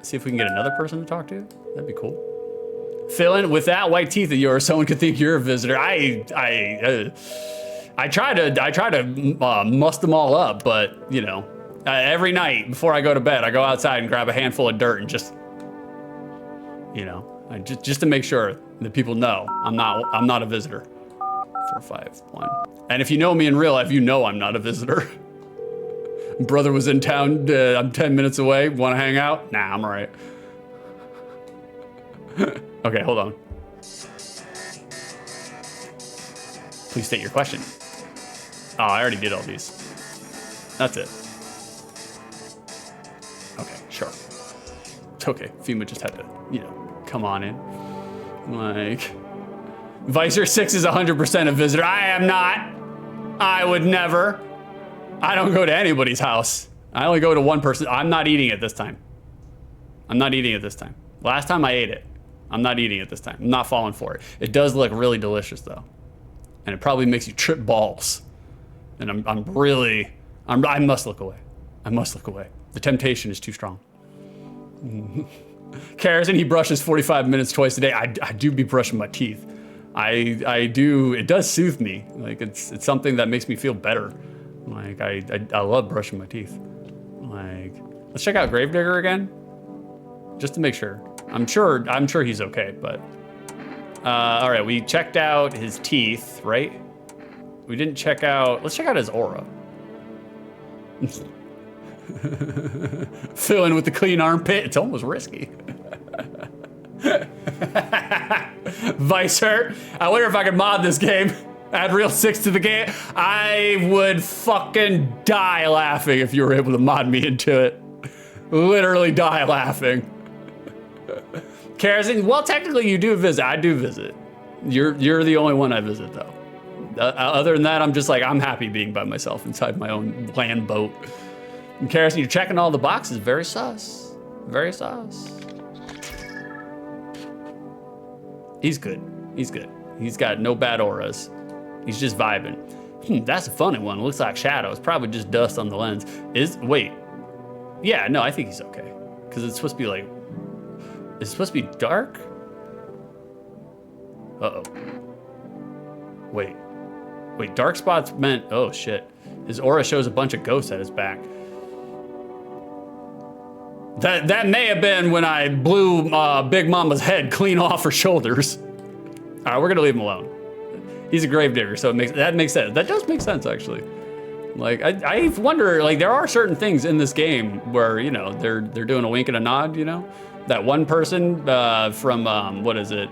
see if we can get another person to talk to. That'd be cool. Fill in with that white teeth of yours. Someone could think you're a visitor. I try to must them all up, but you know. Every night before I go to bed, I go outside and grab a handful of dirt and just, you know, just to make sure that people know I'm not a visitor. 451. And if you know me in real life, you know I'm not a visitor. Brother was in town. I'm 10 minutes away. Want to hang out? Nah, I'm all right. Okay, hold on. Please state your question. Oh, I already did all these. That's it. Okay, sure. It's okay. FEMA just had to, you know, come on in. Like, Vicer 6 is 100% a visitor. I am not. I would never. I don't go to anybody's house. I only go to one person. I'm not eating it this time. I'm not eating it this time. Last time I ate it. I'm not eating it this time. I'm not falling for it. It does look really delicious though. And it probably makes you trip balls. And I must look away. I must look away. The temptation is too strong. Carrison, he brushes 45 minutes twice a day. I do be brushing my teeth. I do, it does soothe me. Like it's something that makes me feel better. Like I love brushing my teeth. Like, let's check out Gravedigger again. Just to make sure. I'm sure he's okay, but. All right, we checked out his teeth, right? We didn't check out, let's check out his aura. Fill in with the clean armpit, it's almost risky. Vicer, I wonder if I could mod this game. Add Real 6 to the game. I would fucking die laughing if you were able to mod me into it. Literally die laughing. Kerosene, well, technically you do visit. I do visit. You're the only one I visit though. Other than that, I'm just like, I'm happy being by myself inside my own land boat. And Kerosene, you're checking all the boxes. Very sus. Very sus. He's good. He's good. He's got no bad auras. He's just vibing. That's a funny one. Looks like shadows. Probably just dust on the lens. Wait. Yeah, no, I think he's okay. Because it's supposed to be like, is it supposed to be dark? Uh-oh. Wait, dark spots meant, oh shit. His aura shows a bunch of ghosts at his back. That may have been when I blew Big Mama's head clean off her shoulders. All right, we're gonna leave him alone. He's a gravedigger, so that makes sense. That does make sense, actually. Like, I wonder, like, there are certain things in this game where, you know, they're doing a wink and a nod, you know? That one person from, what is it?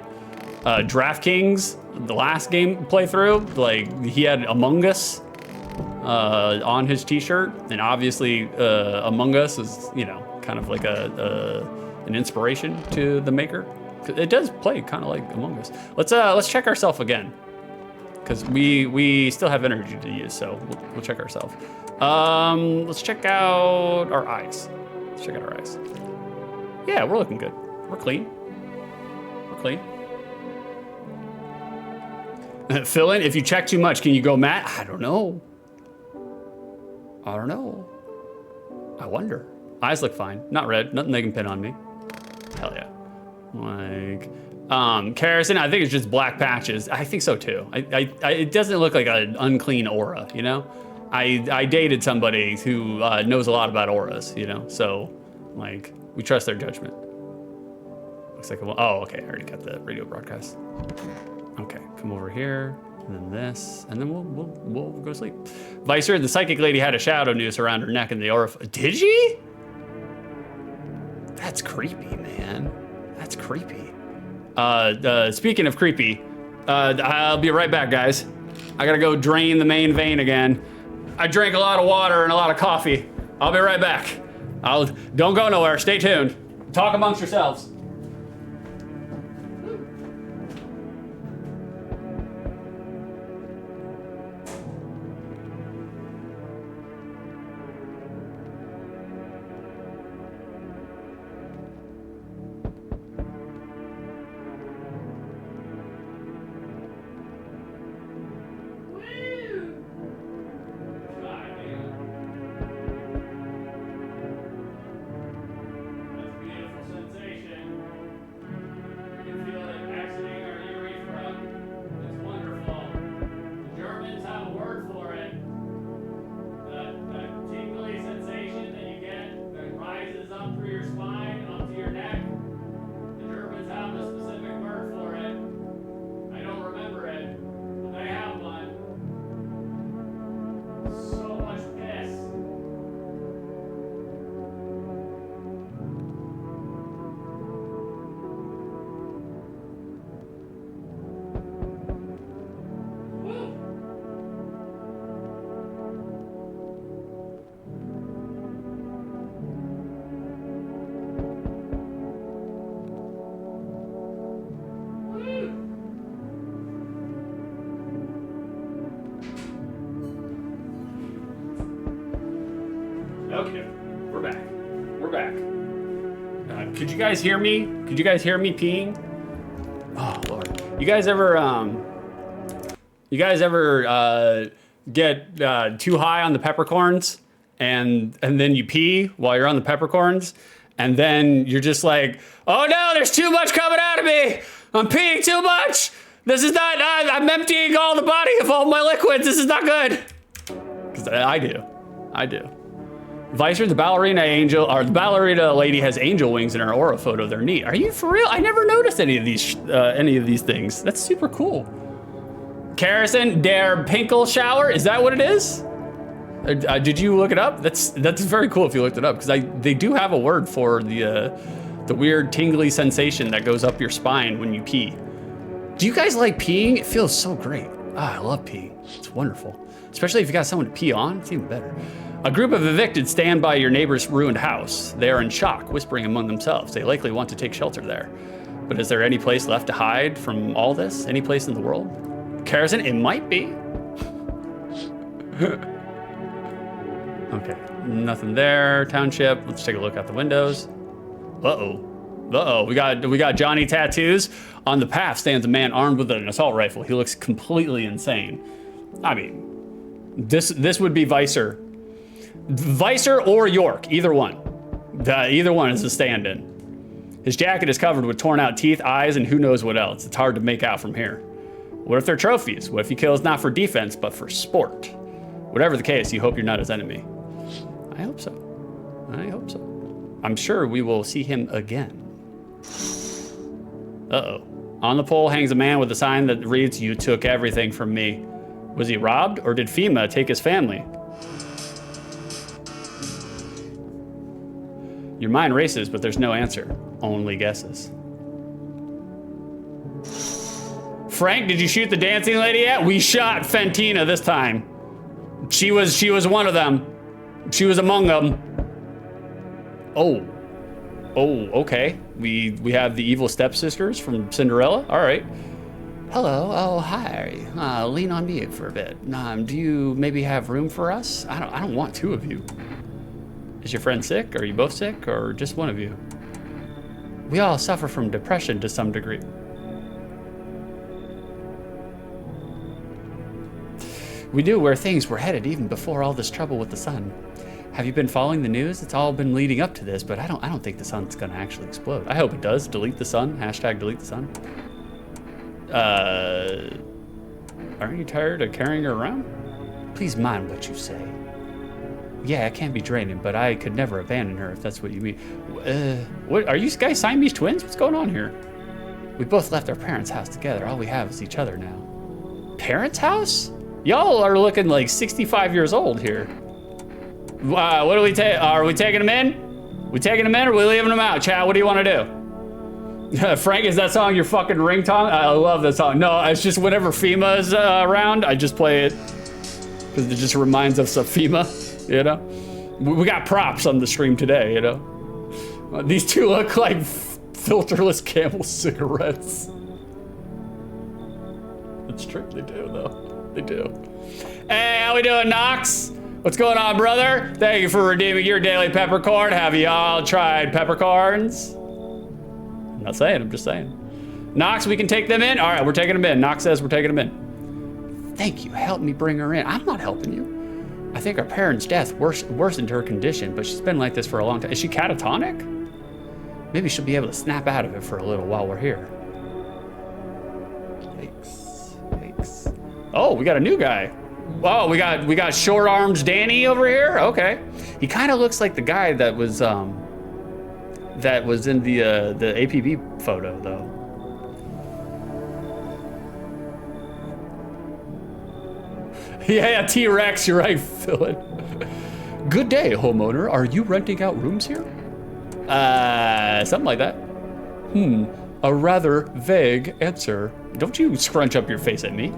DraftKings, the last game playthrough, like, he had Among Us on his t-shirt, and obviously Among Us is, you know, kind of like an inspiration to the maker. It does play kind of like Among Us. Let's check ourselves again, because we still have energy to use, so we'll check ourselves. Let's check out our eyes. Let's check out our eyes. Yeah, we're looking good. We're clean. We're clean. Fill in, if you check too much, can you go matte? I don't know. I don't know. I wonder. Eyes look fine. Not red. Nothing they can pin on me. Hell yeah. Like, Kerosene, I think it's just black patches. I think so too. It doesn't look like an unclean aura, you know? I dated somebody who knows a lot about auras, you know? So, like, we trust their judgment. Looks like, oh, okay, I already got the radio broadcast. Okay, come over here, and then this, and then we'll go to sleep. Vicer, the psychic lady had a shadow noose around her neck in the aura. Did she? That's creepy, man. That's creepy. Speaking of creepy, I'll be right back, guys. I gotta go drain the main vein again. I drank a lot of water and a lot of coffee. I'll be right back. Don't go nowhere, stay tuned. Talk amongst yourselves. Sensation. We're back. We're back. Could you guys hear me? Could you guys hear me peeing? Oh Lord. You guys ever get too high on the peppercorns and then you pee while you're on the peppercorns and then you're just like, oh no, there's too much coming out of me. I'm peeing too much. This is not, I'm emptying all the body of all my liquids. This is not good. Because I do. Vicer, the ballerina angel, or the ballerina lady has angel wings in her aura photo. They're neat. Are you for real? I never noticed any of these things. That's super cool. Kerosene der Pinkel shower. Is that what it is? Did you look it up? That's very cool if you looked it up, because they do have a word for the weird tingly sensation that goes up your spine when you pee. Do you guys like peeing? It feels so great. I love peeing. It's wonderful. Especially if you got someone to pee on, it's even better. A group of evicted stand by your neighbor's ruined house. They are in shock, whispering among themselves. They likely want to take shelter there. But is there any place left to hide from all this? Any place in the world? Kerosene? It might be. Okay, nothing there. Township, let's take a look out the windows. Uh-oh, we got Johnny tattoos. On the path stands a man armed with an assault rifle. He looks completely insane. I mean, this would be Vicer. Vicer or York, either one. Either one is a stand-in. His jacket is covered with torn out teeth, eyes, and who knows what else. It's hard to make out from here. What if they're trophies? What if he kills not for defense, but for sport? Whatever the case, you hope you're not his enemy. I hope so. I'm sure we will see him again. Uh-oh. On the pole hangs a man with a sign that reads, "You took everything from me." Was he robbed, or did FEMA take his family? Your mind races, but there's no answer. Only guesses. Frank, did you shoot the dancing lady yet? We shot Fentina this time. She was one of them. She was among them. Oh, okay. We have the evil stepsisters from Cinderella. All right. Hello. Oh, hi. Lean on me for a bit. Do you maybe have room for us? I don't want two of you. Is your friend sick? Are you both sick, or just one of you? We all suffer from depression to some degree. We knew where things were headed even before all this trouble with the sun. Have you been following the news? It's all been leading up to this, but I don't think the sun's gonna actually explode. I hope it does. Delete the sun. Hashtag delete the sun. Aren't you tired of carrying her around? Please mind what you say. Yeah, it can be draining, but I could never abandon her if that's what you mean. What are you guys Siamese twins? What's going on here? We both left our parents' house together. All we have is each other now. Parents' house? Y'all are looking like 65 years old here. What do we take? Are we taking them in? We taking them in, or are we leaving them out? Chad, what do you want to do? Frank, is that song your fucking ringtone? I love that song. No, it's just whenever FEMA is around, I just play it because it just reminds us of FEMA, you know? We got props on the stream today, you know? These two look like filterless Camel cigarettes. It's true, they do though. They do. Hey, how we doing, Knox? What's going on, brother? Thank you for redeeming your daily peppercorn. Have you all tried peppercorns? I'm not saying, I'm just saying. Knox, we can take them in? All right, we're taking them in. Knox says we're taking them in. Thank you, help me bring her in. I'm not helping you. I think our parents' death worsened her condition, but she's been like this for a long time. Is she catatonic? Maybe she'll be able to snap out of it for a little while we're here. Yikes. Oh, we got a new guy. Oh, we got short arms Danny over here. Okay, he kind of looks like the guy that was in the APB photo though. Yeah, T-Rex, you're right, Philip. Good day, homeowner. Are you renting out rooms here? Something like that. A rather vague answer. Don't you scrunch up your face at me.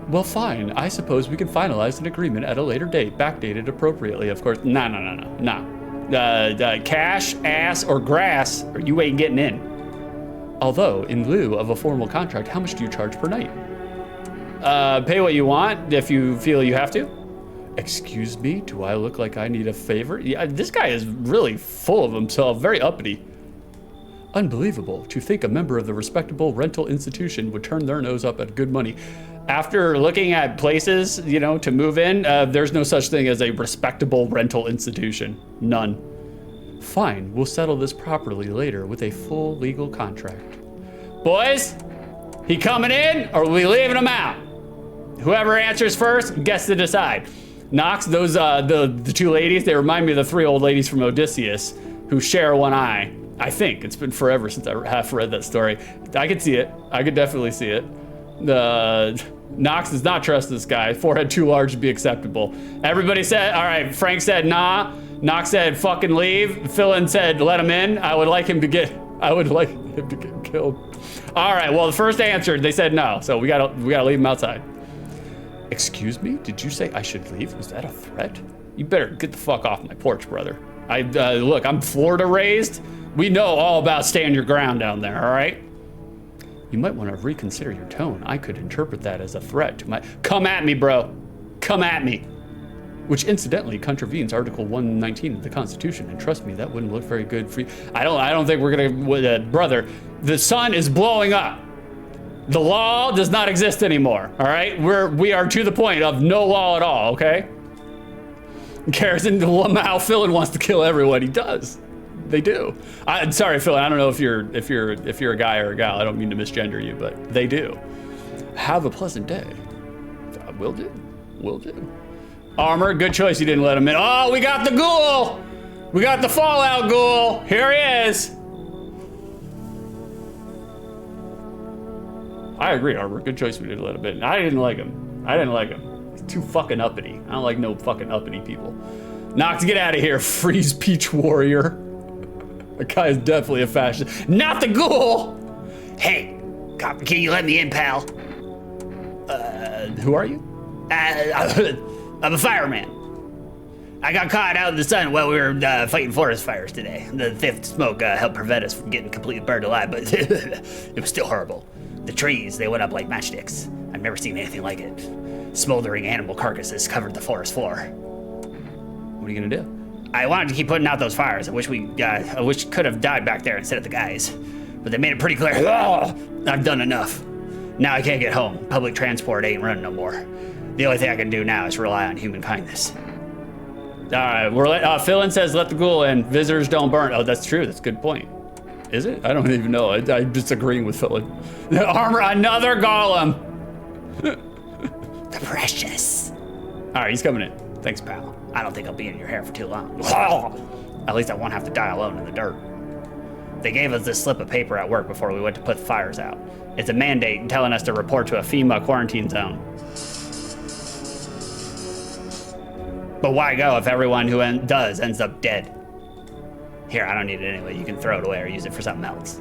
Well, fine. I suppose we can finalize an agreement at a later date, backdated appropriately, of course. No. Cash, ass, or grass, or you ain't getting in. Although, in lieu of a formal contract, how much do you charge per night? Pay what you want if you feel you have to. Excuse me, do I look like I need a favor? Yeah, this guy is really full of himself, very uppity. Unbelievable to think a member of the respectable rental institution would turn their nose up at good money. After looking at places, you know, to move in, there's no such thing as a respectable rental institution. None. Fine, we'll settle this properly later with a full legal contract. Boys, he coming in or are we leaving him out? Whoever answers first gets to decide. Knox, those the two ladies, they remind me of the three old ladies from Odysseus who share one eye. I think it's been forever since I have read that story. I could see it. I could definitely see it. Knox does not trust this guy. Forehead too large to be acceptable. Everybody said, all right, Frank said nah. Knox said fucking leave. Philin said let him in. I would like him to get killed. All right, well, the first answered, they said no. So we gotta leave him outside. Excuse me, did you say I should leave? Was that a threat? You better get the fuck off my porch, brother. Look, I'm Florida raised. We know all about stand your ground down there, all right? You might want to reconsider your tone. I could interpret that as a threat to my... Come at me, bro. Come at me. Which incidentally contravenes Article 119 of the Constitution, and trust me, that wouldn't look very good for you. I don't think we're gonna... brother, the sun is blowing up. The law does not exist anymore, all right? We are to the point of no law at all, okay? Garrison Lamau Philin wants to kill everyone. He does. They do. Sorry, Philin. I don't know if you're a guy or a gal. I don't mean to misgender you, but they do. Have a pleasant day. Will do. Will do. Armor, good choice. You didn't let him in. Oh, we got the ghoul. We got the Fallout ghoul. Here he is. I agree, Armor. Good choice. We didn't let him in. I didn't like him. He's too fucking uppity. I don't like no fucking uppity people. Knox, get out of here. Freeze Peach Warrior. That guy is definitely a fascist. Not the ghoul! Hey, copper, can you let me in, pal? Who are you? I'm a fireman. I got caught out in the sun while we were fighting forest fires today. The thick smoke helped prevent us from getting completely burned alive, but it was still horrible. The trees, they went up like matchsticks. I've never seen anything like it. Smoldering animal carcasses covered the forest floor. What are you gonna do? I wanted to keep putting out those fires. I wish could have died back there instead of the guys. But they made it pretty clear, I've done enough. Now I can't get home. Public transport ain't running no more. The only thing I can do now is rely on human kindness. All right, Philin says let the ghoul in. Visitors don't burn. Oh, that's true. That's a good point. Is it? I don't even know. I'm just agreeing with Philin. Armor, another golem. The precious. All right, he's coming in. Thanks, pal. I don't think I'll be in your hair for too long. At least I won't have to die alone in the dirt. They gave us this slip of paper at work before we went to put the fires out. It's a mandate telling us to report to a FEMA quarantine zone. But why go if everyone who does ends up dead? Here, I don't need it anyway. You can throw it away or use it for something else.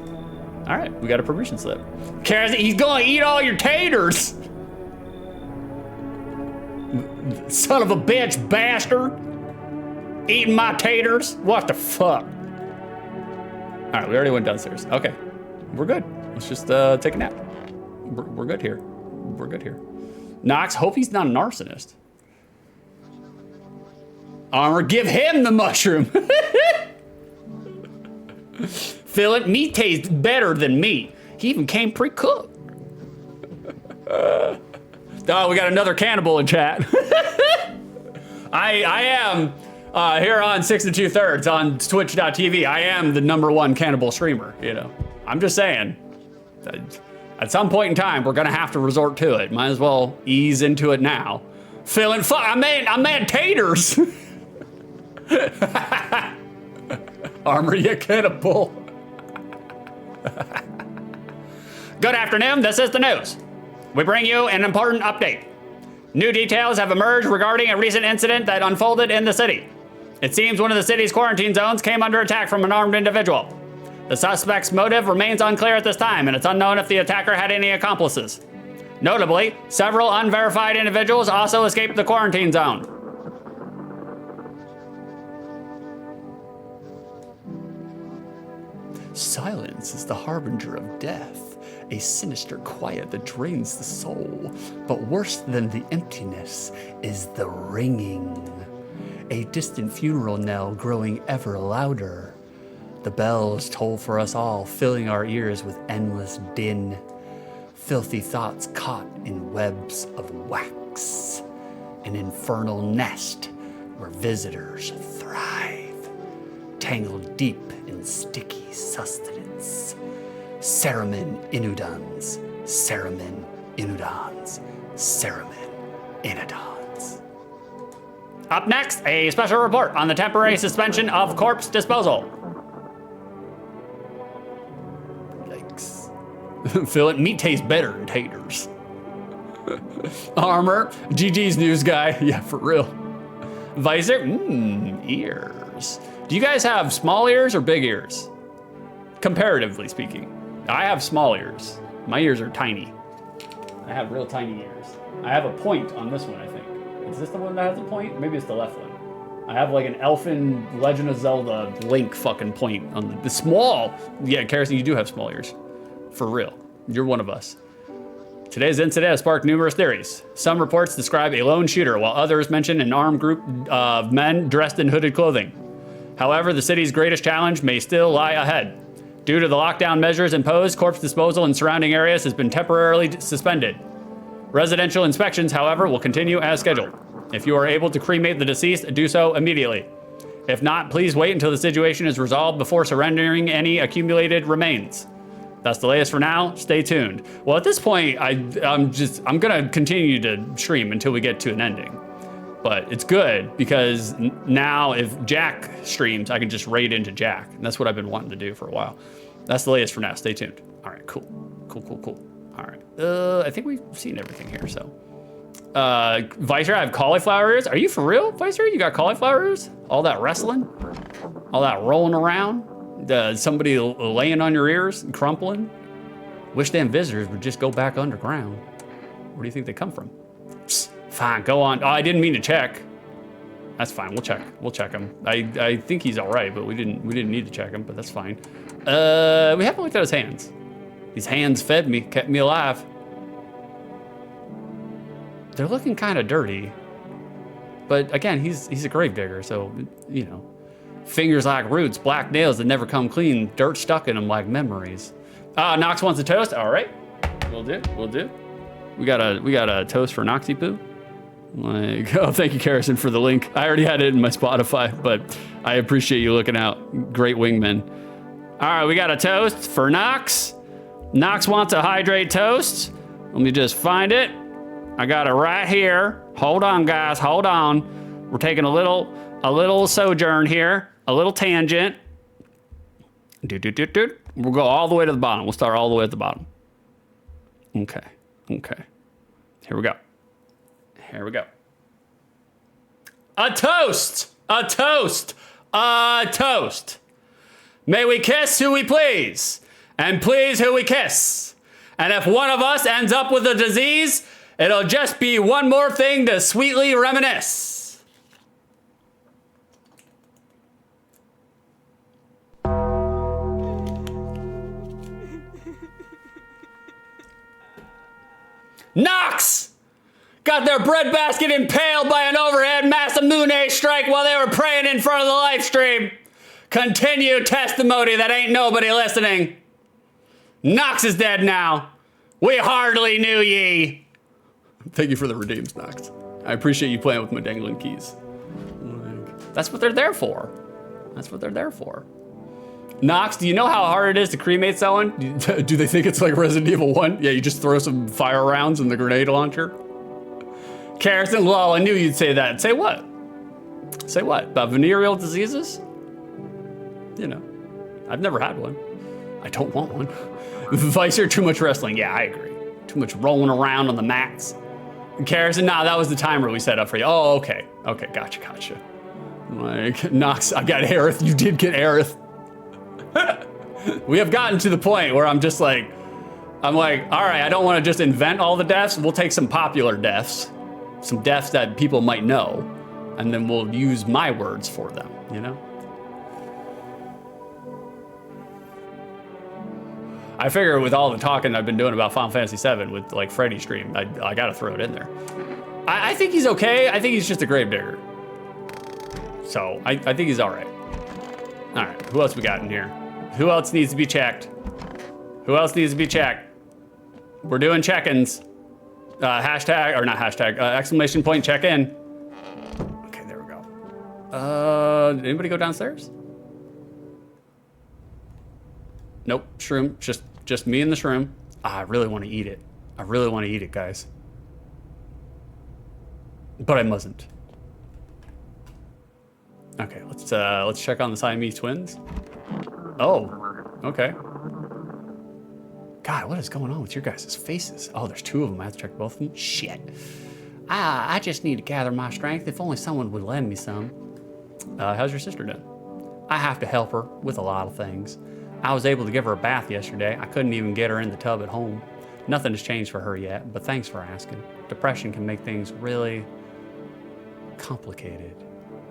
All right, we got a permission slip. He's going to eat all your taters. Son of a bitch, bastard. Eating my taters? What the fuck? All right, we already went downstairs. Okay, we're good. Let's just take a nap. We're good here. We're good here. Knox, hope he's not an arsonist. Armor, give him the mushroom. Philip, meat tastes better than meat. He even came pre-cooked. Oh, we got another cannibal in chat. I am here on 6 2/3 on Twitch.tv. I am the #1 cannibal streamer. You know, I'm just saying. At some point in time, we're gonna have to resort to it. Might as well ease into it now. Feeling fuck. I made taters. Armor, you cannibal. Good afternoon. This is the news. We bring you an important update. New details have emerged regarding a recent incident that unfolded in the city. It seems one of the city's quarantine zones came under attack from an armed individual. The suspect's motive remains unclear at this time, and it's unknown if the attacker had any accomplices. Notably, several unverified individuals also escaped the quarantine zone. Silence is the harbinger of death, a sinister quiet that drains the soul. But worse than the emptiness is the ringing, a distant funeral knell growing ever louder. The bells toll for us all, filling our ears with endless din. Filthy thoughts caught in webs of wax, an infernal nest where visitors thrive, tangled deep in sticky sustenance. Ceremin inudans, ceremin inudans, ceremin inudans. Up next, a special report on the temporary suspension of corpse disposal. Phil, meat tastes better than taters. Armor, GG's news guy. Yeah, for real. Visor, ears. Do you guys have small ears or big ears? Comparatively speaking. I have small ears. My ears are tiny. I have real tiny ears. I have a point on this one, I think. Is this the one that has a point? Maybe it's the left one. I have like an elfin Legend of Zelda Link fucking point on the small. Yeah, Kerosene, you do have small ears. For real, you're one of us. Today's incident has sparked numerous theories. Some reports describe a lone shooter, while others mention an armed group of men dressed in hooded clothing. However, the city's greatest challenge may still lie ahead. Due to the lockdown measures imposed, corpse disposal in surrounding areas has been temporarily suspended. Residential inspections, however, will continue as scheduled. If you are able to cremate the deceased, do so immediately. If not, please wait until the situation is resolved before surrendering any accumulated remains. That's the latest for now. Stay tuned. Well, at this point, I'm gonna continue to stream until we get to an ending. But it's good because now if Jack streams, I can just raid into Jack. And that's what I've been wanting to do for a while. That's the latest for now. Stay tuned. All right, cool. All right. I think we've seen everything here, so. Visor, I have cauliflower ears. Are you for real, Visor? You got cauliflower ears? All that wrestling? All that rolling around? Somebody laying on your ears and crumpling? Wish them visitors would just go back underground. Where do you think they come from? Psst, fine, go on. Oh, I didn't mean to check. That's fine, we'll check him. I think he's all right, but we didn't need to check him, but that's fine. We haven't looked at his hands. These hands fed me, kept me alive. They're looking kind of dirty. But again, he's a gravedigger, so, you know. Fingers like roots, black nails that never come clean, dirt stuck in them like memories. Nox wants a toast. All right, we'll do. We got a toast for Noxy Poo. Like, oh, thank you, Kerosene, for the link. I already had it in my Spotify, but I appreciate you looking out. Great wingman. All right, we got a toast for Nox. Nox wants a hydrate toast. Let me just find it. I got it right here. Hold on, guys, hold on. We're taking a little sojourn here. A little tangent. We'll go all the way to the bottom. We'll start all the way at the bottom. Okay. Here we go. A toast. May we kiss who we please, and please who we kiss. And if one of us ends up with a disease, it'll just be one more thing to sweetly reminisce. Nox got their breadbasket impaled by an overhead Masamune strike while they were praying in front of the live stream. Continue testimony that ain't nobody listening. Nox is dead now. We hardly knew ye. Thank you for the redeems, Nox. I appreciate you playing with my dangling keys. That's what they're there for. Nox, do you know how hard it is to cremate someone? Do they think it's like Resident Evil 1? Yeah, you just throw some fire rounds in the grenade launcher? Kerosene, lol, I knew you'd say that. Say what? About venereal diseases? You know, I've never had one. I don't want one. Visor, too much wrestling. Yeah, I agree. Too much rolling around on the mats. Kerosene, nah, that was the timer we set up for you. Oh, okay. Okay, gotcha. Like, Nox, I got Aerith. You did get Aerith. We have gotten to the point where I'm like, all right, I don't want to just invent all the deaths. We'll take some popular deaths, some deaths that people might know, and then we'll use my words for them, you know? I figure with all the talking I've been doing about Final Fantasy VII with like Freddy's stream, I gotta throw it in there. I think he's okay. I think he's just a gravedigger. So I think he's all right. All right, who else we got in here? Who else needs to be checked? Who else needs to be checked? We're doing check-ins. Hashtag, or not hashtag, exclamation point check-in. Okay, there we go. Did anybody go downstairs? Nope, shroom, just me and the shroom. I really want to eat it. I really want to eat it, guys. But I mustn't. Okay, let's check on the Siamese twins. Oh, okay. God, what is going on with your guys' faces? Oh, there's two of them. I have to check both of them. Shit. I just need to gather my strength. If only someone would lend me some. How's your sister doing? I have to help her with a lot of things. I was able to give her a bath yesterday. I couldn't even get her in the tub at home. Nothing has changed for her yet, but thanks for asking. Depression can make things really complicated.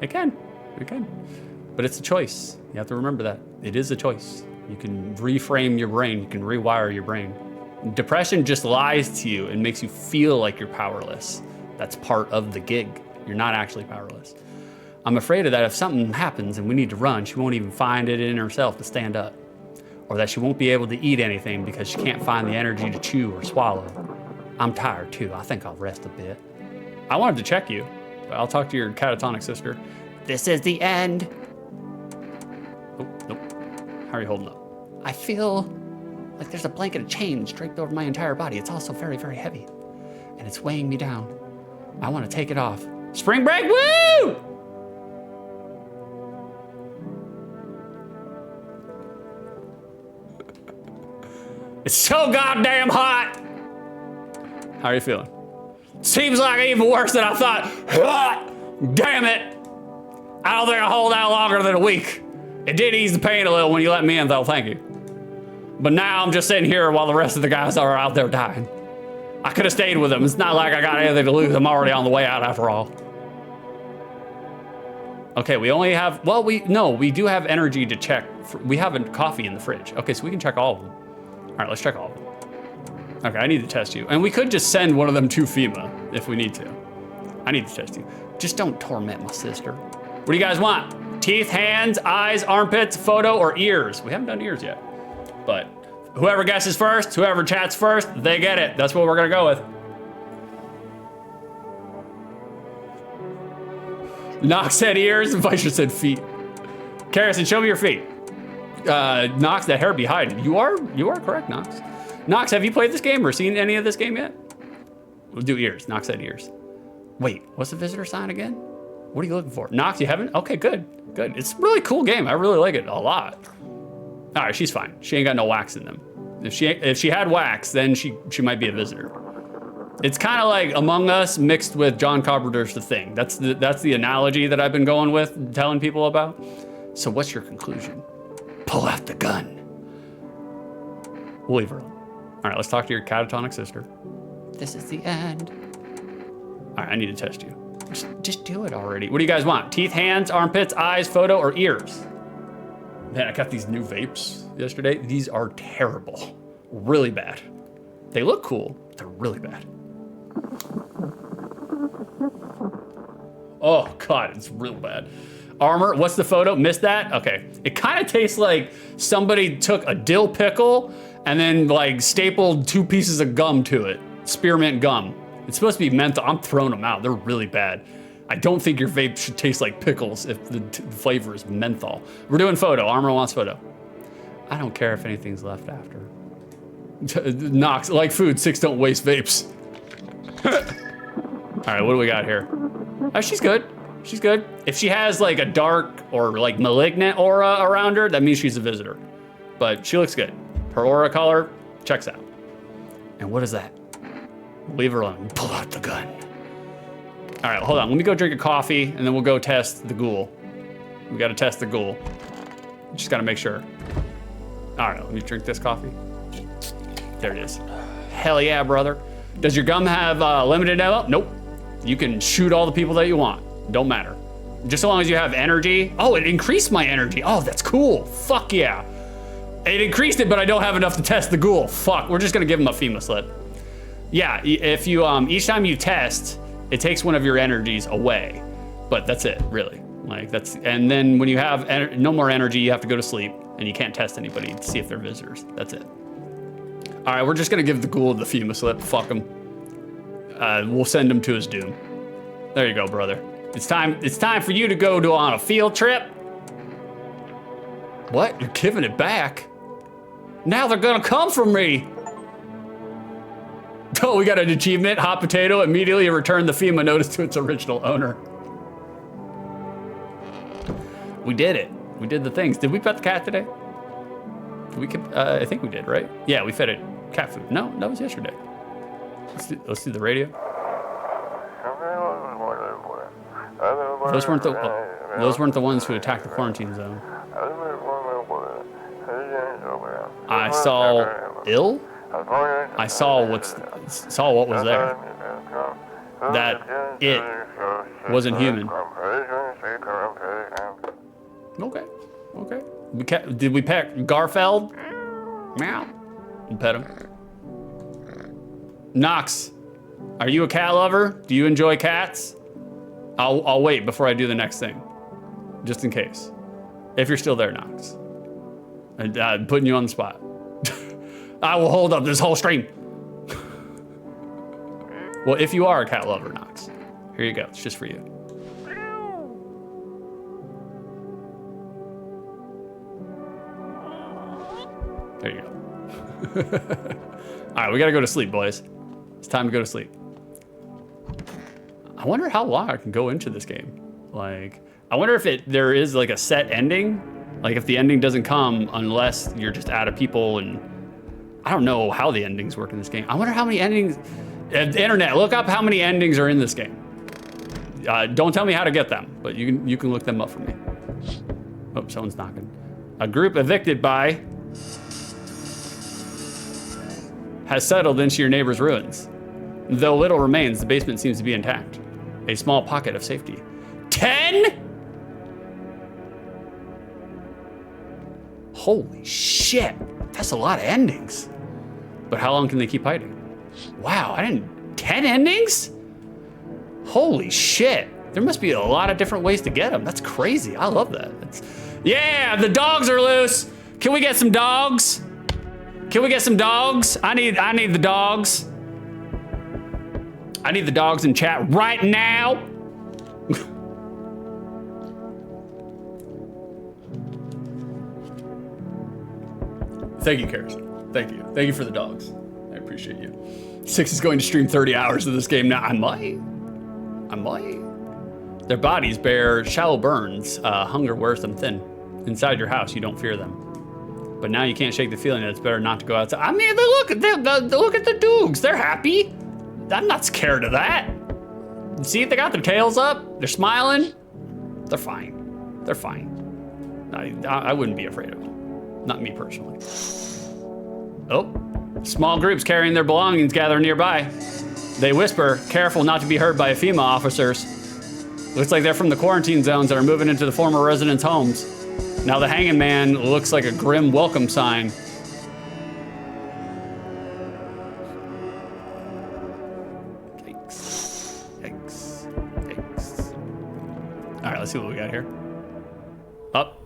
It can. But it's a choice. You have to remember that. It is a choice. You can reframe your brain. You can rewire your brain. Depression just lies to you and makes you feel like you're powerless. That's part of the gig. You're not actually powerless. I'm afraid of that if something happens and we need to run, she won't even find it in herself to stand up. Or that she won't be able to eat anything because she can't find the energy to chew or swallow. I'm tired too. I think I'll rest a bit. I wanted to check you. I'll talk to your catatonic sister. This is the end. Oh, nope. How are you holding up? I feel like there's a blanket of chains draped over my entire body. It's also very, very heavy. And it's weighing me down. I want to take it off. Spring break, woo! It's so goddamn hot. How are you feeling? Seems like even worse than I thought. Ah, damn it. I don't think I'll hold out longer than a week. It did ease the pain a little when you let me in though, thank you. But now I'm just sitting here while the rest of the guys are out there dying. I could have stayed with them. It's not like I got anything to lose. I'm already on the way out after all. Okay, we only have, well, we do have energy to check. We have a coffee in the fridge. Okay, so we can check all of them. All right, let's check all of them. Okay, I need to test you. And we could just send one of them to FEMA if we need to. I need to test you. Just don't torment my sister. What do you guys want? Teeth, hands, eyes, armpits, photo, or ears? We haven't done ears yet. But whoever guesses first, whoever chats first, they get it. That's what we're gonna go with. Nox said ears, and Vicer said feet. Carrison, show me your feet. Nox, that hair be hiding. You are correct, Nox. Nox, have you played this game or seen any of this game yet? We'll do ears. Nox said ears. Wait, what's the visitor sign again? What are you looking for? Nox, you haven't? Okay, good. It's a really cool game. I really like it a lot. All right, she's fine. She ain't got no wax in them. If she had wax, then she might be a visitor. It's kind of like Among Us mixed with John Carpenter's The Thing. That's the analogy that I've been going with, telling people about. So what's your conclusion? Pull out the gun. We'll leave her alone. All right, let's talk to your catatonic sister. This is the end. All right, I need to test you. Just do it already. What do you guys want? Teeth, hands, armpits, eyes, photo, or ears? Man, I got these new vapes yesterday. These are terrible. Really bad. They look cool. They're really bad. Oh, God, it's real bad. Armor, what's the photo? Missed that? Okay. It kind of tastes like somebody took a dill pickle and then like stapled 2 pieces of gum to it. Spearmint gum. It's supposed to be menthol. I'm throwing them out. They're really bad. I don't think your vape should taste like pickles if the flavor is menthol. We're doing photo. Armor wants photo. I don't care if anything's left after. Nox, like food, 6 don't waste vapes. All right, what do we got here? Oh, she's good. She's good. If she has like a dark or like malignant aura around her, that means she's a visitor. But she looks good. Her aura color checks out. And what is that? Leave her alone. Pull out the gun. All right, hold on. Let me go drink a coffee and then we'll go test the ghoul. We got to test the ghoul. Just got to make sure. All right, let me drink this coffee. There it is. Hell yeah, brother. Does your gum have limited ammo? Nope. You can shoot all the people that you want. Don't matter. Just as long as you have energy. Oh, it increased my energy. Oh, that's cool. Fuck yeah. It increased it, but I don't have enough to test the ghoul. Fuck, we're just gonna give him a FEMA slip. Yeah, if you, each time you test, it takes one of your energies away. But that's it, really. Like, that's, and then when you have no more energy, you have to go to sleep, and you can't test anybody to see if they're visitors. That's it. All right, we're just gonna give the ghoul the FEMA slip. Fuck him. We'll send him to his doom. There you go, brother. It's time for you to go on a field trip. What? You're giving it back? Now they're gonna come for me. Oh, we got an achievement. Hot potato immediately returned the FEMA notice to its original owner. We did it. We did the things. Did we pet the cat today? I think we did, right? Yeah, we fed it cat food. No, that was yesterday. Let's do the radio. Those weren't the ones who attacked the quarantine zone. I saw ill. I saw what was there. That it wasn't human. Okay. Did we pet Garfeld? Meow. We pet him. Knox, are you a cat lover? Do you enjoy cats? I'll wait before I do the next thing, just in case. If you're still there, Knox. I'm putting you on the spot. I will hold up this whole stream. Well, if you are a cat lover, Knox, here you go. It's just for you. There you go. All right, we gotta go to sleep, boys. It's time to go to sleep. I wonder how long I can go into this game. Like, I wonder if there is like a set ending. Like if the ending doesn't come unless you're just out of people, and I don't know how the endings work in this game. I wonder how many endings, internet, look up how many endings are in this game. Don't tell me how to get them, but you can look them up for me. Oh, someone's knocking. A group evicted by has settled into your neighbor's ruins. Though little remains, the basement seems to be intact. A small pocket of safety. 10? Holy shit, that's a lot of endings. But how long can they keep hiding? Wow, 10 endings? Holy shit, there must be a lot of different ways to get them. That's crazy, I love that. Yeah, the dogs are loose. Can we get some dogs? Can we get some dogs? I need the dogs. I need the dogs in chat right now. Thank you, Karis. Thank you. Thank you for the dogs. I appreciate you. Six is going to stream 30 hours of this game now. I might. Their bodies bear shallow burns. Hunger wears them thin. Inside your house, you don't fear them. But now you can't shake the feeling that it's better not to go outside. I mean, look at the Doogs. They're happy. I'm not scared of that. See, they got their tails up. They're smiling. They're fine. They're fine. I wouldn't be afraid of them. Not me personally. Oh, small groups carrying their belongings gather nearby. They whisper, careful not to be heard by FEMA officers. Looks like they're from the quarantine zones that are moving into the former residents' homes. Now the hanging man looks like a grim welcome sign. Yikes. All right, let's see what we got here. Up.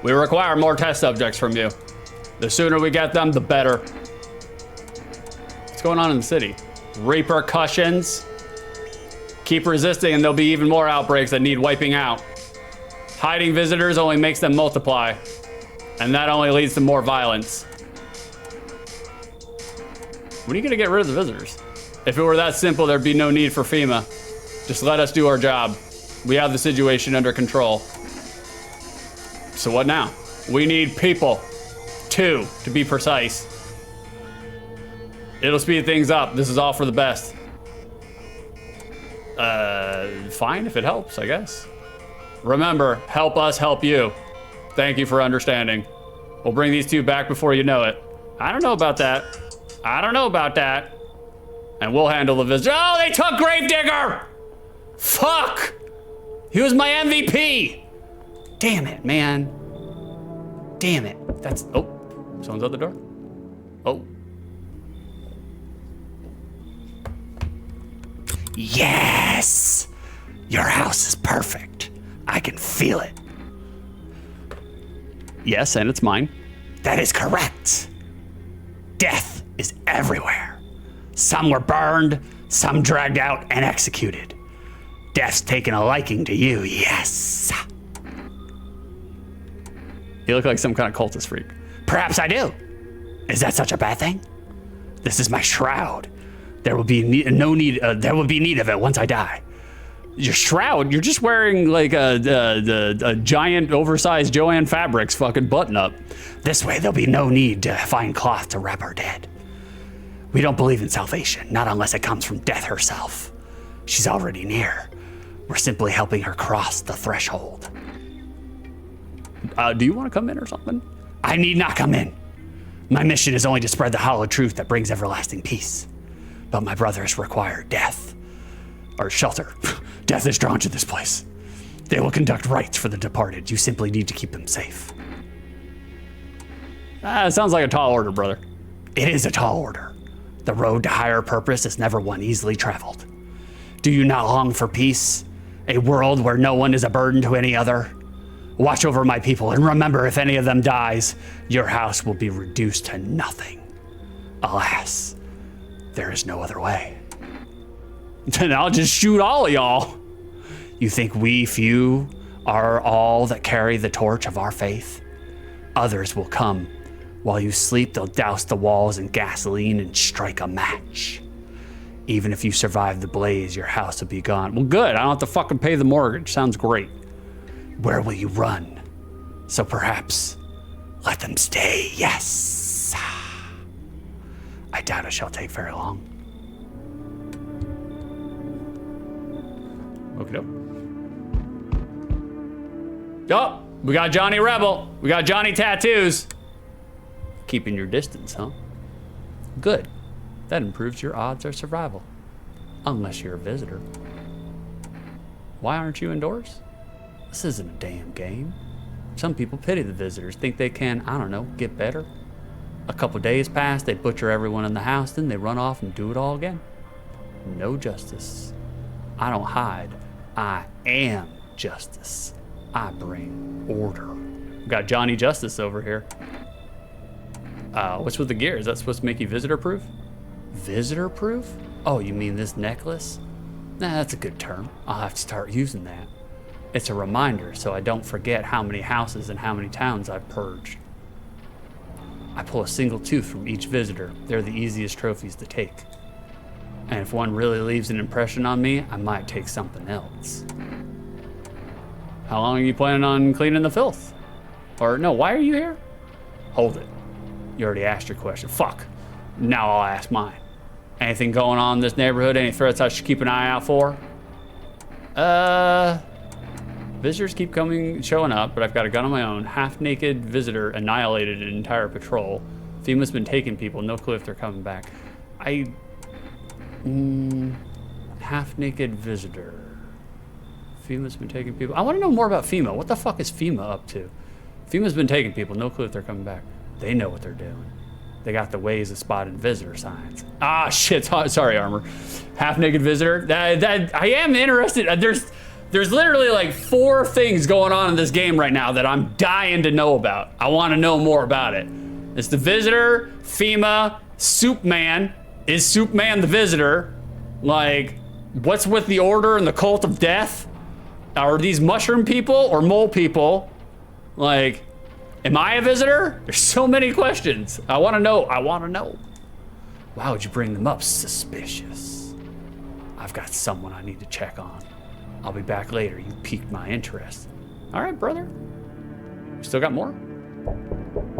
We require more test subjects from you. The sooner we get them, the better. What's going on in the city? Repercussions. Keep resisting and there'll be even more outbreaks that need wiping out. Hiding visitors only makes them multiply. And that only leads to more violence. When are you gonna get rid of the visitors? If it were that simple, there'd be no need for FEMA. Just let us do our job. We have the situation under control. So what now? We need people. 2, to be precise. It'll speed things up. This is all for the best. Fine if it helps, I guess. Remember, help us help you. Thank you for understanding. We'll bring these 2 back before you know it. I don't know about that. I don't know about that. And we'll handle the visitor. Oh, they took Gravedigger! Fuck! He was my MVP! Damn it, man. Damn it. That's, oh, someone's at the door. Oh. Yes! Your house is perfect. I can feel it. Yes, and it's mine. That is correct. Death is everywhere. Some were burned, some dragged out and executed. Death's taken a liking to you, yes. You look like some kind of cultist freak. Perhaps I do. Is that such a bad thing? This is my shroud. There will be there will be need of it once I die. Your shroud? You're just wearing like a giant oversized Joanne Fabrics fucking button up. This way there'll be no need to find cloth to wrap our dead. We don't believe in salvation, not unless it comes from death herself. She's already near. We're simply helping her cross the threshold. Do you want to come in or something? I need not come in. My mission is only to spread the hollow truth that brings everlasting peace. But my brothers require death. Or shelter. Death is drawn to this place. They will conduct rites for the departed. You simply need to keep them safe. It sounds like a tall order, brother. It is a tall order. The road to higher purpose is never one easily traveled. Do you not long for peace? A world where no one is a burden to any other? Watch over my people, and remember, if any of them dies, your house will be reduced to nothing. Alas, there is no other way. Then I'll just shoot all of y'all. You think we few are all that carry the torch of our faith? Others will come. While you sleep, they'll douse the walls in gasoline and strike a match. Even if you survive the blaze, your house will be gone. Well, good. I don't have to fucking pay the mortgage. Sounds great. Where will you run? So perhaps let them stay. Yes. I doubt it shall take very long. Okay. Oh, we got Johnny Rebel. We got Johnny Tattoos. Keeping your distance, huh? Good. That improves your odds of survival. Unless you're a visitor. Why aren't you indoors? This isn't a damn game. Some people pity the visitors, think they can, I don't know, get better. A couple days pass, they butcher everyone in the house, then they run off and do it all again. No justice. I don't hide. I am justice. I bring order. We got Johnny Justice over here. What's with the gear? Is that supposed to make you visitor proof? Visitor proof? Oh, you mean this necklace? Nah, that's a good term. I'll have to start using that. It's a reminder so I don't forget how many houses and how many towns I've purged. I pull a single tooth from each visitor. They're the easiest trophies to take. And if one really leaves an impression on me, I might take something else. How long are you planning on cleaning the filth? Or no, why are you here? Hold it. You already asked your question. Fuck. Now I'll ask mine. Anything going on in this neighborhood? Any threats I should keep an eye out for? Visitors keep showing up, but I've got a gun of my own. Half-naked visitor annihilated an entire patrol. FEMA's been taking people. No clue if they're coming back. Half-naked visitor. FEMA's been taking people. I want to know more about FEMA. What the fuck is FEMA up to? FEMA's been taking people. No clue if they're coming back. They know what they're doing. They got the ways of spotting visitor signs. Ah, shit. Sorry, Armor. Half-naked visitor. I am interested. There's literally like 4 things going on in this game right now that I'm dying to know about. I want to know more about it. It's the visitor, FEMA, Soup Man. Is Soup Man the visitor? Like, what's with the order and the cult of death? Are these mushroom people or mole people? Like, am I a visitor? There's so many questions. I want to know. I want to know. Why would you bring them up? Suspicious. I've got someone I need to check on. I'll be back later. You piqued my interest. All right, brother. Still got more?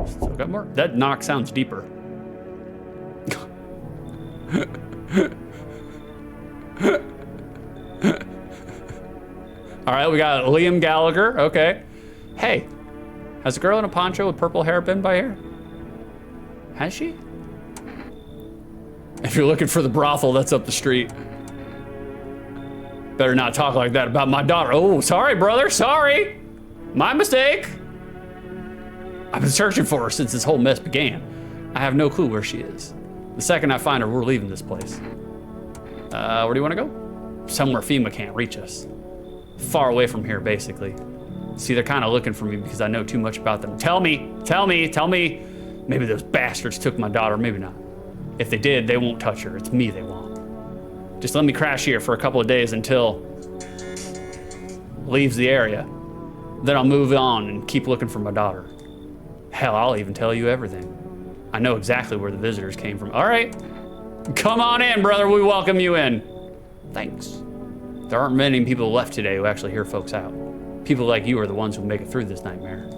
Still got more? That knock sounds deeper. All right, we got Liam Gallagher. Okay. Hey, has a girl in a poncho with purple hair been by here? Has she? if you're looking for the brothel that's up the street. Better not talk like that about my daughter. Oh, sorry, brother, sorry. My mistake. I've been searching for her since this whole mess began. I have no clue where she is. The second I find her, we're leaving this place. Where do you want to go? Somewhere FEMA can't reach us. Far away from here, basically. See, they're kind of looking for me because I know too much about them. Tell me. Maybe those bastards took my daughter, maybe not. If they did, they won't touch her. It's me they want. Just let me crash here for a couple of days until leaves the area. Then I'll move on and keep looking for my daughter. Hell, I'll even tell you everything. I know exactly where the visitors came from. All right, come on in, brother. We welcome you in. Thanks. There aren't many people left today who actually hear folks out. People like you are the ones who make it through this nightmare.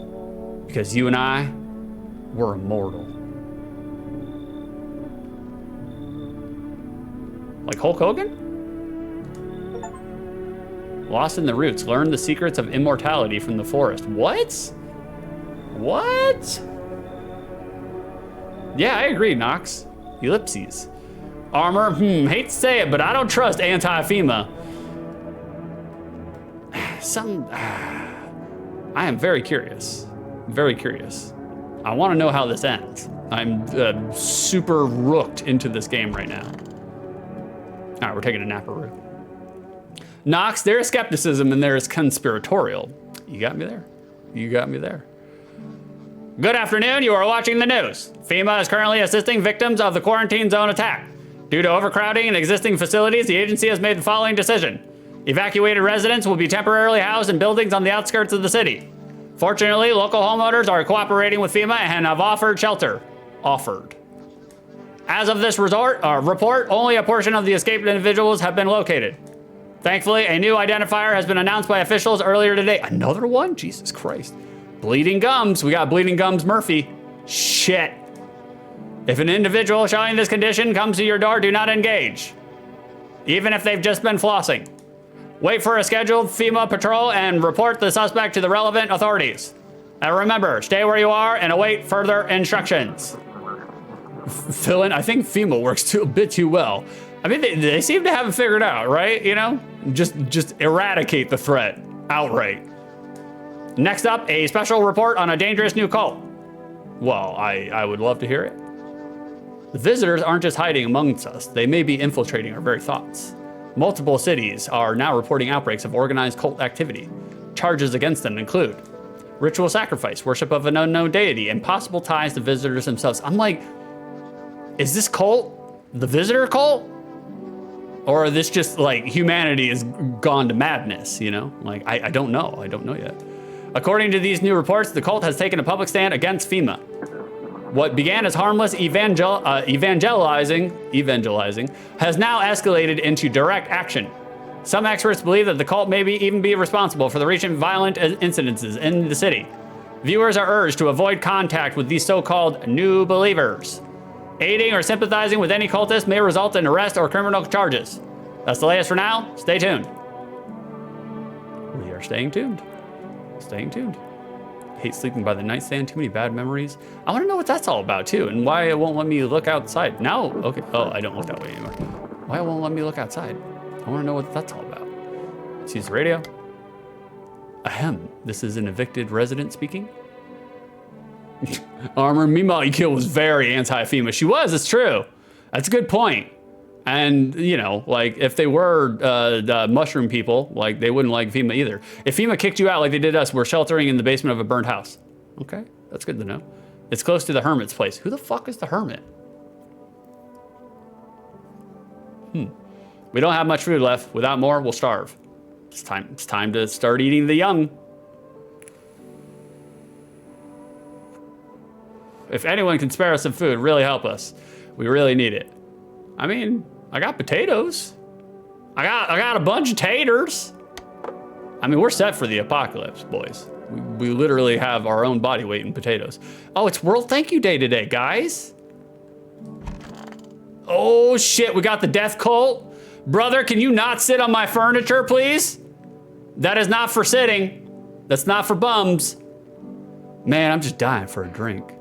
Because you and I, we're immortal. Like Hulk Hogan? Lost in the roots, learn the secrets of immortality from the forest. What? What? Yeah, I agree, Nox. Ellipses. Armor, hate to say it, but I don't trust anti-FEMA. I am very curious. Very curious. I want to know how this ends. I'm super rooked into this game right now. All right, we're taking a naparoo. Nox, there is skepticism and there is conspiratorial. You got me there. You got me there. Good afternoon, you are watching the news. FEMA is currently assisting victims of the quarantine zone attack. Due to overcrowding in existing facilities, the agency has made the following decision. Evacuated residents will be temporarily housed in buildings on the outskirts of the city. Fortunately, local homeowners are cooperating with FEMA and have offered shelter. As of this report, only a portion of the escaped individuals have been located. Thankfully, a new identifier has been announced by officials earlier today. Another one? Jesus Christ. Bleeding Gums. We got Bleeding Gums Murphy. Shit. If an individual showing this condition comes to your door, do not engage. Even if they've just been flossing. Wait for a scheduled FEMA patrol and report the suspect to the relevant authorities. And remember, stay where you are and await further instructions. Philin, I think FEMA works a bit too well. I mean, they seem to have it figured out, right? You know, just eradicate the threat outright. Next up, a special report on a dangerous new cult. Well, I would love to hear it. The visitors aren't just hiding amongst us. They may be infiltrating our very thoughts. Multiple cities are now reporting outbreaks of organized cult activity. Charges against them include ritual sacrifice, worship of an unknown deity, and possible ties to visitors themselves. I'm like, is this cult the visitor cult? Or is this just like humanity has gone to madness, you know? Like, I don't know. I don't know yet. According to these new reports, the cult has taken a public stand against FEMA. What began as harmless evangelizing has now escalated into direct action. Some experts believe that the cult may even be responsible for the recent violent incidences in the city. Viewers are urged to avoid contact with these so-called new believers. Aiding or sympathizing with any cultist may result in arrest or criminal charges. That's the latest for now. Stay tuned. We are staying tuned. Staying tuned. Hate sleeping by the nightstand, too many bad memories. I want to know what that's all about too, and why it won't let me look outside. Now, okay, oh, I don't look that way anymore. Why it won't let me look outside? I want to know what that's all about. Let's use the radio. Ahem, this is an evicted resident speaking. Armor Mima Kill was very anti-FEMA. She was, it's true. That's a good point. And, you know, like, if they were the mushroom people, like, they wouldn't like FEMA either. If FEMA kicked you out like they did us, we're sheltering in the basement of a burned house. Okay, that's good to know. It's close to the hermit's place. Who the fuck is the hermit? We don't have much food left. Without more, we'll starve. It's time to start eating the young. If anyone can spare us some food, really help us. We really need it. I mean, I got potatoes. I got a bunch of taters. I mean, we're set for the apocalypse, boys. We literally have our own body weight in potatoes. Oh, it's World Thank You Day today, guys. Oh shit, we got the death cult. Brother, can you not sit on my furniture, please? That is not for sitting. That's not for bums. Man, I'm just dying for a drink.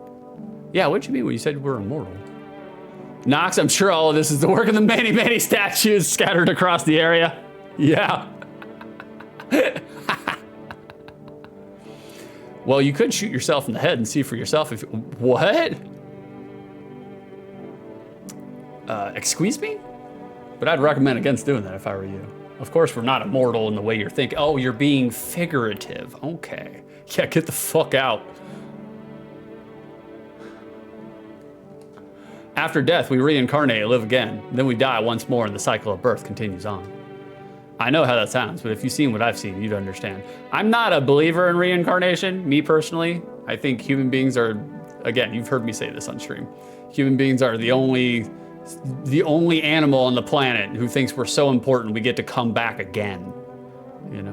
Yeah, what'd you mean when you said we're immortal? Knox, I'm sure all of this is the work of the many, many statues scattered across the area. Yeah. Well, you could shoot yourself in the head and see for yourself if... What? Excuse me? But I'd recommend against doing that if I were you. Of course, we're not immortal in the way you're thinking. Oh, you're being figurative. Okay. Yeah, get the fuck out. After death, we reincarnate and live again. Then we die once more and the cycle of birth continues on. I know how that sounds, but if you've seen what I've seen, you'd understand. I'm not a believer in reincarnation, me personally. I think human beings are, again, you've heard me say this on stream. Human beings are the only animal on the planet who thinks we're so important we get to come back again, you know?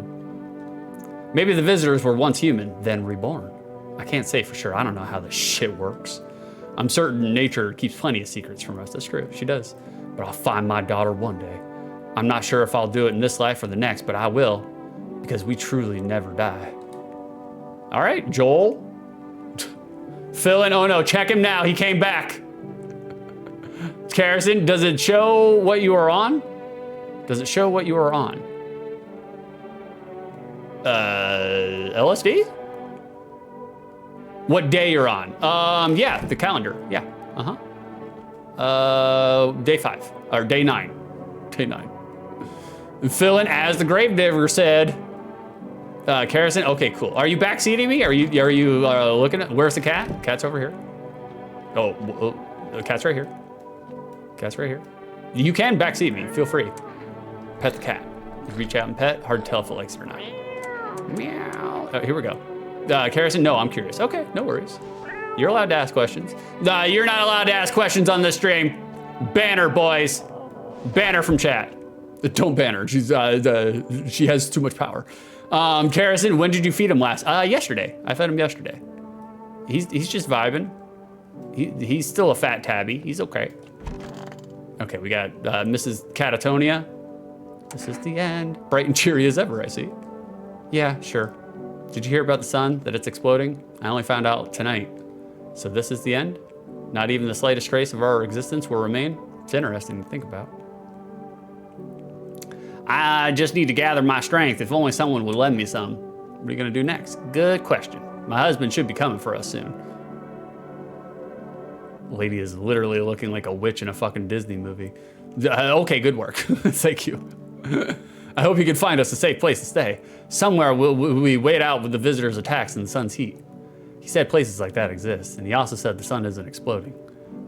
Maybe the visitors were once human, then reborn. I can't say for sure. I don't know how this shit works. I'm certain nature keeps plenty of secrets from us. That's true, she does. But I'll find my daughter one day. I'm not sure if I'll do it in this life or the next, but I will, because we truly never die. All right, Joel. Fill in, oh no, check him now, he came back. Harrison, does it show what you are on? Does it show what you are on? LSD? What day you're on? Yeah, the calendar, yeah, day 5, or day 9. Day 9. Fill in as the gravedigger said. Harrison, okay, cool. Are you backseating me? Are you looking at, where's the cat? Cat's over here. Oh, the cat's right here. Cat's right here. You can backseat me, feel free. Pet the cat. Reach out and pet, hard to tell if it likes it or not. Meow. Oh, here we go. Harrison, no, I'm curious. Okay, no worries. You're allowed to ask questions. You're not allowed to ask questions on this stream. Banner, boys. Banner from chat. Don't ban her. She has too much power. Harrison, when did you feed him last? Yesterday. I fed him yesterday. He's just vibing. He's still a fat tabby. He's okay. Okay, we got Mrs. Catatonia. This is the end. Bright and cheery as ever, I see. Yeah, sure. Did you hear about the sun, that it's exploding? I only found out tonight. So this is the end? Not even the slightest trace of our existence will remain? It's interesting to think about. I just need to gather my strength. If only someone would lend me some. What are you gonna do next? Good question. My husband should be coming for us soon. Lady is literally looking like a witch in a fucking Disney movie. Okay, good work. Thank you. I hope you can find us a safe place to stay. Somewhere we wait out with the visitors' attacks in the sun's heat. He said places like that exist, and he also said the sun isn't exploding.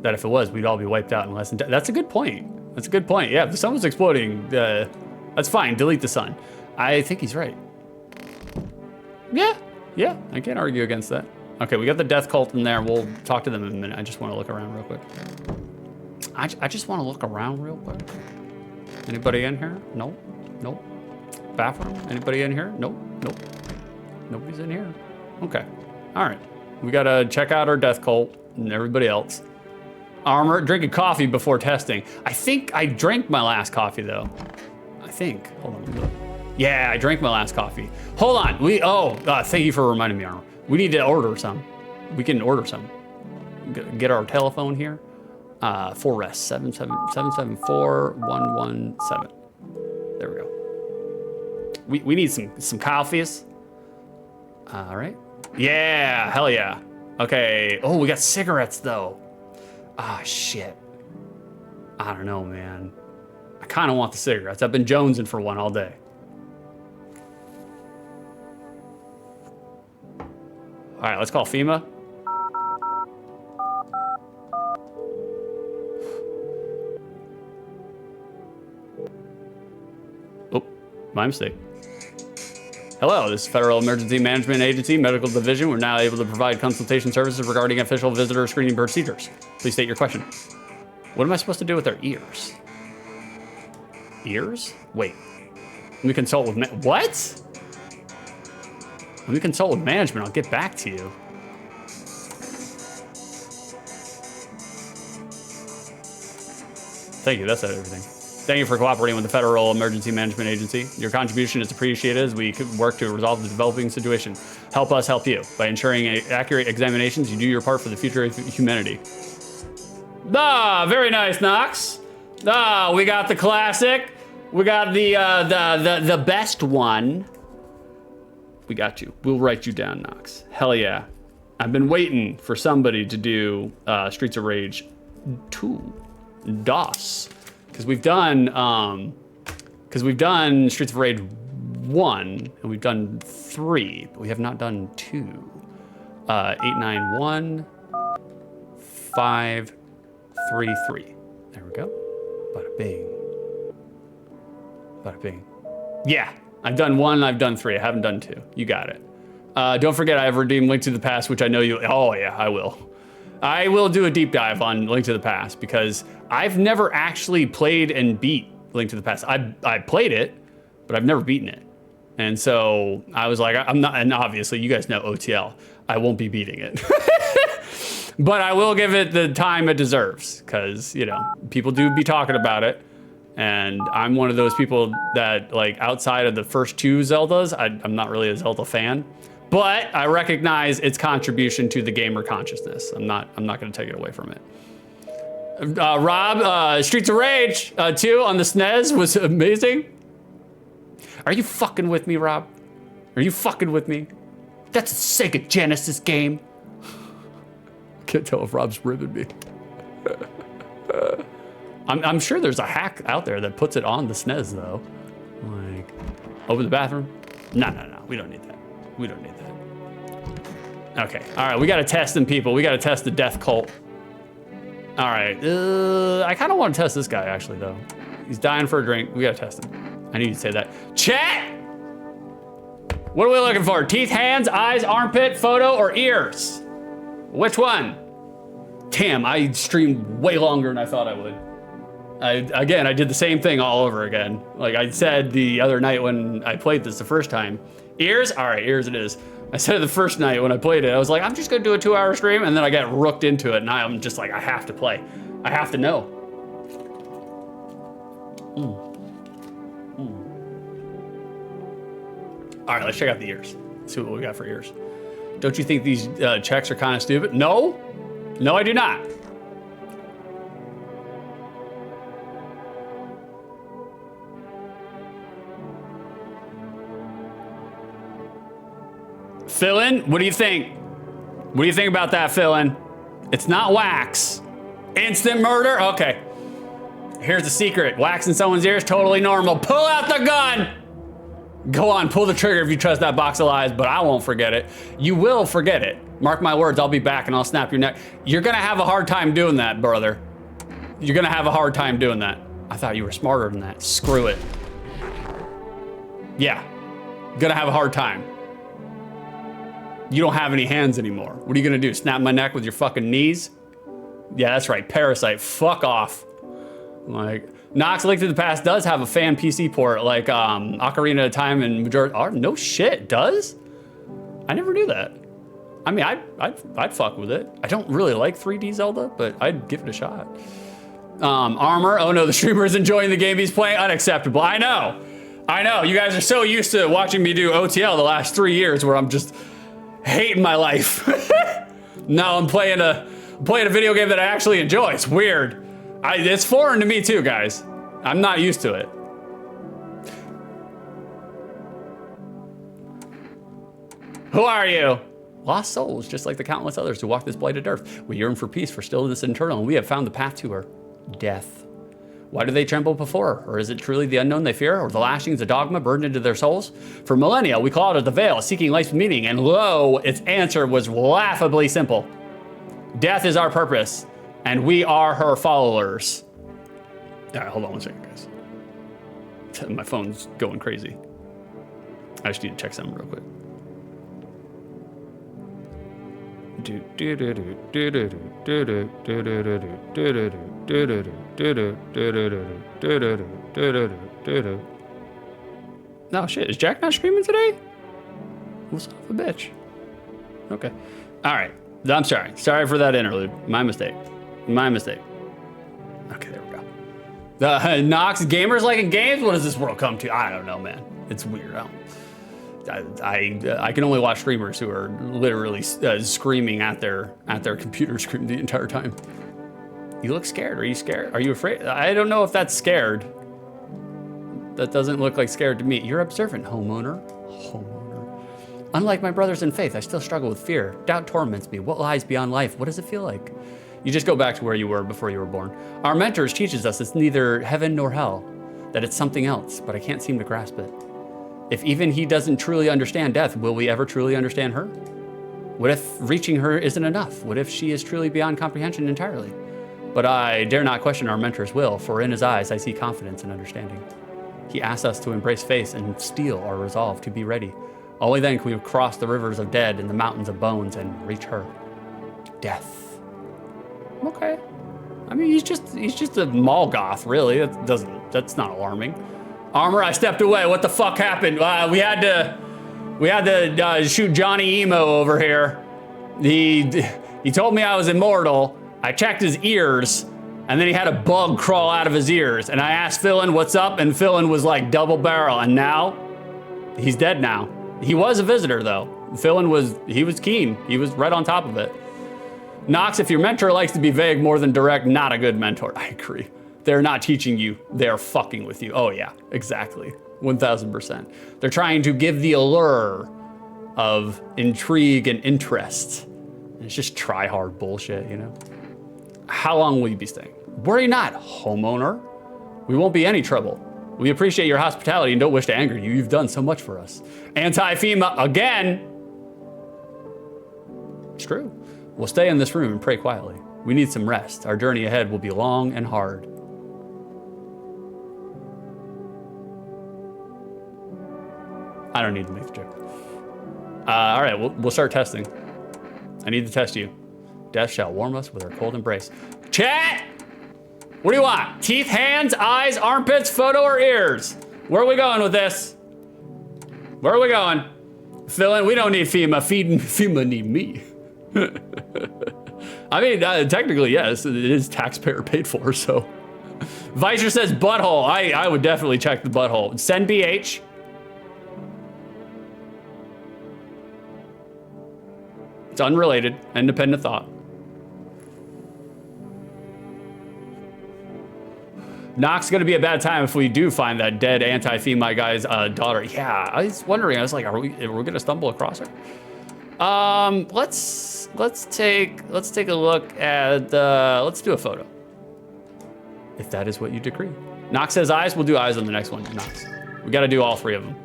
That if it was, we'd all be wiped out in less than... That's a good point. That's a good point. Yeah, if the sun was exploding, that's fine. Delete the sun. I think he's right. Yeah, I can't argue against that. Okay, we got the death cult in there. We'll talk to them in a minute. I just want to look around real quick. I just want to look around real quick. Anybody in here? Nope. Nope. Bathroom? Anybody in here? Nope. Nope. Nobody's in here. Okay. All right. We got to check out our death cult and everybody else. Armor, drinking coffee before testing. I think I drank my last coffee though. I think. Hold on. Let me look. Yeah, I drank my last coffee. Hold on. Thank you for reminding me, Armor. We need to order some. We can order some. Get our telephone here. 4S 774-117. There we go. We need some coffees. All right. Yeah, hell yeah. Okay. Oh, we got cigarettes though. Ah, shit. I don't know, man. I kind of want the cigarettes. I've been jonesing for one all day. All right, let's call FEMA. Oh, my mistake. Hello, this is Federal Emergency Management Agency, Medical Division. We're now able to provide consultation services regarding official visitor screening procedures. Please state your question. What am I supposed to do with their ears? Ears? Wait. Let me consult with what? Let me consult with management. I'll get back to you. Thank you. That's everything. Thank you for cooperating with the Federal Emergency Management Agency. Your contribution is appreciated as we work to resolve the developing situation. Help us help you. By ensuring accurate examinations, you do your part for the future of humanity. Ah, very nice, Nox. Ah, we got the classic. We got the best one. We got you. We'll write you down, Nox. Hell yeah. I've been waiting for somebody to do Streets of Rage 2 DOS. Because we've done Streets of Rage 1 and we've done 3, but we have not done 2. 891 533. There we go. Bada bing. Bada bing. Yeah, I've done 1, I've done 3. I haven't done 2. You got it. Don't forget I have redeemed Link to the Past, which I know you, oh yeah, I will. I will do a deep dive on Link to the Past because I've never actually played and beat Link to the Past. I played it, but I've never beaten it. And so I was like, I'm not, and obviously you guys know OTL, I won't be beating it. But I will give it the time it deserves because, you know, people do be talking about it. And I'm one of those people that, like, outside of the first 2 Zeldas, I'm not really a Zelda fan. But I recognize its contribution to the gamer consciousness. I'm not going to take it away from it. Rob, Streets of Rage 2 on the SNES was amazing. Are you fucking with me, Rob? Are you fucking with me? That's a Sega Genesis game. Can't tell if Rob's ribbing me. I'm sure there's a hack out there that puts it on the SNES though. Like, open the bathroom? No, we don't need that. We don't need that. Okay, all right, we gotta test them, people. We gotta test the death cult. All right, I kinda wanna test this guy actually though. He's dying for a drink, we gotta test him. I knew you'd say that. Chat! What are we looking for? Teeth, hands, eyes, armpit, photo, or ears? Which one? Damn, I streamed way longer than I thought I would. Again, I did the same thing all over again. Like I said the other night when I played this the first time. Ears? All right, ears it is. I said it the first night when I played it. I was like, I'm just gonna do a 2-hour stream, and then I got rooked into it, and now I'm just like, I have to play. I have to know. All right, let's check out the ears. Let's see what we got for ears. Don't you think these checks are kind of stupid? No, I do not. Fill-in, what do you think? What do you think about that fill-in? It's not wax. Instant murder? Okay. Here's the secret. Wax in someone's ears, totally normal. Pull out the gun! Go on, pull the trigger if you trust that box of lies, but I won't forget it. You will forget it. Mark my words, I'll be back and I'll snap your neck. You're gonna have a hard time doing that, brother. You're gonna have a hard time doing that. I thought you were smarter than that. Screw it. Yeah, gonna have a hard time. You don't have any hands anymore. What are you gonna do? Snap my neck with your fucking knees? Yeah, that's right, Parasite, fuck off. Like, Nox Link to the Past does have a fan PC port, like Ocarina of Time and Majora. Oh, no shit, does? I never knew that. I mean, I'd fuck with it. I don't really like 3D Zelda, but I'd give it a shot. Armor, oh no, the streamer is enjoying the game he's playing. Unacceptable, I know. You guys are so used to watching me do OTL the last 3 years where I'm just hating my life. Now I'm playing a video game that I actually enjoy. It's weird. It's foreign to me too, guys. I'm not used to it. Who are you? Lost souls, just like the countless others who walk this blighted earth. We yearn for peace, for stillness eternal, and we have found the path to her. Death. Why do they tremble before her? Or is it truly the unknown they fear, or the lashings of dogma burned into their souls? For millennia, we called it the veil, seeking life's meaning, and lo, its answer was laughably simple. Death is our purpose, and we are her followers. All right, hold on one second, guys. My phone's going crazy. I just need to check something real quick. No shit, is Jack not streaming today? What's up, a bitch? Okay. All right. I'm sorry. Sorry for that interlude. My mistake. Okay, there we go. Nox, gamers liking games? What does this world come to? I don't know, man. It's weird. I can only watch streamers who are literally screaming at their computer screen the entire time. You look scared. Are you scared? Are you afraid? I don't know if that's scared. That doesn't look like scared to me. You're observant, homeowner. Homeowner. Unlike my brothers in faith, I still struggle with fear. Doubt torments me. What lies beyond life? What does it feel like? You just go back to where you were before you were born. Our mentors teaches us it's neither heaven nor hell, that it's something else, but I can't seem to grasp it. If even he doesn't truly understand death, will we ever truly understand her? What if reaching her isn't enough? What if she is truly beyond comprehension entirely? But I dare not question our mentor's will, for in his eyes I see confidence and understanding. He asks us to embrace faith and steel our resolve to be ready. Only then can we cross the rivers of dead and the mountains of bones and reach her. Death. Okay. I mean, he's just a mall goth, really. That's not alarming. Armor, I stepped away. What the fuck happened? We had to shoot Johnny Emo over here. He told me I was immortal. I checked his ears, and then he had a bug crawl out of his ears. And I asked Philin, what's up? And Philin was like double barrel. And now, he's dead now. He was a visitor, though. Philin was keen. He was right on top of it. Knox, if your mentor likes to be vague more than direct, not a good mentor. I agree. They're not teaching you, they're fucking with you. Oh yeah, exactly, 1000%. They're trying to give the allure of intrigue and interest. And it's just try hard bullshit, you know? How long will you be staying? Worry not, homeowner. We won't be any trouble. We appreciate your hospitality and don't wish to anger you. You've done so much for us. Anti-FEMA again. It's true. We'll stay in this room and pray quietly. We need some rest. Our journey ahead will be long and hard. I don't need to make the joke. All right, we'll start testing. I need to test you. Death shall warm us with her cold embrace. Chat! What do you want? Teeth, hands, eyes, armpits, photo, or ears? Where are we going with this? Where are we going? Philin, we don't need FEMA. FEMA need me. I mean, technically, yes, it is taxpayer paid for, so. Vicer says butthole. I would definitely check the butthole. Send BH. It's unrelated, independent thought. Knox gonna be a bad time if we do find that dead anti-FEMA guy's daughter. Yeah, I was wondering, I was like, are we gonna stumble across her? Let's take a look at let's do a photo. If that is what you decree. Knox says eyes, we'll do eyes on the next one, Knox. We gotta do all three of them.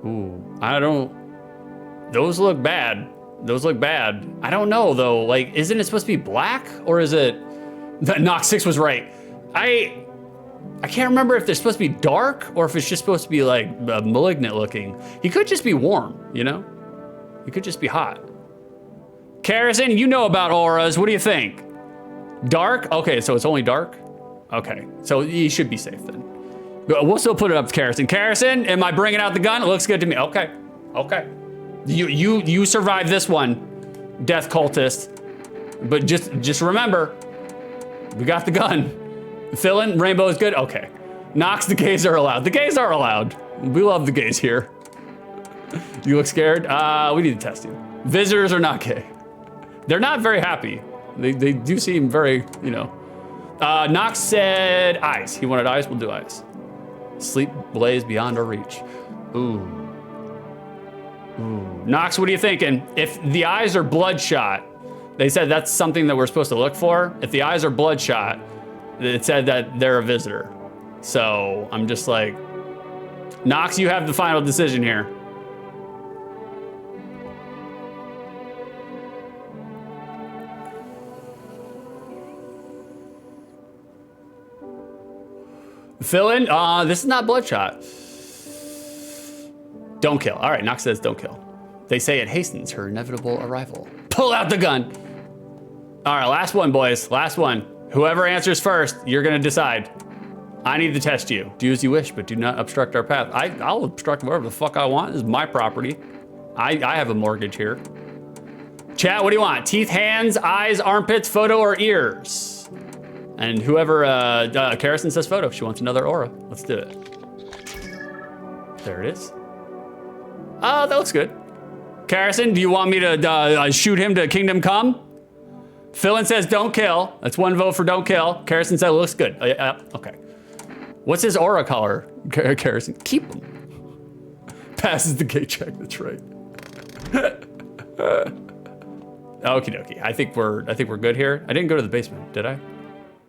Ooh, I don't, those look bad. Those look bad. I don't know though, like, isn't it supposed to be black or is it, Knox 6 was right. I can't remember if they're supposed to be dark or if it's just supposed to be like malignant looking. He could just be warm, you know? He could just be hot. Karrison, you know about auras. What do you think? Dark? Okay, so it's only dark? Okay, so he should be safe then. We'll still put it up to Karrison. Karrison, am I bringing out the gun? It looks good to me. Okay, okay. You survived this one, death cultist. But just remember, we got the gun. Philin, rainbow is good? Okay. Knox, the gays are allowed. The gays are allowed. We love the gays here. You look scared? We need to test you. Visitors are not gay. They're not very happy. They do seem very, you know. Knox said eyes. He wanted eyes, we'll do eyes. Sleep blaze beyond our reach. Ooh. Ooh. Knox, what are you thinking? If the eyes are bloodshot, they said that's something that we're supposed to look for. If the eyes are bloodshot, it said that they're a visitor. So I'm just like, Knox, you have the final decision here. Philin, this is not bloodshot. Don't kill. All right, Knox says don't kill. They say it hastens her inevitable arrival. Pull out the gun. All right, last one, boys. Last one. Whoever answers first, you're gonna decide. I need to test you. Do as you wish, but do not obstruct our path. I'll obstruct whatever the fuck I want. This is my property. I have a mortgage here. Chat, what do you want? Teeth, hands, eyes, armpits, photo, or ears? And whoever, Karrison says photo. She wants another aura. Let's do it. There it is. Oh, that looks good. Carrison, do you want me to shoot him to Kingdom Come? Philin says don't kill. That's 1 vote for don't kill. Carrison said it looks good. Okay. What's his aura color, Carrison? Keep him. Passes the gate check, that's right. Okie dokie. I think we're good here. I didn't go to the basement, did I?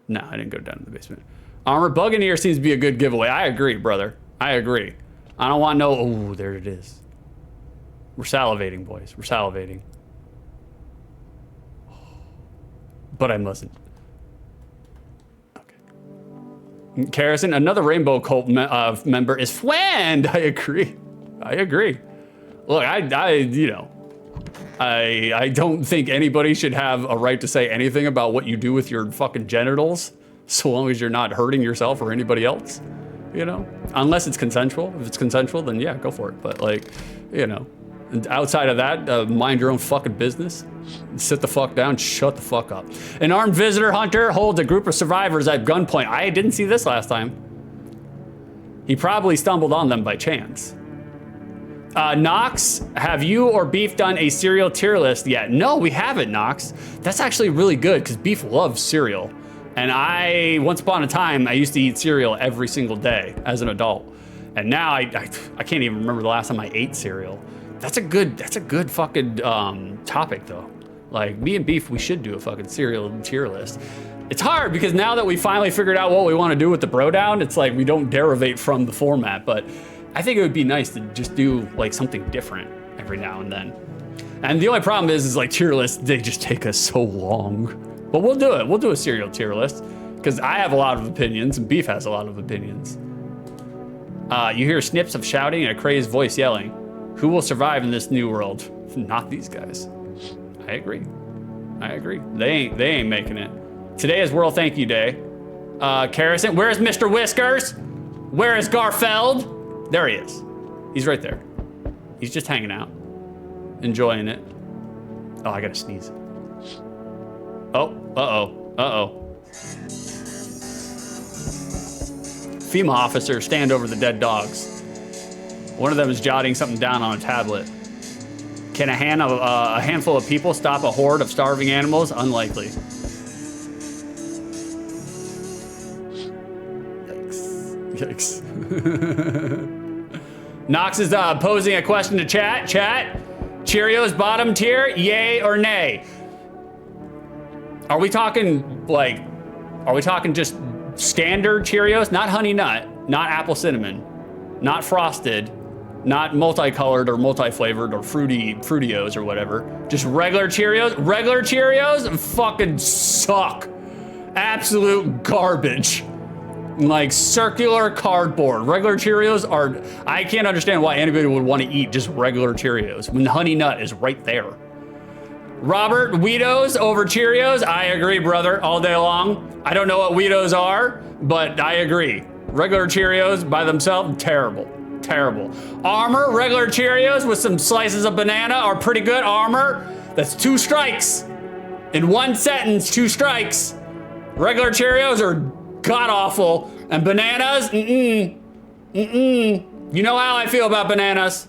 No, I didn't go down to the basement. Armor Buccaneer seems to be a good giveaway. I agree, brother. I agree. I don't want no, oh, there it is. We're salivating, boys. We're salivating. But I mustn't. Okay. Carrison, another Rainbow Cult member is Fwand. I agree. Look, I don't think anybody should have a right to say anything about what you do with your fucking genitals, so long as you're not hurting yourself or anybody else, you know? Unless it's consensual. If it's consensual, then yeah, go for it. But like, you know, outside of that, mind your own fucking business. Sit the fuck down, shut the fuck up. An armed visitor hunter holds a group of survivors at gunpoint. I didn't see this last time. He probably stumbled on them by chance. Knox, have you or Beef done a cereal tier list yet? No, we haven't, Knox. That's actually really good because Beef loves cereal. And once upon a time, I used to eat cereal every single day as an adult. And now I can't even remember the last time I ate cereal. That's a good fucking topic though. Like me and Beef, we should do a fucking cereal tier list. It's hard because now that we finally figured out what we want to do with the bro down, it's like we don't derivate from the format, but I think it would be nice to just do like something different every now and then. And the only problem is like tier lists, they just take us so long. But we'll do it. We'll do a cereal tier list because I have a lot of opinions and Beef has a lot of opinions. You hear snips of shouting and a crazed voice yelling. Who will survive in this new world? Not these guys. I agree. They ain't making it. Today is World Thank You Day. Carrison, where's Mr. Whiskers? Where is Garfeld? There he is. He's right there. He's just hanging out, enjoying it. Oh, I gotta sneeze. Oh, uh-oh. FEMA officers stand over the dead dogs. One of them is jotting something down on a tablet. Can a handful of people stop a horde of starving animals? Unlikely. Yikes. Knox is posing a question to chat. Chat, Cheerios bottom tier, yay or nay? Are we talking just standard Cheerios? Not honey nut, not apple cinnamon, not frosted, not multicolored or multi-flavored or Fruitios or whatever. Just regular Cheerios. Regular Cheerios fucking suck. Absolute garbage. Like circular cardboard. Regular Cheerios are, I can't understand why anybody would want to eat just regular Cheerios when Honey Nut is right there. Robert, Weedos over Cheerios? I agree, brother, all day long. I don't know what Weedos are, but I agree. Regular Cheerios by themselves, terrible. Terrible. Armor, regular Cheerios with some slices of banana are pretty good. Armor, that's 2 strikes. In one sentence, 2 strikes. Regular Cheerios are god-awful. And bananas, You know how I feel about bananas.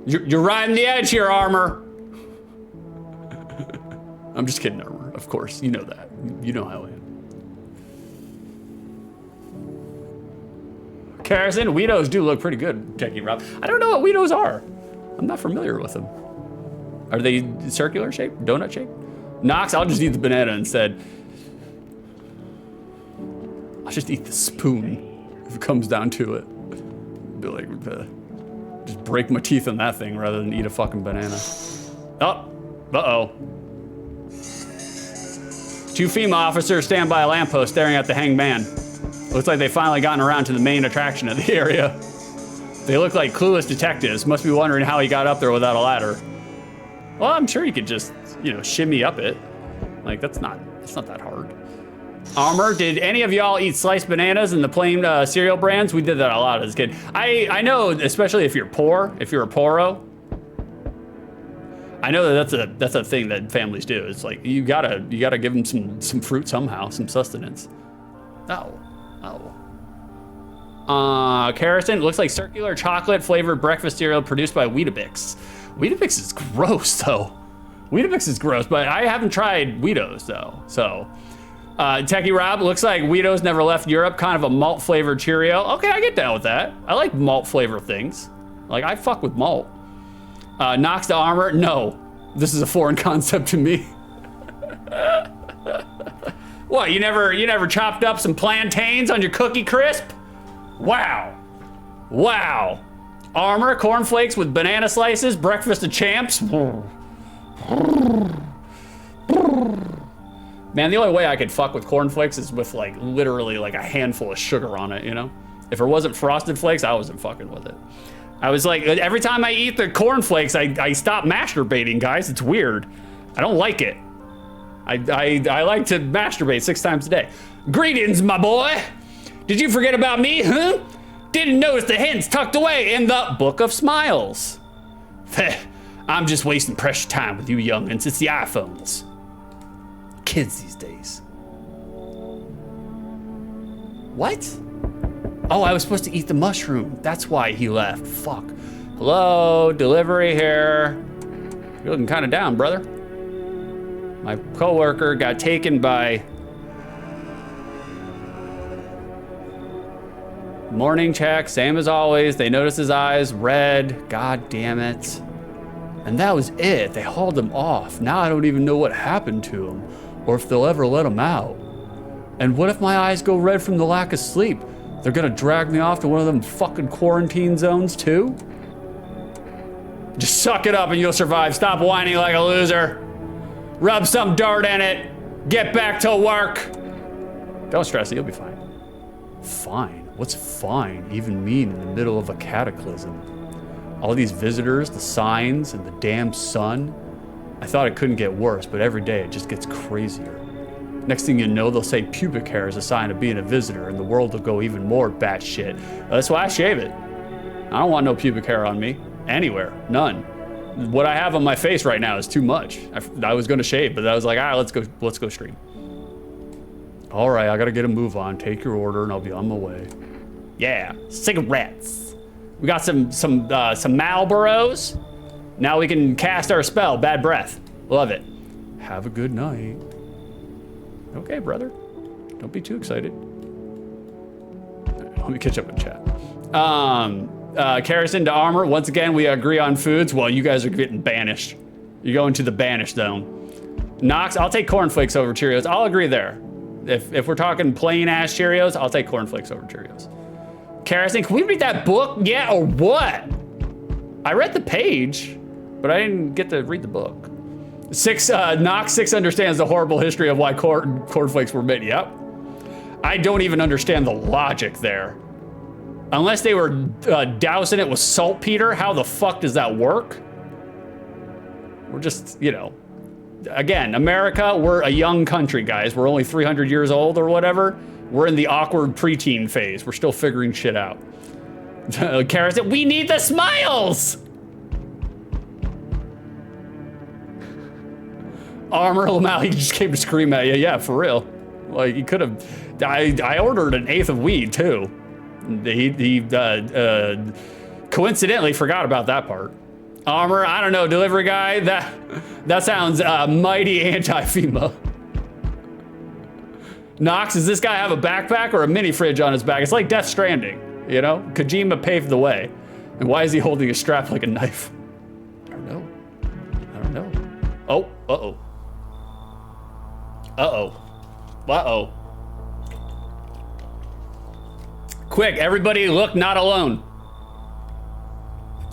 You're riding the edge here, Armor. I'm just kidding, Armor, of course. You know that. You know how I am. Carrison, Weedos do look pretty good, Jackie Rob. I don't know what Weedos are. I'm not familiar with them. Are they circular shaped, donut shaped? Knox, I'll just eat the banana instead. I'll just eat the spoon if it comes down to it. Be like, just break my teeth on that thing rather than eat a fucking banana. Oh, uh-oh. 2 FEMA officers stand by a lamppost staring at the hanged man. Looks like they've finally gotten around to the main attraction of the area. They look like clueless detectives. Must be wondering how he got up there without a ladder. Well, I'm sure you could just, shimmy up it. Like, that's not that hard. Armor, did any of y'all eat sliced bananas in the plain cereal brands? We did that a lot as a kid. I know, especially if you're poor, if you're a poro. I know that's a thing that families do. It's like, you gotta give them some fruit somehow, some sustenance. Oh. Kerosene, looks like circular chocolate flavored breakfast cereal produced by Weetabix. Weetabix is gross though. Weetabix is gross, but I haven't tried Weedos though. So, Techie Rob, looks like Weedos never left Europe, kind of a malt flavored Cheerio. Okay, I get down with that. I like malt flavored things. Like, I fuck with malt. Nox the Armor, no. This is a foreign concept to me. What, you never chopped up some plantains on your Cookie Crisp? Wow. Wow. Armor, cornflakes with banana slices, breakfast of champs. Man, the only way I could fuck with cornflakes is with like literally like a handful of sugar on it, you know? If it wasn't Frosted Flakes, I wasn't fucking with it. I was like, every time I eat the cornflakes, I stop masturbating, guys. It's weird. I don't like it. I like to masturbate 6 times a day. Greetings, my boy. Did you forget about me, huh? Didn't notice the hints tucked away in the Book of Smiles. I'm just wasting precious time with you youngins. It's the iPhones. Kids these days. What? Oh, I was supposed to eat the mushroom. That's why he left. Fuck. Hello, delivery here. You're looking kind of down, brother. My coworker got taken by morning check, same as always. They noticed his eyes red. God damn it. And that was it. They hauled him off. Now I don't even know what happened to him or if they'll ever let him out. And what if my eyes go red from the lack of sleep? They're gonna drag me off to one of them fucking quarantine zones too? Just suck it up and you'll survive. Stop whining like a loser. Rub some dirt in it. Get back to work. Don't stress it, you'll be fine. Fine? What's fine even mean in the middle of a cataclysm? All these visitors, the signs, and the damn sun. I thought it couldn't get worse, but every day it just gets crazier. Next thing you know, they'll say pubic hair is a sign of being a visitor and the world will go even more batshit. That's why I shave it. I don't want no pubic hair on me. Anywhere. None. What I have on my face right now is too much. I was gonna shave, but I was like, all right, let's go stream. All right, I gotta get a move on. Take your order and I'll be on my way. Yeah, cigarettes. We got some Marlboros. Now we can cast our spell, bad breath. Love it. Have a good night. Okay, brother. Don't be too excited. Let me catch up in chat. Kerosene to Armor. Once again, we agree on foods. Well, you guys are getting banished. You're going to the banished zone. Nox, I'll take cornflakes over Cheerios. I'll agree there. If we're talking plain ass Cheerios, I'll take cornflakes over Cheerios. Kerosene, can we read that book? Yeah, or what? I read the page, but I didn't get to read the book. Nox 6 understands the horrible history of why cornflakes were made. Yep. I don't even understand the logic there. Unless they were dousing it with saltpeter, how the fuck does that work? We're just, you know, again, America, we're a young country, guys. We're only 300 years old or whatever. We're in the awkward preteen phase. We're still figuring shit out. Kara said, we need the smiles! Armor Lamau, he just came to scream at you. Yeah, for real. Like, he could have. I ordered an 1/8 of weed, too. He coincidentally forgot about that part. Armor, I don't know, delivery guy, that sounds mighty anti-FEMA. Nox, does this guy have a backpack or a mini fridge on his back? It's like Death Stranding, you know? Kojima paved the way. And why is he holding a strap like a knife? I don't know. I don't know. Oh, uh-oh. Uh-oh. Uh-oh. Quick, everybody look not alone.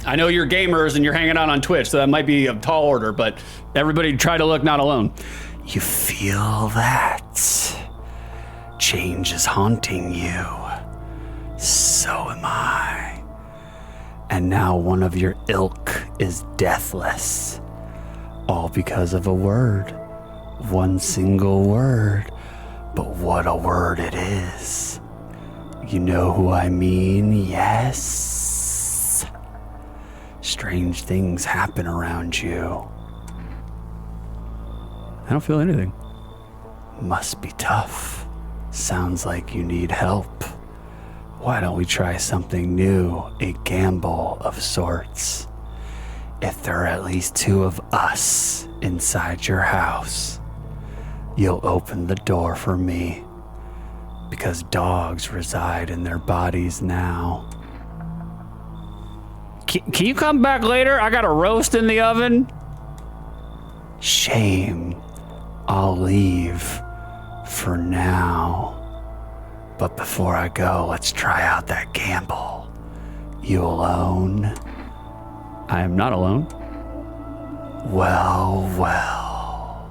I know you're gamers and you're hanging out on Twitch, so that might be a tall order, but everybody try to look not alone. You feel that? Change is haunting you. So am I. And now one of your ilk is deathless. All because of a word. One single word. But what a word it is. You know who I mean, yes? Strange things happen around you. I don't feel anything. Must be tough. Sounds like you need help. Why don't we try something new, a gamble of sorts? If there are at least 2 of us inside your house, you'll open the door for me, because dogs reside in their bodies now. Can you come back later? I got a roast in the oven. Shame. I'll leave for now. But before I go, let's try out that gamble. You alone? I am not alone. Well, well.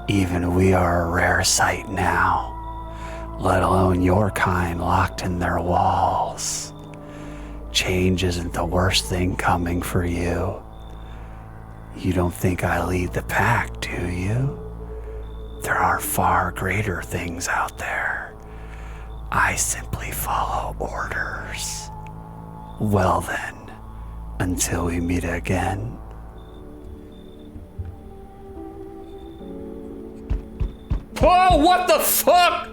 Even we are a rare sight now, let alone your kind locked in their walls. Change isn't the worst thing coming for you. You don't think I lead the pack, do you? There are far greater things out there. I simply follow orders. Well then, until we meet again. Whoa, what the fuck?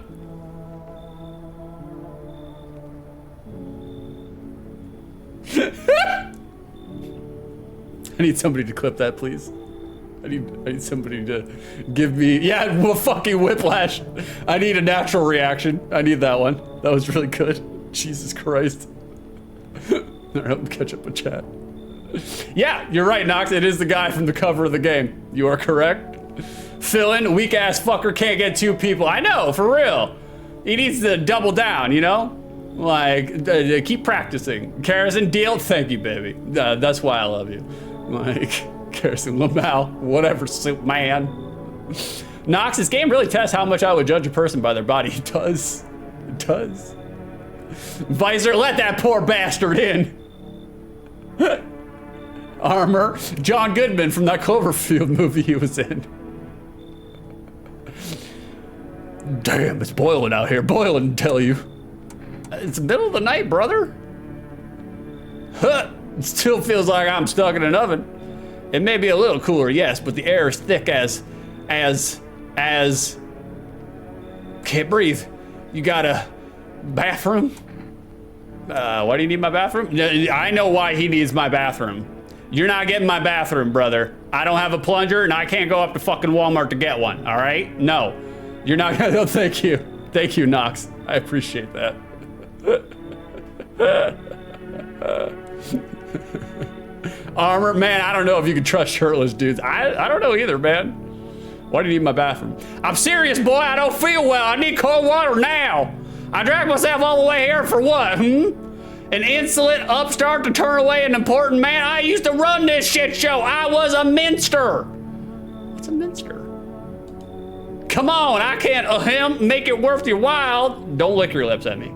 I need somebody to clip that, please. I need somebody to give me, well, fucking whiplash. I need a natural reaction. I need that one. That was really good. Jesus Christ. All right, let me catch up with chat. Yeah, you're right, Nox. It is the guy from the cover of the game. You are correct. Fill-in, weak-ass fucker can't get 2 people. I know, for real. He needs to double down, you know? Like, keep practicing. Karrison, deal? Thank you, baby. That's why I love you. Like, Karrison, Lamau, whatever, soup man. Nox, this game really tests how much I would judge a person by their body. It does. It does. Visor, let that poor bastard in. Armor, John Goodman from that Cloverfield movie he was in. Damn, it's boiling out here. Boiling, tell you. It's the middle of the night, brother. Huh. It still feels like I'm stuck in an oven. It may be a little cooler, yes, but the air is thick as can't breathe. You got a bathroom? Why do you need my bathroom? I know why he needs my bathroom. You're not getting my bathroom, brother. I don't have a plunger and I can't go up to fucking Walmart to get one, all right? No, you're not gonna, no, thank you. Thank you, Nox. I appreciate that. Armor, man, I don't know if you can trust shirtless dudes. I don't know either, man. Why do you need my bathroom? I'm serious, boy, I don't feel well. I need cold water now. I dragged myself all the way here for what, An insolent upstart to turn away an important man? I used to run this shit show. I was a minster. What's a minster? Come on, I can't make it worth your while. Don't lick your lips at me.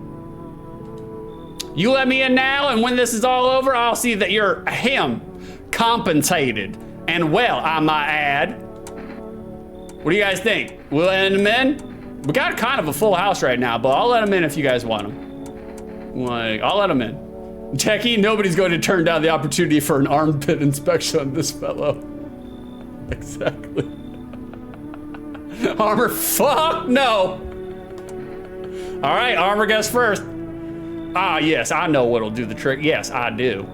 You let me in now, and when this is all over, I'll see that you're compensated. And well, I might add. What do you guys think? We'll let him in? We got kind of a full house right now, but I'll let him in if you guys want him. Like, I'll let him in. Techie, nobody's going to turn down the opportunity for an armpit inspection on this fellow. Exactly. Armor, fuck no. All right, Armor goes first. Ah, yes, I know what'll do the trick. Yes, I do.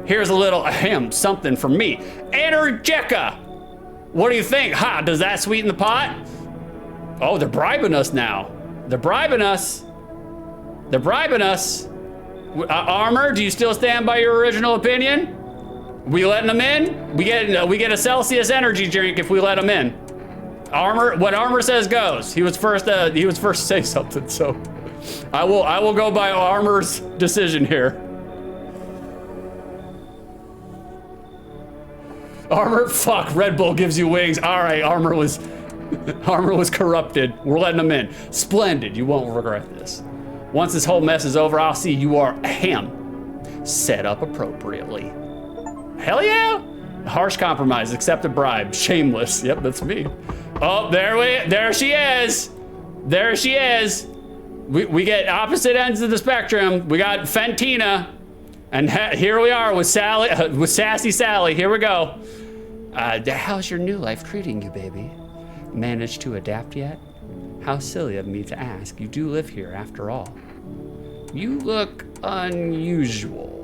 Here's a little something from me. Energeca. What do you think? Ha, does that sweeten the pot? Oh, they're bribing us now. They're bribing us. They're bribing us. Armor, do you still stand by your original opinion? We letting them in? We get a Celsius energy drink if we let them in. Armor, what Armor says goes. He was first to say something, so I will go by Armor's decision here. Armor, fuck, Red Bull gives you wings. All right, Armor was corrupted. We're letting him in. Splendid, you won't regret this. Once this whole mess is over, I'll see you are set up appropriately. Hell yeah! Harsh compromise, accept a bribe, shameless. Yep, that's me. Oh, there she is. There she is. We get opposite ends of the spectrum. We got Fentina, and here we are with Sally, with Sassy Sally. Here we go. How's your new life treating you, baby? Managed to adapt yet? How silly of me to ask. You do live here after all. You look unusual.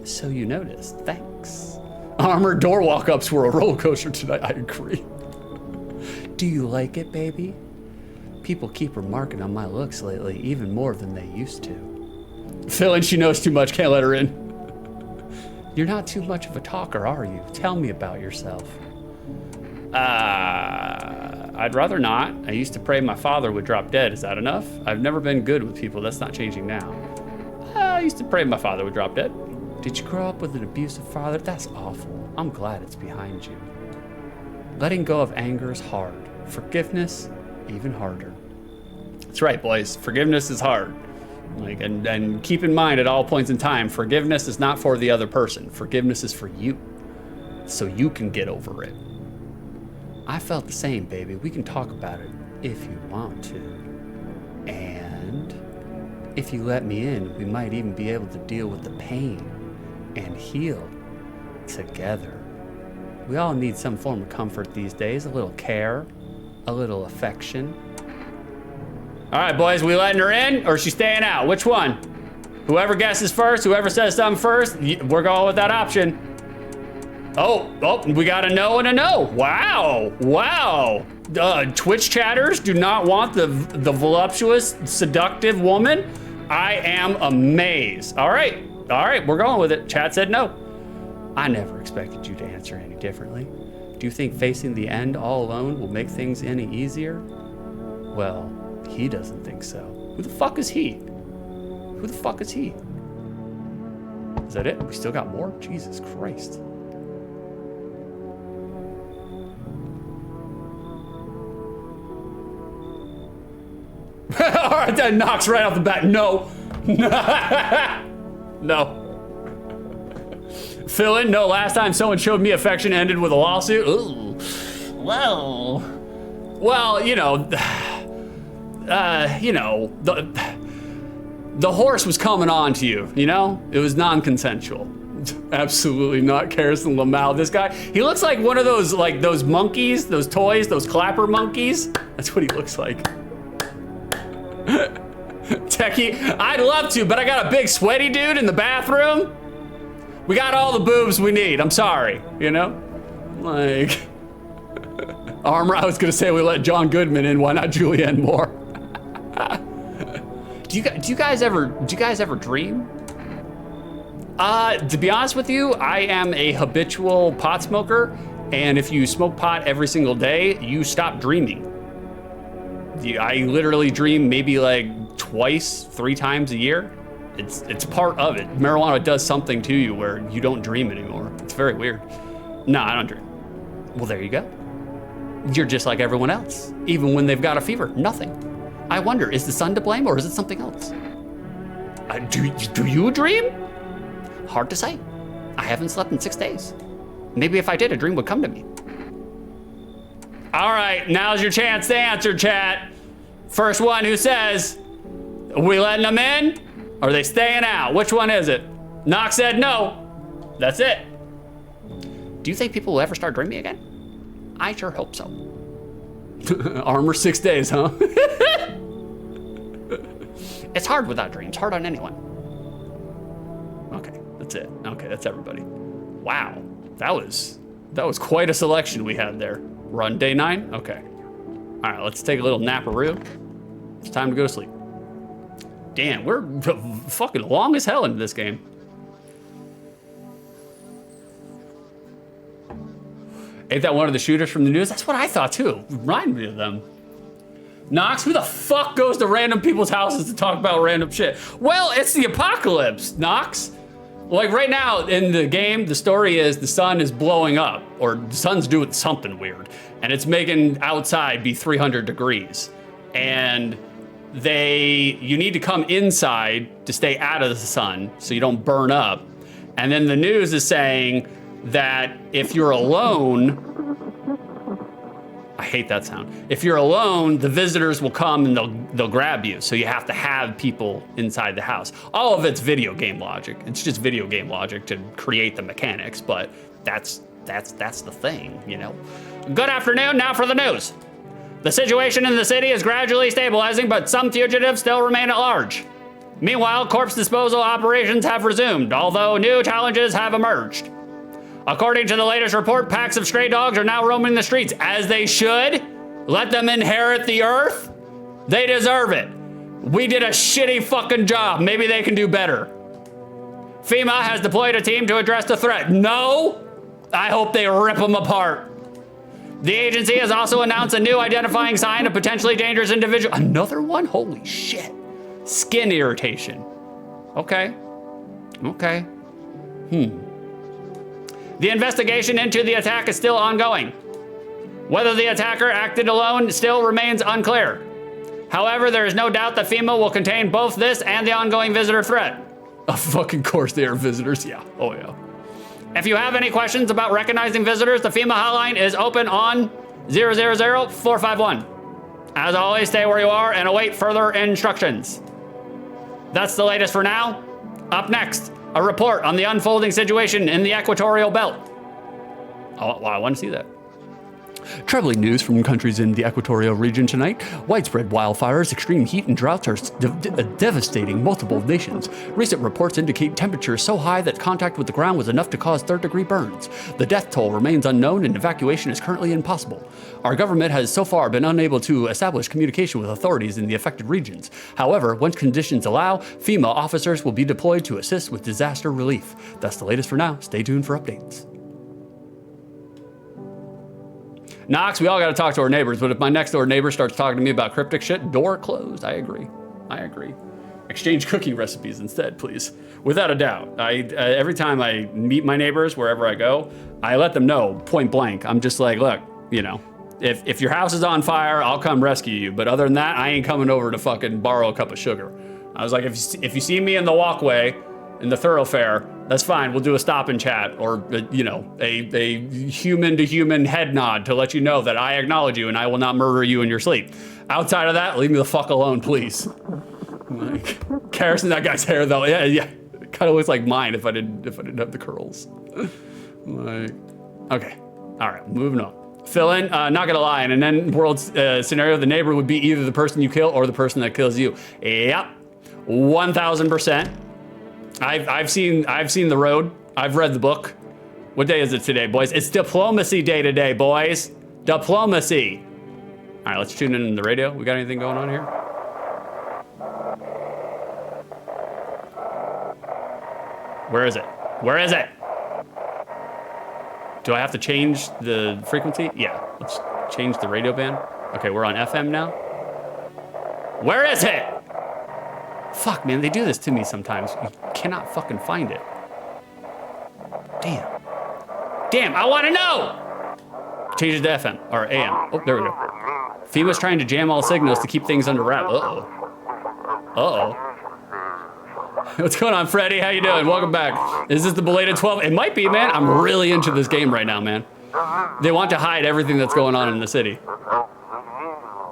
So you noticed. Thanks. Armored door walk-ups were a roller coaster tonight. I agree. Do you like it, baby? People keep remarking on my looks lately, even more than they used to. Phil, and she knows too much. Can't let her in. You're not too much of a talker, are you? Tell me about yourself. I'd rather not. I used to pray my father would drop dead. Is that enough? I've never been good with people. That's not changing now. I used to pray my father would drop dead. Did you grow up with an abusive father? That's awful. I'm glad it's behind you. Letting go of anger is hard. Forgiveness, even harder. That's right, boys. Forgiveness is hard. And keep in mind at all points in time, forgiveness is not for the other person. Forgiveness is for you, so you can get over it. I felt the same, baby. We can talk about it if you want to. And if you let me in, we might even be able to deal with the pain and heal together. We all need some form of comfort these days, a little care, a little affection. All right, boys, we letting her in or is she staying out? Which one? Whoever guesses first, whoever says something first, we're going with that option. Oh, we got a no and a no. Wow. Twitch chatters do not want the voluptuous, seductive woman. I am amazed. All right, we're going with it. Chat said no. I never expected you to answer any differently. Do you think facing the end all alone will make things any easier? Well, he doesn't think so. Who the fuck is he? Is that it? We still got more? Jesus Christ. All right, that knocks right off the bat. No. No. Fill in. No, last time someone showed me affection ended with a lawsuit. Ooh. Well, the horse was coming on to you, It was non-consensual. Absolutely not. Harrison Lamau, this guy, he looks like one of those monkeys, those toys, those clapper monkeys. That's what he looks like. Techie, I'd love to, but I got a big sweaty dude in the bathroom. We got all the boobs we need. I'm sorry, Like, Armor, I was gonna say we let John Goodman in. Why not Julianne Moore? Do you guys ever dream? To be honest with you, I am a habitual pot smoker, and if you smoke pot every single day, you stop dreaming. I literally dream maybe like twice, 3 times a year. It's part of it. Marijuana does something to you where you don't dream anymore. It's very weird. No, I don't dream. Well, there you go. You're just like everyone else. Even when they've got a fever, nothing. I wonder, is the sun to blame or is it something else? Do you dream? Hard to say. I haven't slept in 6 days. Maybe if I did, a dream would come to me. All right, now's your chance to answer, chat. First one who says, are we letting them in? Or are they staying out? Which one is it? Knox said no. That's it. Do you think people will ever start dreaming again? I sure hope so. Armor 6 days, huh? It's hard without dreams. Hard on anyone. Okay, that's it. Okay, that's everybody. Wow, that was quite a selection we had there. Run day 9? Okay. All right, let's take a little naparoo. It's time to go to sleep. Damn, we're fucking long as hell into this game. Ain't that one of the shooters from the news? That's what I thought too. Remind me of them. Knox, who the fuck goes to random people's houses to talk about random shit? Well, it's the apocalypse, Knox. Like right now in the game, the story is the sun is blowing up, or the sun's doing something weird, and it's making outside be 300 degrees. And you need to come inside to stay out of the sun so you don't burn up. And then the news is saying that if you're alone, I hate that sound. If you're alone, the visitors will come and they'll grab you. So you have to have people inside the house. All of it's video game logic. It's just video game logic to create the mechanics, but that's the thing, Good afternoon, now for the news. The situation in the city is gradually stabilizing, but some fugitives still remain at large. Meanwhile, corpse disposal operations have resumed, although new challenges have emerged. According to the latest report, packs of stray dogs are now roaming the streets, as they should. Let them inherit the earth. They deserve it. We did a shitty fucking job. Maybe they can do better. FEMA has deployed a team to address the threat. No, I hope they rip them apart. The agency has also announced a new identifying sign of potentially dangerous individual. Another one? Holy shit. Skin irritation. Okay. Okay. The investigation into the attack is still ongoing. Whether the attacker acted alone still remains unclear. However, there is no doubt that FEMA will contain both this and the ongoing visitor threat. Of fucking course they are visitors, yeah. Oh yeah. If you have any questions about recognizing visitors, the FEMA hotline is open on 000-451. As always, stay where you are and await further instructions. That's the latest for now. Up next, a report on the unfolding situation in the equatorial belt. Oh, wow, I want to see that. Troubling news from countries in the equatorial region tonight. Widespread wildfires, extreme heat, and droughts are devastating multiple nations. Recent reports indicate temperatures so high that contact with the ground was enough to cause third-degree burns. The death toll remains unknown and evacuation is currently impossible. Our government has so far been unable to establish communication with authorities in the affected regions. However, once conditions allow, FEMA officers will be deployed to assist with disaster relief. That's the latest for now. Stay tuned for updates. Knox, we all got to talk to our neighbors, but if my next door neighbor starts talking to me about cryptic shit, door closed. I agree. Exchange cooking recipes instead, please. Without a doubt. Every time I meet my neighbors, wherever I go, I let them know point blank. I'm just like, look, you know, if your house is on fire, I'll come rescue you. But other than that, I ain't coming over to fucking borrow a cup of sugar. I was like, if you see me in the walkway, in the thoroughfare, that's fine. We'll do a stop and chat, or you know, a human to human head nod to let you know that I acknowledge you and I will not murder you in your sleep. Outside of that, leave me the fuck alone, please. Like, Karras, that guy's hair though, yeah, it kind of looks like mine if I didn't have the curls. Like, okay, all right, moving on. Fill in, not gonna lie, in an end world scenario, the neighbor would be either the person you kill or the person that kills you. Yep, 1000%. I've seen the road. I've read the book. What day is it today, boys? It's diplomacy day today, boys. Diplomacy. All right, let's tune in the radio. We got anything going on here? Where is it? Where is it? Do I have to change the frequency? Yeah, let's change the radio band. Okay, we're on FM now. Where is it? Fuck, man, they do this to me sometimes. You cannot fucking find it. Damn, I want to know! Change it to FM, or AM. Oh, there we go. FEMA's trying to jam all signals to keep things under wrap. Uh-oh. What's going on, Freddy? How you doing? Welcome back. Is this the belated 12? It might be, man. I'm really into this game right now, man. They want to hide everything that's going on in the city.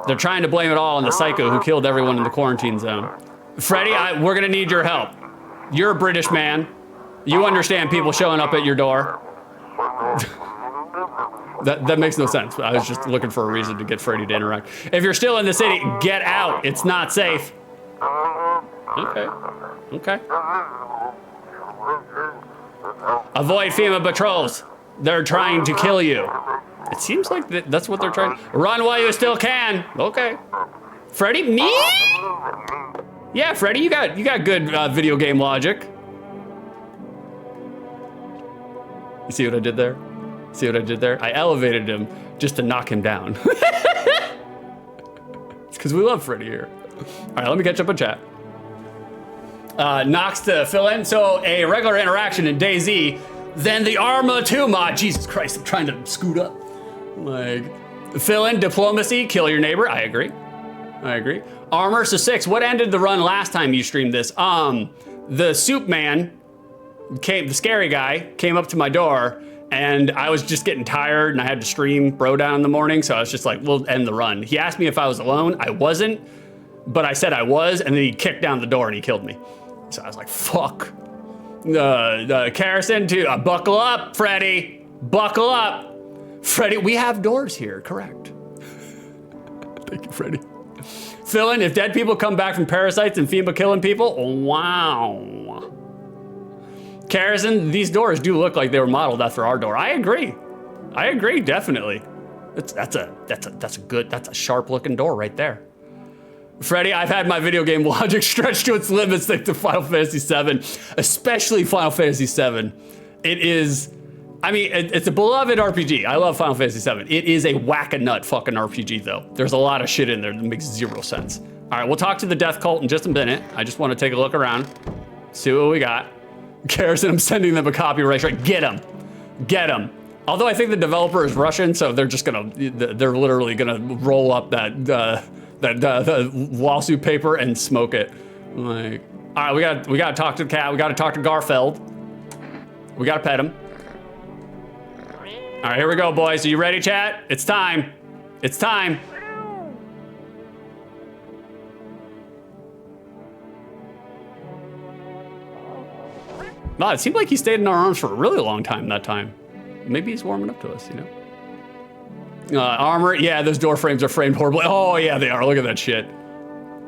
They're trying to blame it all on the psycho who killed everyone in the quarantine zone. Freddy, we're gonna need your help. You're a British man. You understand people showing up at your door. That makes no sense. I was just looking for a reason to get Freddy to interact. If you're still in the city, get out. It's not safe. Okay. Avoid FEMA patrols. They're trying to kill you. It seems like that's what they're trying. Run while you still can. Okay. Freddy, me? Yeah, Freddy, you got good video game logic. You see what I did there? See what I did there? I elevated him just to knock him down. It's because we love Freddy here. All right, let me catch up on chat. Knox to fill in. So a regular interaction in DayZ, then the Arma 2 mod. Jesus Christ, I'm trying to scoot up. Like, fill in, diplomacy, kill your neighbor. I agree. Armor, so 6, what ended the run last time you streamed this? The soup man the scary guy came up to my door and I was just getting tired and I had to stream Bro Down in the morning. So I was just like, we'll end the run. He asked me if I was alone. I wasn't, but I said I was, and then he kicked down the door and he killed me. So I was like, fuck. Karras too, buckle up, Freddy. Buckle up. Freddy, we have doors here, correct. Thank you, Freddy. Philin, if dead people come back from parasites and FEMA killing people, wow. Carrison, these doors do look like they were modeled after our door. I agree, definitely. That's a sharp looking door right there. Freddie, I've had my video game logic stretched to its limits thanks to Final Fantasy VII, especially Final Fantasy VII. It is, I mean, it's a beloved RPG. I love Final Fantasy VII. It is a whack-a-nut fucking RPG though. There's a lot of shit in there that makes zero sense. All right, we'll talk to the Death Cult in just a minute. I just want to take a look around, see what we got. Garrison, I'm sending them a copyright strike. Get them, get them. Although I think the developer is Russian, so they're literally gonna roll up the lawsuit paper and smoke it. Like, all right, we gotta talk to the cat. We gotta talk to Garfield. We gotta pet him. All right, here we go, boys. Are you ready, chat? It's time. It's time. Wow, it seemed like he stayed in our arms for a really long time that time. Maybe he's warming up to us, you know? Armor, yeah, those door frames are framed horribly. Oh yeah, they are, look at that shit.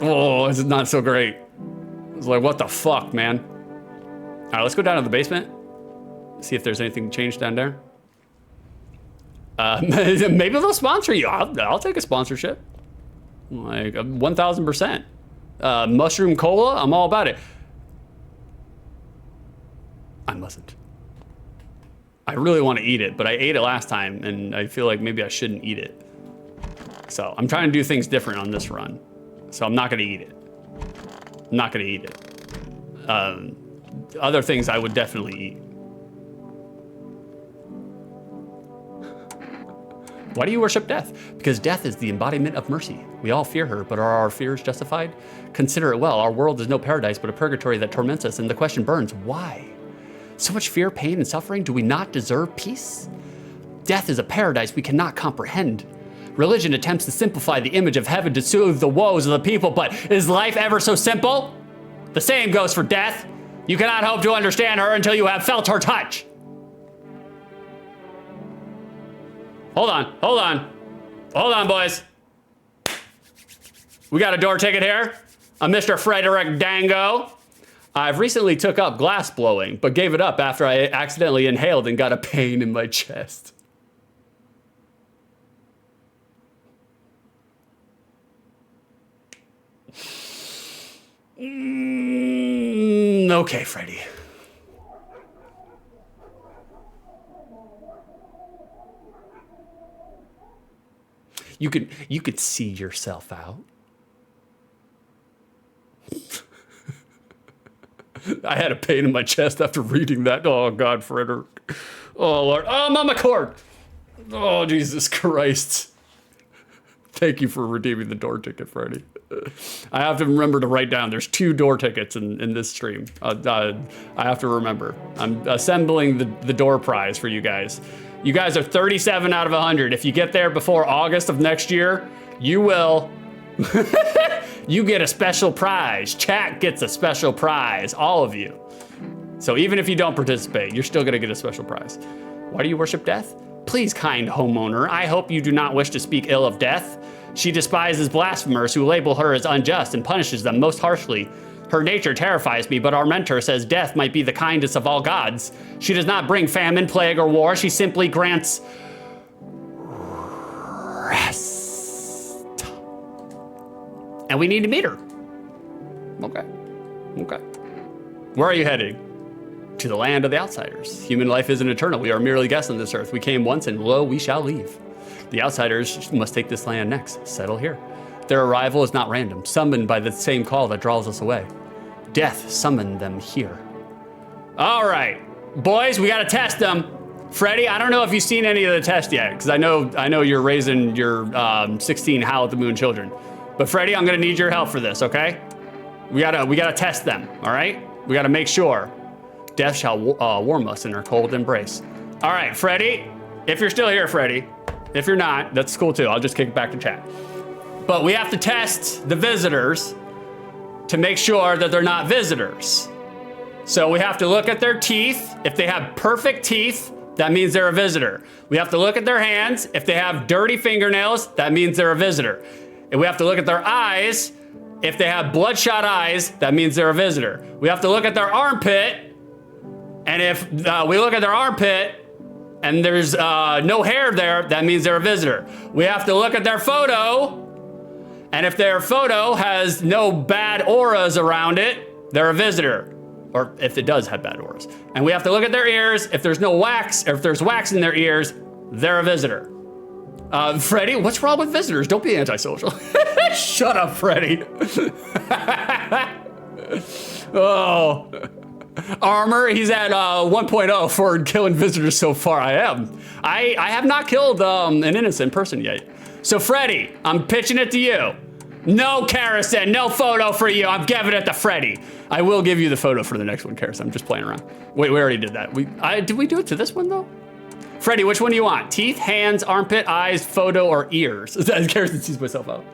Oh, this is not so great. It's like, what the fuck, man? All right, let's go down to the basement. See if there's anything changed down there. Maybe they'll sponsor you. I'll take a sponsorship. Like 1000%. Mushroom cola, I'm all about it. I mustn't. I really want to eat it, but I ate it last time and I feel like maybe I shouldn't eat it. So I'm trying to do things different on this run. So I'm not gonna eat it. I'm not gonna eat it. Other things I would definitely eat. Why do you worship death? Because death is the embodiment of mercy. We all fear her, but are our fears justified? Consider it well, our world is no paradise, but a purgatory that torments us, and the question burns, why? So much fear, pain, and suffering, do we not deserve peace? Death is a paradise we cannot comprehend. Religion attempts to simplify the image of heaven to soothe the woes of the people, but is life ever so simple? The same goes for death. You cannot hope to understand her until you have felt her touch. Hold on, boys. We got a door ticket here. A Mr. Frederick Dango. I've recently took up glass blowing, but gave it up after I accidentally inhaled and got a pain in my chest. Okay, Freddy. You could see yourself out. I had a pain in my chest after reading that. Oh God, Frederick. Oh Lord. Oh, Mama Cord. Oh, Jesus Christ. Thank you for redeeming the door ticket, Freddy. I have to remember to write down, there's 2 door tickets in this stream. I have to remember. I'm assembling the door prize for you guys. You guys are 37 out of 100. If you get there before August of next year, you will, you get a special prize. Chat gets a special prize, all of you. So even if you don't participate, you're still gonna get a special prize. Why do you worship death? Please, kind homeowner, I hope you do not wish to speak ill of death. She despises blasphemers who label her as unjust and punishes them most harshly. Her nature terrifies me, but our mentor says death might be the kindest of all gods. She does not bring famine, plague, or war. She simply grants rest. And we need to meet her. Okay. Where are you heading? To the land of the outsiders. Human life isn't eternal. We are merely guests on this earth. We came once and lo, we shall leave. The outsiders must take this land next. Settle here. Their arrival is not random, summoned by the same call that draws us away. Death summoned them here. All right, boys, we gotta test them. Freddie, I don't know if you've seen any of the tests yet, because I know you're raising your 16 Howl at the Moon children. But Freddie, I'm gonna need your help for this, okay? We gotta test them, all right? We gotta make sure. Death shall warm us in her cold embrace. All right, Freddie, if you're still here, Freddie. If you're not, that's cool too. I'll just kick it back to chat. But we have to test the visitors to make sure that they're not visitors. So we have to look at their teeth. If they have perfect teeth, that means they're a visitor. We have to look at their hands. If they have dirty fingernails, that means they're a visitor. And we have to look at their eyes. If they have bloodshot eyes, that means they're a visitor. We have to look at their armpit. And if we look at their armpit and there's no hair there, that means they're a visitor. We have to look at their photo. And if their photo has no bad auras around it, they're a visitor. Or if it does have bad auras. And we have to look at their ears. If there's no wax, or if there's wax in their ears, they're a visitor. Freddy, what's wrong with visitors? Don't be antisocial. Shut up, Freddy. Oh. Armor, he's at 1.0 for killing visitors so far. I have not killed an innocent person yet. So Freddy, I'm pitching it to you. No Karison, no photo for you. I'm giving it to Freddy. I will give you the photo for the next one, Karison. I'm just playing around. Wait, we already did that. Did we do it to this one though? Freddy, which one do you want? Teeth, hands, armpit, eyes, photo, or ears? Karison sees myself out.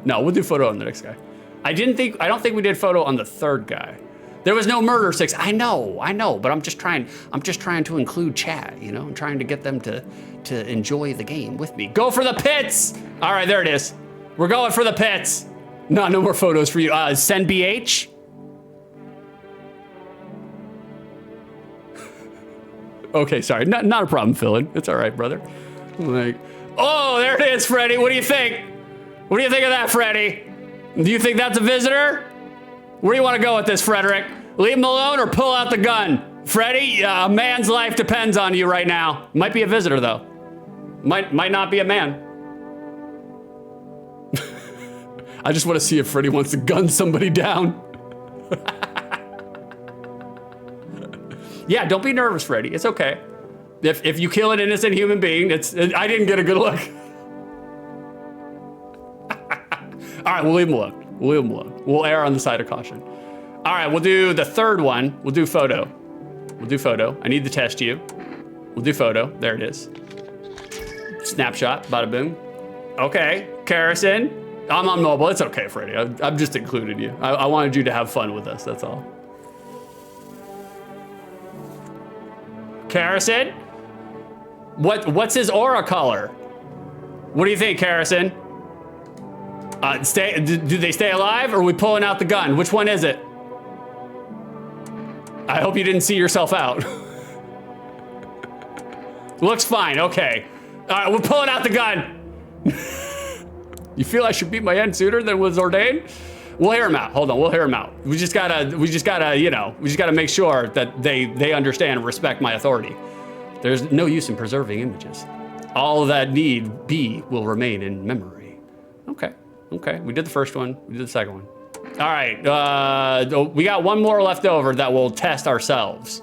No, we'll do photo on the next guy. I don't think we did photo on the third guy. There was no murder 6. I know, but I'm just trying to include chat, you know? I'm trying to get them to enjoy the game with me. Go for the pits! All right, there it is. We're going for the pits. No more photos for you. Send BH. Okay, sorry, not a problem, Philin. It's all right, brother. Like, oh, there it is, Freddy. What do you think? What do you think of that, Freddy? Do you think that's a visitor? Where do you want to go with this, Frederick? Leave him alone or pull out the gun? Freddy, a man's life depends on you right now. Might be a visitor, though. Might not be a man. I just want to see if Freddy wants to gun somebody down. Yeah, don't be nervous, Freddy. It's okay. If you kill an innocent human being, I didn't get a good look. All right, we'll leave him alone. We'll err on the side of caution. All right, we'll do the third one. We'll do photo. I need to test you. We'll do photo. There it is. Snapshot, bada boom. Okay, Karison. I'm on mobile. It's okay, Freddy. I've just included you. I wanted you to have fun with us, that's all. Karison? What's his aura color? What do you think, Karison? Do they stay alive or are we pulling out the gun? Which one is it? I hope you didn't see yourself out. Looks fine, okay. All right, we're pulling out the gun. You feel I should beat my end sooner than was ordained? We'll hear him out. Hold on, we'll hear him out. We just gotta make sure that they understand and respect my authority. There's no use in preserving images. All that need be will remain in memory. Okay, we did the first one, we did the second one. All right, we got one more left over that we'll test ourselves.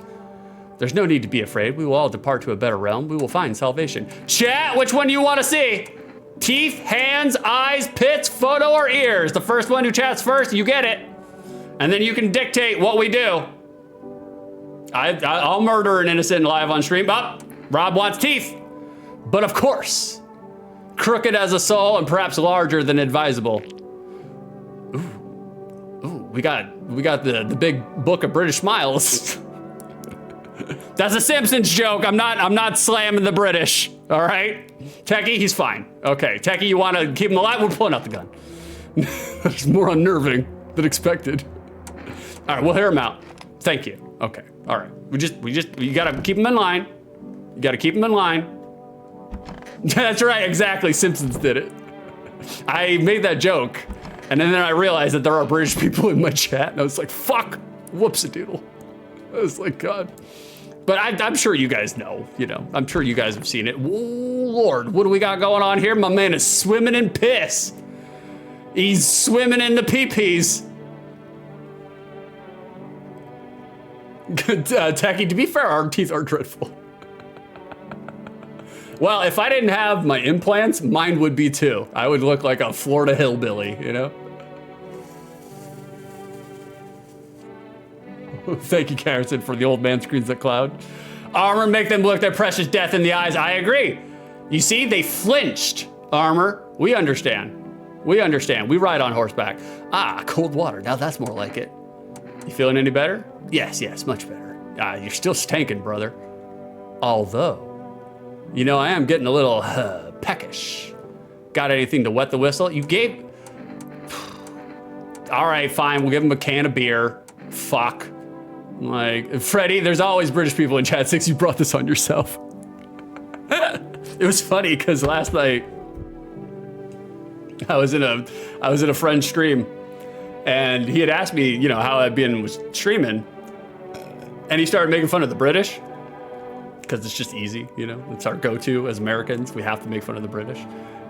There's no need to be afraid. We will all depart to a better realm. We will find salvation. Chat, which one do you want to see? Teeth, hands, eyes, pits, photo, or ears? The first one who chats first, you get it. And then you can dictate what we do. I'll murder an innocent live on stream. Rob wants teeth. But of course, crooked as a soul and perhaps larger than advisable. Ooh, we got the big book of British smiles. That's a Simpsons joke. I'm not slamming the British. All right, Techie, he's fine. Okay, Techie, you want to keep him alive? We're pulling out the gun. That's more unnerving than expected. All right, we'll hear him out. Thank you. Okay, all right. You gotta keep him in line. You gotta keep him in line. That's right, exactly. Simpsons did it. I made that joke, and then I realized that there are British people in my chat, and I was like, fuck, whoops-a-doodle. I was like, God. But I'm sure you guys know, I'm sure you guys have seen it. Oh, Lord, what do we got going on here? My man is swimming in piss. He's swimming in the pee-pees. Techie, to be fair, our teeth are dreadful. Well, if I didn't have my implants, mine would be too. I would look like a Florida hillbilly, Thank you, Karison, for the old man screens that cloud. Armor, make them look their precious death in the eyes. I agree. You see, they flinched. Armor, we understand. We ride on horseback. Cold water. Now that's more like it. You feeling any better? Yes, much better. You're still stankin', brother. Although, I am getting a little peckish. Got anything to wet the whistle? You gave... All right, fine. We'll give him a can of beer. Fuck. Like, Freddie, there's always British people in chat 6. You brought this on yourself. It was funny because last night I was in a friend's stream and he had asked me, you know, how I'd been was streaming, and he started making fun of the British because it's just easy, you know, it's our go-to as Americans. We have to make fun of the British.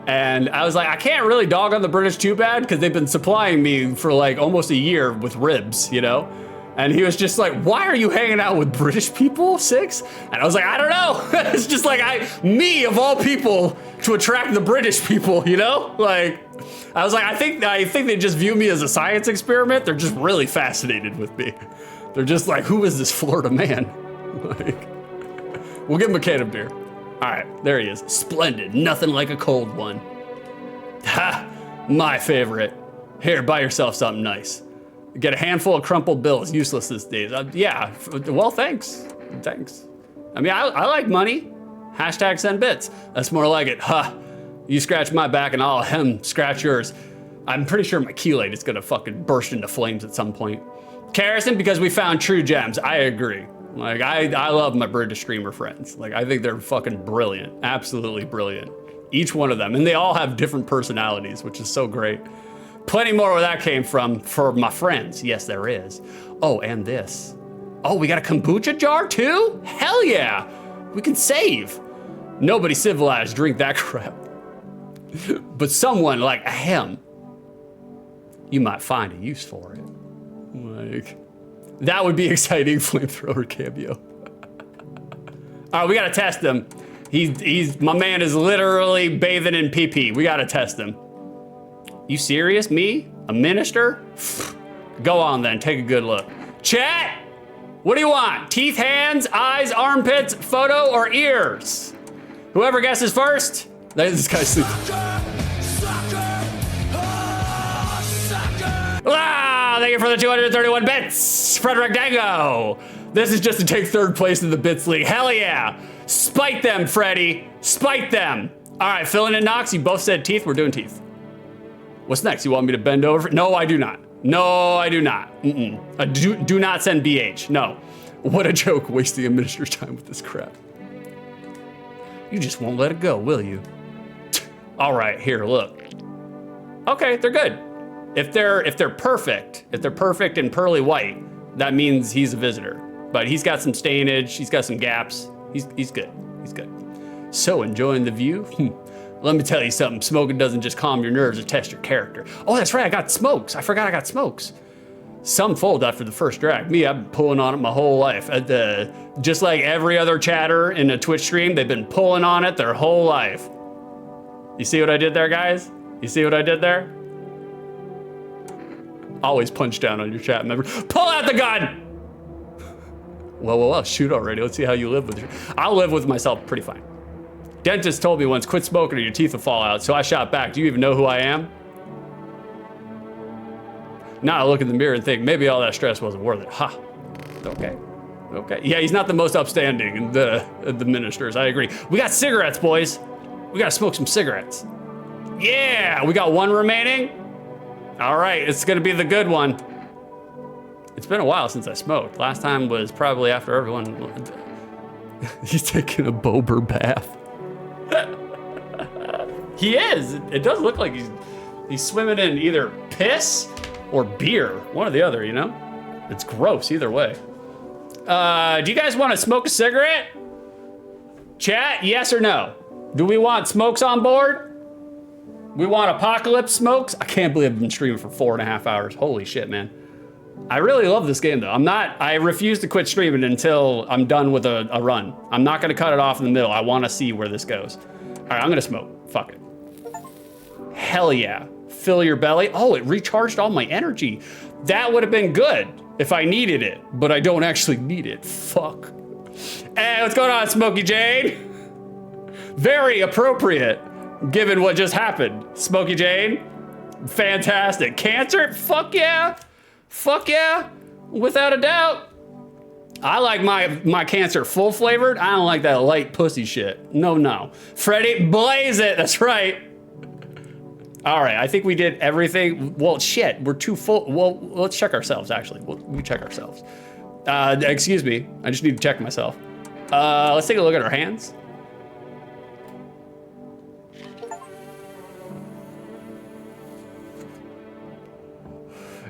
And I was like, I can't really dog on the British too bad because they've been supplying me for like almost a year with ribs, you know? And he was just like, why are you hanging out with British people, 6? And I was like, I don't know. It's just like me of all people to attract the British people, you know? Like, I was like, I think they just view me as a science experiment. They're just really fascinated with me. They're just like, who is this Florida man? Like, we'll give him a can of beer. All right, there he is. Splendid, nothing like a cold one. Ha, my favorite. Here, buy yourself something nice. Get a handful of crumpled bills, useless these days. Yeah, well, thanks. Thanks. I mean, I like money. Hashtag send bits. That's more like it. Ha, you scratch my back and I'll scratch yours. I'm pretty sure my chelate is gonna fucking burst into flames at some point. Harrison, because we found true gems. I agree. Like, I love my British streamer friends. Like, I think they're fucking brilliant. Absolutely brilliant. Each one of them. And they all have different personalities, which is so great. Plenty more where that came from for my friends. Yes, there is. Oh, and this. Oh, we got a kombucha jar too? Hell yeah. We can save. Nobody civilized drink that crap. But someone like him, you might find a use for it. Like, that would be exciting flamethrower cameo. All right, we gotta test him. My man is literally bathing in pee-pee. We gotta test him. You serious, me? A minister? Go on then, take a good look. Chat, what do you want? Teeth, hands, eyes, armpits, photo, or ears? Whoever guesses first, this guy's sleeping. Thank you for the 231 bits, Frederick Dango. This is just to take 3rd place in the Bits League. Hell yeah. Spite them, Freddy. Spite them. All right, filling in Knox, you both said teeth. We're doing teeth. What's next? You want me to bend over? No, I do not. No, I do not. Do not send BH. No. What a joke, wasting a minister's time with this crap. You just won't let it go, will you? All right, here, look. Okay, they're good. If they're perfect and pearly white, that means he's a visitor. But he's got some stainage, he's got some gaps. He's good. He's good. So enjoying the view? Let me tell you something. Smoking doesn't just calm your nerves, it tests your character. Oh, that's right, I got smokes. I forgot I got smokes. Some fold after the first drag. Me, I've been pulling on it my whole life. Just like every other chatter in a Twitch stream, they've been pulling on it their whole life. You see what I did there, guys? You see what I did there? Always punch down on your chat member. Pull out the gun! Well, shoot already. Let's see how you live with it. I'll live with myself pretty fine. Dentist told me once, quit smoking or your teeth will fall out, so I shot back. Do you even know who I am? Now I look in the mirror and think, maybe all that stress wasn't worth it. Ha. Okay. Yeah, he's not the most upstanding in the ministers, I agree. We got cigarettes, boys. We gotta smoke some cigarettes. Yeah, we got one remaining. All right, it's gonna be the good one. It's been a while since I smoked. Last time was probably after everyone. He's taking a bober bath. He is. It does look like he's swimming in either piss or beer, one or the other, you know? It's gross either way. Do you guys want to smoke a cigarette? Chat, yes or no? Do we want smokes on board? We want apocalypse smokes? I can't believe I've been streaming for 4.5 hours. Holy shit, man. I really love this game though. I refuse to quit streaming until I'm done with a run. I'm not gonna cut it off in the middle. I wanna see where this goes. All right, I'm gonna smoke, fuck it. Hell yeah, fill your belly. Oh, it recharged all my energy. That would have been good if I needed it, but I don't actually need it, fuck. Hey, what's going on, Smokey Jane? Very appropriate, given what just happened. Smokey Jane, fantastic. Cancer, fuck yeah. Fuck yeah, without a doubt. I like my cancer full flavored. I don't like that light pussy shit. No. Freddie, blaze it, that's right. All right, I think we did everything. Well, shit, we're too full. Well, let's check ourselves, actually. We check ourselves. Excuse me, I just need to check myself. Let's take a look at our hands.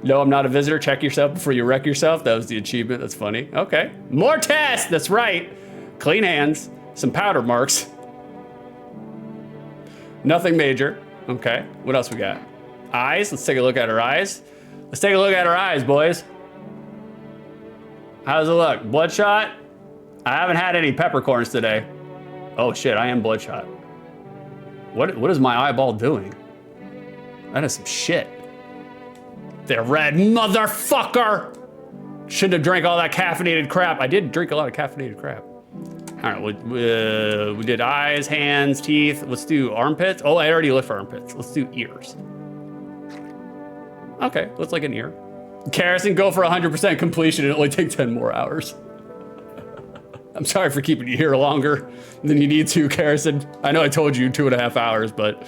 No, I'm not a visitor. Check yourself before you wreck yourself. That was the achievement. That's funny. Okay. More tests. That's right. Clean hands. Some powder marks. Nothing major. Okay. What else we got? Eyes. Let's take a look at our eyes. Let's take a look at our eyes, boys. How does it look? Bloodshot? I haven't had any peppercorns today. Oh shit, I am bloodshot. What is my eyeball doing? That is some shit. They're red, motherfucker! Shouldn't have drank all that caffeinated crap. I did drink a lot of caffeinated crap. All right, we did eyes, hands, teeth. Let's do armpits. Oh, I already looked for armpits. Let's do ears. Okay, looks like an ear. Karrison, go for 100% completion. It only takes 10 more hours. I'm sorry for keeping you here longer than you need to, Karrison. I know I told you 2.5 hours, but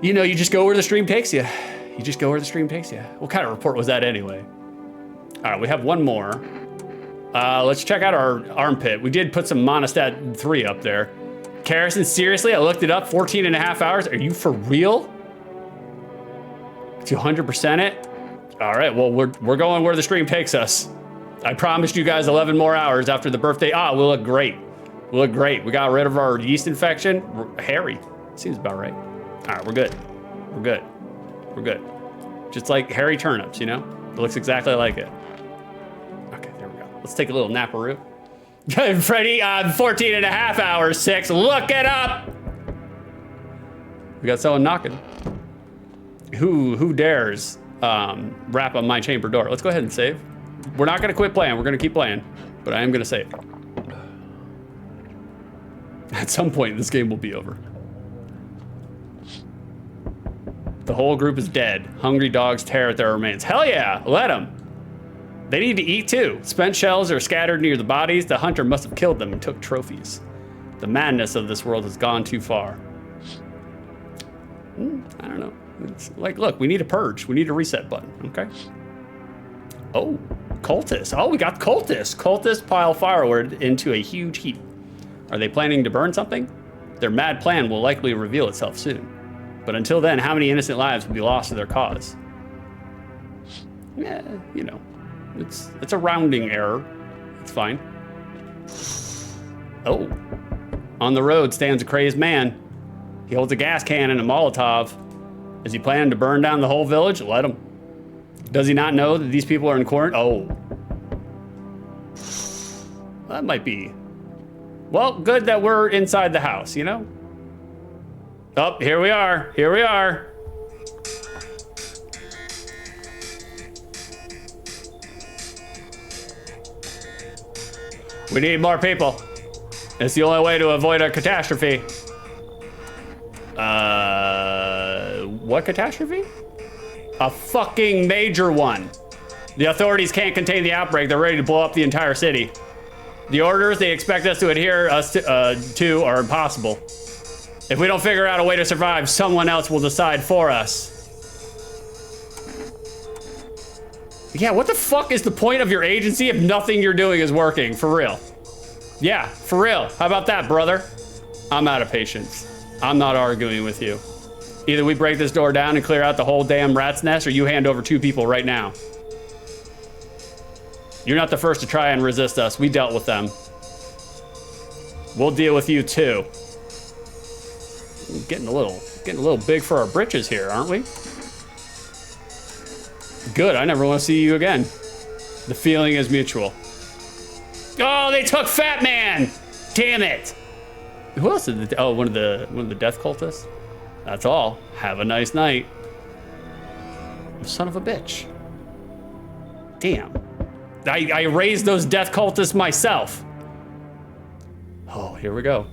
you know, you just go where the stream takes you. You just go where the stream takes you. What kind of report was that anyway? All right, we have one more. Let's check out our armpit. We did put some Monostat 3 up there. Karrison, seriously, I looked it up, 14.5 hours. Are you for real? 200% it? All right, well, we're going where the stream takes us. I promised you guys 11 more hours after the birthday. We'll look great. We'll look great. We got rid of our yeast infection. We're hairy. Seems about right. All right, we're good. We're good. We're good. Just like hairy turnips, you know? It looks exactly like it. Okay, there we go. Let's take a little naparoo. Freddy, 14.5 hours, 6. Look it up! We got someone knocking. Who dares rap on my chamber door? Let's go ahead and save. We're not gonna quit playing. We're gonna keep playing, but I am gonna save. At some point, this game will be over. The whole group is dead. Hungry dogs tear at their remains. Hell yeah, let them. They need to eat too. Spent shells are scattered near the bodies. The hunter must have killed them and took trophies. The madness of this world has gone too far. I don't know. It's like, look, we need a purge. We need a reset button, okay? Oh, cultists. Oh, we got cultists. Cultists pile firewood into a huge heap. Are they planning to burn something? Their mad plan will likely reveal itself soon. But until then, how many innocent lives will be lost to their cause? Yeah, you know, it's a rounding error. It's fine. Oh, on the road stands a crazed man. He holds a gas can and a Molotov. Is he planning to burn down the whole village? Let him. Does he not know that these people are in quarantine? Oh. That might be. Well, good that we're inside the house, you know? Oh, here we are. Here we are. We need more people. It's the only way to avoid a catastrophe. What catastrophe? A fucking major one. The authorities can't contain the outbreak. They're ready to blow up the entire city. The orders they expect us to adhere to are impossible. If we don't figure out a way to survive, someone else will decide for us. Yeah, what the fuck is the point of your agency if nothing you're doing is working? For real. Yeah, for real. How about that, brother? I'm out of patience. I'm not arguing with you. Either we break this door down and clear out the whole damn rat's nest, or you hand over 2 people right now. You're not the first to try and resist us. We dealt with them. We'll deal with you too. Getting a little big for our britches here, aren't we? Good, I never want to see you again. The feeling is mutual. Oh, they took Fat Man! Damn it! Who else did oh, one of the death cultists? That's all. Have a nice night. Son of a bitch. Damn. I raised those death cultists myself. Oh, here we go.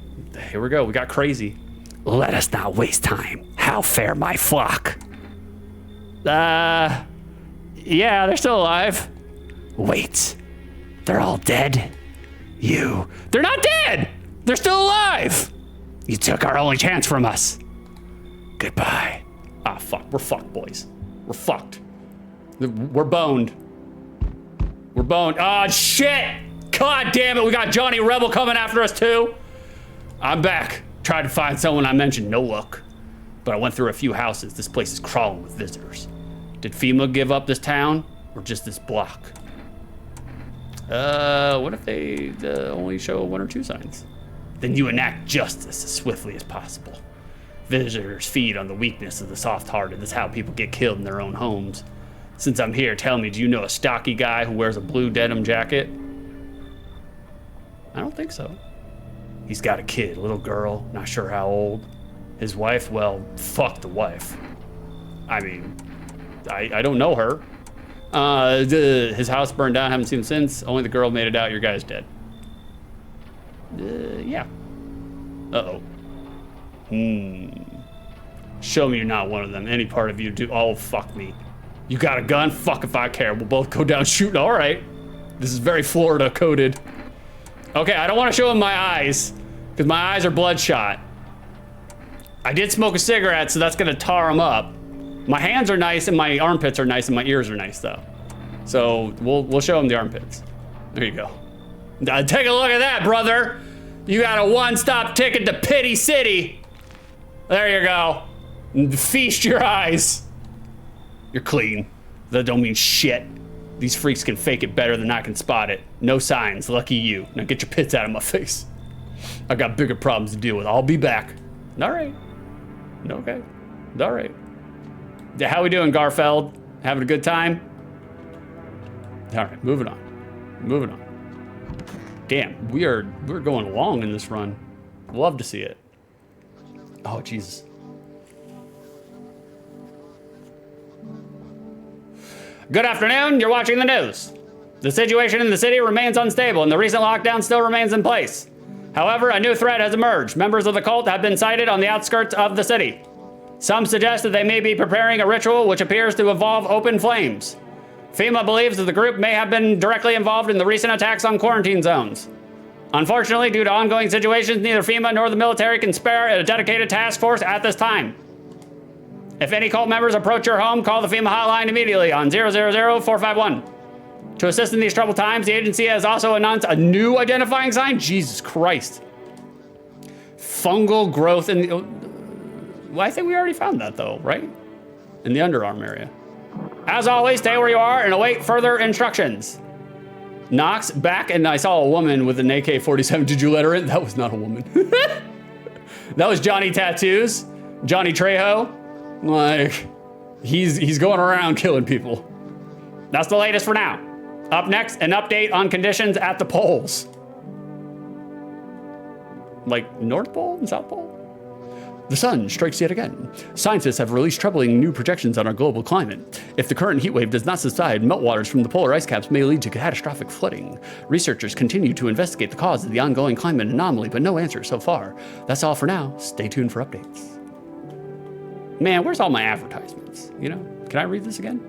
Here we go. We got crazy. Let us not waste time. How fare my flock? Yeah, they're still alive. Wait. They're all dead? They're not dead! They're still alive! You took our only chance from us. Goodbye. Ah, fuck. We're fucked, boys. We're fucked. We're boned. We're boned. Ah, shit! God damn it, we got Johnny Rebel coming after us too. I'm back. Tried to find someone I mentioned, no luck. But I went through a few houses. This place is crawling with visitors. Did FEMA give up this town or just this block? What if they only show 1 or 2 signs? Then you enact justice as swiftly as possible. Visitors feed on the weakness of the soft-hearted. That's how people get killed in their own homes. Since I'm here, tell me, do you know a stocky guy who wears a blue denim jacket? I don't think so. He's got a kid, a little girl, not sure how old. His wife, well, fuck the wife. I mean, I don't know her. His house burned down, haven't seen him since. Only the girl made it out, your guy's dead. Yeah. Uh-oh. Show me you're not one of them. Any part of you do, oh, fuck me. You got a gun? Fuck if I care. We'll both go down shooting. All right. This is very Florida coded. Okay, I don't want to show him my eyes because my eyes are bloodshot. I did smoke a cigarette, so that's going to tar them up. My hands are nice and my armpits are nice and my ears are nice though. So we'll show him the armpits. There you go. Now, take a look at that, brother. You got a one-stop ticket to Pity City. There you go. Feast your eyes. You're clean. That don't mean shit. These freaks can fake it better than I can spot it. No signs, lucky you. Now get your pits out of my face. I got bigger problems to deal with. I'll be back. All right. Okay. All right. How we doing, Garfeld? Having a good time? All right, moving on. Moving on. Damn, we're going long in this run. Love to see it. Oh, Jesus. Good afternoon, you're watching the news. The situation in the city remains unstable and the recent lockdown still remains in place. However, a new threat has emerged. Members of the cult have been sighted on the outskirts of the city. Some suggest that they may be preparing a ritual which appears to involve open flames. FEMA believes that the group may have been directly involved in the recent attacks on quarantine zones. Unfortunately, due to ongoing situations, neither FEMA nor the military can spare a dedicated task force at this time. If any cult members approach your home, call the FEMA hotline immediately on 000-451. To assist in these troubled times, the agency has also announced a new identifying sign. Jesus Christ. Fungal growth in the... Well, I think we already found that though, right? In the underarm area. As always, stay where you are and await further instructions. Knox back, and I saw a woman with an AK-47. Did you let her in? That was not a woman. That was Johnny Tattoos, Johnny Trejo. Like, he's going around killing people. That's the latest for now. Up next, an update on conditions at the poles. Like North Pole and South Pole? The sun strikes yet again. Scientists have released troubling new projections on our global climate. If the current heat wave does not subside, meltwaters from the polar ice caps may lead to catastrophic flooding. Researchers continue to investigate the cause of the ongoing climate anomaly, but no answer so far. That's all for now. Stay tuned for updates. Man, where's all my advertisements? You know, can I read this again?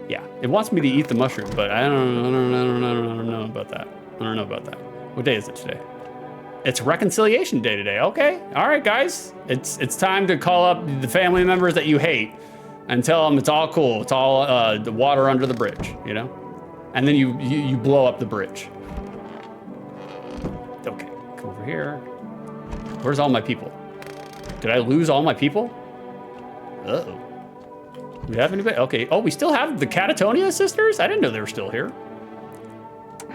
Yeah, it wants me to eat the mushroom, but I don't know about that. I don't know about that. What day is it today? It's Reconciliation Day today. Okay, all right, guys. It's time to call up the family members that you hate and tell them it's all cool. It's all the water under the bridge, you know? And then you blow up the bridge. Okay, come over here. Where's all my people? Did I lose all my people? Uh-oh. Do we have anybody? Okay. Oh, we still have the Catatonia sisters? I didn't know they were still here.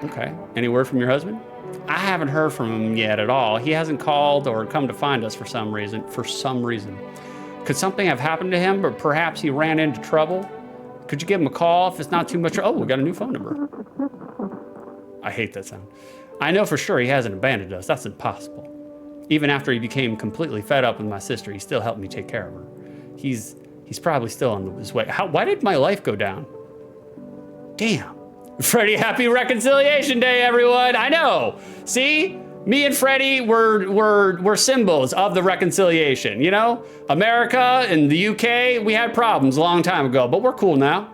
Okay. Any word from your husband? I haven't heard from him yet at all. He hasn't called or come to find us for some reason. Could something have happened to him, or perhaps he ran into trouble? Could you give him a call if it's not too much? Oh, we got a new phone number. I hate that sound. I know for sure he hasn't abandoned us. That's impossible. Even after he became completely fed up with my sister, he still helped me take care of her. He's probably still on his way. Why did my life go down? Damn. Freddie, happy Reconciliation Day, everyone. I know. See? Me and Freddie were symbols of the reconciliation, you know? America and the UK, we had problems a long time ago, but we're cool now.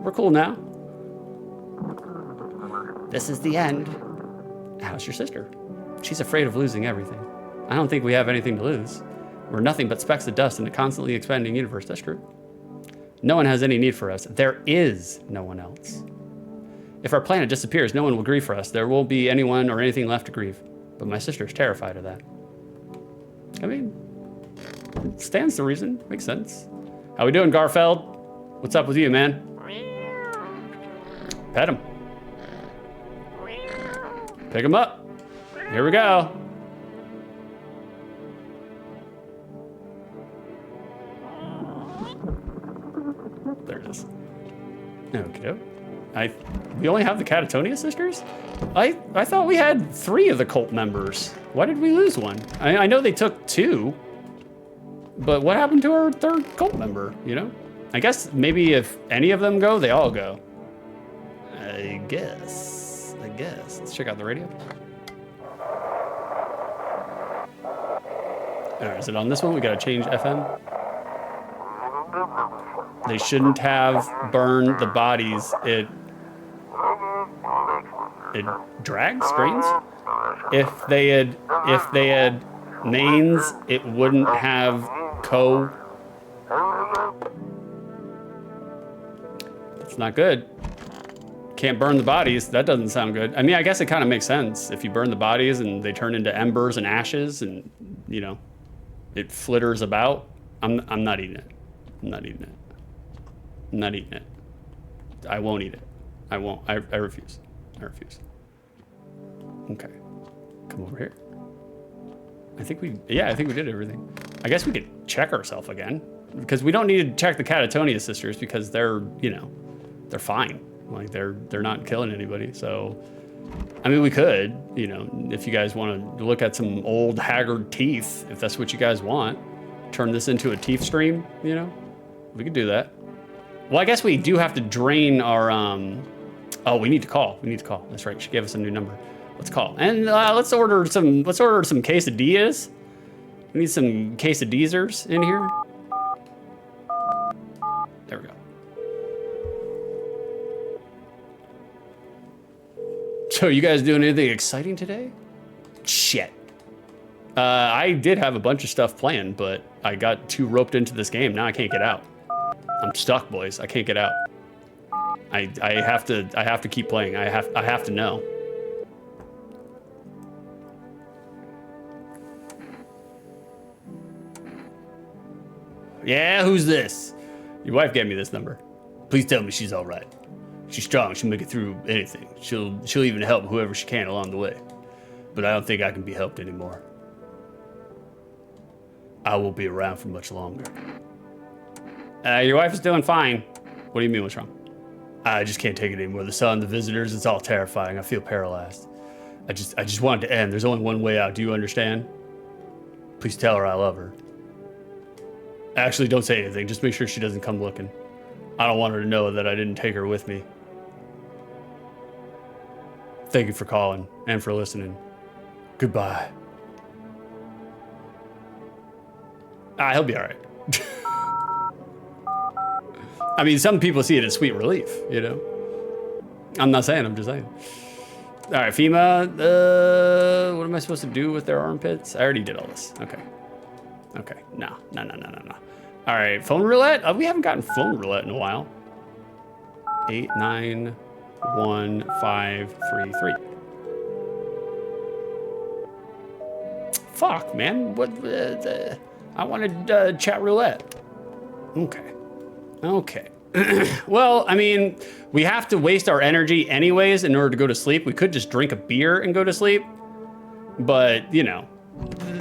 We're cool now. This is the end. How's your sister? She's afraid of losing everything. I don't think we have anything to lose. We're nothing but specks of dust in a constantly expanding universe. That's true. No one has any need for us. There is no one else. If our planet disappears, no one will grieve for us. There won't be anyone or anything left to grieve. But my sister's terrified of that. I mean, it stands to reason. Makes sense. How we doing, Garfield? What's up with you, man? Pet him. Pick him up. Here we go. There it is. Okay. We only have the Catatonia sisters? I thought we had 3 of the cult members. Why did we lose one? I know they took 2, but what happened to our 3rd cult member, you know? I guess maybe if any of them go, they all go. I guess. Let's check out the radio. All right, is it on this one? We gotta change FM. They shouldn't have burned the bodies. It drags, strains. If they had mains, it wouldn't have co. That's not good. Can't burn the bodies. That doesn't sound good. I mean, I guess it kind of makes sense. If you burn the bodies and they turn into embers and ashes and, you know, it flitters about, I'm not eating it. I'm not eating it. I'm not eating it. I won't eat it. I won't. I refuse. I refuse. Okay. Come over here. I think we did everything. I guess we could check ourselves again, because we don't need to check the Catatonia sisters because they're, you know, they're fine. Like they're not killing anybody. So, I mean, we could, you know, if you guys want to look at some old haggard teeth, if that's what you guys want, turn this into a teeth stream, you know, we could do that. Well, I guess we do have to drain our, oh, we need to call. That's right. She gave us a new number. Let's call. And let's order some quesadillas. We need some quesadillers in here. There we go. So you guys doing anything exciting today? Shit. I did have a bunch of stuff planned, but I got too roped into this game. Now I can't get out. I'm stuck, boys. I can't get out. I have to keep playing. I have to know. Yeah, who's this? Your wife gave me this number. Please tell me she's all right. She's strong. She'll make it through anything. She'll even help whoever she can along the way. But I don't think I can be helped anymore. I won't be around for much longer. Your wife is doing fine. What do you mean, what's wrong? I just can't take it anymore. The sun, the visitors, it's all terrifying. I feel paralyzed. I just want it to end. There's only one way out. Do you understand? Please tell her I love her. Actually, don't say anything. Just make sure she doesn't come looking. I don't want her to know that I didn't take her with me. Thank you for calling and for listening. Goodbye. He'll be all right. I mean, some people see it as sweet relief, you know? I'm not saying, I'm just saying. All right, FEMA, what am I supposed to do with their armpits? I already did all this. Okay. No. All right, phone roulette? We haven't gotten phone roulette in a while. 891533. Fuck, man. What? I wanted chat roulette. Okay. Well, I mean, we have to waste our energy anyways in order to go to sleep. We could just drink a beer and go to sleep. But, you know,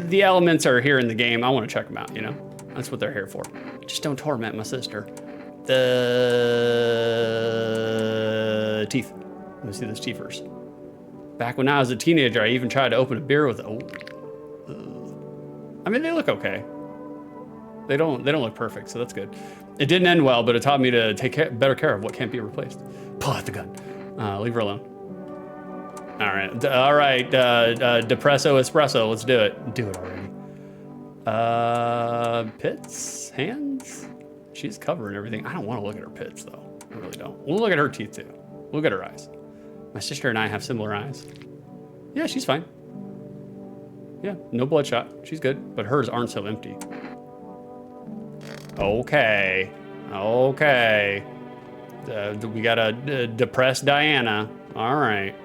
the elements are here in the game. I want to check them out, you know? That's what they're here for. Just don't torment my sister. The teeth. Let me see those teeth first. Back when I was a teenager, I even tried to open a beer with, I mean, they look okay. They don't look perfect, so that's good. It didn't end well, but it taught me to take better care of what can't be replaced. Pull out the gun. Leave her alone. All right. Depresso espresso. Let's do it. Do it already. Pits, hands. She's covering everything. I don't want to look at her pits though. I really don't. We'll look at her teeth too. Look at her eyes. My sister and I have similar eyes. Yeah, she's fine. Yeah, no bloodshot. She's good, but hers aren't so empty. Okay. Okay. We got a depressed Diana. All right.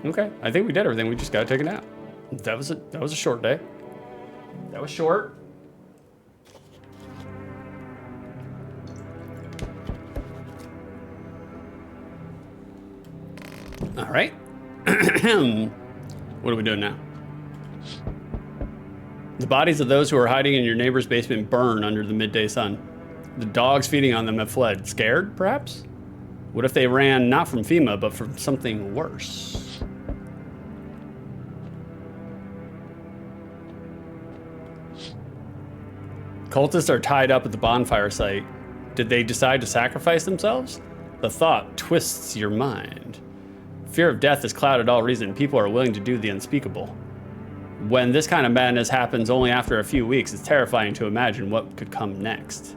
Okay. I think we did everything. We just got to take a nap. That was a short day. That was short. All right. What are we doing now? The bodies of those who are hiding in your neighbor's basement burn under the midday sun. The dogs feeding on them have fled. Scared, perhaps? What if they ran not from FEMA, but from something worse? Cultists are tied up at the bonfire site. Did they decide to sacrifice themselves? The thought twists your mind. Fear of death has clouded all reason. People are willing to do the unspeakable. When this kind of madness happens only after a few weeks, it's terrifying to imagine what could come next.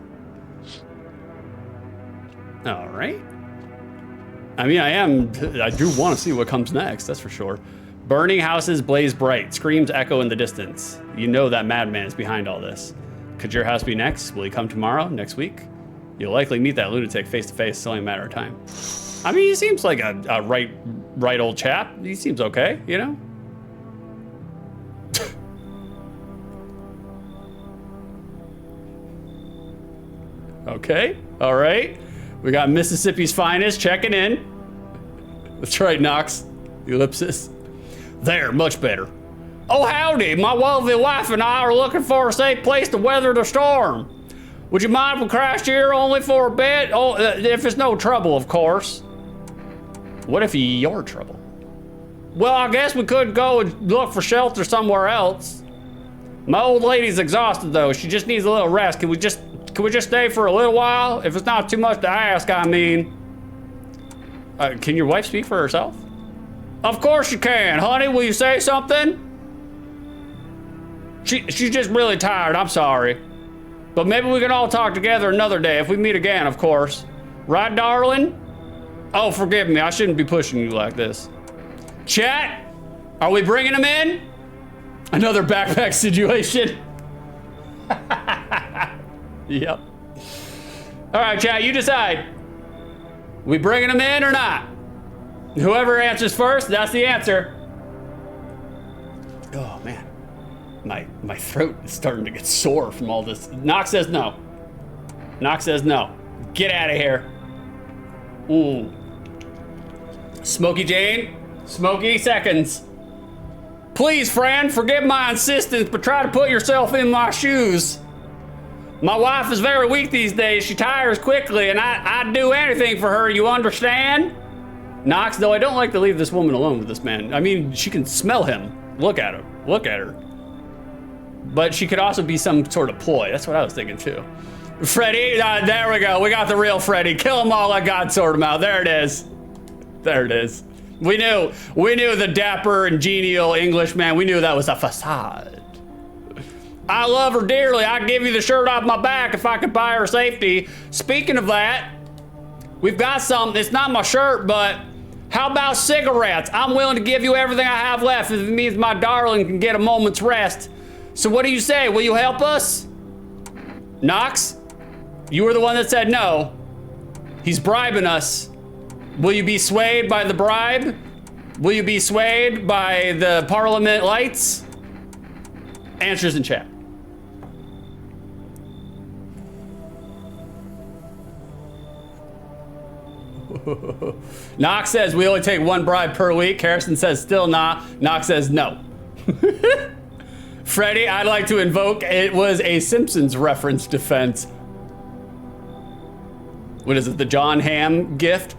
All right. I mean, I do want to see what comes next, that's for sure. Burning houses blaze bright. Screams echo in the distance. You know that madman is behind all this. Could your house be next? Will he come tomorrow? Next week? You'll likely meet that lunatic face to face. It's only a matter of time. I mean, he seems like a right old chap. He seems okay, you know? Okay, all right. We got Mississippi's finest checking in. That's right, Knox. Ellipsis. There, much better. Oh, howdy. My lovely wife and I are looking for a safe place to weather the storm. Would you mind if we crashed here only for a bit? Oh, if it's no trouble, of course. What if you're trouble? Well, I guess we could go and look for shelter somewhere else. My old lady's exhausted, though. She just needs a little rest. Can we just stay for a little while? If it's not too much to ask, I mean. Can your wife speak for herself? Of course you can, honey. Will you say something? She's just really tired. I'm sorry. But maybe we can all talk together another day if we meet again, of course. Right, darling? Oh, forgive me. I shouldn't be pushing you like this. Chat, are we bringing him in? Another backpack situation. Yep. All right, chat, you decide. We bringing him in or not? Whoever answers first, that's the answer. Oh, man. My throat is starting to get sore from all this. Knox says no. Knox says no. Get out of here. Ooh. Smokey Jane, Smokey seconds. Please, friend, forgive my insistence, but try to put yourself in my shoes. My wife is very weak these days. She tires quickly, and I'd do anything for her, you understand? Knox, though I don't like to leave this woman alone with this man. I mean, she can smell him. Look at her. Look at her. But she could also be some sort of ploy. That's what I was thinking, too. Freddy, there we go. We got the real Freddy. Kill them all, let God sort them out. There it is. There it is. We knew the dapper and genial Englishman. We knew that was a facade. I love her dearly. I'd give you the shirt off my back if I could buy her safety. Speaking of that, we've got something. It's not my shirt, but how about cigarettes? I'm willing to give you everything I have left if it means my darling can get a moment's rest. So what do you say? Will you help us? Knox, you were the one that said no. He's bribing us. Will you be swayed by the bribe? Will you be swayed by the Parliament lights? Answers in chat. Knox says we only take one bribe per week. Harrison says still nah. Knox says no. Freddy, I'd like to invoke, it was a Simpsons reference defense. What is it, the John Hamm gift?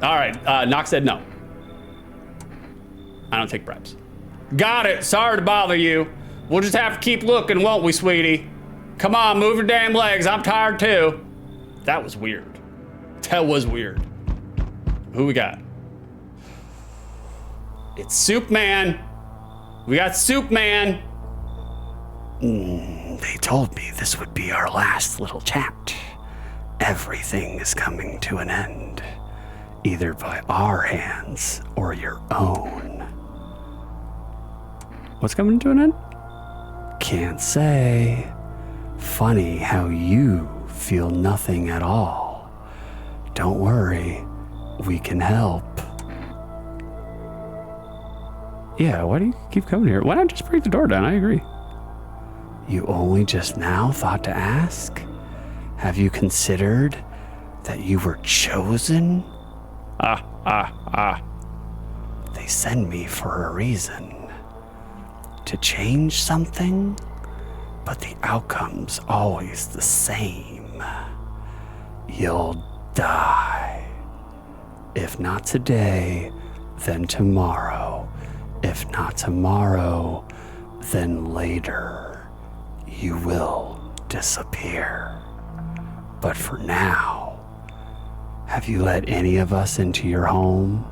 All right, Knox said no. I don't take bribes. Got it, sorry to bother you. We'll just have to keep looking, won't we, sweetie? Come on, move your damn legs, I'm tired too. That was weird. That was weird. Who we got? It's Soup Man. We got Soup Man. They told me this would be our last little chat. Everything is coming to an end, either by our hands or your own. What's coming to an end? Can't say. Funny how you feel nothing at all. Don't worry, we can help. Yeah, why do you keep coming here? Why not just break the door down? I agree. You only just now thought to ask? Have you considered that you were chosen? They send me for a reason. To change something, but the outcome's always the same. You'll die. If not today, then tomorrow. If not tomorrow, then later. You will disappear. But for now, have you let any of us into your home?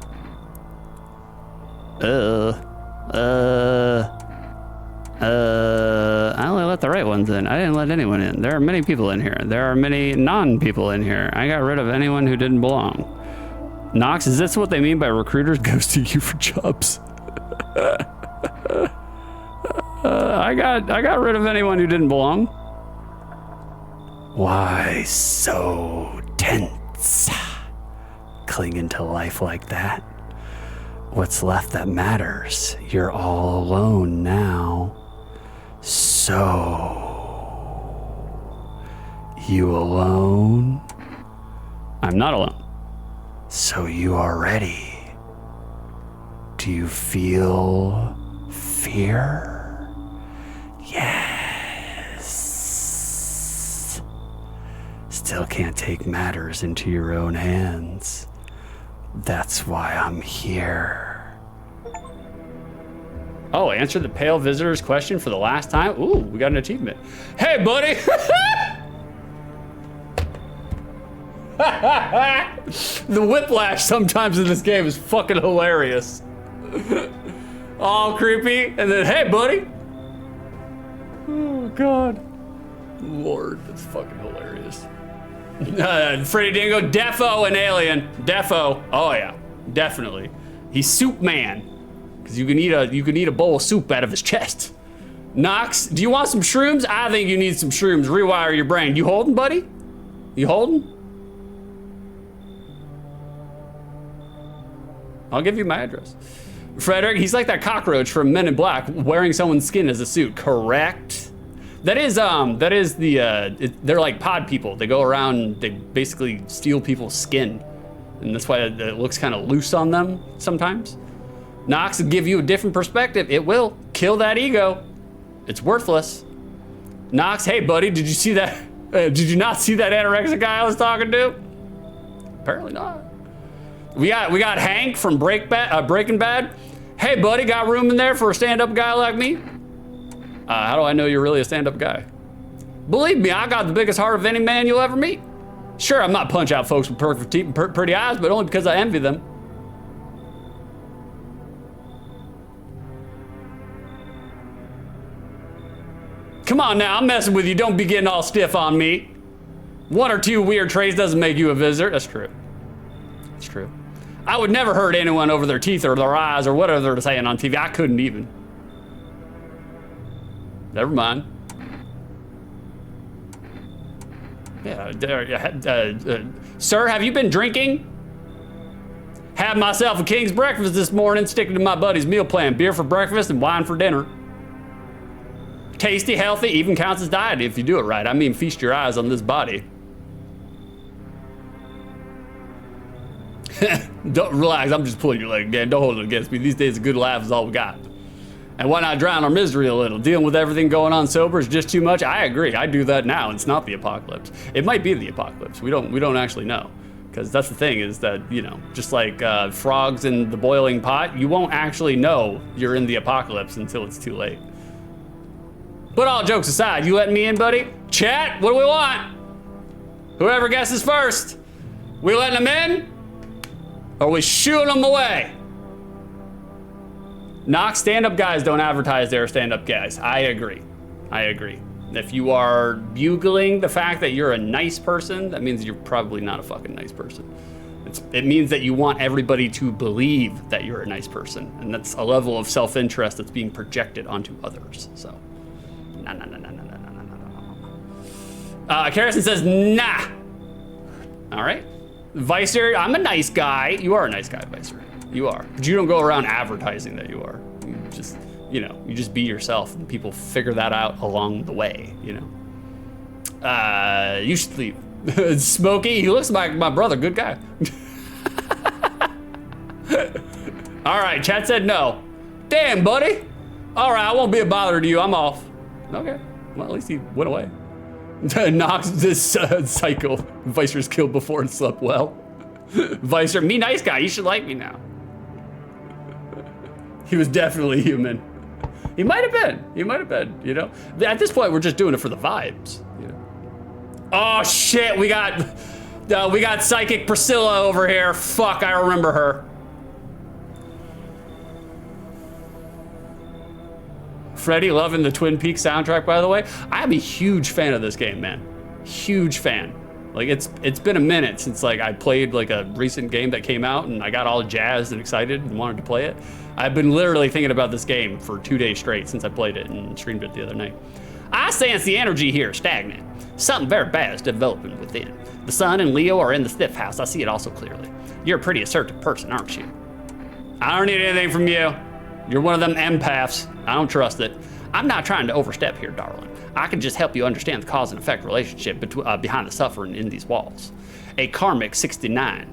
I only let the right ones in. I didn't let anyone in. There are many people in here. There are many non-people in here. I got rid of anyone who didn't belong. Knox, is this what they mean by recruiters ghosting you for jobs? I got rid of anyone who didn't belong. Why so tense? Clinging to life like that? What's left that matters? You're all alone now. So, you alone? I'm not alone. So you are ready. Do you feel fear? Yes. Still can't take matters into your own hands. That's why I'm here. Oh, answer the pale visitor's question for the last time? Ooh, we got an achievement. Hey, buddy! The whiplash sometimes in this game is fucking hilarious. All creepy, and then, hey, buddy! Oh, God. Lord, that's fucking hilarious. Freddy Dingo, defo an alien. Defo. Oh yeah, definitely. He's Soup Man, because you can eat a bowl of soup out of his chest. Knox, do you want some shrooms? I think you need some shrooms. Rewire your brain. You holding, buddy? You holding? I'll give you my address. Frederick, he's like that cockroach from Men in Black, wearing someone's skin as a suit. Correct. That is the, they're like pod people. They go around, they basically steal people's skin. And that's why it looks kind of loose on them sometimes. Knox will give you a different perspective. It will kill that ego. It's worthless. Knox, hey buddy, did you see that? Did you not see that anorexic guy I was talking to? Apparently not. We got Hank from Breaking Bad. Hey buddy, got room in there for a stand-up guy like me? How do I know you're really a stand-up guy? Believe me, I got the biggest heart of any man you'll ever meet. Sure, I'm not punch out folks with perfect teeth and pretty eyes, but only because I envy them. Come on now, I'm messing with you. Don't be getting all stiff on me. One or two weird traits doesn't make you a visitor. That's true. That's true. I would never hurt anyone over their teeth or their eyes or whatever they're saying on TV. I couldn't even. Never mind. Yeah, sir, have you been drinking? Had myself a king's breakfast this morning, sticking to my buddy's meal plan. Beer for breakfast and wine for dinner. Tasty, healthy, even counts as diet if you do it right. I mean, feast your eyes on this body. Don't relax, I'm just pulling your leg, Dan. Don't hold it against me. These days a good laugh is all we got. And why not drown our misery a little? Dealing with everything going on sober is just too much. I agree. I do that now. It's not the apocalypse. It might be the apocalypse. We don't actually know, because that's the thing is that, you know, just like frogs in the boiling pot, you won't actually know you're in the apocalypse until it's too late. But all jokes aside, you letting me in, buddy? Chat. What do we want? Whoever guesses first. We letting them in, or we shooing them away? Knox, stand-up guys don't advertise they're stand-up guys. I agree. I agree. If you are bugling the fact that you're a nice person, that means you're probably not a fucking nice person. It means that you want everybody to believe that you're a nice person, and that's a level of self-interest that's being projected onto others. So, nah. Carrison says, nah. All right. Vicer, I'm a nice guy. You are a nice guy, Vicer. You are. But you don't go around advertising that you are. You just, you just be yourself, and people figure that out along the way, You should leave. Smokey, he looks like my brother. Good guy. All right, chat said no. Damn, buddy. All right, I won't be a bother to you. I'm off. Okay. Well, at least he went away. Knox, this psycho. Vicer's killed before and slept well. Vicer, me nice guy. You should like me now. He was definitely human. He might have been. At this point, we're just doing it for the vibes. Oh shit, we got Psychic Priscilla over here. Fuck, I remember her. Freddie loving the Twin Peaks soundtrack, by the way. I'm a huge fan of this game, man. Huge fan. Like it's been a minute since I played a recent game that came out and I got all jazzed and excited and wanted to play it. I've been literally thinking about this game for 2 days straight since I played it and streamed it the other night. I sense the energy here stagnant. Something very bad is developing within. The sun and Leo are in the stiff house. I see it also clearly. You're a pretty assertive person, aren't you? I don't need anything from you. You're one of them empaths. I don't trust it. I'm not trying to overstep here, darling. I can just help you understand the cause and effect relationship behind the suffering in these walls. A karmic 69.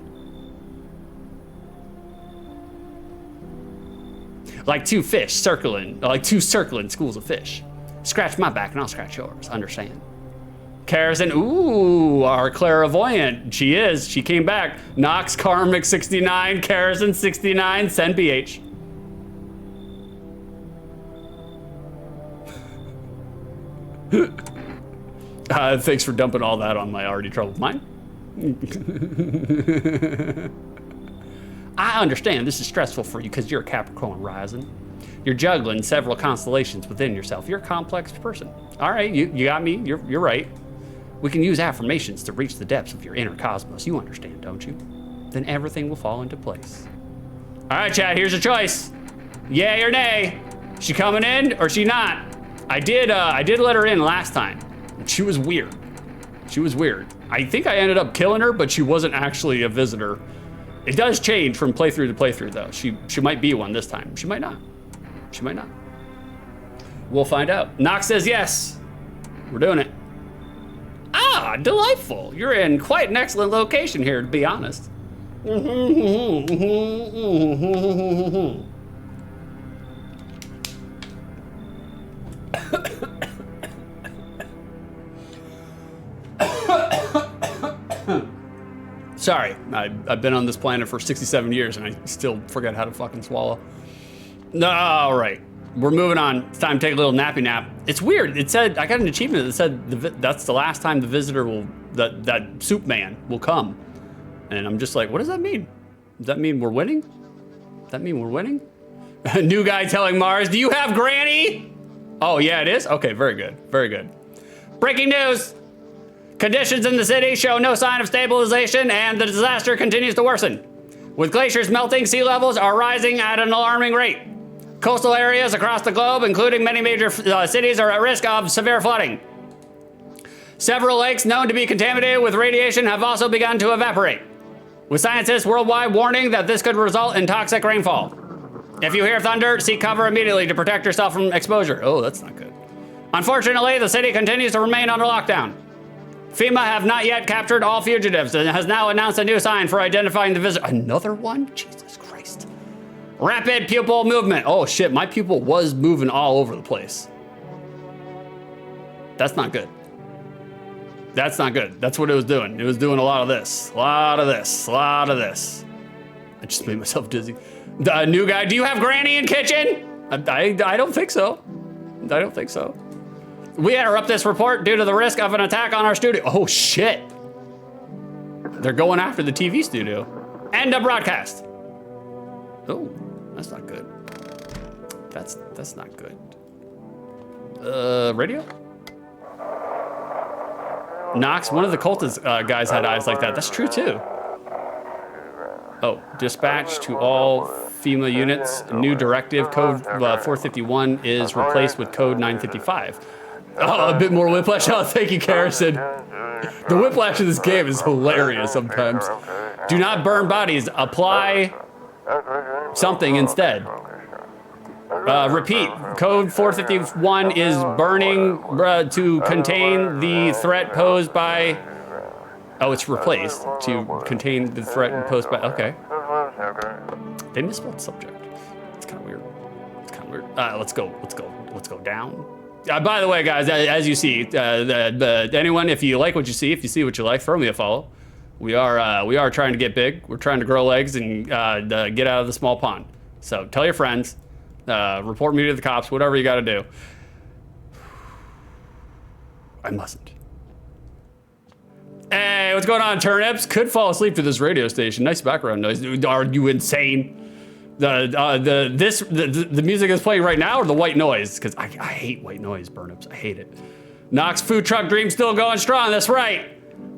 Like two circling schools of fish. Scratch my back and I'll scratch yours, understand? Carrison, ooh, our clairvoyant. She is, she came back. Knox, karmic 69, Carrison 69, send PH. Thanks for dumping all that on my already troubled mind. I understand this is stressful for you because you're a Capricorn rising. You're juggling several constellations within yourself. You're a complex person. All right, you got me. You're right. We can use affirmations to reach the depths of your inner cosmos. You understand, don't you? Then everything will fall into place. All right, chat, here's your choice. Yay or nay? She coming in or she not? I did let her in last time. She was weird. I think I ended up killing her, but she wasn't actually a visitor. It does change from playthrough to playthrough, though. She might be one this time. She might not. We'll find out. Nox says yes. We're doing it. Ah, delightful. You're in quite an excellent location here, to be honest. Sorry, I've been on this planet for 67 years and I still forget how to fucking swallow. All right, we're moving on. It's time to take a little nappy nap. It's weird. It said, I got an achievement that said that's the last time the visitor that soup man will come. And I'm just like, what does that mean? Does that mean we're winning? New guy telling Mars, do you have Granny? Oh yeah, it is? Okay, very good. Breaking news. Conditions in the city show no sign of stabilization and the disaster continues to worsen. With glaciers melting, sea levels are rising at an alarming rate. Coastal areas across the globe, including many major cities, are at risk of severe flooding. Several lakes known to be contaminated with radiation have also begun to evaporate, with scientists worldwide warning that this could result in toxic rainfall. If you hear thunder, seek cover immediately to protect yourself from exposure. Oh, that's not good. Unfortunately, the city continues to remain under lockdown. FEMA have not yet captured all fugitives and has now announced a new sign for identifying the visitor. Another one? Jesus Christ. Rapid pupil movement. Oh shit, my pupil was moving all over the place. That's not good. That's what it was doing. It was doing a lot of this. A lot of this. I just made myself dizzy. New guy, do you have Granny in kitchen? I don't think so. We interrupt this report due to the risk of an attack on our studio. Oh shit. They're going after the TV studio. End of broadcast. Oh, that's not good. That's not good. Radio? Knox, one of the cultist guys had eyes like that. That's true too. Oh, dispatch to all FEMA units. New directive, code 451 is replaced with code 955. Oh, a bit more whiplash. Oh, thank you, Carrison. The whiplash of this game is hilarious sometimes. Do not burn bodies. Apply something instead. Repeat, code 451 is burning to contain the threat posed by... Oh, it's replaced to contain the threat posed by... Okay. They misspelled subject. It's kind of weird. It's kind of weird. Let's go down. By the way, guys, as you see, anyone, if you like what you see, if you see what you like, throw me a follow. We are trying to get big. We're trying to grow legs and get out of the small pond. So tell your friends, report me to the cops, whatever you got to do. I mustn't. Hey, what's going on, turnips? Could fall asleep to this radio station. Nice background noise. Are you insane? The music is playing right now, or the white noise? Because I hate white noise, burnups. I hate it. Knox food truck dream still going strong. That's right.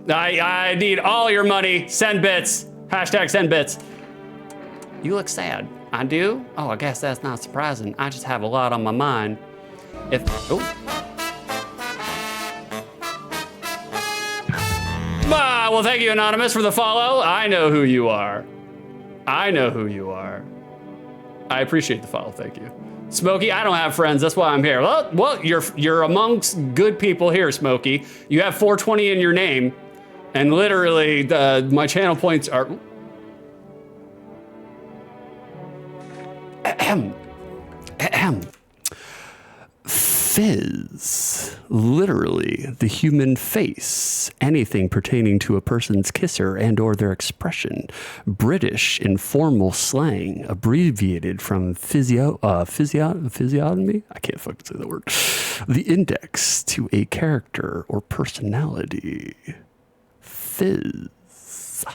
I need all your money. Send bits. Hashtag send bits. You look sad. I do? Oh, I guess that's not surprising. I just have a lot on my mind. Well, thank you, Anonymous, for the follow. I know who you are. I know who you are. I appreciate the follow, thank you. Smokey, I don't have friends, that's why I'm here. Well, you're amongst good people here, Smokey. You have 420 in your name, and literally, my channel points are... Fizz, literally the human face, anything pertaining to a person's kisser and or their expression. British informal slang, abbreviated from physiognomy, I can't fucking say the word. The index to a character or personality. Fizz.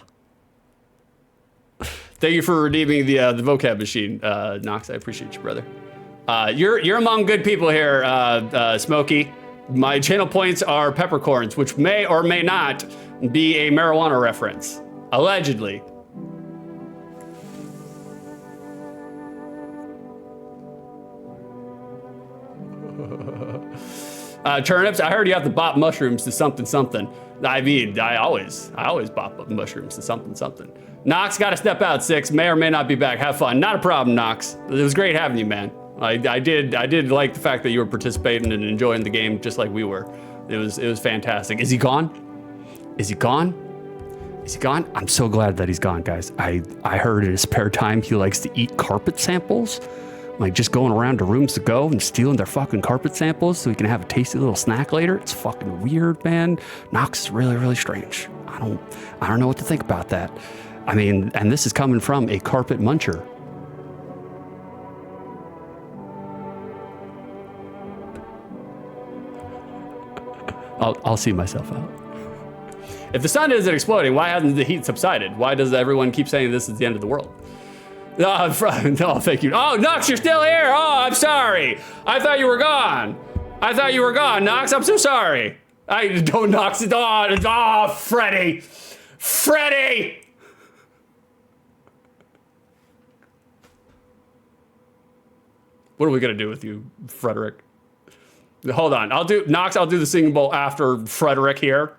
Thank you for redeeming the vocab machine, Knox. I appreciate you, brother. You're among good people here, Smokey. My channel points are peppercorns, which may or may not be a marijuana reference, allegedly. Turnips, I heard you have to bop mushrooms to something something. I mean, I always bop mushrooms to something something. Knox, gotta step out, 6. May or may not be back. Have fun. Not a problem, Knox. It was great having you, man. I did like the fact that you were participating and enjoying the game just like we were. It was fantastic. Is he gone? Is he gone? Is he gone? I'm so glad that he's gone, guys. I heard in his spare time he likes to eat carpet samples. Like just going around to rooms to go and stealing their fucking carpet samples so he can have a tasty little snack later. It's fucking weird, man. Knox is really, really strange. I don't know what to think about that. I mean, and this is coming from a carpet muncher. I'll see myself out. If the sun isn't exploding, why hasn't the heat subsided? Why does everyone keep saying this is the end of the world? No, thank you. Oh, Knox, you're still here. Oh, I'm sorry. I thought you were gone. Knox. I'm so sorry. I don't Knox it on. Oh, Freddy. What are we gonna do with you, Frederick? Hold on, I'll do the singing bowl after Frederick here.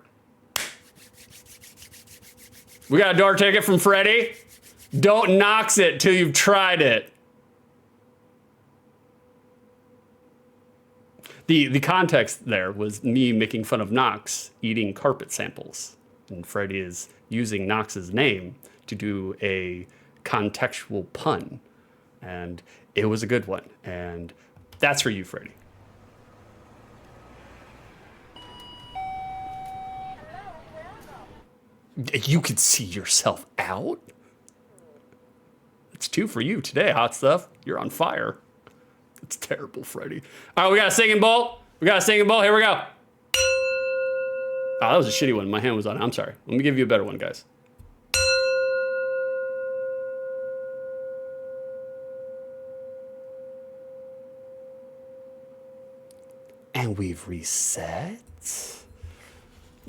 We got a door ticket from Freddy. Don't Knox it till you've tried it. The context there was me making fun of Knox eating carpet samples. And Freddy is using Knox's name to do a contextual pun. And it was a good one. And that's for you, Freddy. You could see yourself out? It's 2 for you today, hot stuff. You're on fire. It's terrible, Freddy. All right, we got a singing bowl. Here we go. Oh, that was a shitty one. My hand was on it. I'm sorry. Let me give you a better one, guys. And we've reset.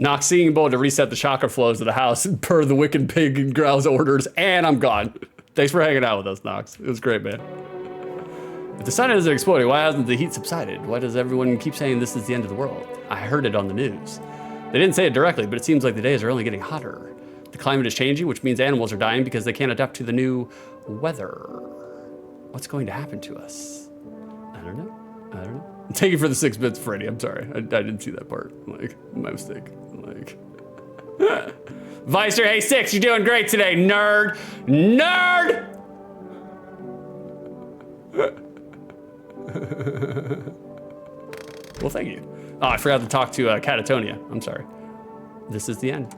Knox seeing able to reset the chakra flows of the house per the wicked pig and growl's orders, and I'm gone. Thanks for hanging out with us, Knox. It was great, man. If the sun isn't exploding, why hasn't the heat subsided? Why does everyone keep saying this is the end of the world? I heard it on the news. They didn't say it directly, but it seems like the days are only getting hotter. The climate is changing, which means animals are dying because they can't adapt to the new weather. What's going to happen to us? I don't know. Thank you for the 6 bits, Freddy. I'm sorry. I didn't see that part. Like, my mistake. Like, Vicer, hey, Six, you're doing great today, nerd. Nerd! Well, thank you. Oh, I forgot to talk to Catatonia. I'm sorry. This is the end.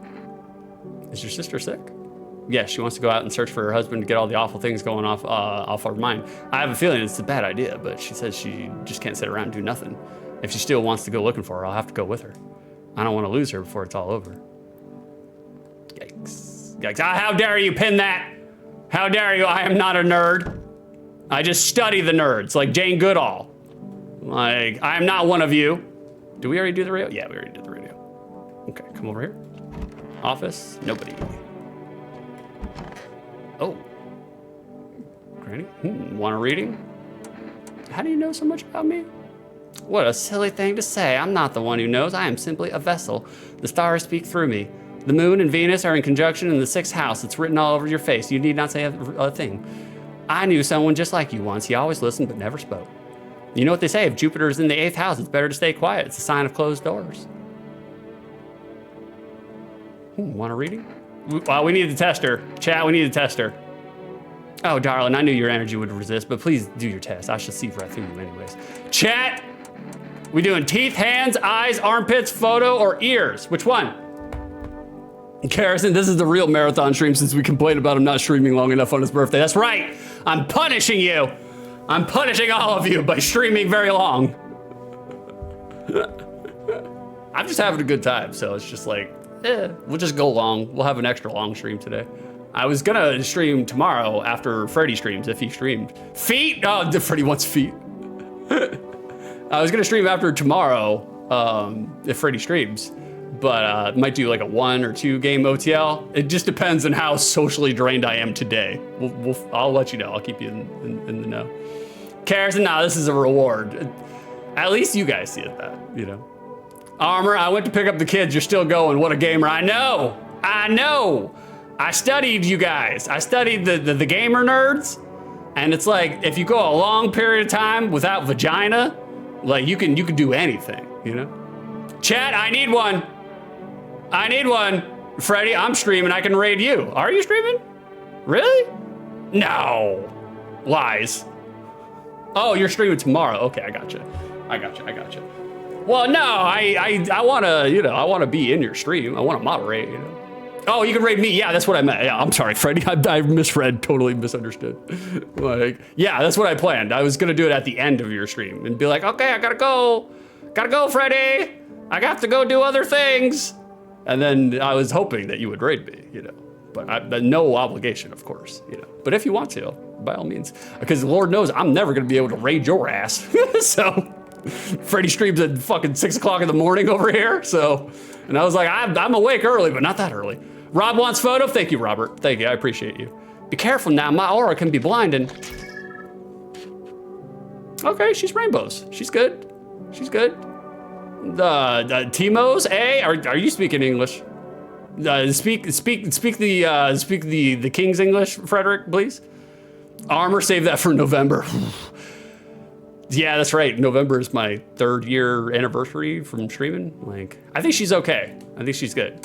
Is your sister sick? Yeah, she wants to go out and search for her husband to get all the awful things going off her mind. I have a feeling it's a bad idea, but she says she just can't sit around and do nothing. If she still wants to go looking for her, I'll have to go with her. I don't want to lose her before it's all over. Yikes. Yikes. Ah, how dare you pin that? How dare you? I am not a nerd. I just study the nerds, like Jane Goodall. Like, I am not one of you. Did we already do the radio? Yeah, we already did the radio. Okay, come over here. Office, nobody. Oh. Granny, want a reading? How do you know so much about me? What a silly thing to say. I'm not the one who knows. I am simply a vessel. The stars speak through me. The moon and Venus are in conjunction in the 6th house. It's written all over your face. You need not say a thing. I knew someone just like you once. He always listened but never spoke. You know what they say, if Jupiter's in the 8th house, it's better to stay quiet. It's a sign of closed doors. Want a reading? We need the tester. Chat, we need a tester. Oh, darling, I knew your energy would resist, but please do your test. I shall see right through you anyways. Chat, we doing teeth, hands, eyes, armpits, photo, or ears? Which one? Garrison, this is the real marathon stream since we complained about him not streaming long enough on his birthday. That's right. I'm punishing you. I'm punishing all of you by streaming very long. I'm just having a good time, so it's just like, we'll just go long. We'll have an extra long stream today. I was gonna stream tomorrow after Freddy streams, if he streamed. Feet? Oh, Freddy wants feet. I was gonna stream after tomorrow, if Freddy streams, but might do like a 1 or 2 game OTL. It just depends on how socially drained I am today. I'll let you know. I'll keep you in the know. Carson, nah, this is a reward. At least you guys see it that, you know. Armor, I went to pick up the kids. You're still going. What a gamer. I know. I studied you guys. I studied the gamer nerds. And it's like, if you go a long period of time without vagina, like you can do anything, you know? Chat, I need one. Freddy, I'm streaming. I can raid you. Are you streaming? Really? No. Lies. Oh, you're streaming tomorrow. Okay, I gotcha. Well, no, I wanna, you know, I wanna be in your stream. I wanna moderate, you know. Oh, you can raid me. Yeah, that's what I meant. Yeah, I'm sorry, Freddy. I misread, totally misunderstood. Like, yeah, that's what I planned. I was gonna do it at the end of your stream and be like, okay, I gotta go, Freddy. I got to go do other things. And then I was hoping that you would raid me, you know. But no obligation, of course, you know. But if you want to, by all means. Because Lord knows I'm never gonna be able to raid your ass. So, Freddy streams at fucking 6 o'clock in the morning over here, so. And I was like, I'm awake early, but not that early. Rob wants photo. Thank you, Robert. Thank you, I appreciate you. Be careful now, my aura can be blinding. Okay, she's rainbows. She's good. The Timos, are you speaking English? Speak the King's English, Frederick, please. Armor, save that for November. Yeah, that's right. November is my 3rd year anniversary from streaming. Like, I think she's okay. I think she's good.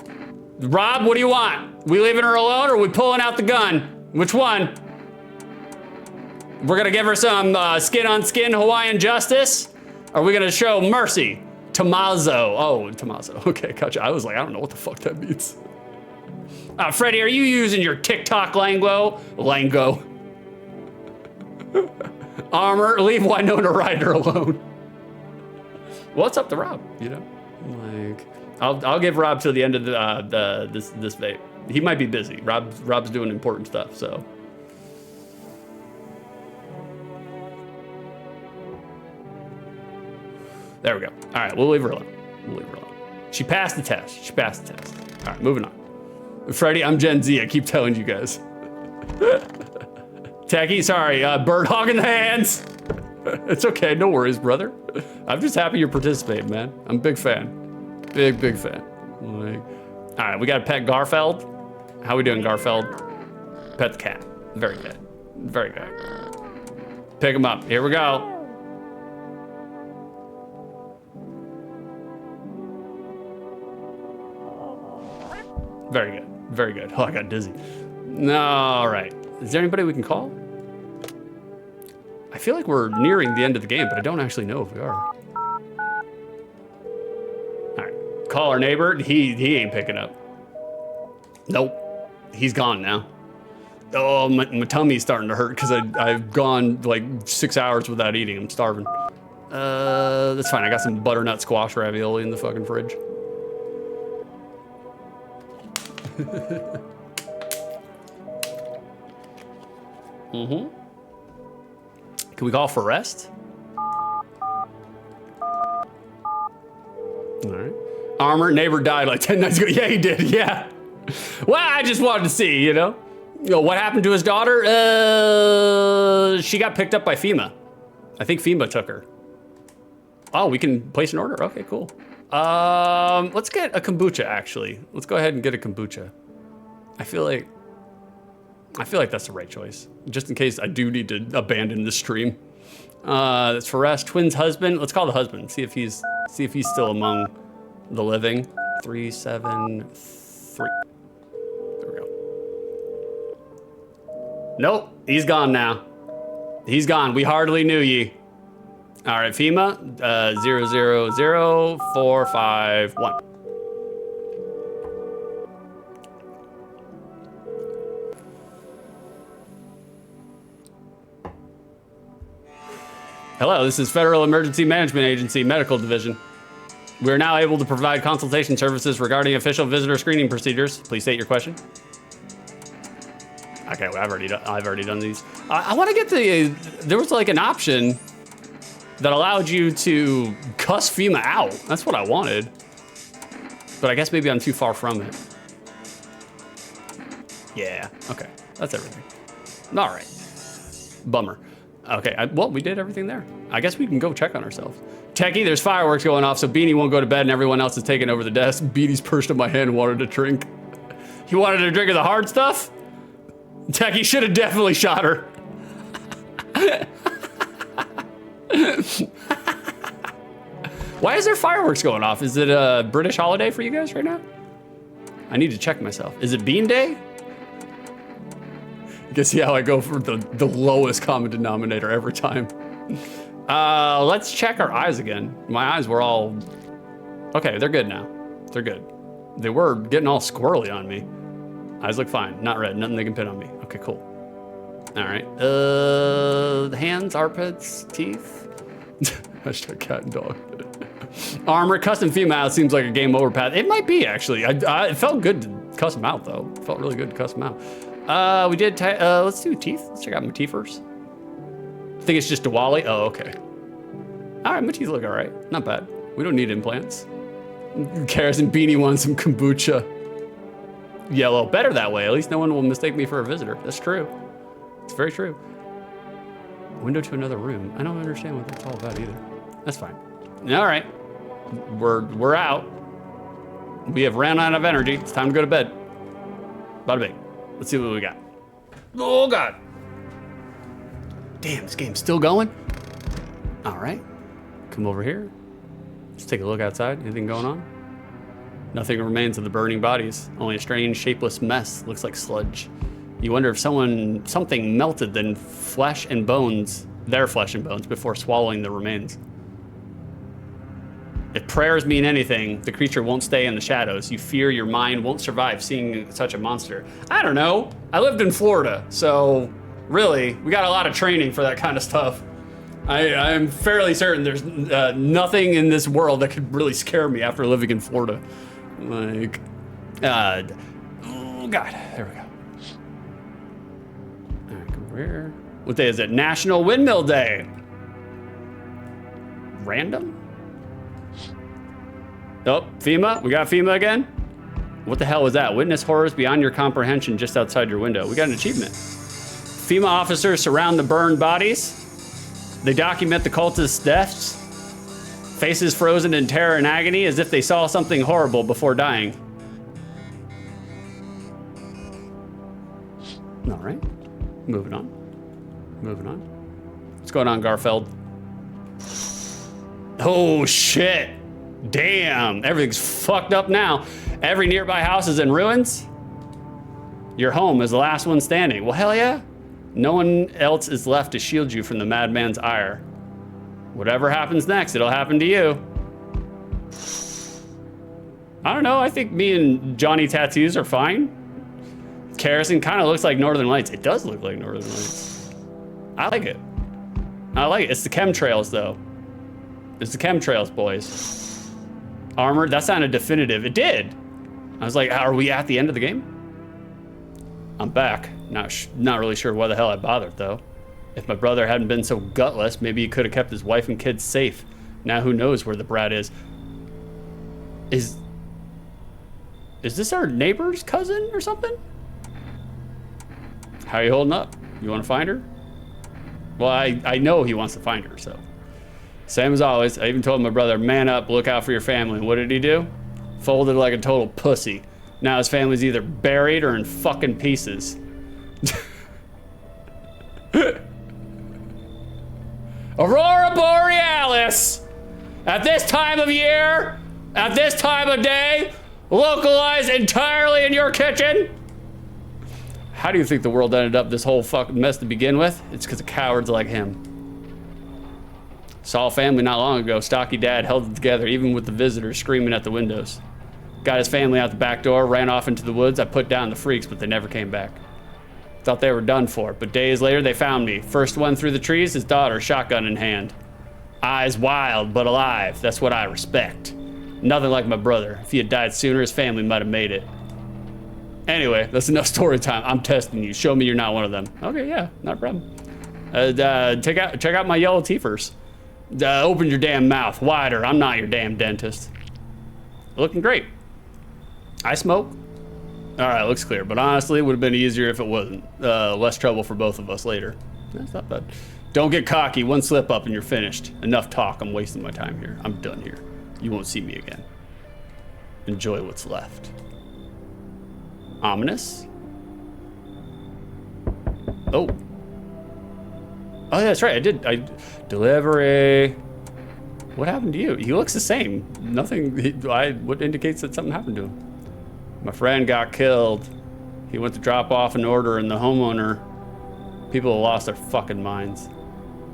Rob, what do you want? We leaving her alone or are we pulling out the gun? Which one? We're gonna give her some skin on skin Hawaiian justice? Or are we gonna show mercy? Tommaso. Oh, Tommaso. Okay, gotcha. I was like, I don't know what the fuck that means. Freddy, are you using your TikTok lingo? Armor, leave Winona Ryder alone. Well, it's up to Rob, you know? Like, I'll give Rob till the end of this vape. He might be busy. Rob's doing important stuff, so. There we go. All right, we'll leave her alone. She passed the test. She passed the test. All right, moving on. Freddy, I'm Gen Z. I keep telling you guys. Techie, sorry. Bird hogging the hands. It's okay. No worries, brother. I'm just happy you're participating, man. I'm a big fan. Big fan. Like, all right, we got to pet Garfield. How we doing, Garfield? Pet the cat. Very good. Very good. Pick him up. Here we go. Very good. Very good. Oh, I got dizzy. All right. Is there anybody we can call? I feel like we're nearing the end of the game, but I don't actually know if we are. All right. Call our neighbor. He ain't picking up. Nope. He's gone now. Oh, my tummy's starting to hurt because I've gone like 6 hours without eating. I'm starving. That's fine. I got some butternut squash ravioli in the fucking fridge. Mm-hmm. Can we call for rest? All right. Armor, neighbor died like 10 nights ago. Yeah, he did. Yeah. Well, I just wanted to see, you know what happened to his daughter? She got picked up by FEMA. I think FEMA took her. Oh, we can place an order. Okay, cool. Let's get a kombucha, actually. Let's go ahead and get a kombucha. I feel like that's the right choice, just in case I do need to abandon the stream. That's for rest. Twins husband. Let's call the husband. See if he's still among the living. 373. There we go. Nope, he's gone now. He's gone. We hardly knew ye. All right, FEMA, 000451. Hello, this is Federal Emergency Management Agency Medical Division. We are now able to provide consultation services regarding official visitor screening procedures. Please state your question. Okay, well, I've already done these. I want to get there was like an option that allowed you to cuss FEMA out. That's what I wanted. But I guess maybe I'm too far from it. Yeah, okay, that's everything. All right, bummer. Okay, well, we did everything there. I guess we can go check on ourselves. Techie, there's fireworks going off, so Beanie won't go to bed and everyone else is taking over the desk. Beanie's perched on my hand and wanted to drink. He wanted to drink of the hard stuff? Techie should have definitely shot her. Why is there fireworks going off? Is it a British holiday for you guys right now? I need to check myself. Is it Bean Day? You can see how I go for the lowest common denominator every time. Let's check our eyes again. My eyes were all... Okay, they're good now. They're good. They were getting all squirrely on me. Eyes look fine. Not red. Nothing they can pin on me. Okay, cool. All right. The hands, armpits, teeth. Hashtag cat and dog. Armor, custom female seems like a game over path. It might be, actually. It felt good to cuss them out, though. It felt really good to cuss them out. We did, let's do teeth. Let's check out my teeth first. I think it's just Diwali. Oh, okay. All right, my teeth look all right. Not bad. We don't need implants. Karis and Beanie want some kombucha. Yellow, better that way. At least no one will mistake me for a visitor. That's true. It's very true. Window to another room. I don't understand what that's all about either. That's fine. All right, we're out. We have ran out of energy. It's time to go to bed. Bada bing. Let's see what we got. Oh God. Damn, this game's still going. All right, come over here. Let's take a look outside. Anything going on? Nothing remains of the burning bodies. Only a strange, shapeless mess. Looks like sludge. You wonder if something melted their flesh and bones before swallowing the remains. If prayers mean anything, the creature won't stay in the shadows. You fear your mind won't survive seeing such a monster. I don't know. I lived in Florida, so really, we got a lot of training for that kind of stuff. I'm fairly certain there's nothing in this world that could really scare me after living in Florida. Like, oh God, there we go. All right, come over here. What day is it? National Windmill Day. Random? Oh, FEMA. We got FEMA again. What the hell was that? Witness horrors beyond your comprehension just outside your window. We got an achievement. FEMA officers surround the burned bodies. They document the cultists' deaths. Faces frozen in terror and agony as if they saw something horrible before dying. All right. Moving on. Moving on. What's going on, Garfield? Oh, shit. Damn. Everything's fucked up now. Every nearby house is in ruins. Your home is the last one standing. Well, hell yeah. No one else is left to shield you from the madman's ire. Whatever happens next, it'll happen to you. I don't know. I think me and Johnny Tattoos are fine. Kerosene kind of looks like Northern Lights. It does look like Northern Lights. I like it. I like it. It's the chemtrails, though. It's the chemtrails, boys. Armored. That sounded definitive. It did. I was like, are we at the end of the game? I'm back. Not really sure why the hell I bothered, though. If my brother hadn't been so gutless, maybe he could have kept his wife and kids safe. Now who knows where the brat is. Is this our neighbor's cousin or something? How are you holding up? You want to find her? Well, I know he wants to find her, so. Same as always, I even told my brother, man up, look out for your family. And what did he do? Folded like a total pussy. Now his family's either buried or in fucking pieces. Aurora Borealis! At this time of year, at this time of day, localized entirely in your kitchen. How do you think the world ended up this whole fucking mess to begin with? It's because of cowards like him. Saw a family not long ago. Stocky dad held it together even with the visitors screaming at the windows. Got his family out the back door, ran off into the woods. I put down the freaks, but they never came back. Thought they were done for, but days later they found me. First one through the trees, his daughter, shotgun in hand. Eyes wild, but alive. That's what I respect. Nothing like my brother. If he had died sooner, his family might have made it. Anyway, that's enough story time. I'm testing you. Show me you're not one of them. Okay, yeah, not a problem. Check out my yellow teethers. Open your damn mouth wider. I'm not your damn dentist. Looking great. I smoke. All right, looks clear. But honestly, it would have been easier if it wasn't. Less trouble for both of us later. That's not bad. Don't get cocky. One slip up and you're finished. Enough talk. I'm wasting my time here. I'm done here. You won't see me again. Enjoy what's left. Ominous. Oh. Oh, yeah, that's right. Delivery. What happened to you? He looks the same. Nothing. What indicates that something happened to him? My friend got killed. He went to drop off an order and the homeowner. People have lost their fucking minds.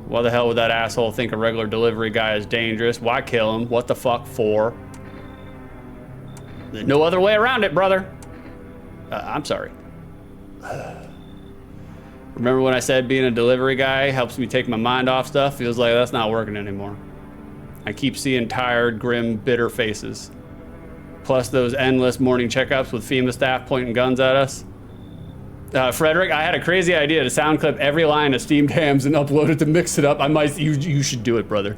Why the hell would that asshole think a regular delivery guy is dangerous? Why kill him? What the fuck for? There's no other way around it, brother. I'm sorry. Remember when I said being a delivery guy helps me take my mind off stuff? Feels like that's not working anymore. I keep seeing tired, grim, bitter faces. Plus those endless morning checkups with FEMA staff pointing guns at us. Frederick, I had a crazy idea to sound clip every line of steamed hams and upload it to mix it up. You should do it, brother.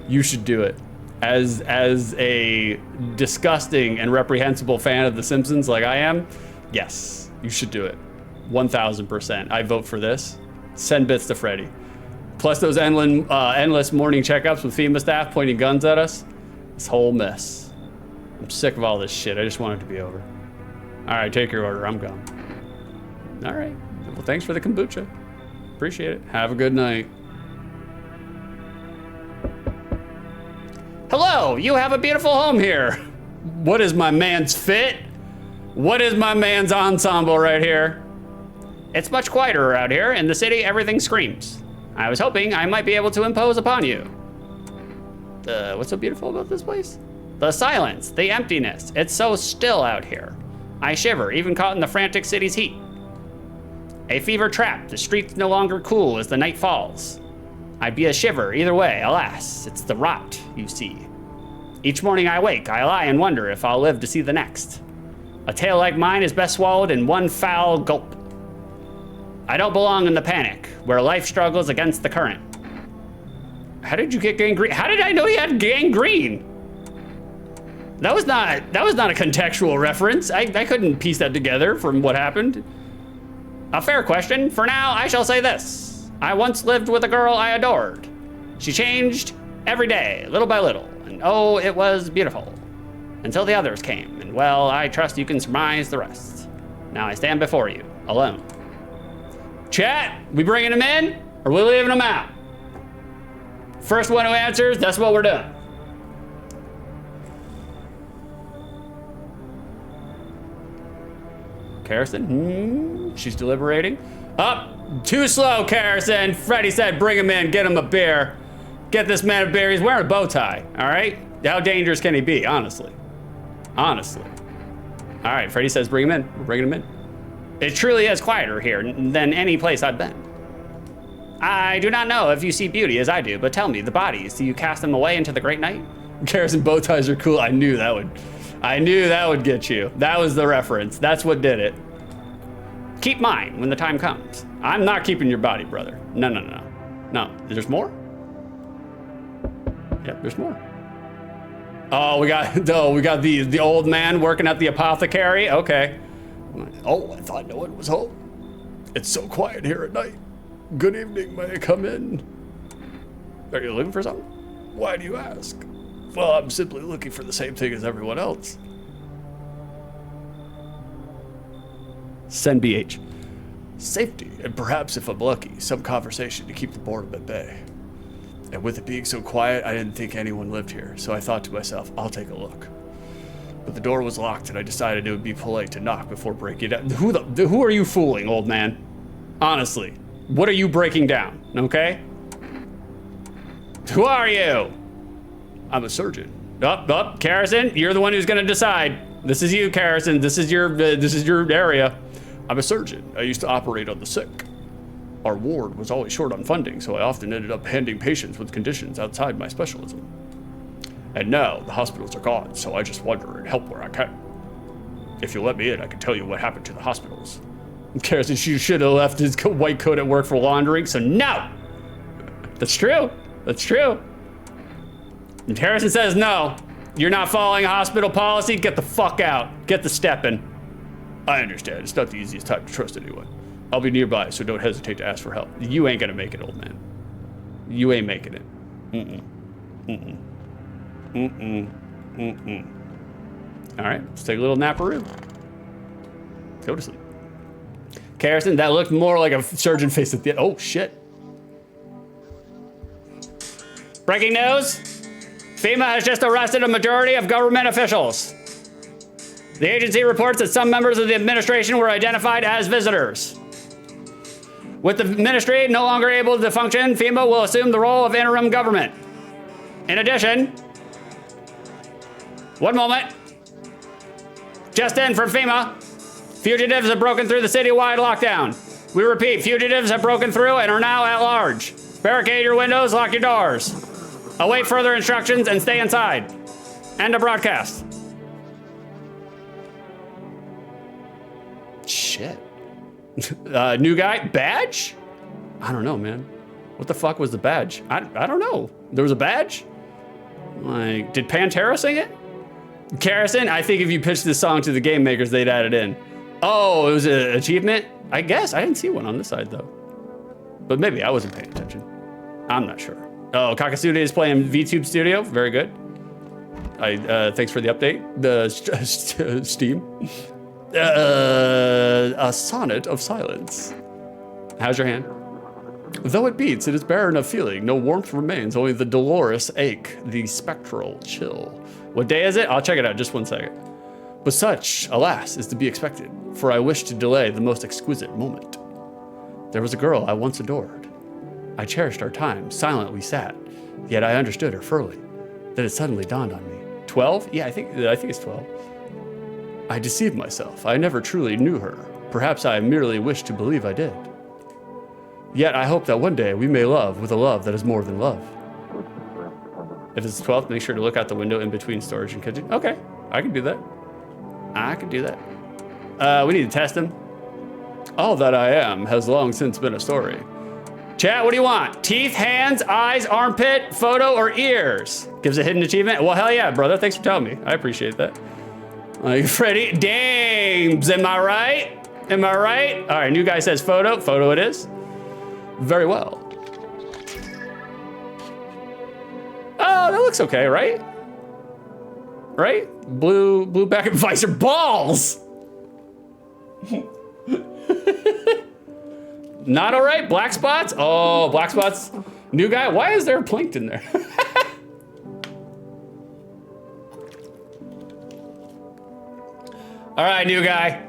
You should do it. As a disgusting and reprehensible fan of The Simpsons like I am, yes, you should do it. 1000%. I vote for this. Send bits to Freddy. Plus those endless morning checkups with FEMA staff pointing guns at us. This whole mess. I'm sick of all this shit. I just want it to be over. All right, take your order. I'm gone. All right. Well, thanks for the kombucha. Appreciate it. Have a good night. Hello, you have a beautiful home here. What is my man's fit? What is my man's ensemble right here? It's much quieter around here. In the city, everything screams. I was hoping I might be able to impose upon you. What's so beautiful about this place? The silence, the emptiness. It's so still out here. I shiver, even caught in the frantic city's heat. A fever trap, the streets no longer cool as the night falls. I'd be a shiver either way, alas, it's the rot, you see. Each morning I wake, I lie and wonder if I'll live to see the next. A tale like mine is best swallowed in one foul gulp. I don't belong in the panic, where life struggles against the current. How did you get gangrene? How did I know you had gangrene? That was not a contextual reference. I couldn't piece that together from what happened. A fair question. For now, I shall say this. I once lived with a girl I adored. She changed every day, little by little, and oh, it was beautiful. Until the others came, and well, I trust you can surmise the rest. Now I stand before you, alone. Chat, we bringing him in, or we leaving him out? First one who answers, that's what we're doing. Carrison, she's deliberating. Up, too slow, Carrison. Freddie said bring him in, get him a beer. Get this man a beer, he's wearing a bow tie, all right? How dangerous can he be, honestly? Honestly. All right, Freddie says bring him in, we're bringing him in. It truly is quieter here than any place I've been. I do not know if you see beauty as I do, but tell me, the bodies, do you cast them away into the great night? Carrison, bow ties are cool. I knew that would get you. That was the reference. That's what did it. Keep mine when the time comes. I'm not keeping your body, brother. No. No, there's more? Yep, there's more. Oh, we got the old man working at the apothecary. Okay. Oh, I thought no one was home. It's so quiet here at night. Good evening, may I come in? Are you looking for something? Why do you ask? Well, I'm simply looking for the same thing as everyone else. Send BH. Safety, and perhaps if I'm lucky, some conversation to keep the boredom at bay. And with it being so quiet, I didn't think anyone lived here, so I thought to myself, I'll take a look. But the door was locked, and I decided it would be polite to knock before breaking it down. Who are you fooling, old man? Honestly, what are you breaking down, okay? Who are you? I'm a surgeon. Up, Carrison, you're the one who's gonna decide. This is you, Carrison. This is your area. I'm a surgeon. I used to operate on the sick. Our ward was always short on funding, so I often ended up handling patients with conditions outside my specialism. And now the hospitals are gone, so I just wander and help where I can. If you'll let me in, I can tell you what happened to the hospitals. Carrison, you should have left his white coat at work for laundering, so no! That's true. That's true. And Harrison says no. You're not following hospital policy, get the fuck out. Get the step in. I understand, it's not the easiest time to trust anyone. I'll be nearby, so don't hesitate to ask for help. You ain't gonna make it, old man. You ain't making it. All right, let's take a little naparoo. Go to sleep. Carrison, that looked more like a surgeon face at the end. Oh, shit. Breaking news. FEMA has just arrested a majority of government officials. The agency reports that some members of the administration were identified as visitors. With the ministry no longer able to function, FEMA will assume the role of interim government. In addition, one moment. Just in from FEMA, fugitives have broken through the citywide lockdown. We repeat, fugitives have broken through and are now at large. Barricade your windows, lock your doors. Await further instructions and stay inside. End of broadcast. Shit. New guy, badge? I don't know, man. What the fuck was the badge? I don't know. There was a badge? Like, did Pantera sing it? Carrison, I think if you pitched this song to the game makers, they'd add it in. Oh, it was an achievement? I guess. I didn't see one on this side, though. But maybe I wasn't paying attention. I'm not sure. Oh, Kakasude is playing VTube Studio. Very good. Thanks for the update. The Steam. A sonnet of silence. How's your hand? Though it beats, it is barren of feeling. No warmth remains, only the dolorous ache, the spectral chill. What day is it? I'll check it out, just 1 second. But such, alas, is to be expected, for I wish to delay the most exquisite moment. There was a girl I once adored. I cherished our time, silent we sat, yet I understood her fully. Then it suddenly dawned on me. 12? Yeah, I think it's 12. I deceived myself. I never truly knew her. Perhaps I merely wished to believe I did. Yet I hope that one day we may love with a love that is more than love. If it's 12th, make sure to look out the window in between storage and kitchen. Okay, I can do that. I can do that. We need to test him. All that I am has long since been a story. Chat, what do you want? Teeth, hands, eyes, armpit, photo, or ears? Gives a hidden achievement? Well, hell yeah, brother. Thanks for telling me. I appreciate that. Freddy, dames, am I right? Am I right? All right, new guy says photo. Photo it is. Very well. Oh, that looks okay, right? Right? Blue back and visor balls. Not all right, black spots. Oh, black spots. New guy, why is there a plankton there? All right, new guy.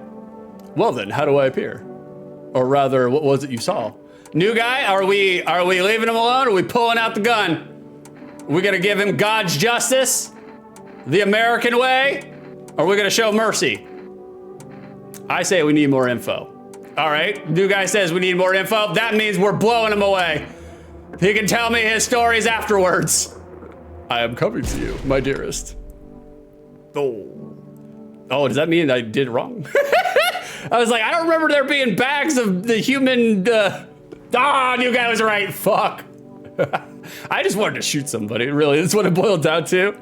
Well then, how do I appear? Or rather, what was it you saw? New guy, are we leaving him alone? Or are we pulling out the gun? We gonna give him God's justice? The American way? Or are we gonna show mercy? I say we need more info. All right, new guy says we need more info. That means we're blowing him away. He can tell me his stories afterwards. I am coming to you, my dearest. Oh, does that mean I did wrong? I was like, I don't remember there being bags of the human, new guy was right, fuck. I just wanted to shoot somebody, really. That's what it boiled down to.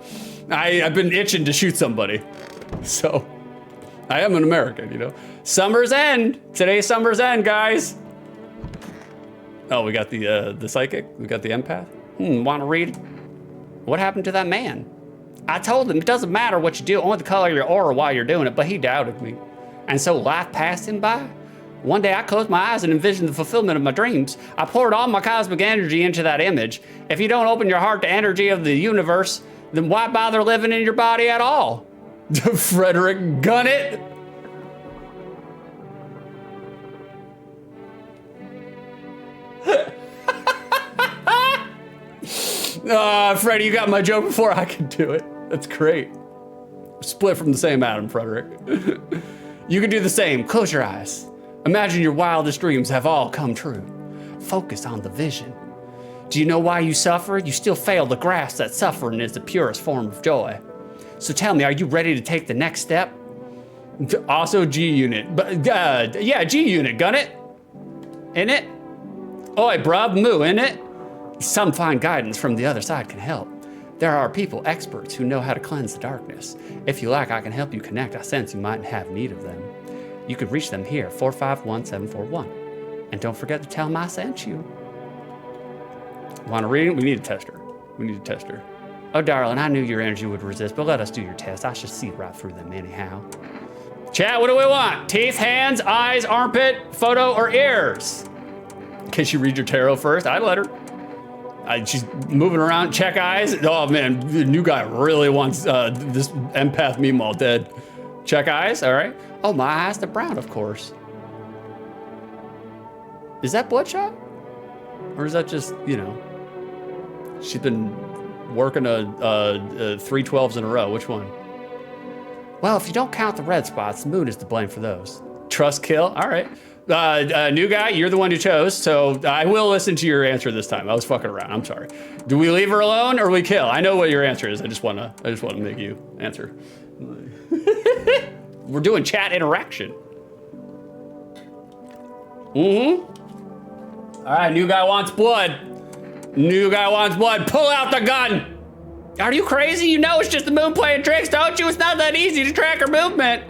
I've been itching to shoot somebody. So, I am an American, you know. Summer's end. Today's summer's end, guys. Oh, we got the psychic. We got the empath. Want to read? What happened to that man? I told him it doesn't matter what you do, only the color of your aura while you're doing it, but he doubted me. And so life passed him by. One day I closed my eyes and envisioned the fulfillment of my dreams. I poured all my cosmic energy into that image. If you don't open your heart to energy of the universe, then why bother living in your body at all? Frederick, gun it. Freddie, you got my joke before I could do it. That's great. Split from the same atom, Frederick. You can do the same. Close your eyes. Imagine your wildest dreams have all come true. Focus on the vision. Do you know why you suffer? You still fail to grasp that suffering is the purest form of joy. So tell me, are you ready to take the next step? Also G unit. But yeah, G unit, gun it. In it? Oi, bruv, moo, in it? Some fine guidance from the other side can help. There are people, experts, who know how to cleanse the darkness. If you like, I can help you connect. I sense you might have need of them. You can reach them here, 451741. And don't forget to tell them I sent you. Want to read it? We need a tester. We need a tester. Oh, darling, I knew your energy would resist, but let us do your test. I should see right through them anyhow. Chat, what do we want? Teeth, hands, eyes, armpit, photo, or ears? Can she read your tarot first? I'd let her. She's moving around, check eyes. Oh man, the new guy really wants this empath meme all dead. Check eyes, all right. Oh, my eyes, they're brown, of course. Is that bloodshot? Or is that just, you know, she's been working 3 12s in a row, which one? Well, if you don't count the red spots, the moon is to blame for those. Trust kill, all right. New guy, you're the one who chose, so I will listen to your answer this time. I was fucking around, I'm sorry. Do we leave her alone or we kill? I know what your answer is. I just wanna make you answer. We're doing chat interaction. All right, new guy wants blood. New guy wants blood. Pull out the gun. Are you crazy? You know it's just the moon playing tricks, don't you? It's not that easy to track her movement.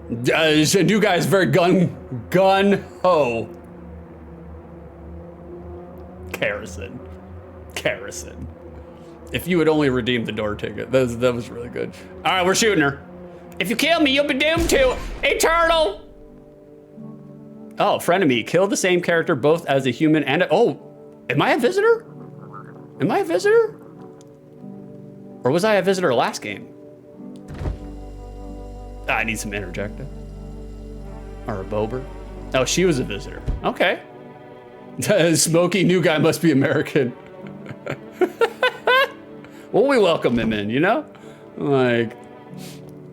New guy is very gun-ho. Kerosene. If you would only redeem the door ticket. That was really good. All right, we're shooting her. If you kill me, you'll be doomed to eternal. Oh, frenemy. Kill the same character both as a human and a... Oh, am I a visitor? Am I a visitor? Or was I a visitor last game? I need some interjector. Or a bober. Oh, she was a visitor. Okay. Smoky new guy must be American. Well, we welcome him in, you know? Like,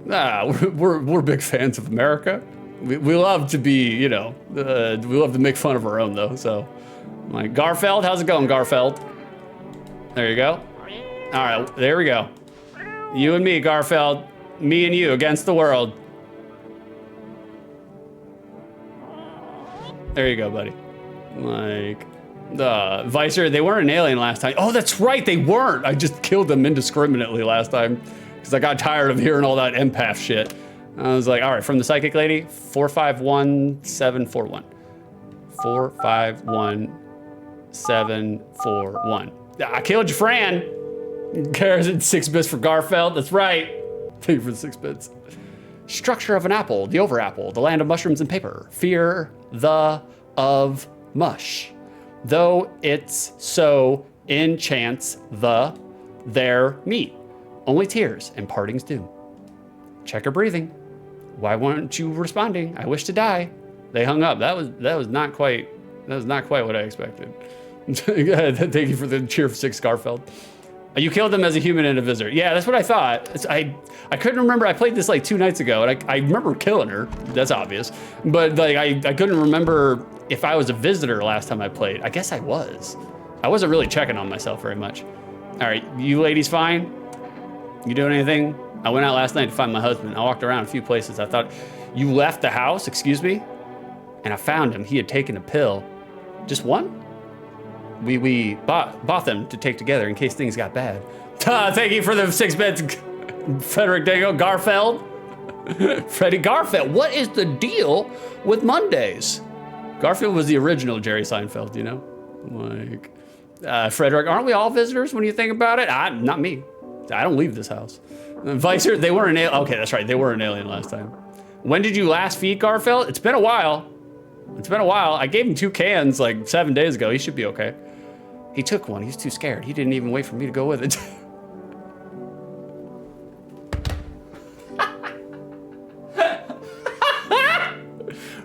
we're big fans of America. We love to be, you know, we love to make fun of our own though, so. Like, Garfield, how's it going, Garfield? There you go. All right, there we go. You and me, Garfield. Me and you against the world. There you go, buddy. Like, Vicer, they weren't an alien last time. Oh, that's right, they weren't. I just killed them indiscriminately last time because I got tired of hearing all that empath shit. I was like, all right, from the psychic lady, 451741. 451741. I killed your friend. Cares at 6 bits for Garfield. That's right. Thank you for the 6 bits. Structure of an apple, the over apple, the land of mushrooms and paper. Fear the of mush. Though it's so enchants their meat. Only tears and partings doom. Check her breathing. Why weren't you responding? I wish to die. They hung up. That was not quite what I expected. Thank you for the cheer for 6 Garfield. You killed them as a human and a visitor. Yeah, that's what I thought. I couldn't remember. I played this like 2 nights ago, and I remember killing her. That's obvious. But like I couldn't remember if I was a visitor last time I played. I guess I was. I wasn't really checking on myself very much. All right, you ladies fine? You doing anything? I went out last night to find my husband. I walked around a few places. I thought, you left the house, excuse me? And I found him. He had taken a pill. Just one? We bought them to take together in case things got bad. Thank you for the 6 bits, Frederick Dago. Garfield. Freddie Garfield. What is the deal with Mondays? Garfield was the original Jerry Seinfeld, you know? Like, Frederick, aren't we all visitors when you think about it? Not me. I don't leave this house. Vicer, they weren't an alien. Okay, that's right. They were an alien last time. When did you last feed Garfield? It's been a while. It's been a while. I gave him 2 cans like 7 days ago. He should be okay. He took one. He's too scared. He didn't even wait for me to go with it.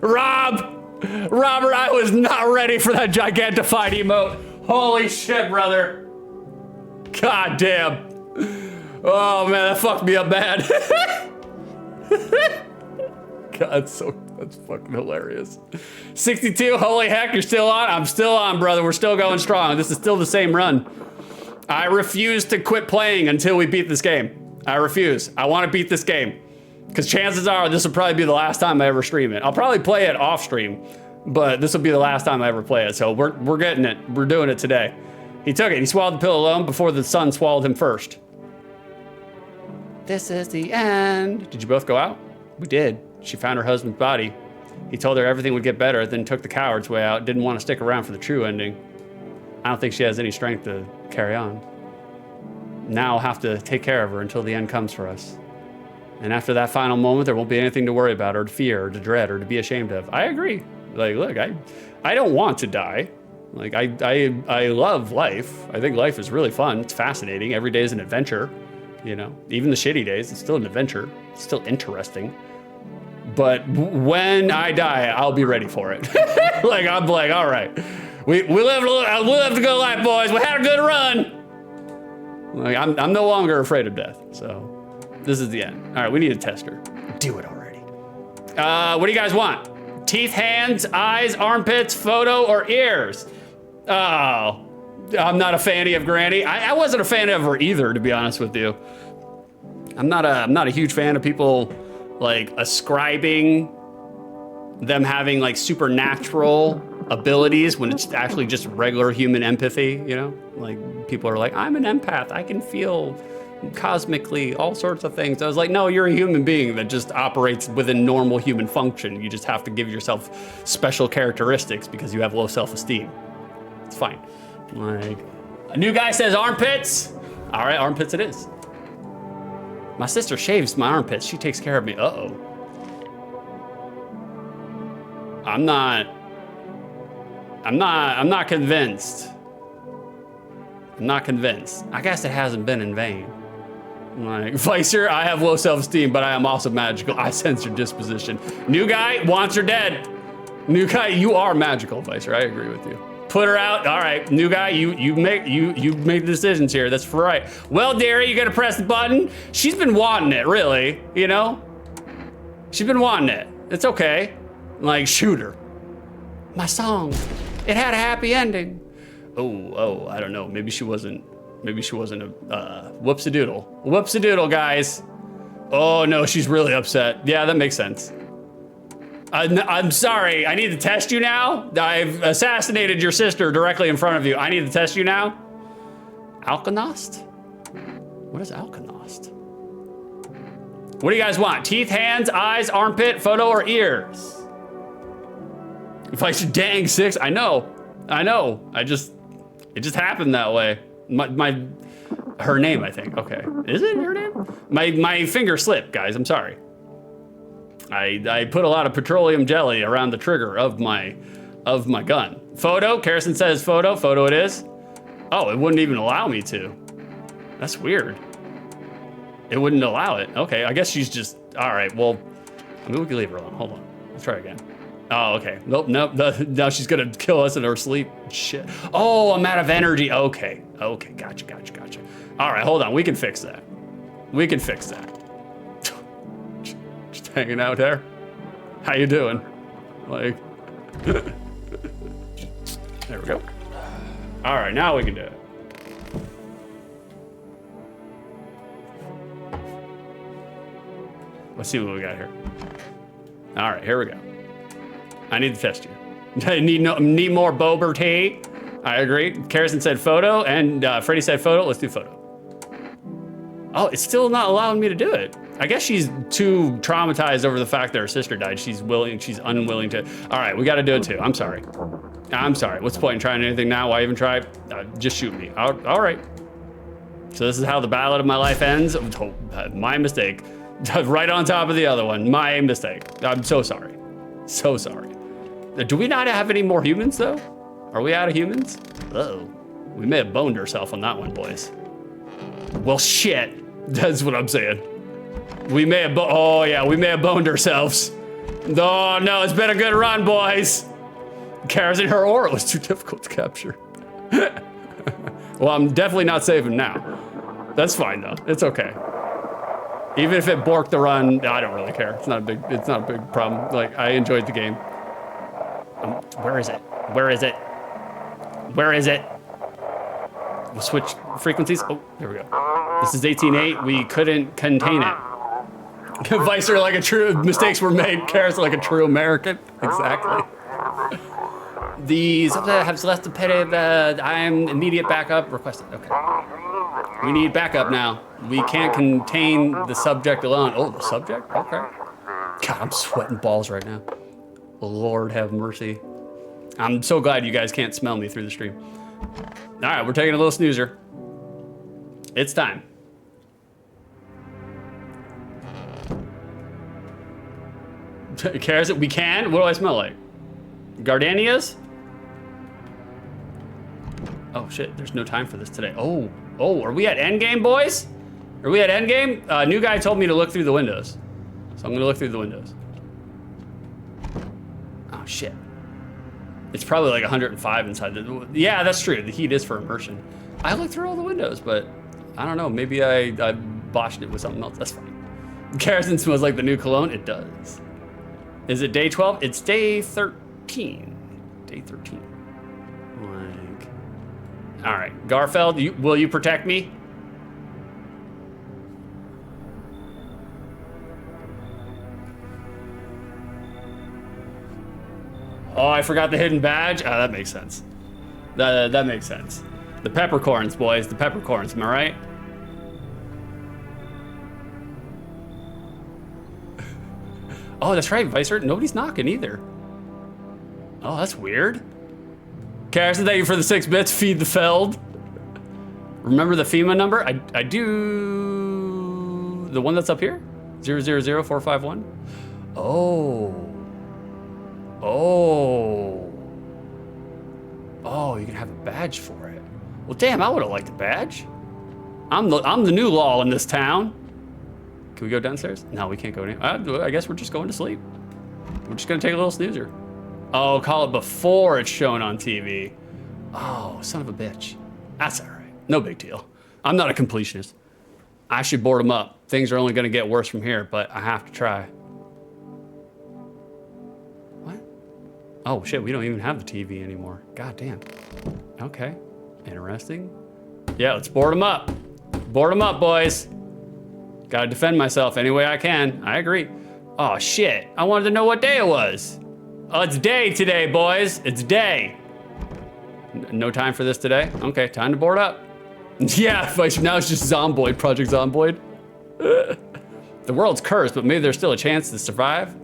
Robert, I was not ready for that gigantified emote. Holy shit, brother. God damn. Oh man, that fucked me up bad. God, that's fucking hilarious. 62, holy heck, you're still on? I'm still on, brother. We're still going strong. This is still the same run. I refuse to quit playing until we beat this game. I refuse. I want to beat this game. Because chances are this will probably be the last time I ever stream it. I'll probably play it off stream, but this will be the last time I ever play it. So we're getting it. We're doing it today. He took it. He swallowed the pill alone before the sun swallowed him first. This is the end. Did you both go out? We did. She found her husband's body. He told her everything would get better, then took the coward's way out. Didn't want to stick around for the true ending. I don't think she has any strength to carry on. Now I'll have to take care of her until the end comes for us. And after that final moment, there won't be anything to worry about or to fear or to dread or to be ashamed of. I agree. Like, look, I don't want to die. Like, I love life. I think life is really fun. It's fascinating. Every day is an adventure, you know? Even the shitty days, it's still an adventure. It's still interesting. But when I die, I'll be ready for it. Like, I'm like, all right. We lived a good life, boys. We had a good run. Like, I'm no longer afraid of death, so this is the end. All right, we need a tester. Do it already. What do you guys want? Teeth, hands, eyes, armpits, photo, or ears? Oh, I'm not a fanny of Granny. I wasn't a fan of her either, to be honest with you. I'm not a huge fan of people like ascribing them having like supernatural abilities when it's actually just regular human empathy, you know? Like people are like, I'm an empath. I can feel cosmically all sorts of things. I was like, no, you're a human being that just operates within normal human function. You just have to give yourself special characteristics because you have low self-esteem. It's fine. Like, a new guy says armpits. All right, armpits it is. My sister shaves my armpits. She takes care of me. Uh-oh. I'm not convinced. I'm not convinced. I guess it hasn't been in vain. Like, Vicer, I have low self-esteem, but I am also magical. I sense your disposition. New guy wants her dead. New guy, you are magical, Vicer. I agree with you. Put her out. All right, new guy, you make the decisions here. That's right. Well, dearie, you gotta press the button. She's been wanting it, really. You know, she's been wanting it. It's okay. Like, shoot her. My song, it had a happy ending. Oh, I don't know. Maybe she wasn't a whoops-a-doodle. Whoops-a-doodle, guys. Oh no, she's really upset. Yeah, that makes sense. I'm sorry. I need to test you now. I've assassinated your sister directly in front of you. I need to test you now. Alkanost? What is Alkanost? What do you guys want? Teeth, hands, eyes, armpit, photo, or ears? If I should dang 6, I know. It just happened that way. Her name, I think. Okay, is it her name? My finger slipped, guys. I'm sorry. I put a lot of petroleum jelly around the trigger of my gun. Photo. Karison says photo. Photo it is. Oh, it wouldn't even allow me to. That's weird. It wouldn't allow it. Okay, I guess she's just all right. Well, I mean, we can leave her alone. Hold on. Let's try again. Oh, okay. Nope. Now she's gonna kill us in her sleep. Shit. Oh, I'm out of energy. Okay. Gotcha. All right, hold on. We can fix that. Just hanging out there. How you doing? Like, there we go. All right, now we can do it. Let's see what we got here. All right, here we go. I need to test you. I need more bober tea. I agree. Karison said photo, and Freddie said photo. Let's do photo. Oh, it's still not allowing me to do it. I guess she's too traumatized over the fact that her sister died. She's unwilling to. All right, we got to do it too. I'm sorry. What's the point in trying anything now? Why even try? Just shoot me. All right. So this is how the ballad of my life ends. Oh, my mistake. Right on top of the other one. My mistake. I'm so sorry. So sorry. Do we not have any more humans though? Are we out of humans? Uh-oh. We may have boned ourselves on that one, boys. Well, shit. That's what I'm saying. We may have boned ourselves. Oh no, it's been a good run, boys. Karison, her aura was too difficult to capture. Well, I'm definitely not saving now. That's fine though. It's okay. Even if it borked the run, I don't really care. It's not a big problem. Like, I enjoyed the game. Where is it? We'll switch frequencies. Oh, there we go. This is 18.8. We couldn't contain it. Vicer like a true, mistakes were made. Karison like a true American. Exactly. The subject has left the petty, I'm immediate backup requested. Okay. We need backup now. We can't contain the subject alone. Oh, the subject? Okay. God, I'm sweating balls right now. Lord have mercy. I'm so glad you guys can't smell me through the stream. All right, we're taking a little snoozer. It's time. Cares that we can? What do I smell like? Gardenias? Oh shit, there's no time for this today. Oh, are we at endgame, boys? Are we at endgame? New guy told me to look through the windows. So I'm gonna look through the windows. Oh shit. It's probably like 105 inside the, yeah, that's true. The heat is for immersion. I looked through all the windows, but I don't know, maybe I botched it with something else. That's fine. Karison smells like the new cologne. It does. Is it day 12? It's day 13. Day 13. Like, all right, Garfeld, will you protect me? Oh, I forgot the hidden badge. Oh, that makes sense. That makes sense. The peppercorns, boys, the peppercorns, am I right? Oh, that's right, Vicer. Nobody's knocking either. Oh, that's weird. Karison, thank you for the 6 bits. Feed the Feld. Remember the FEMA number? I do. The one that's up here? 000451. Oh, you can have a badge for it. Well, damn, I would have liked a badge. I'm the new law in this town. Can we go downstairs? No, we can't go in. I guess we're just going to sleep. We're just gonna take a little snoozer. Oh, call it before it's shown on TV. Oh, son of a bitch. That's all right. No big deal. I'm not a completionist. I should board them up. Things are only gonna get worse from here, but I have to try. What? Oh shit, we don't even have the TV anymore. God damn. Okay, interesting. Yeah, let's board them up. Board them up, boys. Gotta defend myself any way I can. I agree. Oh shit, I wanted to know what day it was. Oh, it's day today, boys. It's day. No time for this today? Okay, time to board up. Yeah, now it's just Zomboid, Project Zomboid. The world's cursed, but maybe there's still a chance to survive.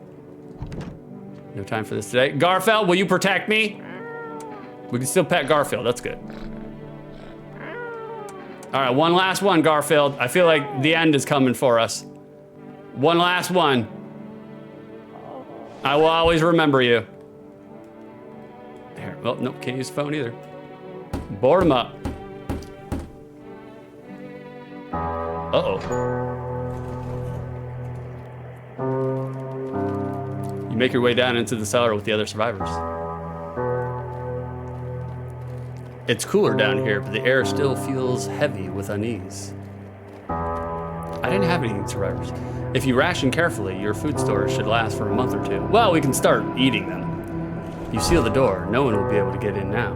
No time for this today. Garfield, will you protect me? We can still pet Garfield, that's good. All right, one last one, Garfield. I feel like the end is coming for us. One last one. I will always remember you. There, well, nope, can't use the phone either. Board him up. Uh-oh. You make your way down into the cellar with the other survivors. It's cooler down here, but the air still feels heavy with unease. I didn't have any survivors. If you ration carefully, your food storage should last for a month or two. Well, we can start eating them. You seal the door, no one will be able to get in now.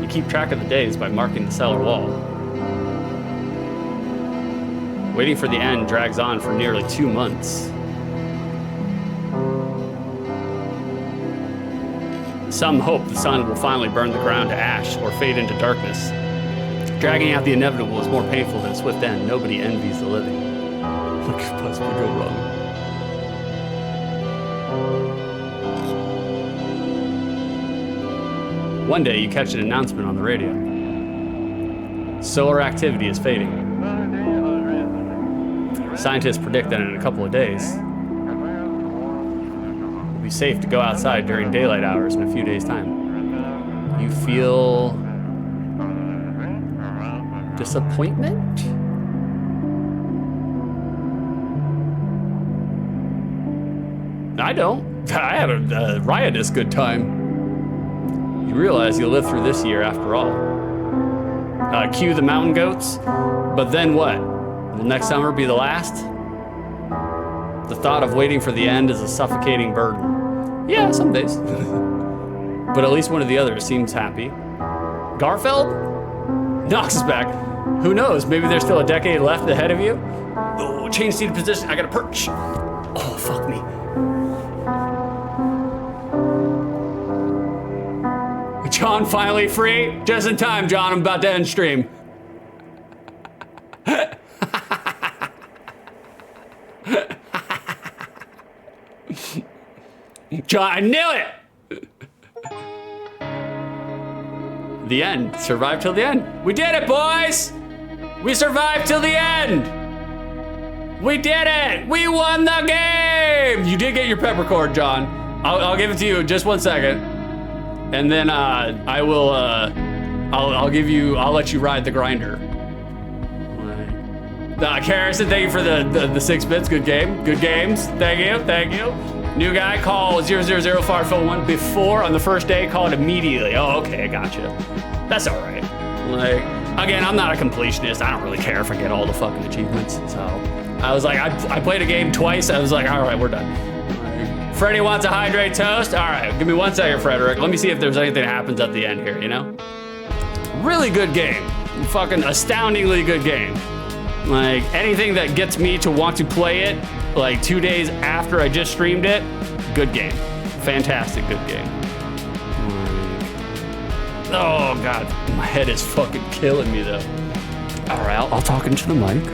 You keep track of the days by marking the cellar wall. Waiting for the end drags on for nearly 2 months. Some hope the sun will finally burn the ground to ash or fade into darkness. Dragging out the inevitable is more painful than a swift end. Nobody envies the living. What could possibly go wrong? One day you catch an announcement on the radio. Solar activity is fading. Scientists predict that in a couple of days, it'll be safe to go outside during daylight hours in a few days' time. You feel disappointment? I don't. I had a riotous good time. You realize you'll live through this year after all. Cue the mountain goats, but then what? Will next summer be the last? The thought of waiting for the end is a suffocating burden. Yeah, some days. But at least one of the others seems happy. Garfield? Knox is back. Who knows? Maybe there's still a decade left ahead of you. Oh, change seated position. I gotta perch. Oh, fuck me. John finally free? Just in time, John. I'm about to end stream. John, I knew it! The end. Survived till the end. We did it, boys! We survived till the end! We did it! We won the game! You did get your peppercorn, John. I'll give it to you in just 1 second. And then I will, I'll let you ride the grinder. Harrison, thank you for the 6 bits. Good game. Good games. Thank you. New guy, call 000 Farfield 1 before on the first day, call it immediately. Oh, okay, I gotcha. That's all right. Like, again, I'm not a completionist. I don't really care if I get all the fucking achievements. So I was like, I played a game twice. I was like, all right, we're done. Freddy wants a hydrate toast. All right, give me 1 second, Frederick. Let me see if there's anything that happens at the end here, you know? Really good game. Fucking astoundingly good game. Like, anything that gets me to want to play it, like 2 days after I just streamed it, good game. Fantastic good game. Oh, God. My head is fucking killing me, though. All right, I'll talk into the mic.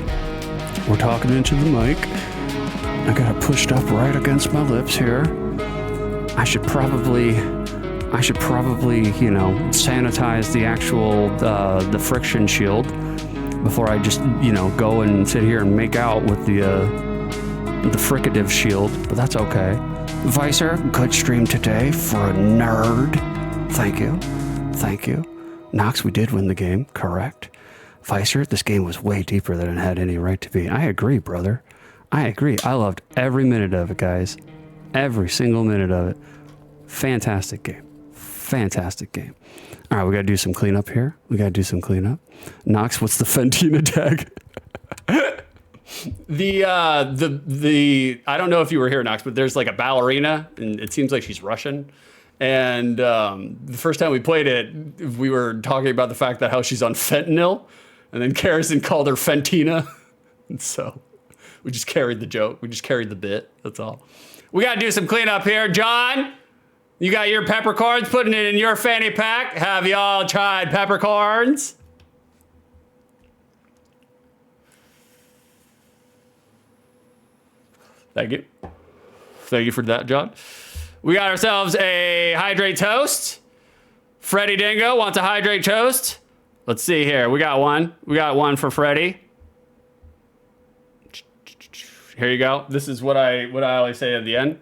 We're talking into the mic. I got it pushed up right against my lips here. I should probably, you know, sanitize the actual, the friction shield before I just, you know, go and sit here and make out with the fricative shield, but that's okay. Vicer, good stream today for a nerd. Thank you. Knox, we did win the game, correct. Vicer, this game was way deeper than it had any right to be. I agree, brother. I agree. I loved every minute of it, guys. Every single minute of it. Fantastic game. All right, we got to do some cleanup here. Knox, what's the Fentina tag? The I don't know if you were here, Knox, but there's like a ballerina, and it seems like she's Russian. And the first time we played it, we were talking about the fact that how she's on fentanyl, and then Karrison called her Fentina. And so we just carried the joke. We just carried the bit. That's all. We got to do some cleanup here. John, you got your peppercorns, putting it in your fanny pack. Have y'all tried peppercorns? Thank you. Thank you for that, John. We got ourselves a hydrate toast. Freddie Dingo wants a hydrate toast. Let's see here. We got one. We got one for Freddie. Here you go. This is what I always say at the end.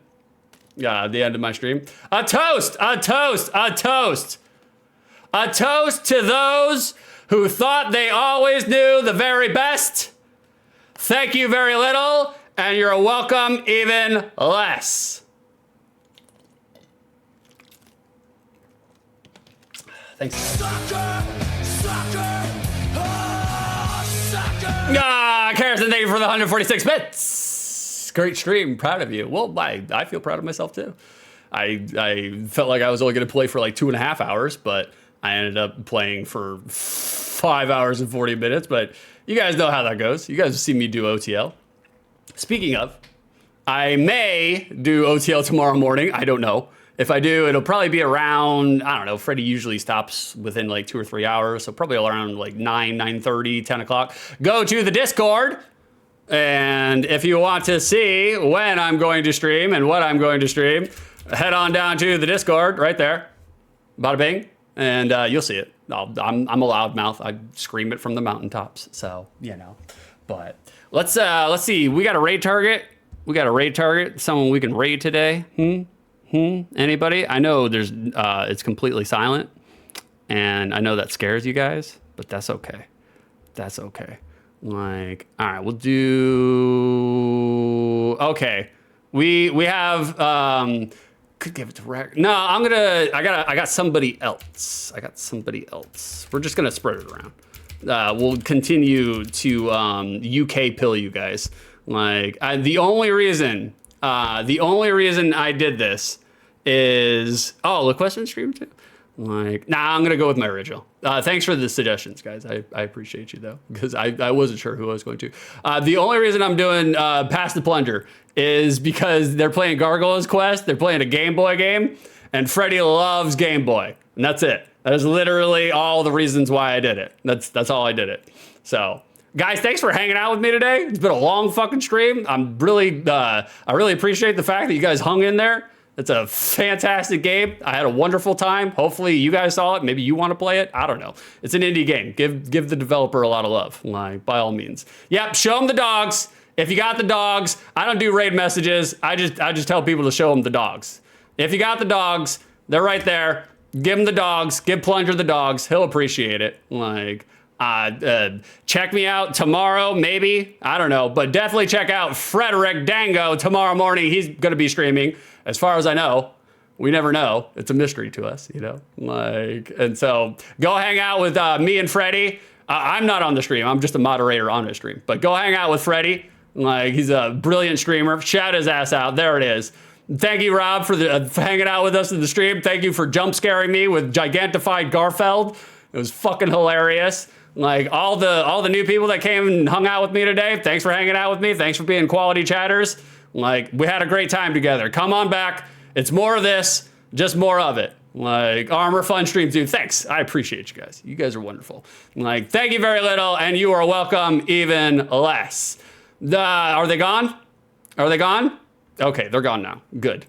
Yeah, at the end of my stream. A toast, a toast, a toast. A toast to those who thought they always knew the very best. Thank you very little, and you're welcome even less. Thanks. Sucker, sucker, oh, sucker. Karrison, thank you for the 146 bits. Great stream, proud of you. Well, I feel proud of myself too. I felt like I was only gonna play for like 2.5 hours, but I ended up playing for 5 hours and 40 minutes, but you guys know how that goes. You guys have seen me do OTL. Speaking of, I may do OTL tomorrow morning. I don't know. If I do, it'll probably be around, I don't know, Freddie usually stops within like 2 or 3 hours, so probably around like 9:30, 10 o'clock. Go to the Discord, and if you want to see when I'm going to stream and what I'm going to stream, head on down to the Discord right there. Bada bing. And you'll see it. I'm a loudmouth. I scream it from the mountaintops. So, you know. But let's see. We got a raid target. We got a raid target. Someone we can raid today. Anybody? I know there's it's completely silent. And I know that scares you guys, but that's okay. That's okay. Like, all right, we'll do okay. We have could give it to Rex. No, I got somebody else. I got somebody else. We're just gonna spread it around. We'll continue to UK pill you guys. Like the only reason I did this is the question stream too. Like, nah, I'm gonna go with my original. Thanks for the suggestions, guys. I appreciate you though, because I wasn't sure who I was going to. The only reason I'm doing Pass the Plunger is because they're playing Gargoyle's Quest. They're playing a Game Boy game, and Freddie loves Game Boy, and that's it. That is literally all the reasons why I did it. That's all I did it. So, guys, thanks for hanging out with me today. It's been a long fucking stream. I really appreciate the fact that you guys hung in there. It's a fantastic game. I had a wonderful time. Hopefully you guys saw it. Maybe you want to play it. I don't know. It's an indie game. Give the developer a lot of love, like, by all means. Yep, show them the dogs. If you got the dogs, I don't do raid messages. I just tell people to show them the dogs. If you got the dogs, they're right there. Give them the dogs. Give Plunger the dogs. He'll appreciate it. Like, check me out tomorrow, maybe. I don't know. But definitely check out Frederick Dango tomorrow morning. He's going to be streaming. As far as I know, we never know. It's a mystery to us, you know? Like, and so go hang out with me and Freddie. I'm not on the stream. I'm just a moderator on the stream. But go hang out with Freddie. Like, he's a brilliant streamer. Shout his ass out. There it is. Thank you, Rob, for hanging out with us in the stream. Thank you for jump scaring me with Gigantified Garfeld. It was fucking hilarious. Like, all the new people that came and hung out with me today, thanks for hanging out with me. Thanks for being quality chatters. Like, we had a great time together. Come on back. It's more of this, just more of it. Like, Armor Fun Stream, dude. Thanks. I appreciate you guys. You guys are wonderful. Like, thank you very little, and you are welcome even less. Are they gone? Are they gone? Okay, they're gone now. Good.